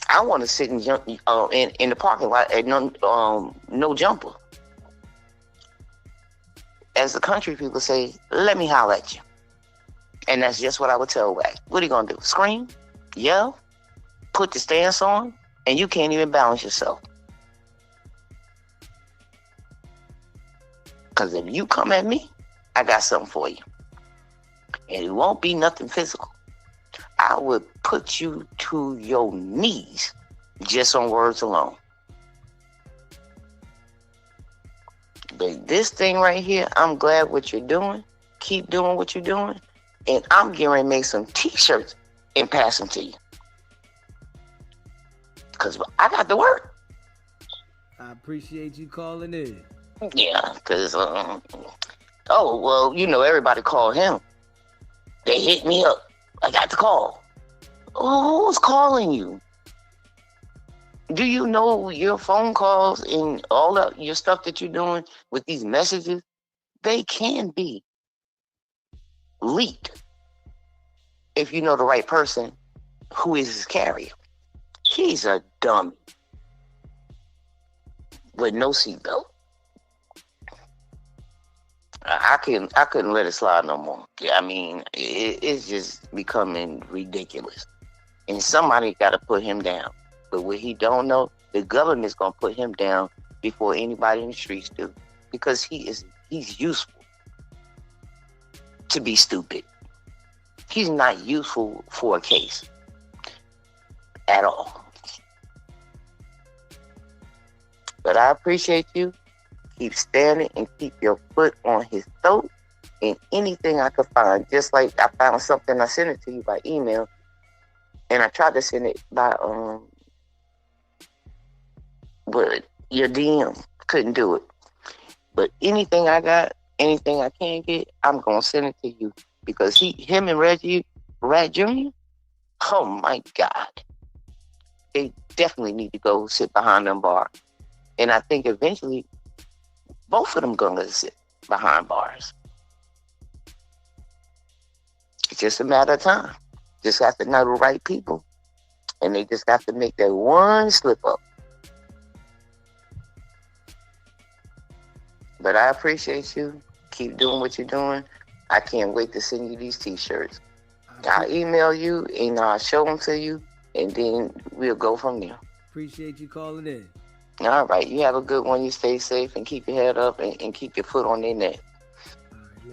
I want to sit and jump in the parking lot at no jumper. As the country people say, let me holler at you. And that's just what I would tell Wack. What are you going to do? Scream? Yell? Put the stance on? And you can't even balance yourself. Because if you come at me, I got something for you. And it won't be nothing physical. I would put you to your knees just on words alone. But this thing right here, I'm glad what you're doing. Keep doing what you're doing. And I'm getting ready to make some t-shirts and pass them to you. Because I got to work. I appreciate you calling in. Yeah, because, everybody called him. They hit me up. I got the call. Oh, who's calling you? Do you know your phone calls and all of your stuff that you're doing with these messages? They can be leaked if you know the right person who is his carrier. He's a dummy with no seatbelt. I couldn't let it slide no more. I mean, it's just becoming ridiculous. And somebody got to put him down. But what he don't know, the government's gonna put him down before anybody in the streets do, because he's useful to be stupid. He's not useful for a case at all. But I appreciate you. Keep standing and keep your foot on his throat and anything I could find. Just like I found something, I sent it to you by email, and I tried to send it by but your DM couldn't do it. But anything I got, anything I can get, I'm gonna send it to you, because him and Reggie Rat Jr., oh my God, they definitely need to go sit behind them bars. And I think eventually both of them gonna sit behind bars. It's just a matter of time. Just have to know the right people, and they just have to make that one slip up. But I appreciate you. Keep doing what you're doing. I can't wait to send you these t-shirts. I'll email you and I'll show them to you, and then we'll go from there. Appreciate you calling in. All right. You have a good one. You stay safe and keep your head up and keep your foot on their neck. All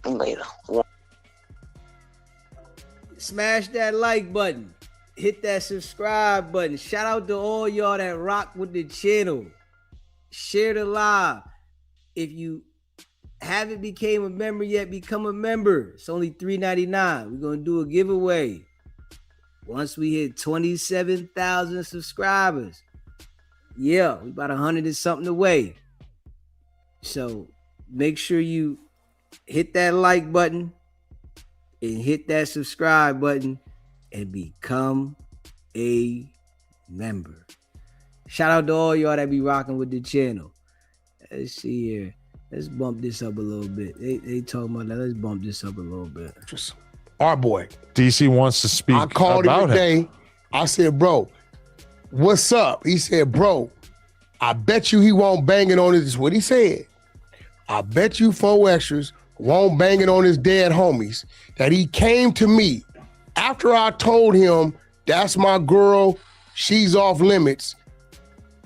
right, later. Later. Smash that like button. Hit that subscribe button. Shout out to all y'all that rock with the channel. Share the live. If you haven't became a member yet, become a member. It's only $3.99. We're going to do a giveaway once we hit 27,000 subscribers. Yeah, we about 100 and something away. So make sure you hit that like button and hit that subscribe button and become a member. Shout out to all y'all that be rocking with the channel. Let's see here. Let's bump this up a little bit. They talking about that. Let's bump this up a little bit. Just our boy. DC wants to speak. I called him today. I said, bro, what's up? He said, bro, I bet you he won't bang it on his, this is what he said. I bet you 4 extras won't bang it on his dead homies. That he came to me after I told him that's my girl, she's off limits.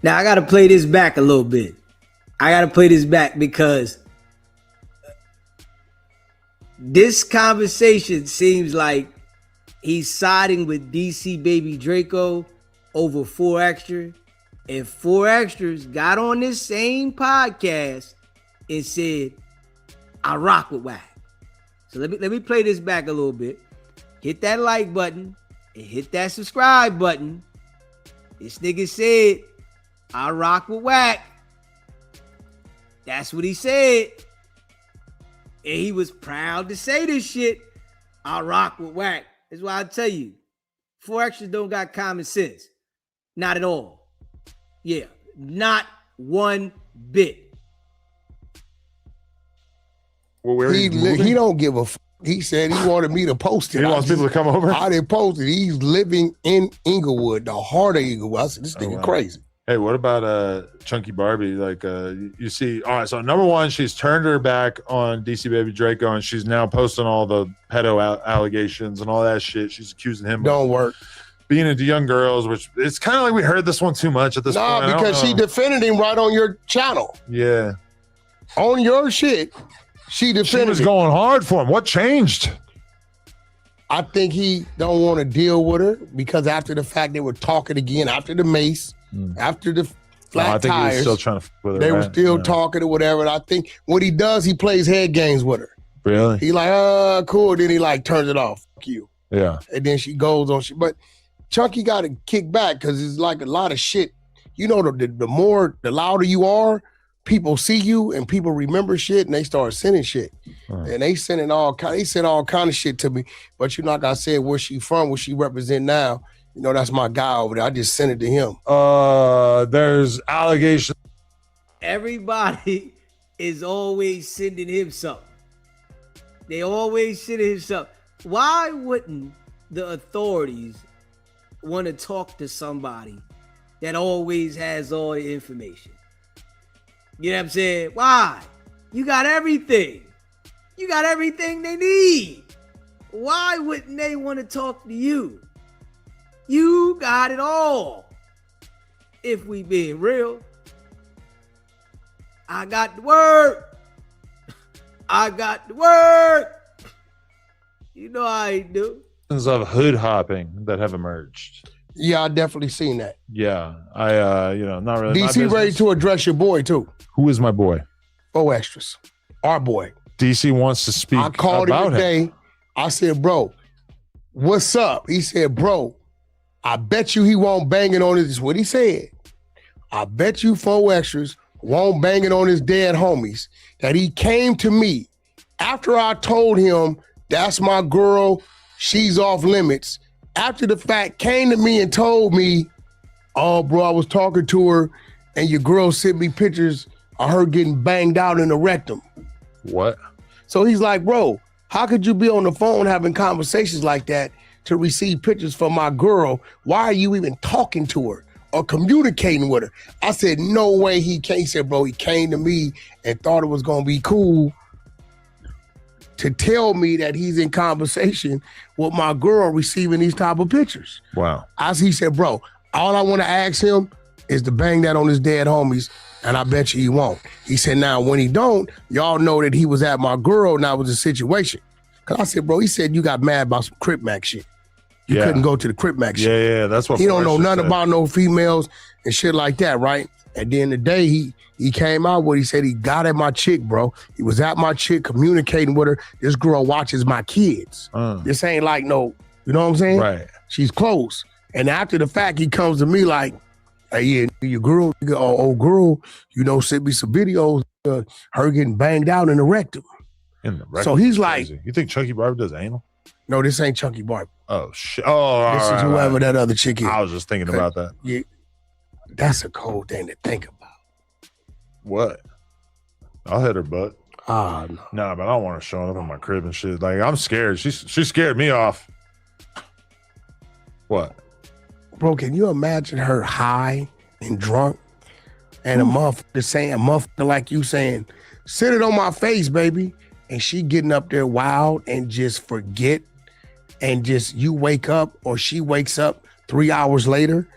Now I gotta play this back a little bit. Because this conversation seems like he's siding with DC Baby Draco over 4 Extra, and 4 Extras got on this same podcast and said, I rock with Wack. So let me play this back a little bit. Hit that like button and hit that subscribe button. This nigga said, I rock with Wack. That's what he said. And he was proud to say this shit. I rock with Wack. That's why I tell you, 4 Extras don't got common sense. Not at all. Yeah, not one bit. Well, he don't give a f. He said he wanted me to post it. He wants people to come over? I didn't post it. He's living in Inglewood, the heart of Inglewood. I said, this nigga crazy. Hey, what about Chunky Barbie? Like, you see, all right, so number one, she's turned her back on DC Baby Draco, and she's now posting all the pedo allegations and all that shit. She's accusing him of being into young girls, which it's kind of like we heard this one too much at this point. Nah, because she defended him right on your channel. Yeah. On your shit, she defended She was going hard for him. What changed? I think he don't want to deal with her because after the fact they were talking again, after the mace, after the flat I think tires. he was still trying to with her. They were right? still talking or whatever. And I think what he does, he plays head games with her. Really? He like, cool. Then he like turns it off. Fuck you. Yeah. And then she goes on. But Chunky got to kick back because it's like a lot of shit. You know, the louder you are, people see you and people remember shit and they start sending shit. And they sending all kind of shit to me. But you know, like I said, where she from, what she represent now, you know, that's my guy over there. I just sent it to him. There's allegations. Everybody is always sending him something. They always sending him something. Why wouldn't the authorities want to talk to somebody that always has all the information? You know what I'm saying? Why? You got everything. You got everything they need. Why wouldn't they want to talk to you? You got it all. If we being real. I got the word. I got the word. You know how I do. Of hood hopping that have emerged. Yeah, I definitely seen that. Yeah, I not really. DC ready to address your boy too. Who is my boy? 4 extras. Our boy. DC wants to speak. I called about him today. I said, bro, what's up? He said, bro, I bet you he won't bang it on his. This is what he said. I bet you 4 extras won't bang it on his dead homies. That he came to me after I told him that's my girl, she's off limits. After the fact, came to me and told me, oh, bro, I was talking to her and your girl sent me pictures of her getting banged out in the rectum. What? So he's like, bro, how could you be on the phone having conversations like that to receive pictures from my girl? Why are you even talking to her or communicating with her? I said, no way he came. He said, bro, he came to me and thought it was going to be cool to tell me that he's in conversation with my girl receiving these type of pictures. Wow. He said, bro, all I want to ask him is to bang that on his dead homies, and I bet you he won't. He said, now, when he don't, y'all know that he was at my girl and that was a situation. Because I said, bro, he said you got mad about some Crip Mac shit. You couldn't go to the Crip Mac shit. Yeah, that's what he don't know nothing about no females and shit like that, right? At the end of the day, he came out with, he said he got at my chick, bro. He was at my chick communicating with her. This girl watches my kids. This ain't like no, you know what I'm saying? Right. She's close. And after the fact, he comes to me like, hey, yeah, your girl, old girl, you know, sent me some videos, her getting banged out in the rectum. In the rectum? So he's like, you think Chunky Barber does anal? No, this ain't Chunky Barber. Oh, shit. Oh, this is whoever that other chick is. I was just thinking about that. Yeah, that's a cold thing to think about. What? I'll hit her butt. No. Nah, but I don't want her showing up in my crib and shit. Like, I'm scared. She scared me off. What? Bro, can you imagine her high and drunk and a motherfucker like you saying, sit it on my face, baby. And she getting up there wild and just forget and just you wake up or she wakes up 3 hours later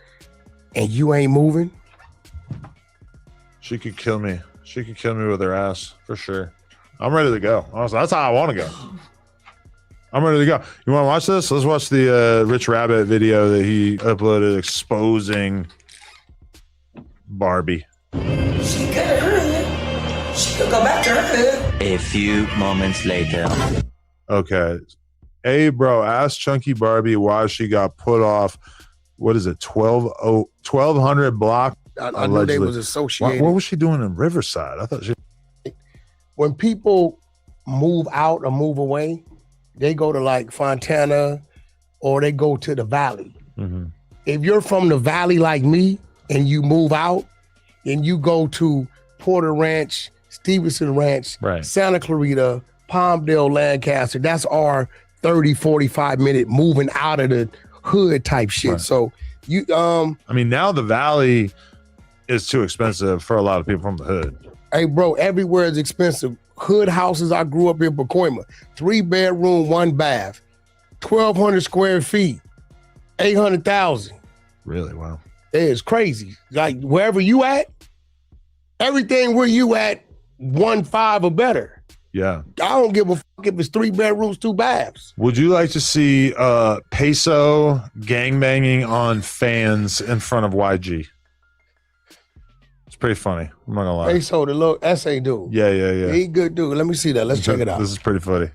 and you ain't moving? She could kill me. She could kill me with her ass for sure. I'm ready to go. Honestly, that's how I want to go. I'm ready to go. You want to watch this? Let's watch the Rich Rabbit video that he uploaded exposing Barbie. She could hurry. She could go back to her hood. A few moments later. Okay. Hey, bro, ask Chunky Barbie why she got put off. What is it? 1200 block. I know they was associated. What was she doing in Riverside? I thought she. When people move out or move away, they go to like Fontana or they go to the Valley. Mm-hmm. If you're from the Valley like me and you move out and you go to Porter Ranch, Stevenson Ranch, right. Santa Clarita, Palmdale, Lancaster, that's our 30, 45 minute moving out of the hood type shit. Right. So you, I mean, now the Valley is too expensive for a lot of people from the hood. Hey, bro, everywhere is expensive. Hood houses, I grew up in Pacoima, 3-bedroom, 1 bath, 1,200 square feet, 800,000. Really? Wow. It's crazy. Like wherever you at, everything where you at, 1.5 or better. Yeah. I don't give a fuck if it's 3 bedrooms, 2 baths. Would you like to see peso gangbanging on fans in front of YG? It's pretty funny. I'm not gonna lie. Peso, the little essay dude. Yeah. He good dude. Let me see that. Let's check it out. This is pretty funny.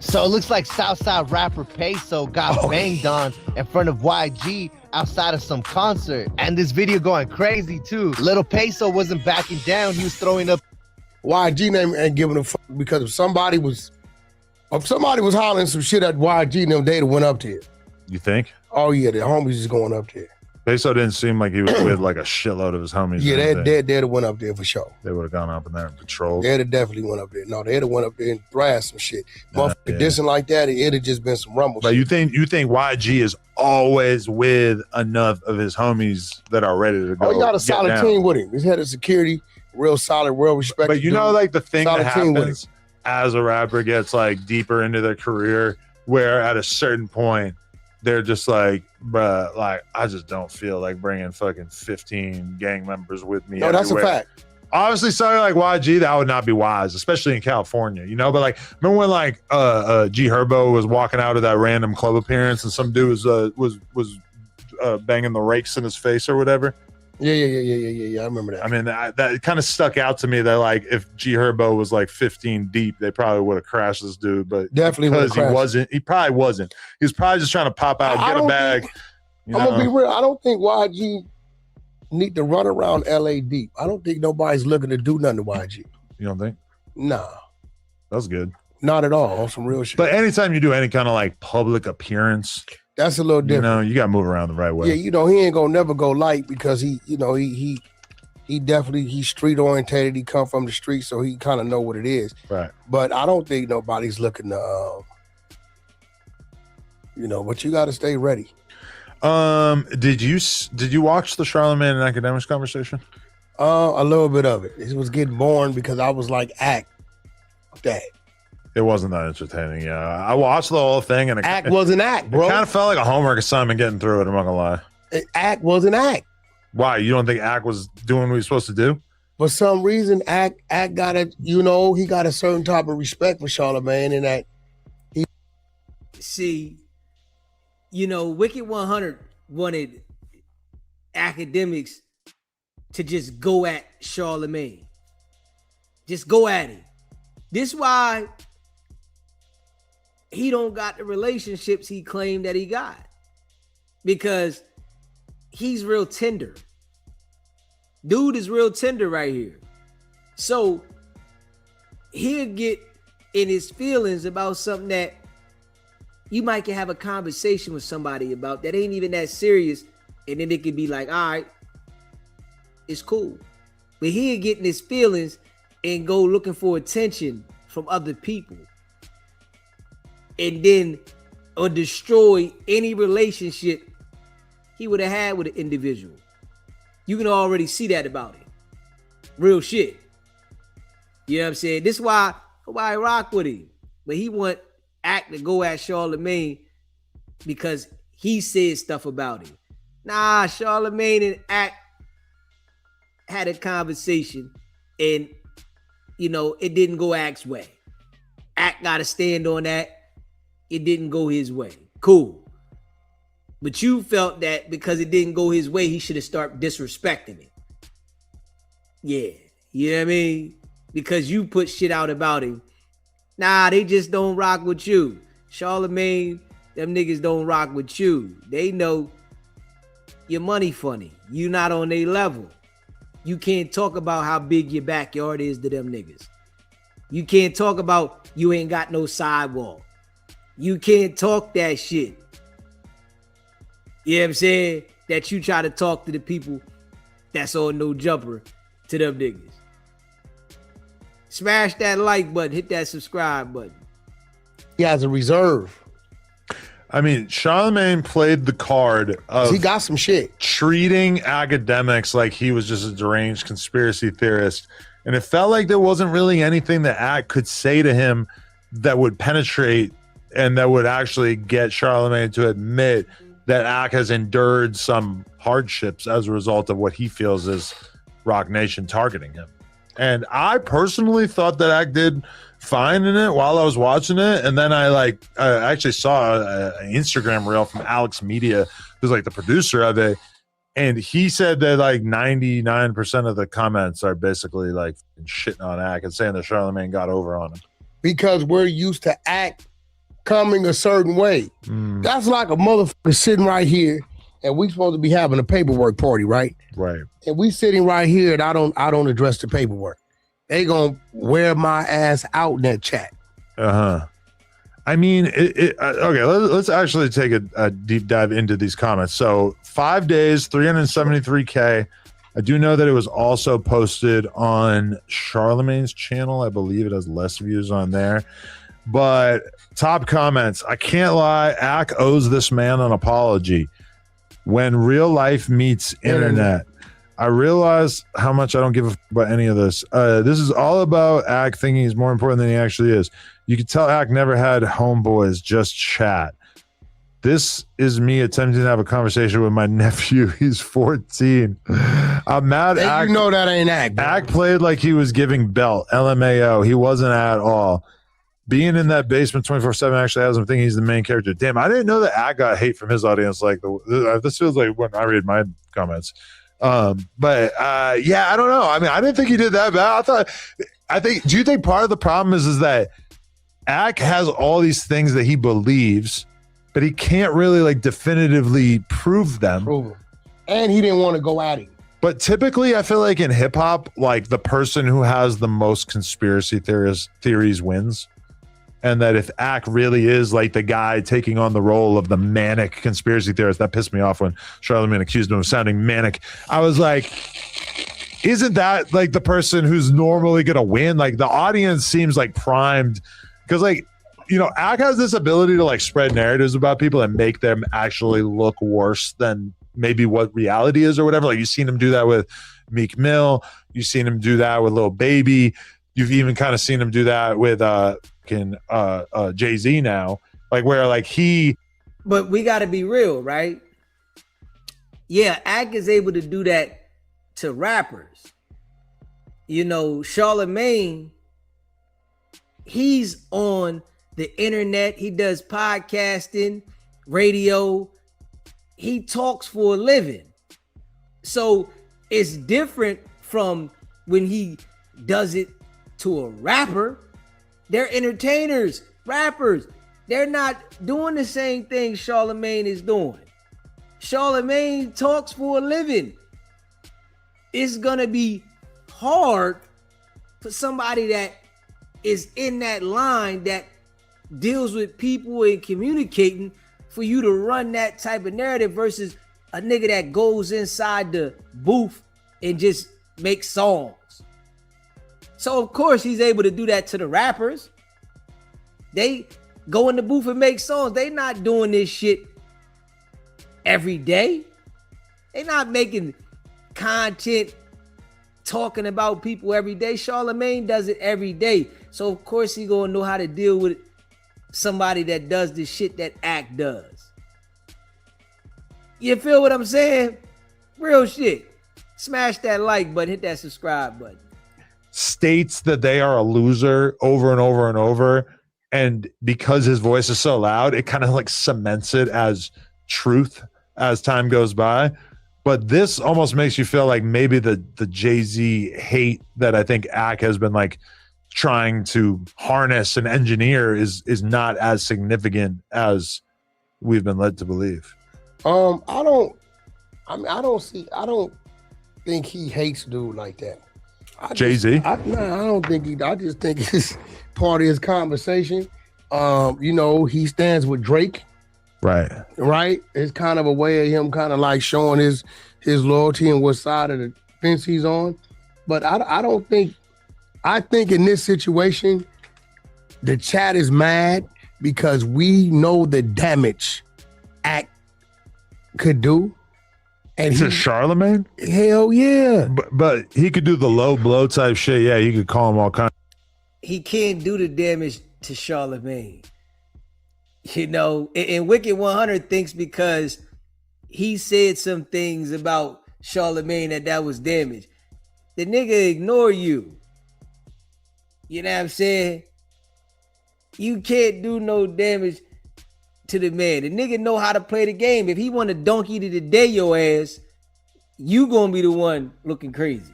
So it looks like Southside rapper Peso got banged on in front of YG outside of some concert. And this video going crazy too. Little Peso wasn't backing down. He was throwing up. YG name ain't giving a fuck because if somebody was hollering some shit at YG and them, they'd have went up to it. You think? Oh yeah, the homies is going up there. Peso didn't seem like he was with like a shitload of his homies. Yeah, they'd have went up there for sure. They would have gone up in there and patrolled. They'd have definitely went up there. No, they'd have went up there and thrashed some shit. Motherfucker dissing like that, it'd have just been some rumble. But you think YG is always with enough of his homies that are ready to go? Oh, he got a solid team with him. His head of security, real solid, well respected. But you know, like the thing that happens happens as a rapper gets like deeper into their career, where at a certain point they're just like, bruh, like I just don't feel like bringing fucking 15 gang members with me. No, that's a fact. Obviously, something like YG, that would not be wise, especially in California, you know. But like, remember when like G Herbo was walking out of that random club appearance and some dude was banging the rakes in his face or whatever? Yeah. I remember that. I mean, that kind of stuck out to me that like if G Herbo was like 15 deep, they probably would have crashed this dude. But definitely because he probably wasn't. He was probably just trying to pop out, get a bag. I'm gonna be real. I don't think YG need to run around LA deep. I don't think nobody's looking to do nothing to YG. You don't think? Nah. That's good. Not at all. On some real shit. But anytime you do any kind of like public appearance, that's a little different. You know, you gotta move around the right way. Yeah, you know, he ain't gonna never go light because he definitely he's street orientated. He come from the street, so he kind of know what it is. Right. But I don't think nobody's looking to but you gotta stay ready. Did you watch the Charlemagne and Academics conversation? A little bit of it. It was getting boring because I was like, act that. It wasn't that entertaining. Yeah, I watched the whole thing and act was an act, bro. It kind of felt like a homework assignment getting through it. I'm not gonna lie. Act was an act. Why? You don't think Act was doing what he was supposed to do? For some reason, Act got a he got a certain type of respect for Charlemagne, and that he. See, Wicked100 wanted Academics to just go at Charlemagne. Just go at him. This why he don't got the relationships he claimed that he got. Because he's real tender. Dude is real tender right here. So he'll get in his feelings about something that you might can have a conversation with somebody about that ain't even that serious. And then it could be like, all right, it's cool. But he'll get in his feelings and go looking for attention from other people. And then or destroy any relationship he would have had with an individual. You can already see that about him. Real shit. You know what I'm saying? This is why I rock with him. But he want Act to go at Charlemagne because he said stuff about him. Nah, Charlemagne and Act had a conversation and, it didn't go Act's way. Act got to stand on that. It didn't go his way. Cool. But you felt that because it didn't go his way, he should have started disrespecting it. Yeah. You know what I mean? Because you put shit out about him. Nah, they just don't rock with you. Charlemagne, them niggas don't rock with you. They know your money funny. You not on their level. You can't talk about how big your backyard is to them niggas. You can't talk about you ain't got no sidewalk. You can't talk that shit. You know what I'm saying? That you try to talk to the people that's on No Jumper to them niggas. Smash that like button. Hit that subscribe button. He has a reserve. I mean, Charlemagne played the card of he got some shit. Treating Academics like he was just a deranged conspiracy theorist. And it felt like there wasn't really anything that Act could say to him that would penetrate and that would actually get Charlemagne to admit that Act has endured some hardships as a result of what he feels is Rock Nation targeting him. And I personally thought that Act did fine in it while I was watching it. And then I actually saw an Instagram reel from Alex Media, who's like the producer of it. And he said that like 99% of the comments are basically like shitting on Ack and saying that Charlamagne got over on him. Because we're used to Ack coming a certain way. That's like a motherfucker sitting right here and we supposed to be having a paperwork party, right? Right. And we sitting right here and I don't address the paperwork. They gonna wear my ass out in that chat. I mean, okay, let's actually take a deep dive into these comments. So 5 days, 373K. I do know that it was also posted on Charlamagne's channel. I believe it has less views on there. But top comments, I can't lie, Ack owes this man an apology. When real life meets internet. I realize how much I don't give a fuck about any of this. This is all about Ack thinking he's more important than he actually is. You can tell Ack never had homeboys, just chat. This is me attempting to have a conversation with my nephew. He's 14. I'm mad. You know that ain't Ack. Ack played like he was giving belt. LMAO. He wasn't at all. Being in that basement 24/7 actually has him thinking he's the main character. Damn, I didn't know that Ack got hate from his audience. Like this feels like when I read my comments. Yeah, I don't know. I mean, I didn't think he did that bad. Do you think part of the problem is that Ack has all these things that he believes, but he can't really like definitively prove them. And he didn't want to go at it. But typically I feel like in hip hop, like the person who has the most conspiracy theories wins. And that if Ack really is like the guy taking on the role of the manic conspiracy theorist, that pissed me off when Charlamagne accused him of sounding manic. I was like, isn't that like the person who's normally going to win? Like the audience seems like primed because like, you know, Ack has this ability to like spread narratives about people and make them actually look worse than maybe what reality is or whatever. Like you've seen him do that with Meek Mill. You've seen him do that with Lil Baby. You've even kind of seen him do that with Jay-Z now, like where like but we got to be real, right? Yeah, Ack is able to do that to rappers. You know, Charlamagne, he's on the internet, he does podcasting, radio, he talks for a living. So it's different from when he does it to a rapper. They're entertainers, rappers. They're not doing the same thing Charlamagne is doing. Charlamagne talks for a living. It's gonna be hard for somebody that is in that line that deals with people and communicating for you to run that type of narrative versus a nigga that goes inside the booth and just makes songs. So of course he's able to do that to the rappers. They go in the booth and make songs. They not doing this shit every day. They not making content talking about people every day. Charlamagne does it every day. So of course he gonna know how to deal with somebody that does the shit that Ack does. You feel what I'm saying? Real shit. Smash that like button, hit that subscribe button. States that they are a loser over and over and over, and because his voice is so loud, it kind of like cements it as truth as time goes by. But this almost makes you feel like maybe the Jay-Z hate that I think Ack has been like trying to harness and engineer is not as significant as we've been led to believe. I don't think he hates dude like that. Jay-Z? I don't think he. I just think it's part of his conversation. You know, he stands with Drake. Right. It's kind of a way of him kind of like showing his loyalty and what side of the fence he's on. But I don't think. I think in this situation, the chat is mad because we know the damage Ack could do. And to Charlamagne? Hell yeah. But he could do the low blow type shit. Yeah, you could call him all kinds. He can't do the damage to Charlamagne. You know, and Wicked100 thinks because he said some things about Charlamagne that was damage. The nigga ignore you. You know what I'm saying? You can't do no damage to the man. The nigga know how to play the game. If he want to donkey to the day your ass, you gonna be the one looking crazy.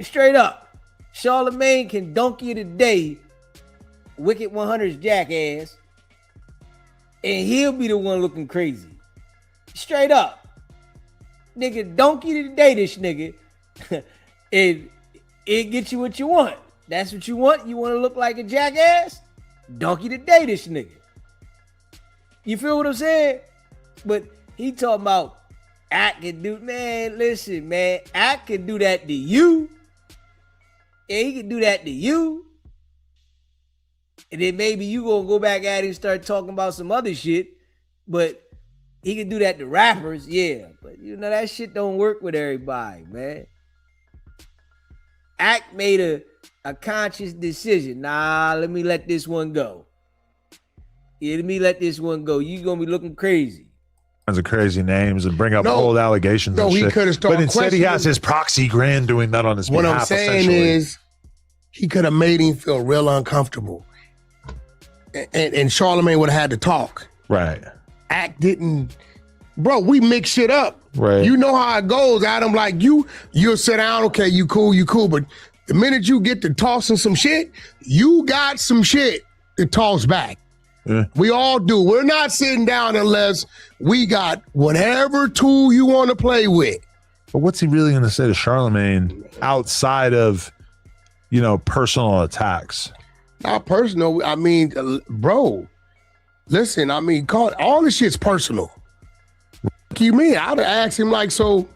Straight up. Charlemagne can donkey today, Wicked100's jackass, and he'll be the one looking crazy. Straight up. Nigga, donkey today, this nigga. It get you what you want. That's what you want? You want to look like a jackass? Donkey today, this nigga. You feel what I'm saying? But he talking about Act can do, man, listen, man. Act can do that to you. Yeah, he can do that to you. And then maybe you gonna go back at him and start talking about some other shit. But he can do that to rappers, yeah. But you know, that shit don't work with everybody, man. Act made a conscious decision. Nah, let me let this one go. Yeah, let me let this one go. You gonna be looking crazy. Of crazy names and bring up old allegations. No, and he shit. could have started. But instead, he has his proxy grand doing that on his What behalf. I'm saying is, he could have made him feel real uncomfortable, and Charlemagne would have had to talk. Right. Act didn't, bro. We mix shit up. Right. You know how it goes, Adam. Like you'll sit down. Okay, you cool. But the minute you get to tossing some shit, you got some shit to toss back. Yeah. We all do. We're not sitting down unless we got whatever tool you want to play with. But what's he really going to say to Charlemagne outside of, personal attacks? Not personal. I mean, bro, listen, I mean, all this shit's personal. What you mean? I'd have asked him like, so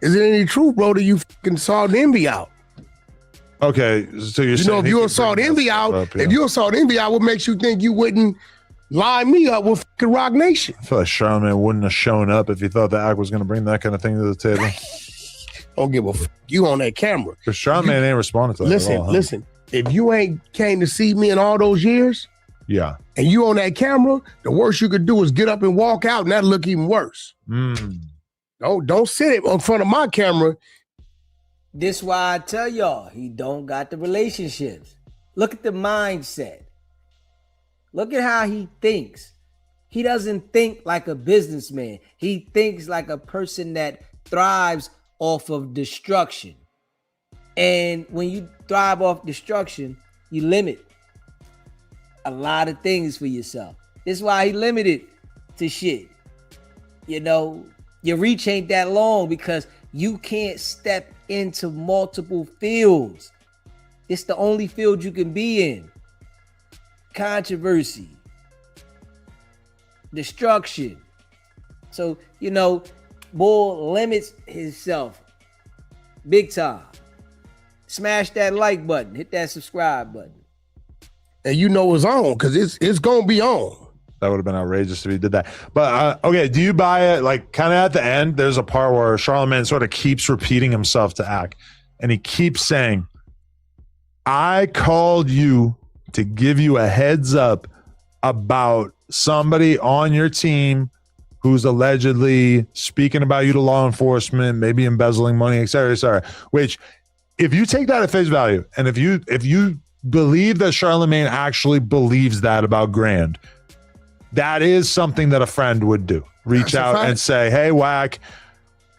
is there any truth, bro, that you fucking saw Envy out? Okay, so you're saying if you assault Envy out, what makes you think you wouldn't line me up with fucking Rock Nation? I feel like Charlemagne wouldn't have shown up if he thought the Act was going to bring that kind of thing to the table. Don't give a fuck. You on that camera. Because Charlemagne ain't responding to that at all. Listen. If you ain't came to see me in all those years, yeah, and you on that camera, the worst you could do is get up and walk out, and that'll look even worse. Don't sit in front of my camera. This why I tell y'all, he don't got the relationships. Look at the mindset. Look at how he thinks. He doesn't think like a businessman. He thinks like a person that thrives off of destruction. And when you thrive off destruction, you limit a lot of things for yourself. This is why he limited to shit. Your reach ain't that long because you can't step into multiple fields. It's the only field you can be in. Controversy. Destruction. So, Bull limits himself big time. Smash that like button. Hit that subscribe button. And it's on because it's going to be on. That would have been outrageous if he did that. But, okay, do you buy it? Like, kind of at the end, there's a part where Charlemagne sort of keeps repeating himself to Act. And he keeps saying, I called you to give you a heads up about somebody on your team who's allegedly speaking about you to law enforcement, maybe embezzling money, et cetera, which if you take that at face value, and if you believe that Charlemagne actually believes that about Grand, that is something that a friend would do. Reach out and say, hey, Whack,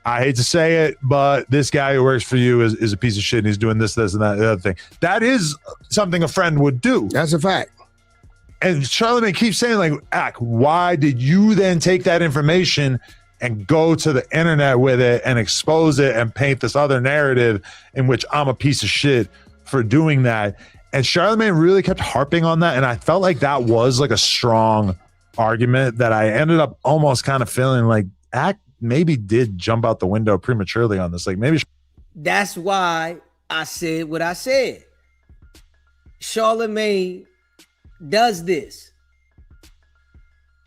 I hate to say it, but this guy who works for you is a piece of shit and he's doing this, and that, the other thing. That is something a friend would do. That's a fact. And Charlemagne keeps saying, like, Ack, why did you then take that information and go to the internet with it and expose it and paint this other narrative in which I'm a piece of shit for doing that? And Charlemagne really kept harping on that. And I felt like that was like a strong argument that I ended up almost kind of feeling like Ack maybe did jump out the window prematurely on this. Like maybe. That's why I said what I said. Charlemagne does this.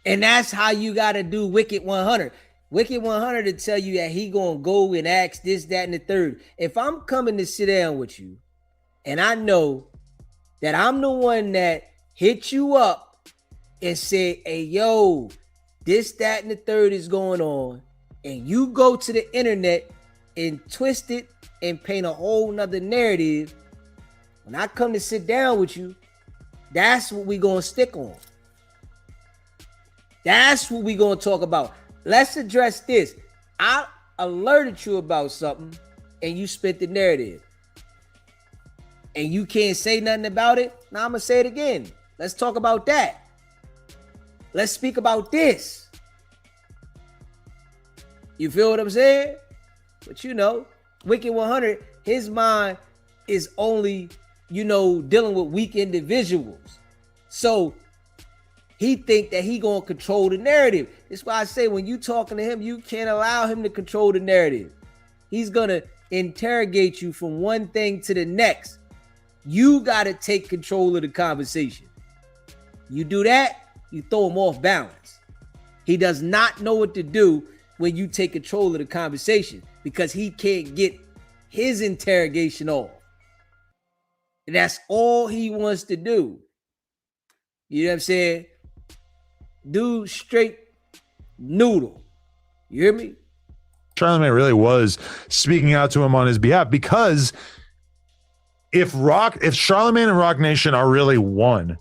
And that's how you got to do Wicked100. Wicked100 to tell you that he going to go and ask this, that, and the third. If I'm coming to sit down with you and I know that I'm the one that hit you up and say, hey, yo, this, that, and the third is going on, and you go to the internet and twist it and paint a whole nother narrative, when I come to sit down with you, that's what we gonna stick on. That's what we gonna talk about. Let's address this. alerted you about something and you spit the narrative and you can't say nothing about it, now I'm going to say it again. Let's talk about that. Let's speak about this. You feel what I'm saying? But you know, Wicked100, his mind is only, you know, dealing with weak individuals. So he think that he gonna control the narrative. That's why I say when you talking to him, you can't allow him to control the narrative. He's gonna interrogate you from one thing to the next. You gotta take control of the conversation. You do that, you throw him off balance. He does not know what to do when you take control of the conversation because he can't get his interrogation off. And that's all he wants to do. You know what I'm saying? Dude, straight noodle. You hear me? Charlamagne really was speaking out to him on his behalf because if Charlamagne and Rock Nation are really one,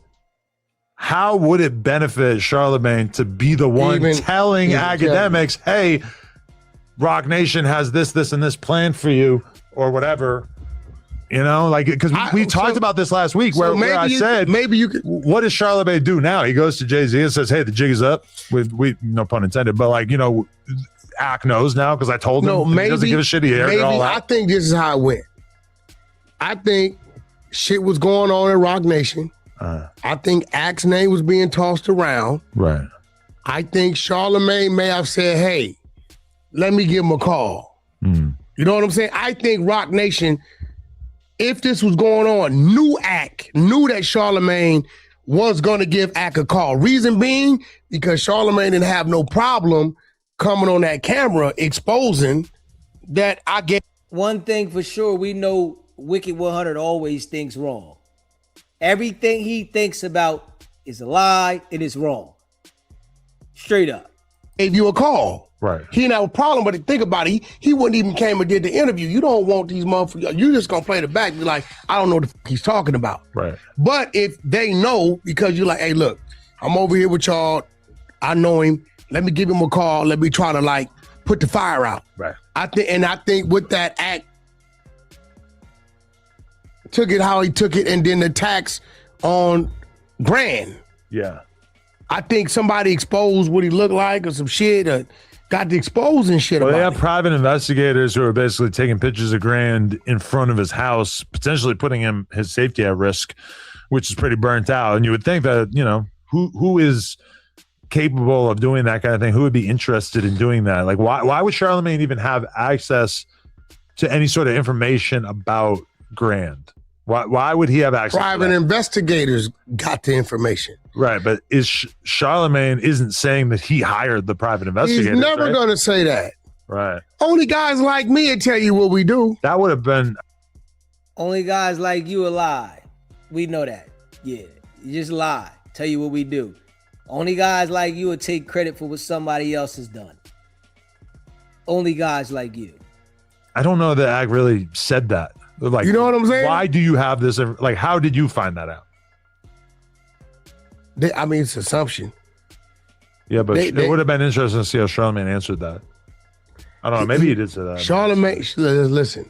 how would it benefit Charlamagne to be the one telling academics, hey, Rock Nation has this, and this plan for you or whatever? You know, like, because we talked about this last week where I said, maybe you could. What does Charlamagne do now? He goes to Jay-Z and says, hey, the jig is up. We no pun intended, but like, you know, Ak knows now because I told him he doesn't give a shit. He aired it all out. I think this is how it went. I think shit was going on in Rock Nation. I think Ak's name was being tossed around. Right. I think Charlamagne may have said, hey, let me give him a call. You know what I'm saying? I think Rock Nation, if this was going on, knew that Charlamagne was going to give Ak a call. Reason being, because Charlamagne didn't have no problem coming on that camera exposing that I get. One thing for sure, we know Wicked100 always thinks wrong. Everything he thinks about is a lie. It is wrong. Straight up. Gave you a call. Right. He didn't have a problem, but think about it. He wouldn't even came and did the interview. You don't want these motherfuckers. You just gonna play the back. Be like, I don't know what he's talking about. Right. But if they know, because you're like, hey, look, I'm over here with y'all. I know him. Let me give him a call. Let me try to like put the fire out. Right. I think with that act, took it how he took it, and then the attacks on Grand. Yeah. I think somebody exposed what he looked like or some shit, or got the exposing shit Well, about they have it. private investigators who are basically taking pictures of Grand in front of his house, potentially putting his safety at risk, which is pretty burnt out. And you would think that, you know, who is capable of doing that kind of thing? Who would be interested in doing that? Like, why would Charlamagne even have access to any sort of information about Grand? Why would he have access? Private investigators got the information. Right, but Charlamagne isn't saying that he hired the private investigators. He's never right? going to say that. Right. Only guys like me will tell you what we do. That would have been. Only guys like you will lie. We know that. Yeah, you just lie. Tell you what we do. Only guys like you will take credit for what somebody else has done. Only guys like you. I don't know that Ak really said that. Like, you know what I'm saying? Why do you have this? Like, how did you find that out? I mean, it's assumption. Yeah, but it would have been interesting to see how Charlamagne answered that. I don't know. Maybe he did say that. Charlamagne, listen.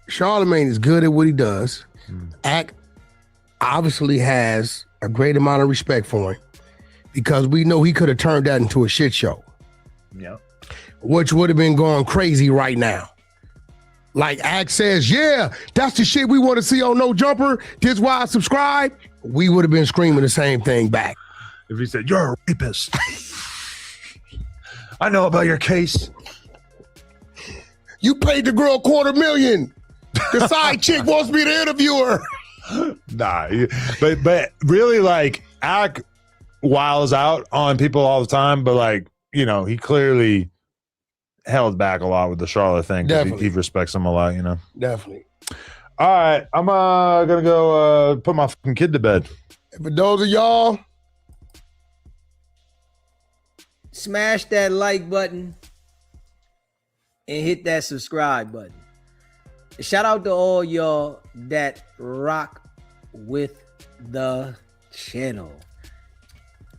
Charlamagne is good at what he does. Ak obviously has a great amount of respect for him because we know he could have turned that into a shit show. Yeah. Which would have been going crazy right now. Like Ak says, yeah, that's the shit we want to see on No Jumper. This is why I subscribe. We would have been screaming the same thing back. If he said, you're a rapist. I know about your case. You paid the girl $250,000. The side chick wants me to interview her. Nah, but really, like, Ak wiles out on people all the time, but like, you know, he clearly held back a lot with the Charlotte thing. He respects him a lot, you know. Definitely. All right, I'm gonna go put my fucking kid to bed. For those of y'all, smash that like button and hit that subscribe button. Shout out to all y'all that rock with the channel.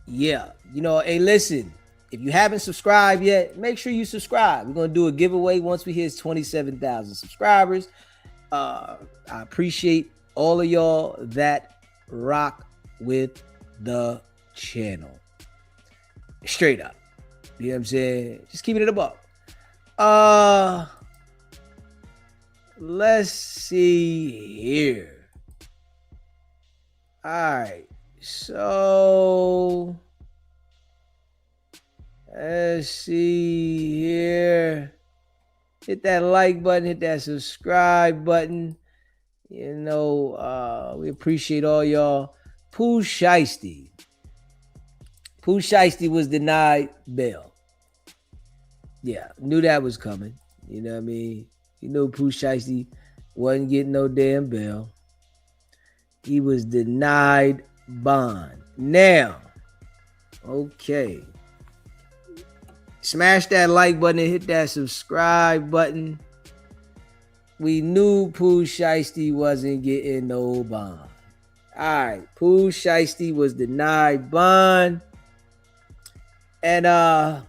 Yeah, you know, hey, listen, If you haven't subscribed yet, make sure you subscribe. We're going to do a giveaway once we hit 27,000 subscribers. I appreciate all of y'all that rock with the channel. Straight up. You know what I'm saying? Just keeping it above. Let's see here. All right. So let's see here. Hit that like button, hit that subscribe button. You know, we appreciate all y'all. Pooh Shiesty. Pooh Shiesty was denied bail. Yeah, knew that was coming. You know what I mean? You knew Pooh Shiesty wasn't getting no damn bail. He was denied bond. Now, okay. Smash that like button and hit that subscribe button. We knew Pooh Shiesty wasn't getting no bond. All right, Pooh Shiesty was denied bond. And it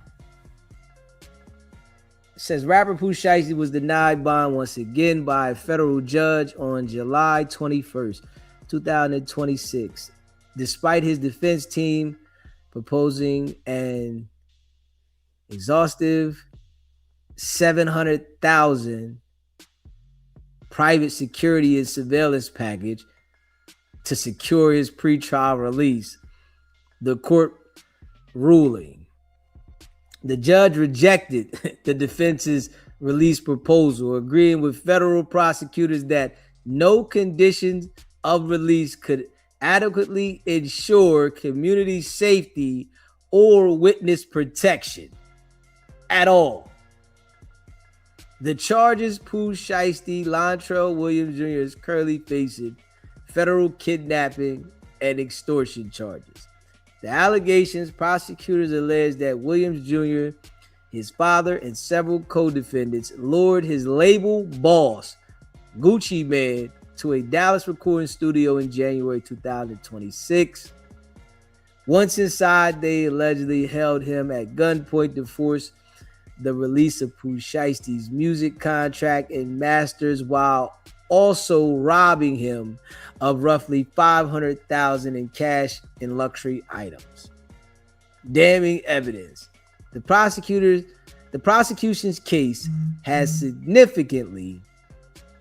says rapper Pooh Shiesty was denied bond once again by a federal judge on July 21st, 2026, despite his defense team proposing an exhaustive $700,000 private security and surveillance package to secure his pretrial release. The court ruling. The judge rejected the defense's release proposal, agreeing with federal prosecutors that no conditions of release could adequately ensure community safety or witness protection at all. The charges Pooh Shiesty, Lontrell Williams Jr. is currently facing federal kidnapping and extortion charges. The allegations, prosecutors allege that Williams Jr., his father, and several co-defendants lured his label boss, Gucci Mane, to a Dallas recording studio in January 2026. Once inside, they allegedly held him at gunpoint to force the release of Pooh Shiesty's music contract and masters, while also robbing him of roughly $500,000 in cash and luxury items. Damning evidence. The prosecution's case has significantly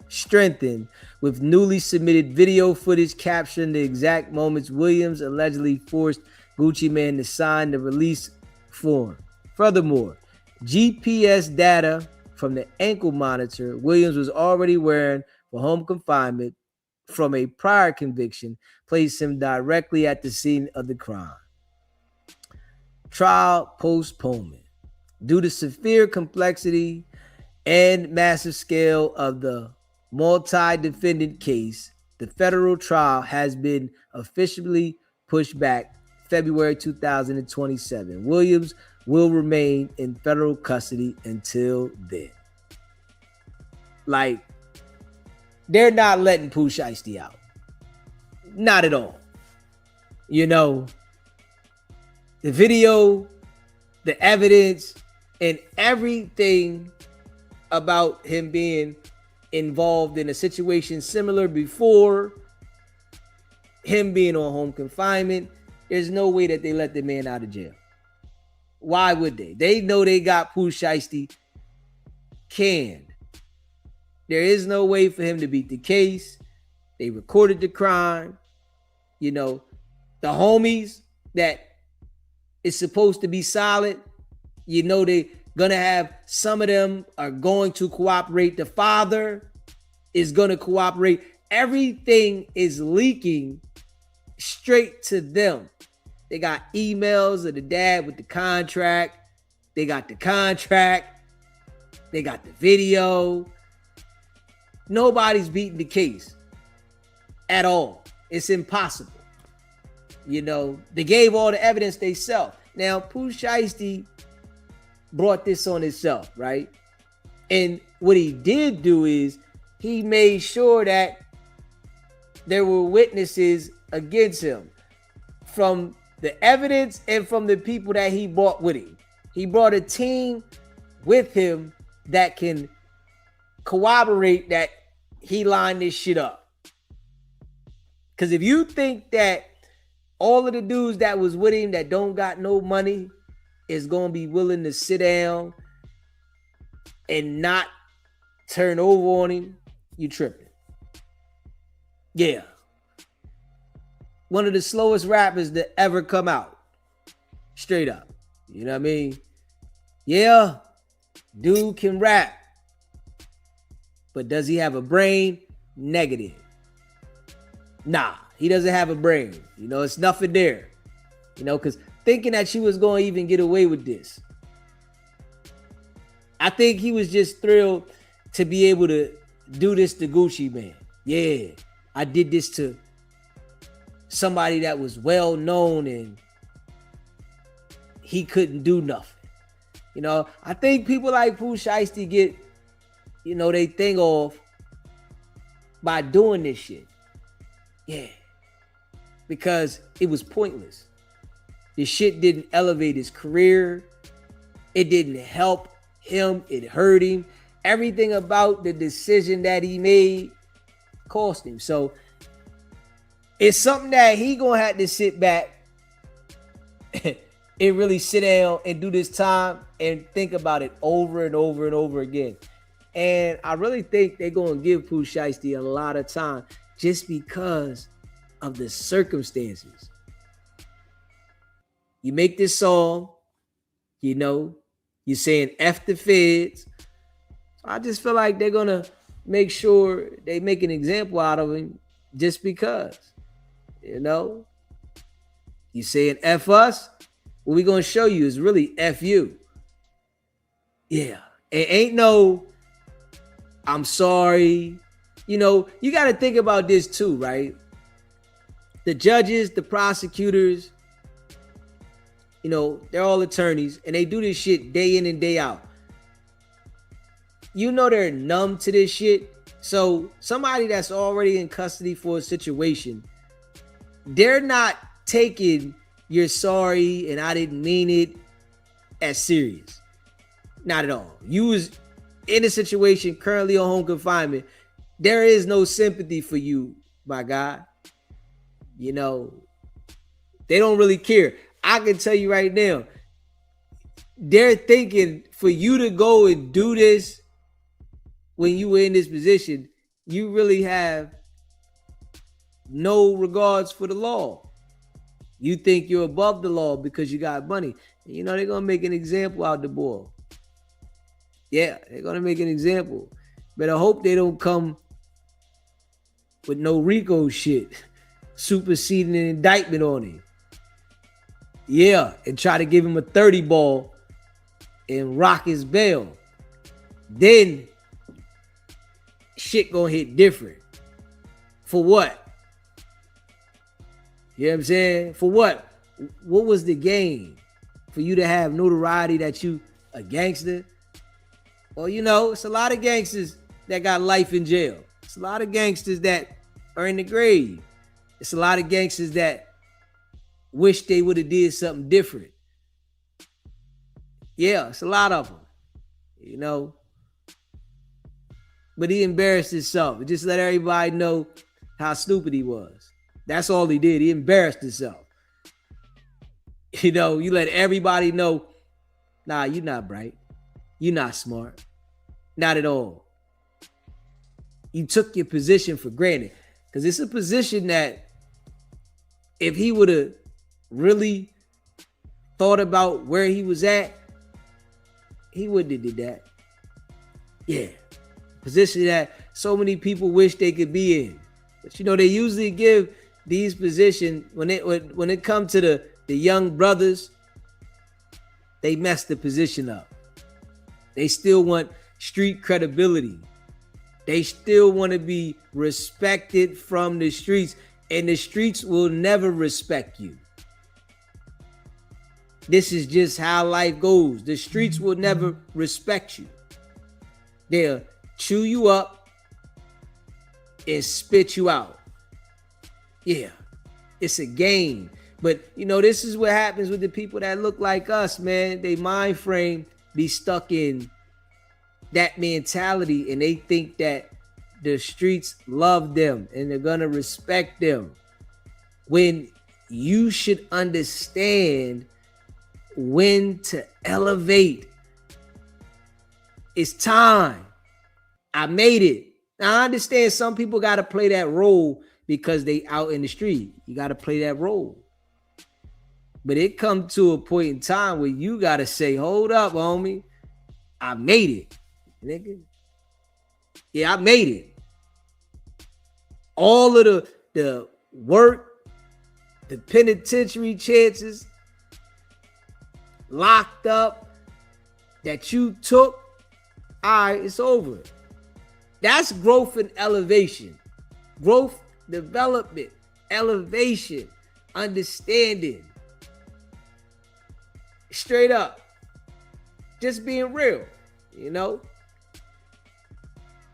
strengthened with newly submitted video footage capturing the exact moments Williams allegedly forced Gucci Mane to sign the release form. Furthermore, GPS data from the ankle monitor Williams was already wearing for home confinement from a prior conviction placed him directly at the scene of the crime. Trial postponement. Due to severe complexity and massive scale of the multi-defendant case, the federal trial has been officially pushed back February 2027. Williams will remain in federal custody until then. Like, they're not letting Pooh Shiesty out. Not at all. You know, the video, the evidence, and everything about him being involved in a situation similar before, him being on home confinement, there's no way that they let the man out of jail. Why would they? They know they got Pooh Shiesty canned. There is no way for him to beat the case. They recorded the crime. You know, the homies that is supposed to be solid, you know, they gonna have, some of them are going to cooperate. The father is gonna cooperate. Everything is leaking straight to them. They got emails of the dad with the contract. They got the contract. They got the video. Nobody's beating the case at all. It's impossible. You know, they gave all the evidence they self. Now, Pooh Shiesty brought this on himself, right? And what he did do is he made sure that there were witnesses against him from the evidence and from the people that he brought with him. He brought a team with him that can corroborate that he lined this shit up. Because if you think that all of the dudes that was with him that don't got no money is going to be willing to sit down and not turn over on him, you tripping. Yeah. One of the slowest rappers to ever come out. Straight up. You know what I mean? Yeah, dude can rap. But does he have a brain? Negative. Nah, he doesn't have a brain. You know, it's nothing there. You know, because thinking that she was going to even get away with this. I think he was just thrilled to be able to do this to Gucci Mane. Yeah, I did this to somebody that was well known and he couldn't do nothing. You know, I think people like Pooh Shiesty get, you know, they thing off by doing this shit. Yeah. Because it was pointless. This shit didn't elevate his career. It didn't help him. It hurt him. Everything about the decision that he made cost him. So it's something that he gonna have to sit back and really sit down and do this time and think about it over and over and over again. And I really think they're going to give Pooh Shiesty a lot of time just because of the circumstances. You make this song, you know, you're saying F the feds. I just feel like they're going to make sure they make an example out of him just because, you know. You saying F us, what we going to show you is really F you. Yeah. It ain't no, I'm sorry. You know, you got to think about this too, right? The judges, the prosecutors, you know, they're all attorneys and they do this shit day in and day out. You know, they're numb to this shit. So somebody that's already in custody for a situation, they're not taking you're sorry and I didn't mean it as serious. Not at all. You was in a situation currently on home confinement. There is no sympathy for you, my guy. You know, they don't really care. I can tell you right now, they're thinking for you to go and do this when you were in this position, you really have no regards for the law. You think you're above the law because you got money. You know, they're going to make an example out the boy. Yeah, they're going to make an example. But I hope they don't come with no RICO shit, superseding an indictment on him. Yeah, and try to give him a 30 ball and rock his bail. Then shit gonna hit different. For what? You know what I'm saying? For what? What was the gain? For you to have notoriety that you a gangster? Well, you know, it's a lot of gangsters that got life in jail. It's a lot of gangsters that are in the grave. It's a lot of gangsters that wish they would have did something different. Yeah, it's a lot of them. You know? But he embarrassed himself. He just let everybody know how stupid he was. That's all he did. He embarrassed himself. You know, you let everybody know, nah, you're not bright. You're not smart. Not at all. You took your position for granted. Because it's a position that if he would have really thought about where he was at, he wouldn't have did that. Yeah. Position that so many people wish they could be in. But you know, they usually give these positions, when it comes to the young brothers, they mess the position up. They still want street credibility. They still want to be respected from the streets, and the streets will never respect you. This is just how life goes. The streets will never respect you. They'll chew you up and spit you out. Yeah, it's a game. But you know, this is what happens with the people that look like us, man. They mind frame be stuck in that mentality, and they think that the streets love them and they're gonna respect them, when you should understand when to elevate. It's time. I made it. Now I understand some people got to play that role because they out in the street. You got to play that role. But it come to a point in time where you got to say, hold up, homie. I made it, nigga. Yeah, I made it. All of the work, the penitentiary chances, locked up, that you took, all right, it's over. That's growth and elevation. Growth, development, elevation, understanding. Straight up. Just being real, you know?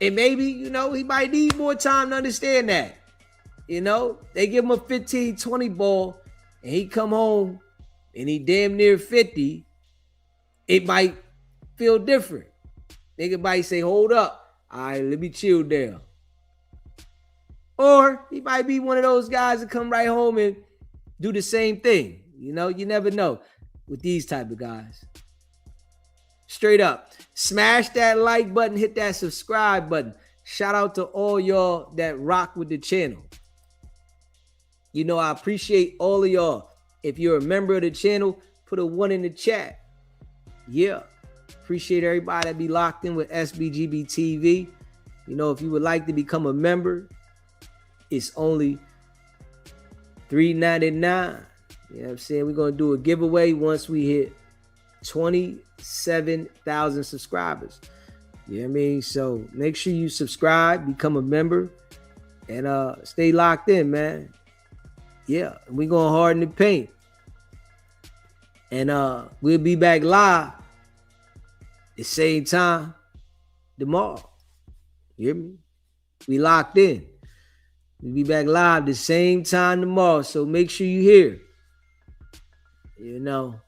And maybe, you know, he might need more time to understand that. You know, they give him a 15, 20 ball and he come home and he damn near 50. It might feel different. Nigga might say, hold up. All right, let me chill down. Or he might be one of those guys that come right home and do the same thing. You know, you never know with these type of guys. Straight up. Smash that like button, hit that subscribe button. Shout out to all y'all that rock with the channel. You know, I appreciate all of y'all. If you're a member of the channel, put a 1 in the chat. Yeah. Appreciate everybody that be locked in with SBGB TV. You know, if you would like to become a member, it's only $3.99. You know what I'm saying? We're going to do a giveaway once we hit 27,000 subscribers. You know what I mean? So make sure you subscribe, become a member, and stay locked in, man. Yeah, we're going hard in the paint. And we'll be back live the same time tomorrow. You hear me? We locked in. We'll be back live the same time tomorrow. So make sure you hear. You know.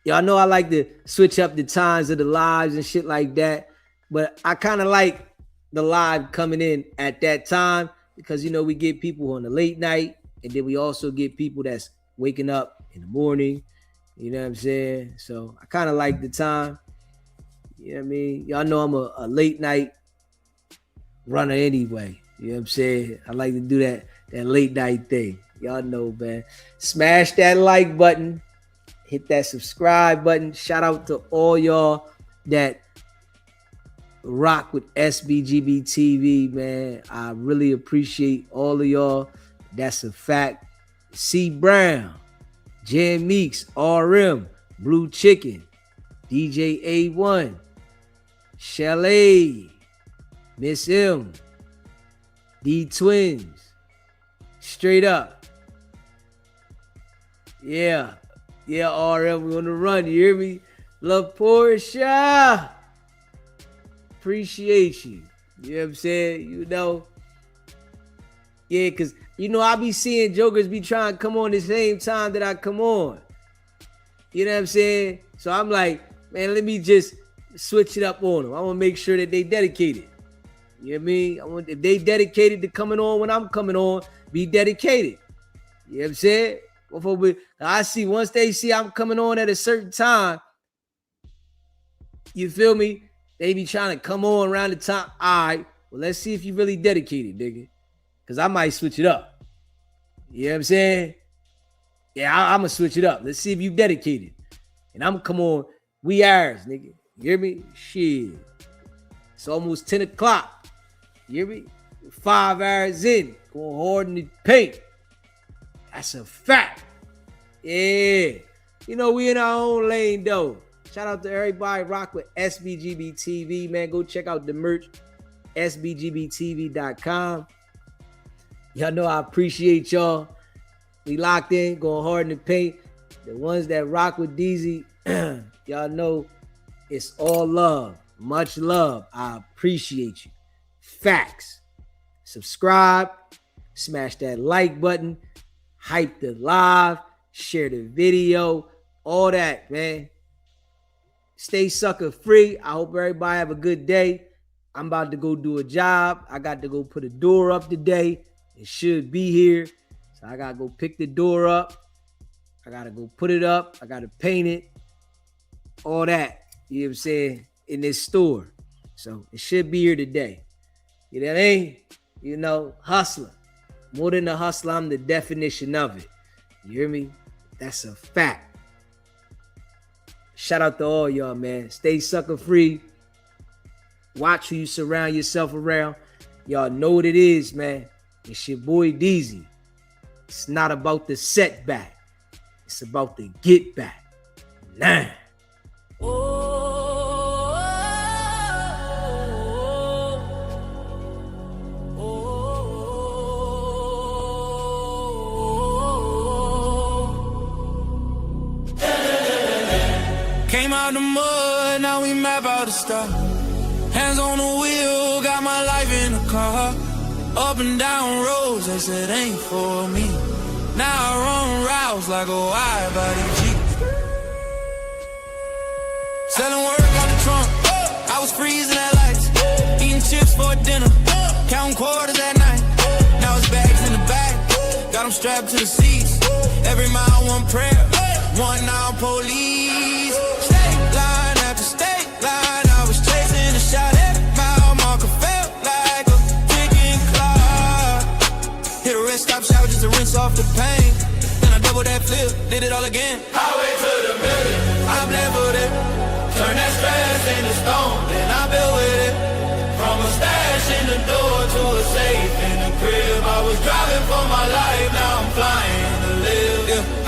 Y'all know I like to switch up the times of the lives and shit like that. But I kind of like the live coming in at that time because, you know, we get people on the late night. And then we also get people that's waking up in the morning. You know what I'm saying? So I kind of like the time. You know what I mean? Y'all know I'm a late night runner anyway. You know what I'm saying? I like to do that late night thing. Y'all know, man. Smash that like button. Hit that subscribe button. Shout out to all y'all that rock with SBGB TV, man. I really appreciate all of y'all. That's a fact. C Brown, Jan Meeks, RM, Blue Chicken, DJ A1, Chalet, Miss M, D Twins, straight up. Yeah, RM, we on the run. You hear me? Love Portia. Appreciate you. You know what I'm saying? You know. Yeah, because, you know, I be seeing jokers be trying to come on the same time that I come on. You know what I'm saying? So I'm like, man, let me just switch it up on them. I want to make sure that they dedicated. You know what I mean? If they dedicated to coming on when I'm coming on, be dedicated. You know what I'm saying? I see once they see I'm coming on at a certain time, you feel me? They be trying to come on around the time. All right, well, let's see if you really dedicated, nigga. Because I might switch it up. You know what I'm saying? Yeah, I'm going to switch it up. Let's see if you dedicated. And I'm going to come on. We ours, nigga. You hear me? Shit. It's almost 10 o'clock. You hear me? 5 hours in. Going hard in the paint. That's a fact. Yeah. You know, we in our own lane, though. Shout out to everybody rock with SBGB TV, man. Go check out the merch. SBGBTV.com. Y'all know I appreciate y'all. We locked in, going hard in the paint. The ones that rock with DZ, y'all know it's all love. Much love. I appreciate you. Facts. Subscribe. Smash that like button. Hype the live. share the video, all that, man. Stay sucker free. I hope everybody have a good day. I'm about to go do a job. I got to go put a door up today. It should be here. So I got to go pick the door up. I got to go put it up. I got to paint it. All that, you know what I'm saying, in this store. So it should be here today. You know what I mean? You know, hustler. More than a hustler, I'm the definition of it. You hear me? That's a fact. Shout out to all y'all, man. Stay sucker free. Watch who you surround yourself around. Y'all know what it is, man. It's your boy Deezy. It's not about the setback. It's about the get back. Nah. Came out the mud, now we map out the stuff. Hands on the wheel, got my life in the car. Up and down roads, they said ain't for me. Now I run routes like a wide body Jeep. Selling work on the trunk, I was freezing at lights. Eating chips for dinner, counting quarters at night. Now it's bags in the back, got them strapped to the seats. Every mile one prayer, one now police. State line after state line, I was chasing a shot. Every mile marker felt like a ticking clock. Hit a rest stop shower just to rinse off the pain. Then I double that flip, did it all again. Highway to the million, I'm leveled it. Turn that stress into stone, then I built with it. From a stash in the door to a safe in the crib. I was driving for my life, now I'm flying to live. Yeah.